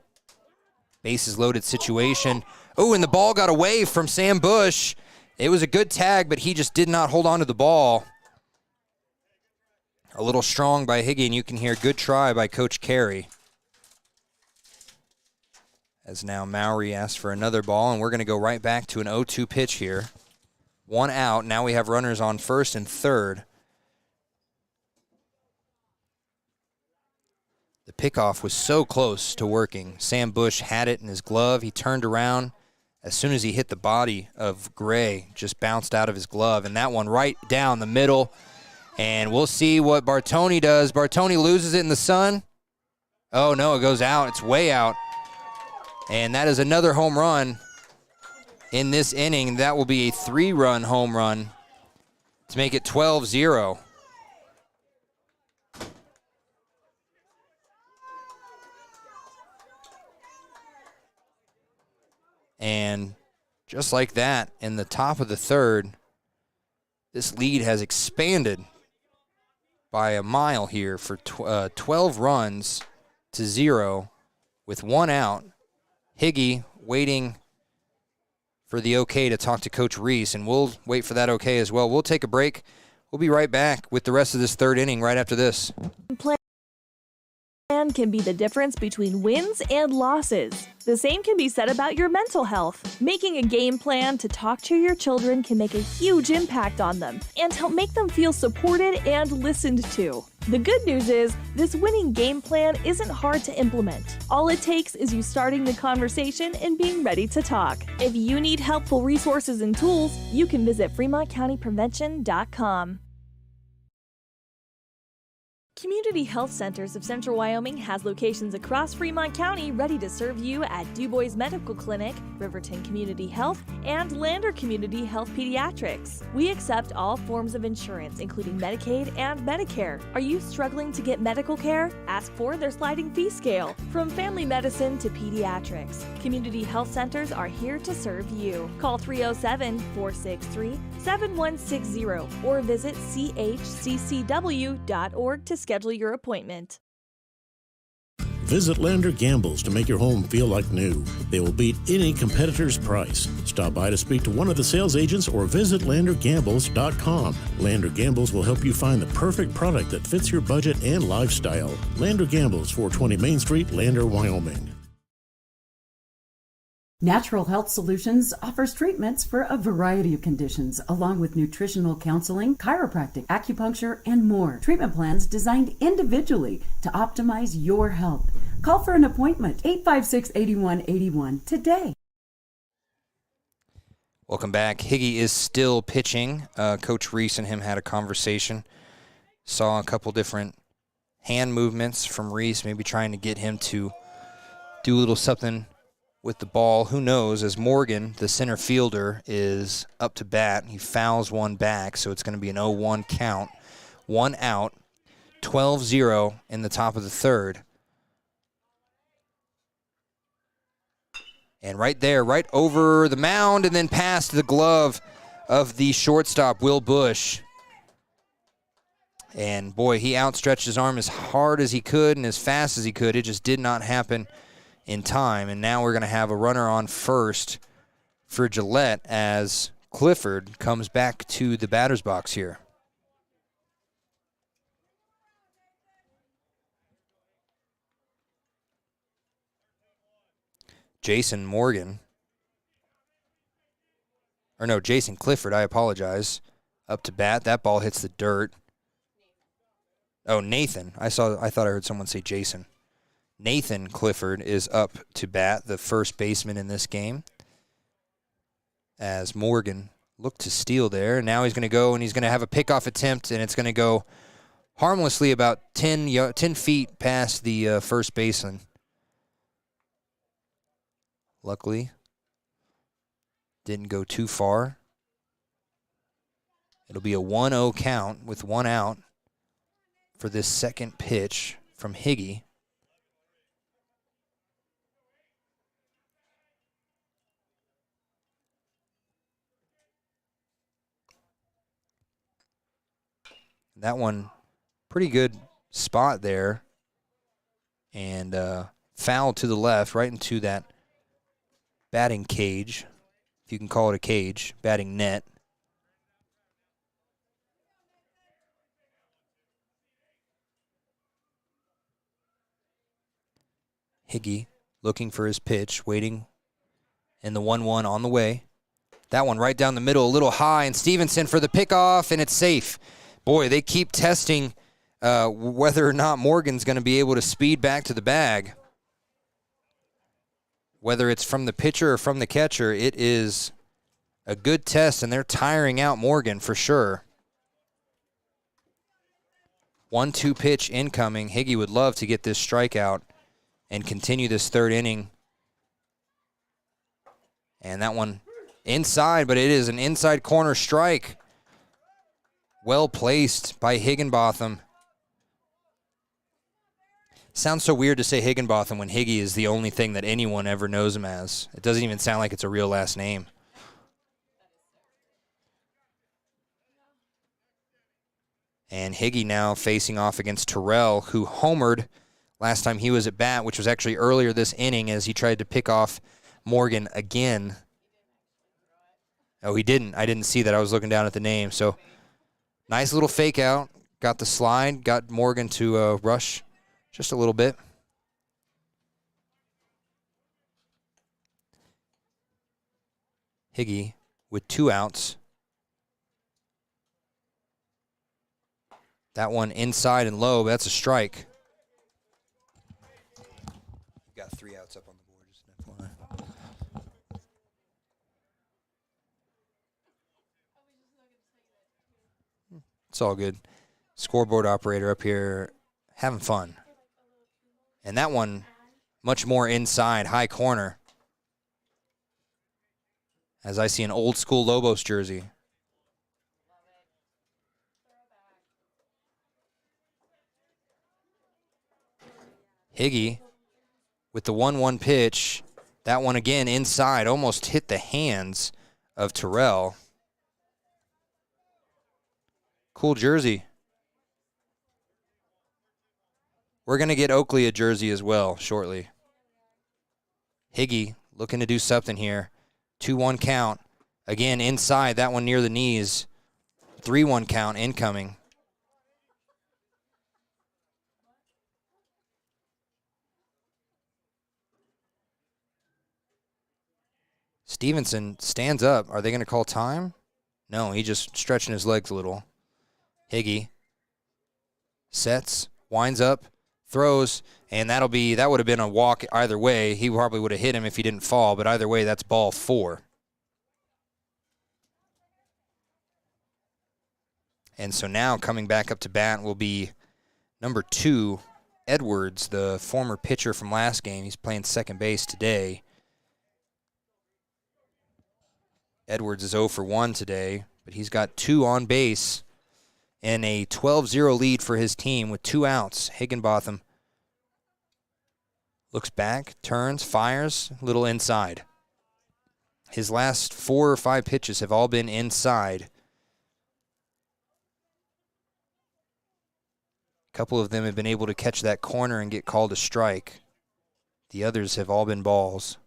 Speaker 1: bases loaded situation. Oh, and the ball got away from Sam Bush. It was a good tag, but he just did not hold on to the ball. A little strong by Higgy, and you can hear good try by Coach Carey. As now Mowry asks for another ball, and we're going to go right back to an 0-2 pitch here. 1 out. Now we have runners on first and third. The pickoff was so close to working. Sam Bush had it in his glove. He turned around. As soon as he hit the body of Gray, just bounced out of his glove. And that one right down the middle. And we'll see what Bartoni does. Bartoni loses it in the sun. Oh, no, it goes out. It's way out. And that is another home run in this inning. That will be a 3-run home run to make it 12-0. And just like that, in the top of the third, this lead has expanded by a mile here for 12 runs to 0 with 1 out. Higgy waiting for the okay to talk to Coach Reese, and we'll wait for that okay as well. We'll take a break. We'll be right back with the rest of this third inning right after this.
Speaker 3: Plan can be the difference between wins and losses. The same can be said about your mental health. Making a game plan to talk to your children can make a huge impact on them and help make them feel supported and listened to. The good news is, this winning game plan isn't hard to implement. All it takes is you starting the conversation and being ready to talk. If you need helpful resources and tools, you can visit FremontCountyPrevention.com. Community Health Centers of Central Wyoming has locations across Fremont County ready to serve you at DuBois Medical Clinic, Riverton Community Health, and Lander Community Health Pediatrics. We accept all forms of insurance, including Medicaid and Medicare. Are you struggling to get medical care? Ask for their sliding fee scale. From family medicine to pediatrics, Community Health Centers are here to serve you. Call 307-463-7160 or visit chccw.org to schedule your appointment.
Speaker 22: Visit Lander Gambles to make your home feel like new. They will beat any competitor's price. Stop by to speak to one of the sales agents or visit LanderGambles.com. Lander Gambles will help you find the perfect product that fits your budget and lifestyle. Lander Gambles, 420 Main Street, Lander, Wyoming.
Speaker 13: Natural Health Solutions offers treatments for a variety of conditions, along with nutritional counseling, chiropractic, acupuncture, and more. Treatment plans designed individually to optimize your health. Call for an appointment, 856-8181 today.
Speaker 1: Welcome back. Higgy is still pitching. Coach Reese and him had a conversation. Saw a couple different hand movements from Reese, maybe trying to get him to do a little something with the ball. Who knows, as Morgan, the center fielder, is up to bat. He fouls one back, so it's going to be an 0-1 count. 1 out, 12-0 in the top of the third. And right there, right over the mound and then past the glove of the shortstop, Will Bush. And boy, he outstretched his arm as hard as he could and as fast as he could. It just did not happen in time, and now we're going to have a runner on first for Gillette as Clifford comes back to the batter's box here. Jason Clifford, I apologize, up to bat. That ball hits the dirt. Oh, Nathan. I thought I heard someone say Jason. Nathan Clifford is up to bat, the first baseman in this game, as Morgan looked to steal there. And now he's going to go, and he's going to have a pickoff attempt, and it's going to go harmlessly about 10 feet past the first baseman. Luckily, didn't go too far. It'll be a 1-0 count with 1 out for this second pitch from Higgy. That one, pretty good spot there. And foul to the left, right into that batting cage, if you can call it a cage, batting net. Higgy looking for his pitch, waiting, and the 1-1 on the way. That one right down the middle, a little high, and Stevenson for the pickoff, and it's safe. Boy, they keep testing whether or not Morgan's going to be able to speed back to the bag. Whether it's from the pitcher or from the catcher, it is a good test, and they're tiring out Morgan for sure. 1-2 pitch incoming. Higgy would love to get this strikeout and continue this third inning. And that one inside, but it is an inside corner strike. Well placed by Higginbotham. Sounds so weird to say Higginbotham when Higgy is the only thing that anyone ever knows him as. It doesn't even sound like it's a real last name. And Higgy now facing off against Terrell, who homered last time he was at bat, which was actually earlier this inning as he tried to pick off Morgan again. Oh, he didn't. I didn't see that. I was looking down at the name. So nice little fake out. Got the slide. Got Morgan to rush just a little bit. Higgy with 2 outs. That one inside and low, but that's a strike. Got 3 outs up on the board, just an FYI. It's all good. Scoreboard operator up here having fun. And that one much more inside, high corner. As I see an old school Lobos jersey. Higgy with the 1-1 pitch. That one again inside, almost hit the hands of Terrell. Cool jersey. We're going to get Oakley a jersey as well shortly. Higgy looking to do something here. 2-1 count. Again inside, that one near the knees. 3-1 count incoming. Stevenson stands up. Are they going to call time? No, he's just stretching his legs a little. Higgy sets, winds up, throws, and that would have been a walk either way. He probably would have hit him if he didn't fall, but either way, that's ball 4. And so now coming back up to bat will be number 2, Edwards, the former pitcher from last game. He's playing second base today. Edwards is 0 for 1 today, but he's got 2 on base and a 12-0 lead for his team with 2 outs. Higginbotham looks back, turns, fires, a little inside. His last 4 or 5 pitches have all been inside. A couple of them have been able to catch that corner and get called a strike. The others have all been balls.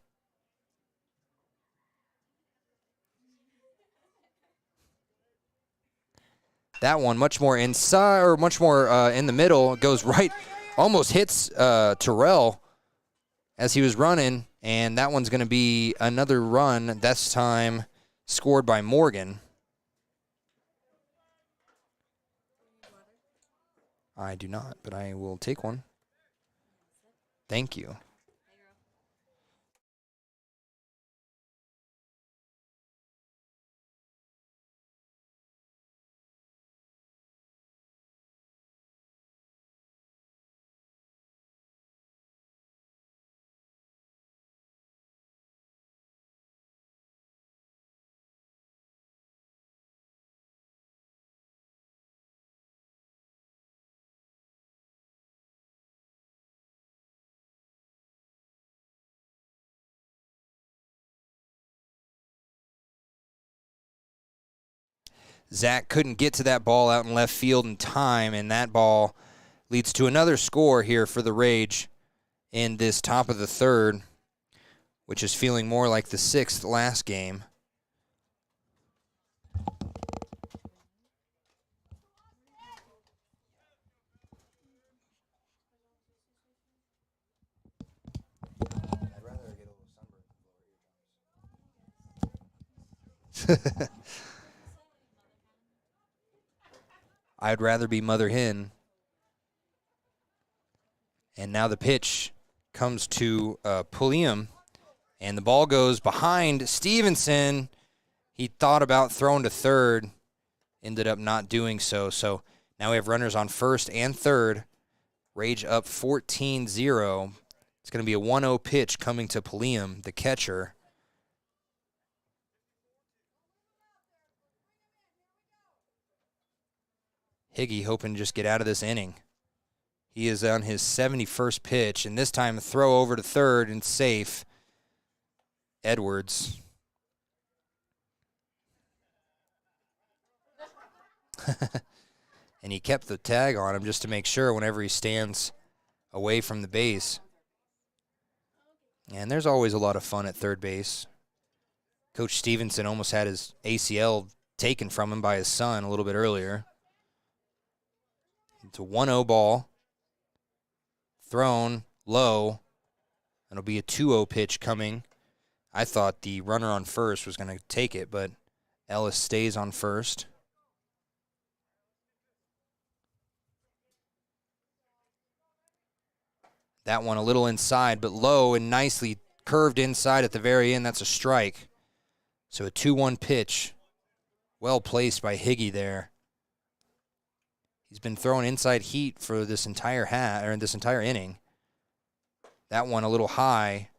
Speaker 1: That one much more inside, or much more in the middle. It goes right, almost hits Terrell as he was running, and that one's going to be another run, this time scored by Morgan. I do not, but I will take one. Thank you. Zach couldn't get to that ball out in left field in time, and that ball leads to another score here for the Rage in this top of the third, which is feeling more like the sixth last game. I'd rather be Mother Hen. And now the pitch comes to Pulliam, and the ball goes behind Stevenson. He thought about throwing to third, ended up not doing so. So now we have runners on first and third. Rage up 14-0. It's going to be a 1-0 pitch coming to Pulliam, the catcher. Higgy hoping to just get out of this inning. He is on his 71st pitch, and this time a throw over to third and safe. Edwards. And he kept the tag on him just to make sure whenever he stands away from the base. And there's always a lot of fun at third base. Coach Stevenson almost had his ACL taken from him by his son a little bit earlier. It's a 1-0 ball. Thrown low. It'll be a 2-0 pitch coming. I thought the runner on first was going to take it, but Ellis stays on first. That one a little inside, but low and nicely curved inside at the very end. That's a strike. So a 2-1 pitch. Well placed by Higgy there. He's been throwing inside heat for this entire inning. That one a little high,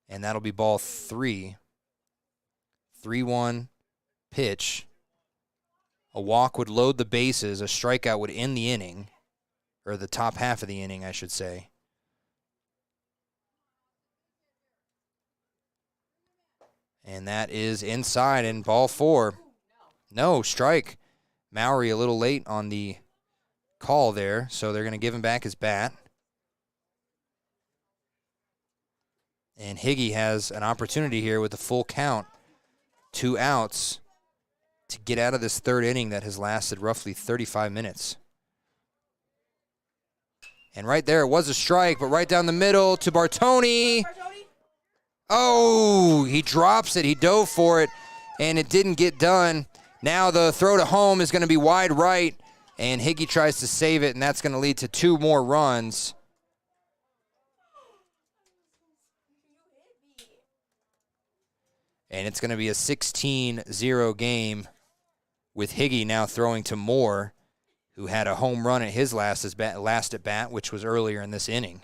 Speaker 1: and that'll be ball 3. 3-1 pitch. A walk would load the bases. A strikeout would end the inning, or the top half of the inning, I should say. And that is inside in ball 4. No, strike. Mowry a little late on the call there, so they're going to give him back his bat. And Higgy has an opportunity here with a full count, 2 outs, to get out of this third inning that has lasted roughly 35 minutes. And right there, it was a strike, but right down the middle to Bartoni. Oh, he drops it. He dove for it, and it didn't get done. Now the throw to home is going to be wide right, and Higgy tries to save it, and that's going to lead to 2 more runs. And it's going to be a 16-0 game with Higgy now throwing to Moore, who had a home run at his last at bat, which was earlier in this inning.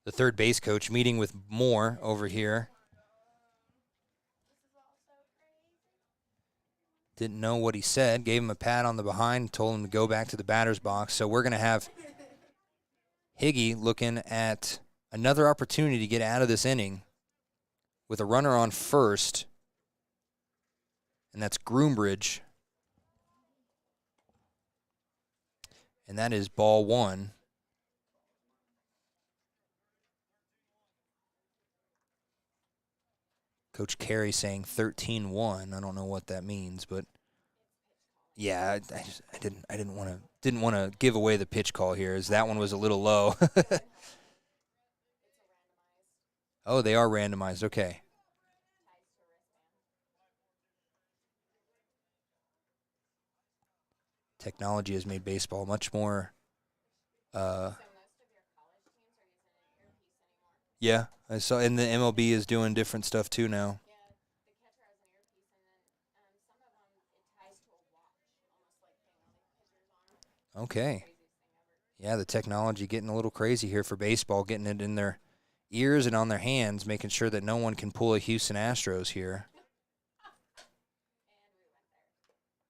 Speaker 1: The third base coach meeting with Moore over here. Didn't know what he said. Gave him a pat on the behind, told him to go back to the batter's box. So we're going to have Higgy looking at another opportunity to get out of this inning with a runner on first, and that's Groombridge. And that is ball 1. Coach Carey saying 13-1. I don't know what that means, but yeah, I didn't want to give away the pitch call here, as that one was a little low. Oh, they are randomized. Okay. Technology has made baseball much more. Yeah, I saw, and the MLB is doing different stuff too now. Okay. Yeah, the technology getting a little crazy here for baseball, getting it in their ears and on their hands, making sure that no one can pull a Houston Astros here.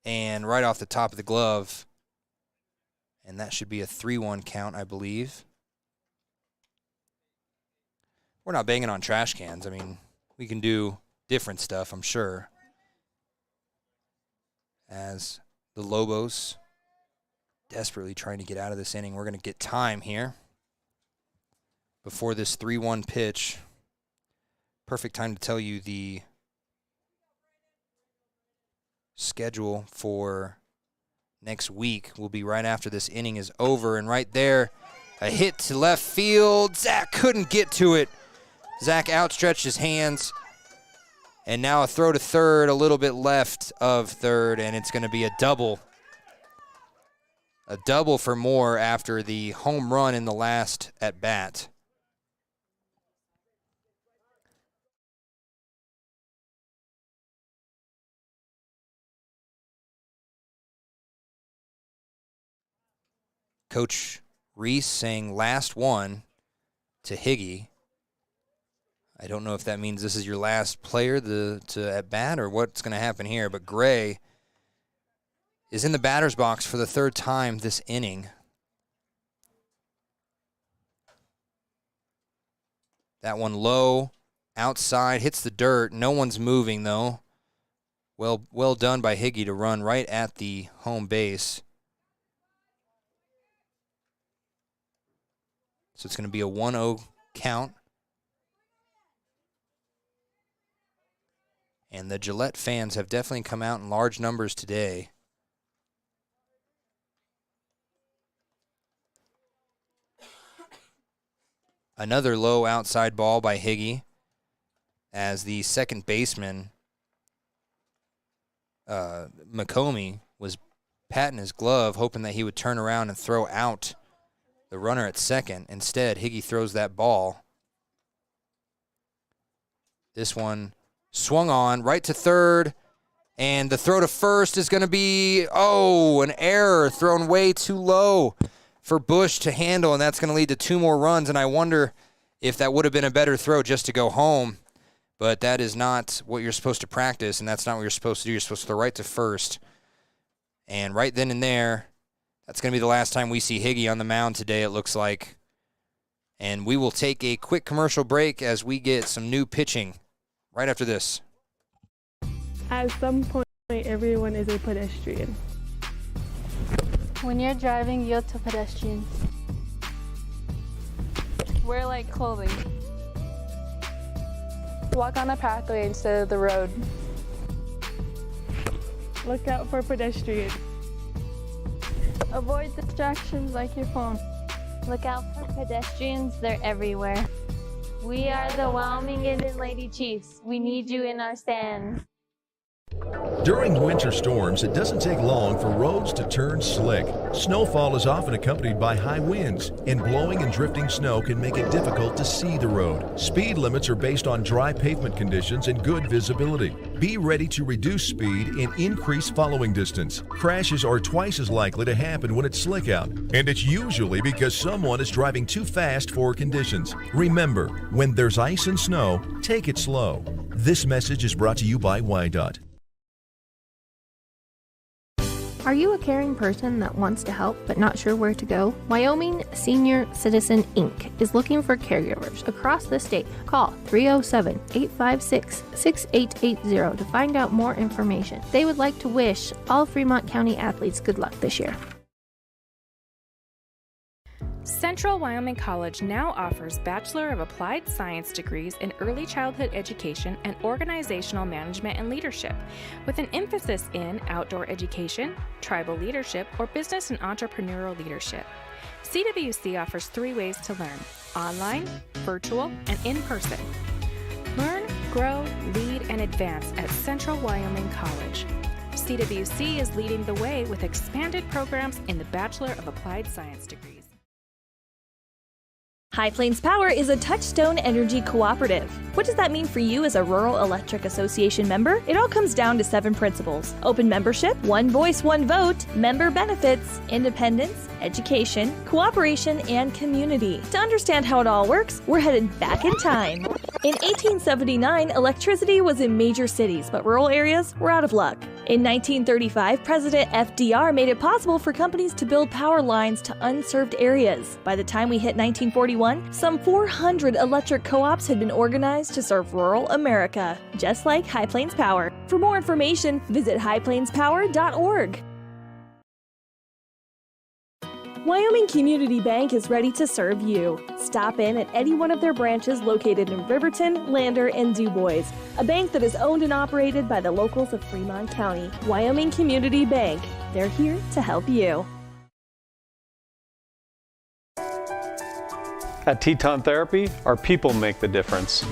Speaker 1: And right off the top of the glove, and that should be a 3-1 count, I believe. we're not banging on trash cans. I mean, we can do different stuff, I'm sure. As the Lobos desperately trying to get out of this inning. We're going to get time here before this 3-1 pitch. Perfect time to tell you the schedule for next week will be right after this inning is over. And right there, a hit to left field. Zach couldn't get to it. Zach outstretched his hands. And now a throw to third, a little bit left of third, and it's going to be a double. A double for Moore after the home run in the last at bat. Coach Reese saying last one to Higgy. I don't know if that means this is your last player to at bat or what's going to happen here, but Gray is in the batter's box for the third time this inning. That one low, outside, hits the dirt. No one's moving, though. Well done by Higgy to run right at the home base. So it's going to be a 1-0 count. And the Gillette fans have definitely come out in large numbers today. Another low outside ball by Higgy as the second baseman, McComey, was patting his glove, hoping that he would turn around and throw out the runner at second. Instead, Higgy throws that ball. This one swung on right to third, and the throw to first is going to be, an error, thrown way too low for Bush to handle, and that's going to lead to 2 more runs, and I wonder if that would have been a better throw just to go home, but that is not what you're supposed to practice, and that's not what you're supposed to do. You're supposed to throw right to first, and right then and there, that's going to be the last time we see Higgy on the mound today, it looks like, and we will take a quick commercial break as we get some new pitching right after this.
Speaker 17: At some point, everyone is a pedestrian.
Speaker 18: When you're driving, yield to pedestrians.
Speaker 7: Wear light clothing. Walk on a pathway instead of the road.
Speaker 17: Look out for pedestrians.
Speaker 7: Avoid distractions like your phone.
Speaker 19: Look out for pedestrians, they're everywhere. We are the Wyoming Indian Lady Chiefs. We need you in our stand.
Speaker 20: During winter storms, it doesn't take long for roads to turn slick. Snowfall is often accompanied by high winds, and blowing and drifting snow can make it difficult to see the road. Speed limits are based on dry pavement conditions and good visibility. Be ready to reduce speed and increase following distance. Crashes are twice as likely to happen when it's slick out, and it's usually because someone is driving too fast for conditions. Remember, when there's ice and snow, take it slow. This message is brought to you by WYDOT.
Speaker 2: Are you a caring person that wants to help but not sure where to go? Wyoming Senior Citizen Inc. is looking for caregivers across the state. Call 307-856-6880 to find out more information. They would like to wish all Fremont County athletes good luck this year.
Speaker 21: Central Wyoming College now offers Bachelor of Applied Science degrees in Early Childhood Education and Organizational Management and Leadership, with an emphasis in outdoor education, tribal leadership, or business and entrepreneurial leadership. CWC offers 3 ways to learn: online, virtual, and in person. Learn, grow, lead, and advance at Central Wyoming College. CWC is leading the way with expanded programs in the Bachelor of Applied Science degrees.
Speaker 3: High Plains Power is a Touchstone Energy cooperative. What does that mean for you as a Rural Electric Association member? It all comes down to 7 principles: open membership, one voice, one vote, member benefits, independence, education, cooperation, and community. To understand how it all works, we're headed back in time. In 1879, electricity was in major cities, but rural areas were out of luck. In 1935, President FDR made it possible for companies to build power lines to unserved areas. By the time we hit 1941, some 400 electric co-ops had been organized to serve rural America, just like High Plains Power. For more information, visit highplainspower.org. Wyoming Community Bank is ready to serve you. Stop in at any one of their branches located in Riverton, Lander, and DuBois. A bank that is owned and operated by the locals of Fremont County. Wyoming Community Bank. They're here to help you.
Speaker 5: At Teton Therapy, our people make the difference.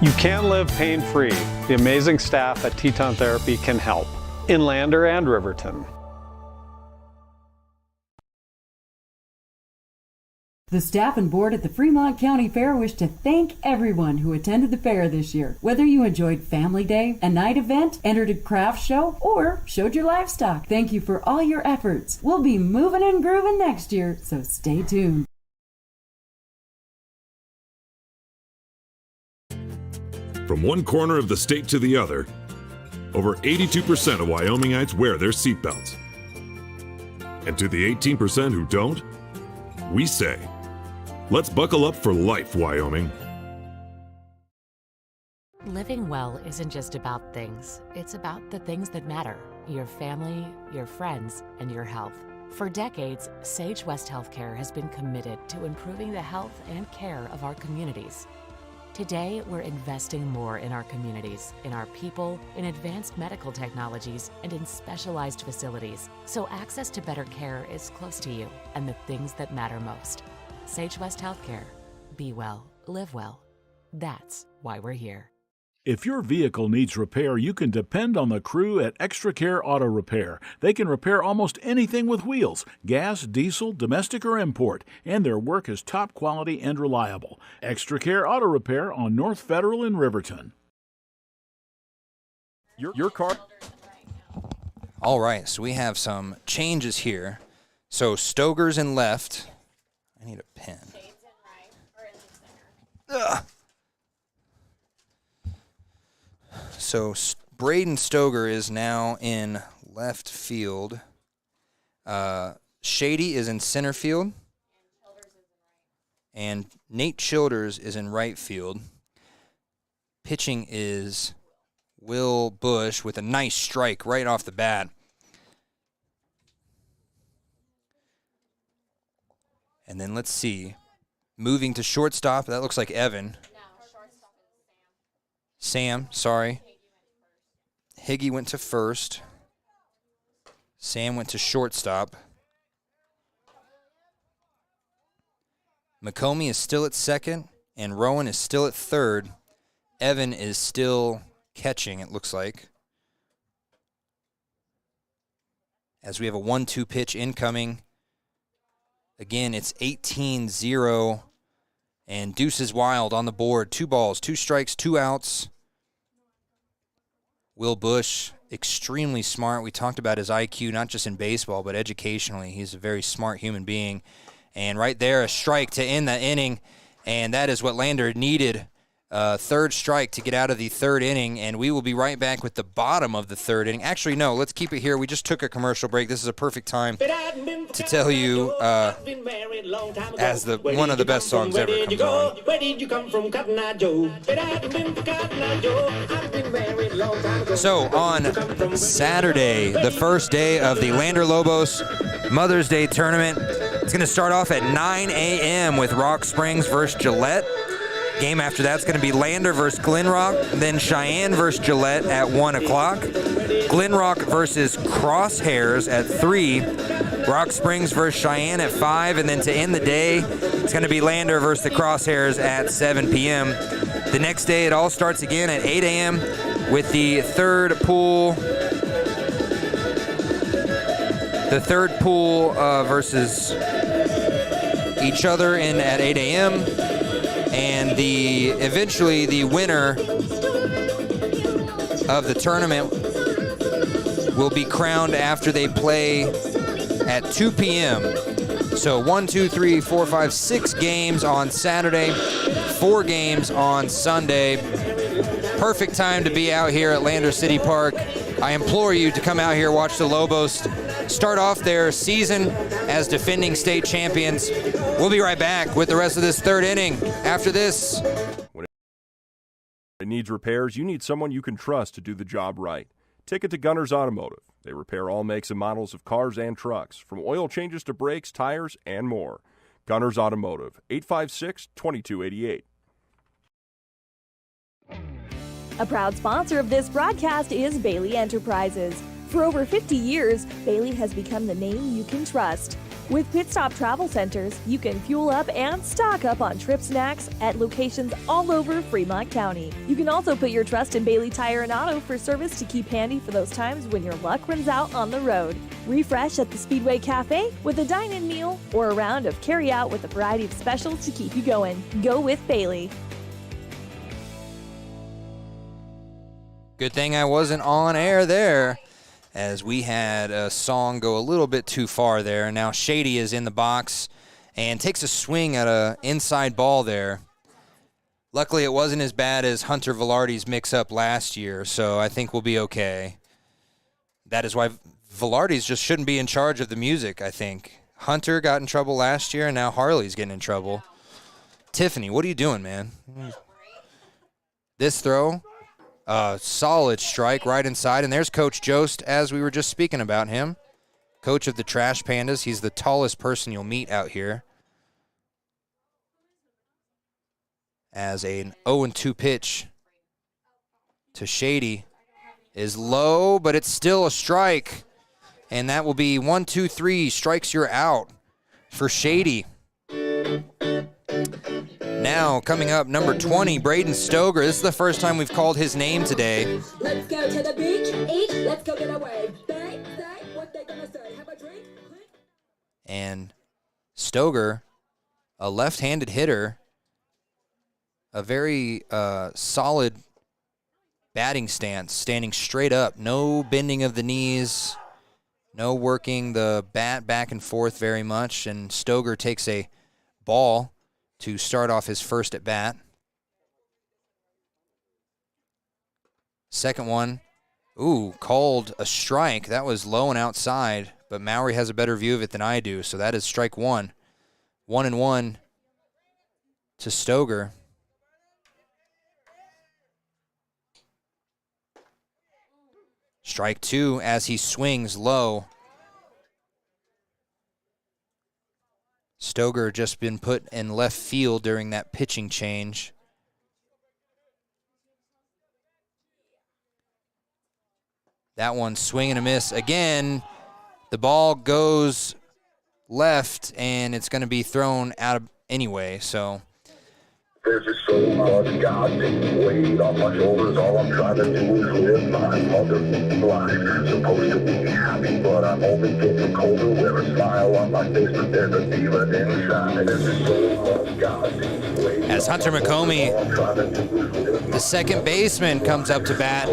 Speaker 5: You can live pain-free. The amazing staff at Teton Therapy can help in Lander and Riverton.
Speaker 13: The staff and board at the Fremont County Fair wish to thank everyone who attended the fair this year. Whether you enjoyed Family Day, a night event, entered a craft show, or showed your livestock, thank you for all your efforts. We'll be moving and grooving next year, so stay tuned.
Speaker 6: From one corner of the state to the other, over 82% of Wyomingites wear their seatbelts. And to the 18% who don't, we say, let's buckle up for life, Wyoming.
Speaker 9: Living well isn't just about things. It's about the things that matter. Your family, your friends, and your health. For decades, Sage West Healthcare has been committed to improving the health and care of our communities. Today, we're investing more in our communities, in our people, in advanced medical technologies, and in specialized facilities, so access to better care is close to you and the things that matter most. Sage West Healthcare. Be well, live well. That's why we're here.
Speaker 12: If your vehicle needs repair, you can depend on the crew at Extra Care Auto Repair. They can repair almost anything with wheels, gas, diesel, domestic, or import, and their work is top quality and reliable. Extra Care Auto Repair on North Federal in Riverton.
Speaker 1: Your car. All right, so we have some changes here. So Stoger's in left. I need a pen. Ugh. So Braden Stoger is now in left field. Shady is in center field. And Nate Childers is in right field. Pitching is Will Bush with a nice strike right off the bat. And then let's see. Moving to shortstop, that looks like Evan. Sam, sorry. Higgy went to first. Sam went to shortstop. McComey is still at second, and Rowan is still at third. Evan is still catching, it looks like. As we have a 1-2 pitch incoming. Again, it's 18-0, and Deuce is Wild on the board. 2 balls, 2 strikes, 2 outs. Will Bush, extremely smart. We talked about his IQ, not just in baseball, but educationally. He's a very smart human being. And right there, a strike to end the inning, and that is what Lander needed. Third strike to get out of the third inning, and we will be right back with the bottom of the third inning. Actually, no, let's keep it here. We just took a commercial break. This is a perfect time to tell you as one of the best songs ever comes on.
Speaker 4: Where did you come from, Cotton Eye Joe?
Speaker 1: So on Saturday, the first day of the Lander Lobos Mother's Day tournament, it's going to start off at 9 a.m. with Rock Springs versus Gillette. Game after that's going to be Lander versus Glenrock, then Cheyenne versus Gillette at 1 o'clock. Glenrock versus Crosshairs at 3. Rock Springs versus Cheyenne at 5. And then to end the day, it's going to be Lander versus the Crosshairs at 7 p.m. The next day, it all starts again at 8 a.m. with the third pool. The third pool versus each other in at 8 a.m. And eventually the winner of the tournament will be crowned after they play at 2 p.m. So 1, 2, 3, 4, 5, 6 games on Saturday, 4 games on Sunday. Perfect time to be out here at Lander City Park. I implore you to come out here, watch the Lobos start off their season as defending state champions. We'll be right back with the rest of this third inning after this.
Speaker 8: When it needs repairs, you need someone you can trust to do the job right. Take it to Gunner's Automotive. They repair all makes and models of cars and trucks, from oil changes to brakes, tires, and more. Gunner's Automotive, 856-2288.
Speaker 3: A proud sponsor of this broadcast is Bailey Enterprises. For over 50 years, Bailey has become the name you can trust. With Pit Stop Travel Centers, you can fuel up and stock up on trip snacks at locations all over Fremont County. You can also put your trust in Bailey Tire and Auto for service to keep handy for those times when your luck runs out on the road. Refresh at the Speedway Cafe with a dine-in meal or a round of carry-out with a variety of specials to keep you going. Go with Bailey.
Speaker 1: Good thing I wasn't on air there, as we had a song go a little bit too far there. Now Shady is in the box and takes a swing at an inside ball there. Luckily, it wasn't as bad as Hunter Velarde's mix-up last year, so I think we'll be okay. That is why Velarde's just shouldn't be in charge of the music, I think. Hunter got in trouble last year, and now Harley's getting in trouble. Tiffany, what are you doing, man? This throw? Solid strike right inside, and there's Coach Jost, as we were just speaking about him. Coach of the Trash Pandas. He's the tallest person you'll meet out here. As an 0-2 pitch to Shady is low, but it's still a strike. And that will be 1, 2, 3 strikes, you're out for Shady. Now, coming up, number 20, Braden Stoger. This is the first time we've called his name today.
Speaker 14: Let's go to the beach, eat, let's go get a wave. Say, what they gonna say, have a drink?
Speaker 1: And Stoger, a left-handed hitter, a very solid batting stance, standing straight up, no bending of the knees, no working the bat back and forth very much, and Stoger takes a ball to start off his first at bat. Second one, called a strike. That was low and outside, but Mowry has a better view of it than I do, so that is strike one. 1-1 to Stoger. Strike two as he swings low. Stoger just been put in left field during that pitching change. That one swing and a miss. Again, the ball goes left, and it's going to be thrown out of anyway, so.
Speaker 23: There's just so much goddamn weight on my shoulders. All I'm trying to do is live my motherfucking life. Supposed to be happy, but I'm only getting colder. Wear a smile on my face, but there's a demon inside. There's just so much goddamn weight.
Speaker 1: As Hunter McComey, the second baseman, comes up to bat,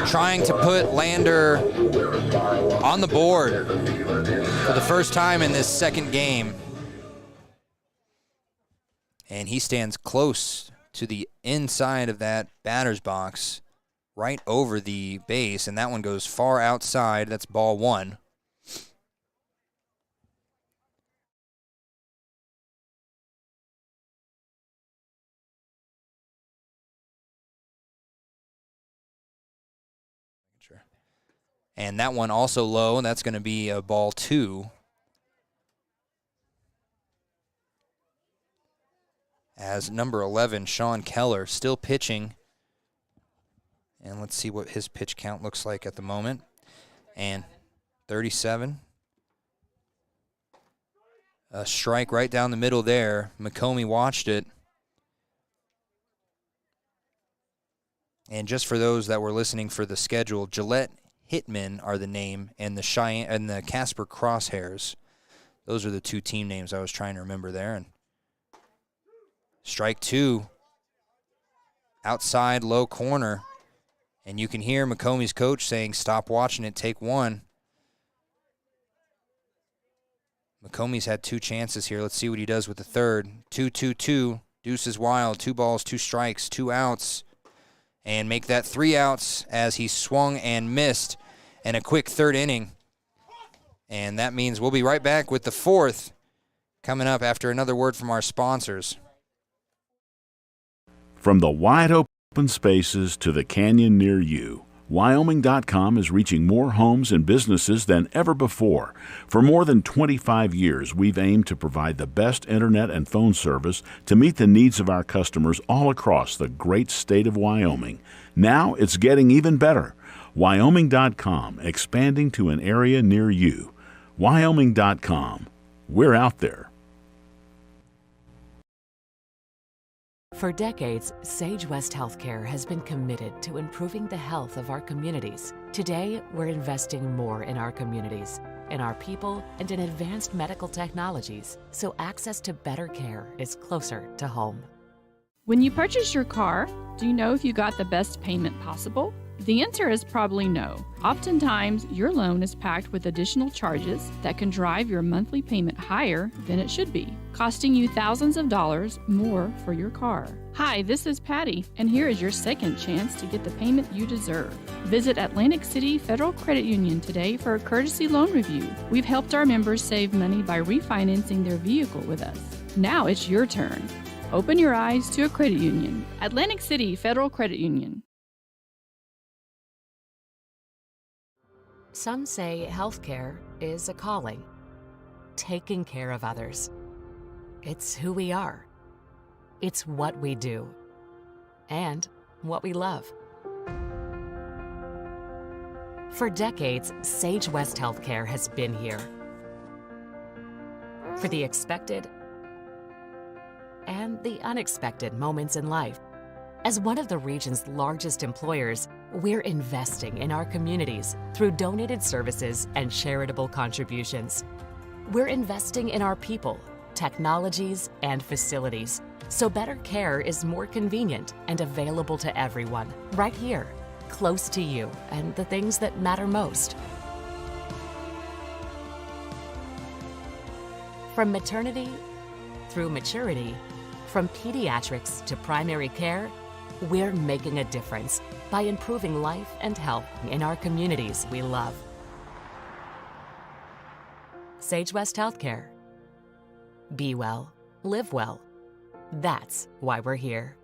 Speaker 1: trying to put Lander on the board for the first time in this second game. And he stands close to the inside of that batter's box, right over the base, and that one goes far outside. That's ball one. And that one also low, and that's going to be a ball two. As number 11, Sean Keller, still pitching. And let's see what his pitch count looks like at the moment. And 37. A strike right down the middle there. McComey watched it. And just for those that were listening for the schedule, Gillette Hitmen are the name, and the Cheyenne and the Casper Crosshairs. Those are the two team names I was trying to remember there. And strike two, outside low corner. And you can hear McCombie's coach saying, stop watching it, take one. McCombie's had 2 chances here. Let's see what he does with the third. 2-2-2. Deuce is wild. 2 balls, 2 strikes, 2 outs. And make that 3 outs as he swung and missed in a quick third inning. And that means we'll be right back with the 4th coming up after another word from our sponsors.
Speaker 12: From the wide open spaces to the canyon near you, Wyoming.com is reaching more homes and businesses than ever before. For more than 25 years, we've aimed to provide the best internet and phone service to meet the needs of our customers all across the great state of Wyoming. Now it's getting even better. Wyoming.com, expanding to an area near you. Wyoming.com. We're out there.
Speaker 9: For decades, Sage West Healthcare has been committed to improving the health of our communities. Today, we're investing more in our communities, in our people, and in advanced medical technologies, so access to better care is closer to home.
Speaker 10: When you purchase your car, do you know if you got the best payment possible? The answer is probably no. Oftentimes, your loan is packed with additional charges that can drive your monthly payment higher than it should be, costing you thousands of dollars more for your car. Hi, this is Patty, and here is your second chance to get the payment you deserve. Visit Atlantic City Federal Credit Union today for a courtesy loan review. We've helped our members save money by refinancing their vehicle with us. Now it's your turn. Open your eyes to a credit union. Atlantic City Federal Credit Union.
Speaker 9: Some say healthcare is a calling, taking care of others. It's who we are. It's what we do, and what we love. For decades, Sage West Healthcare has been here. For the expected and the unexpected moments in life. As one of the region's largest employers, we're investing in our communities through donated services and charitable contributions. We're investing in our people, technologies, and facilities, so better care is more convenient and available to everyone, right here, close to you and the things that matter most. From maternity through maturity, from pediatrics to primary care, we're making a difference by improving life and health in our communities we love. Sage West Healthcare. Be well, live well. That's why we're here.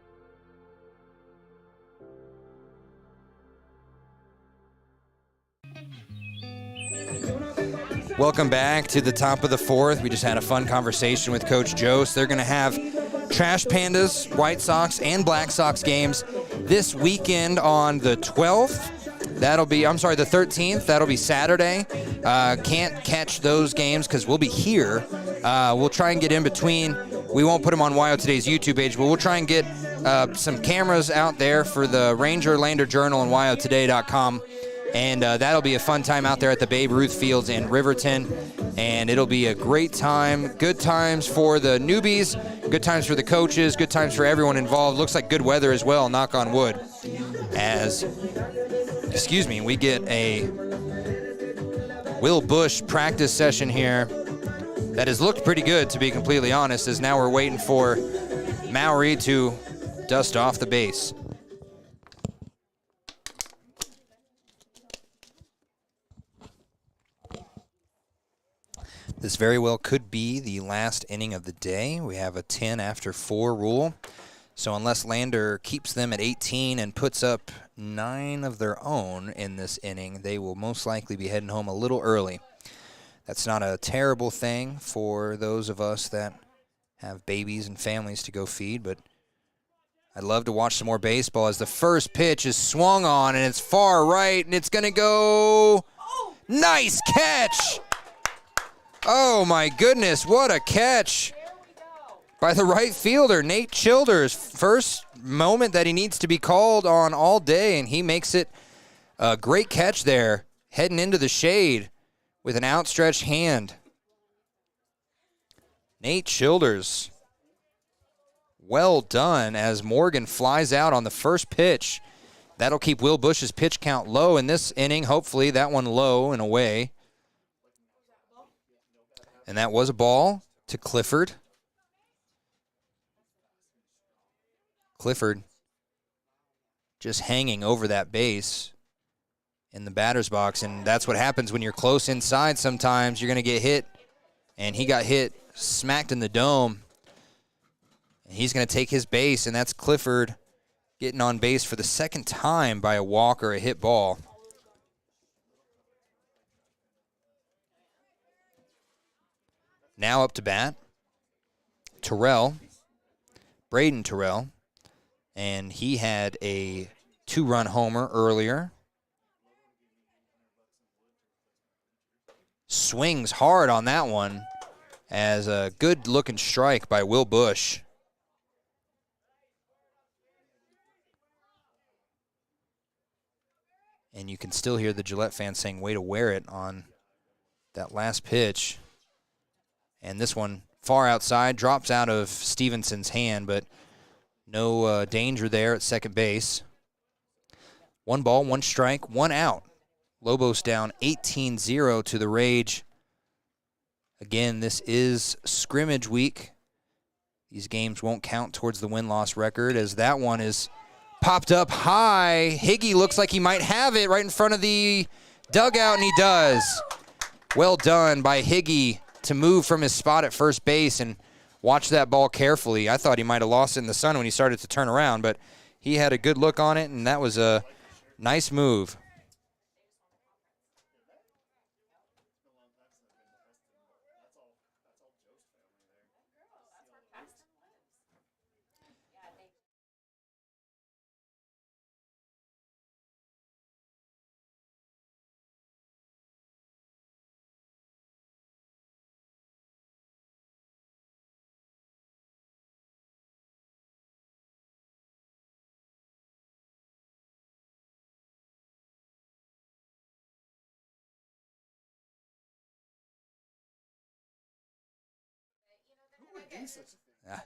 Speaker 1: Welcome back to the top of the 4th. We just had a fun conversation with Coach Jost. They're going to have Trash Pandas, White Sox, and Black Sox games this weekend on the 12th. The 13th. That'll be Saturday. Can't catch those games because we'll be here. We'll try and get in between. We won't put them on Wyo Today's YouTube page, but we'll try and get some cameras out there for the Ranger Lander Journal and WyoToday.com. And that'll be a fun time out there at the Babe Ruth Fields in Riverton. And it'll be a great time. Good times for the newbies, good times for the coaches, good times for everyone involved. Looks like good weather as well, knock on wood. We get a Will Bush practice session here that has looked pretty good, to be completely honest, as now we're waiting for Maury to dust off the base. This very well could be the last inning of the day. We have a 10 after 4 rule. So unless Lander keeps them at 18 and puts up 9 of their own in this inning, they will most likely be heading home a little early. That's not a terrible thing for those of us that have babies and families to go feed, but I'd love to watch some more baseball as the first pitch is swung on, and it's far right, and it's going to go. Nice catch! Oh, my goodness, what a catch by the right fielder, Nate Childers. First moment that he needs to be called on all day, and he makes it a great catch there, heading into the shade with an outstretched hand. Nate Childers, well done as Morgan flies out on the first pitch That'll keep Will Bush's pitch count low in this inning. Hopefully that one low and away. And that was a ball to Clifford. Clifford just hanging over that base in the batter's box, and that's what happens when you're close inside. Sometimes you're going to get hit, and he got hit, smacked in the dome. And he's going to take his base, and that's Clifford getting on base for the second time by a walk or a hit ball. Now up to bat, Braden Terrell, and he had a 2-run homer earlier. Swings hard on that one as a good-looking strike by Will Bush. And you can still hear the Gillette fans saying, way to wear it on that last pitch. And this one far outside, drops out of Stevenson's hand, but no danger there at second base. 1 ball, 1 strike, 1 out. Lobos down 18-0 to the Rage. Again, this is scrimmage week. These games won't count towards the win-loss record as that one is popped up high. Higgy looks like he might have it right in front of the dugout, and he does. Well done by Higgy to move from his spot at first base and watch that ball carefully. I thought he might have lost it in the sun when he started to turn around, but he had a good look on it, and that was a nice move.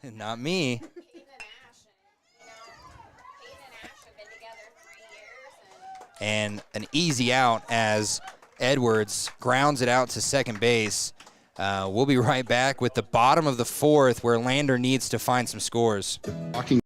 Speaker 1: Not me. And an easy out as Edwards grounds it out to second base. We'll be right back with the bottom of the 4th where Lander needs to find some scores.
Speaker 11: Walking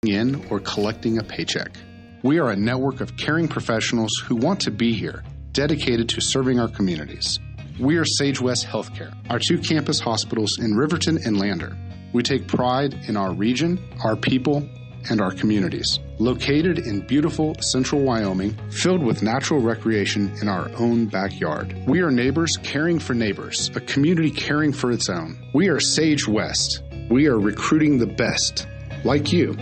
Speaker 11: in or collecting a paycheck. We are a network of caring professionals who want to be here, dedicated to serving our communities. We are Sage West Healthcare, our 2 campus hospitals in Riverton and Lander. We take pride in our region, our people, and our communities. Located in beautiful central Wyoming, filled with natural recreation in our own backyard. We are neighbors caring for neighbors, a community caring for its own. We are Sage West. We are recruiting the best, like you.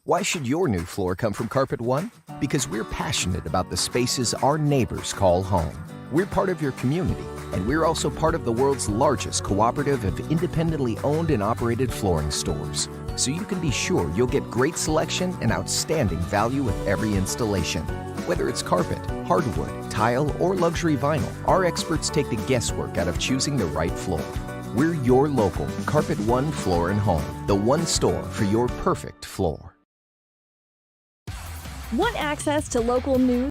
Speaker 15: Why should your new floor come from Carpet One? Because we're passionate about the spaces our neighbors call home. We're part of your community, and we're also part of the world's largest cooperative of independently owned and operated flooring stores. So you can be sure you'll get great selection and outstanding value with every installation. Whether it's carpet, hardwood, tile, or luxury vinyl, our experts take the guesswork out of choosing the right floor. We're your local Carpet One Floor and Home, the one store for your perfect floor.
Speaker 3: Want access to local news?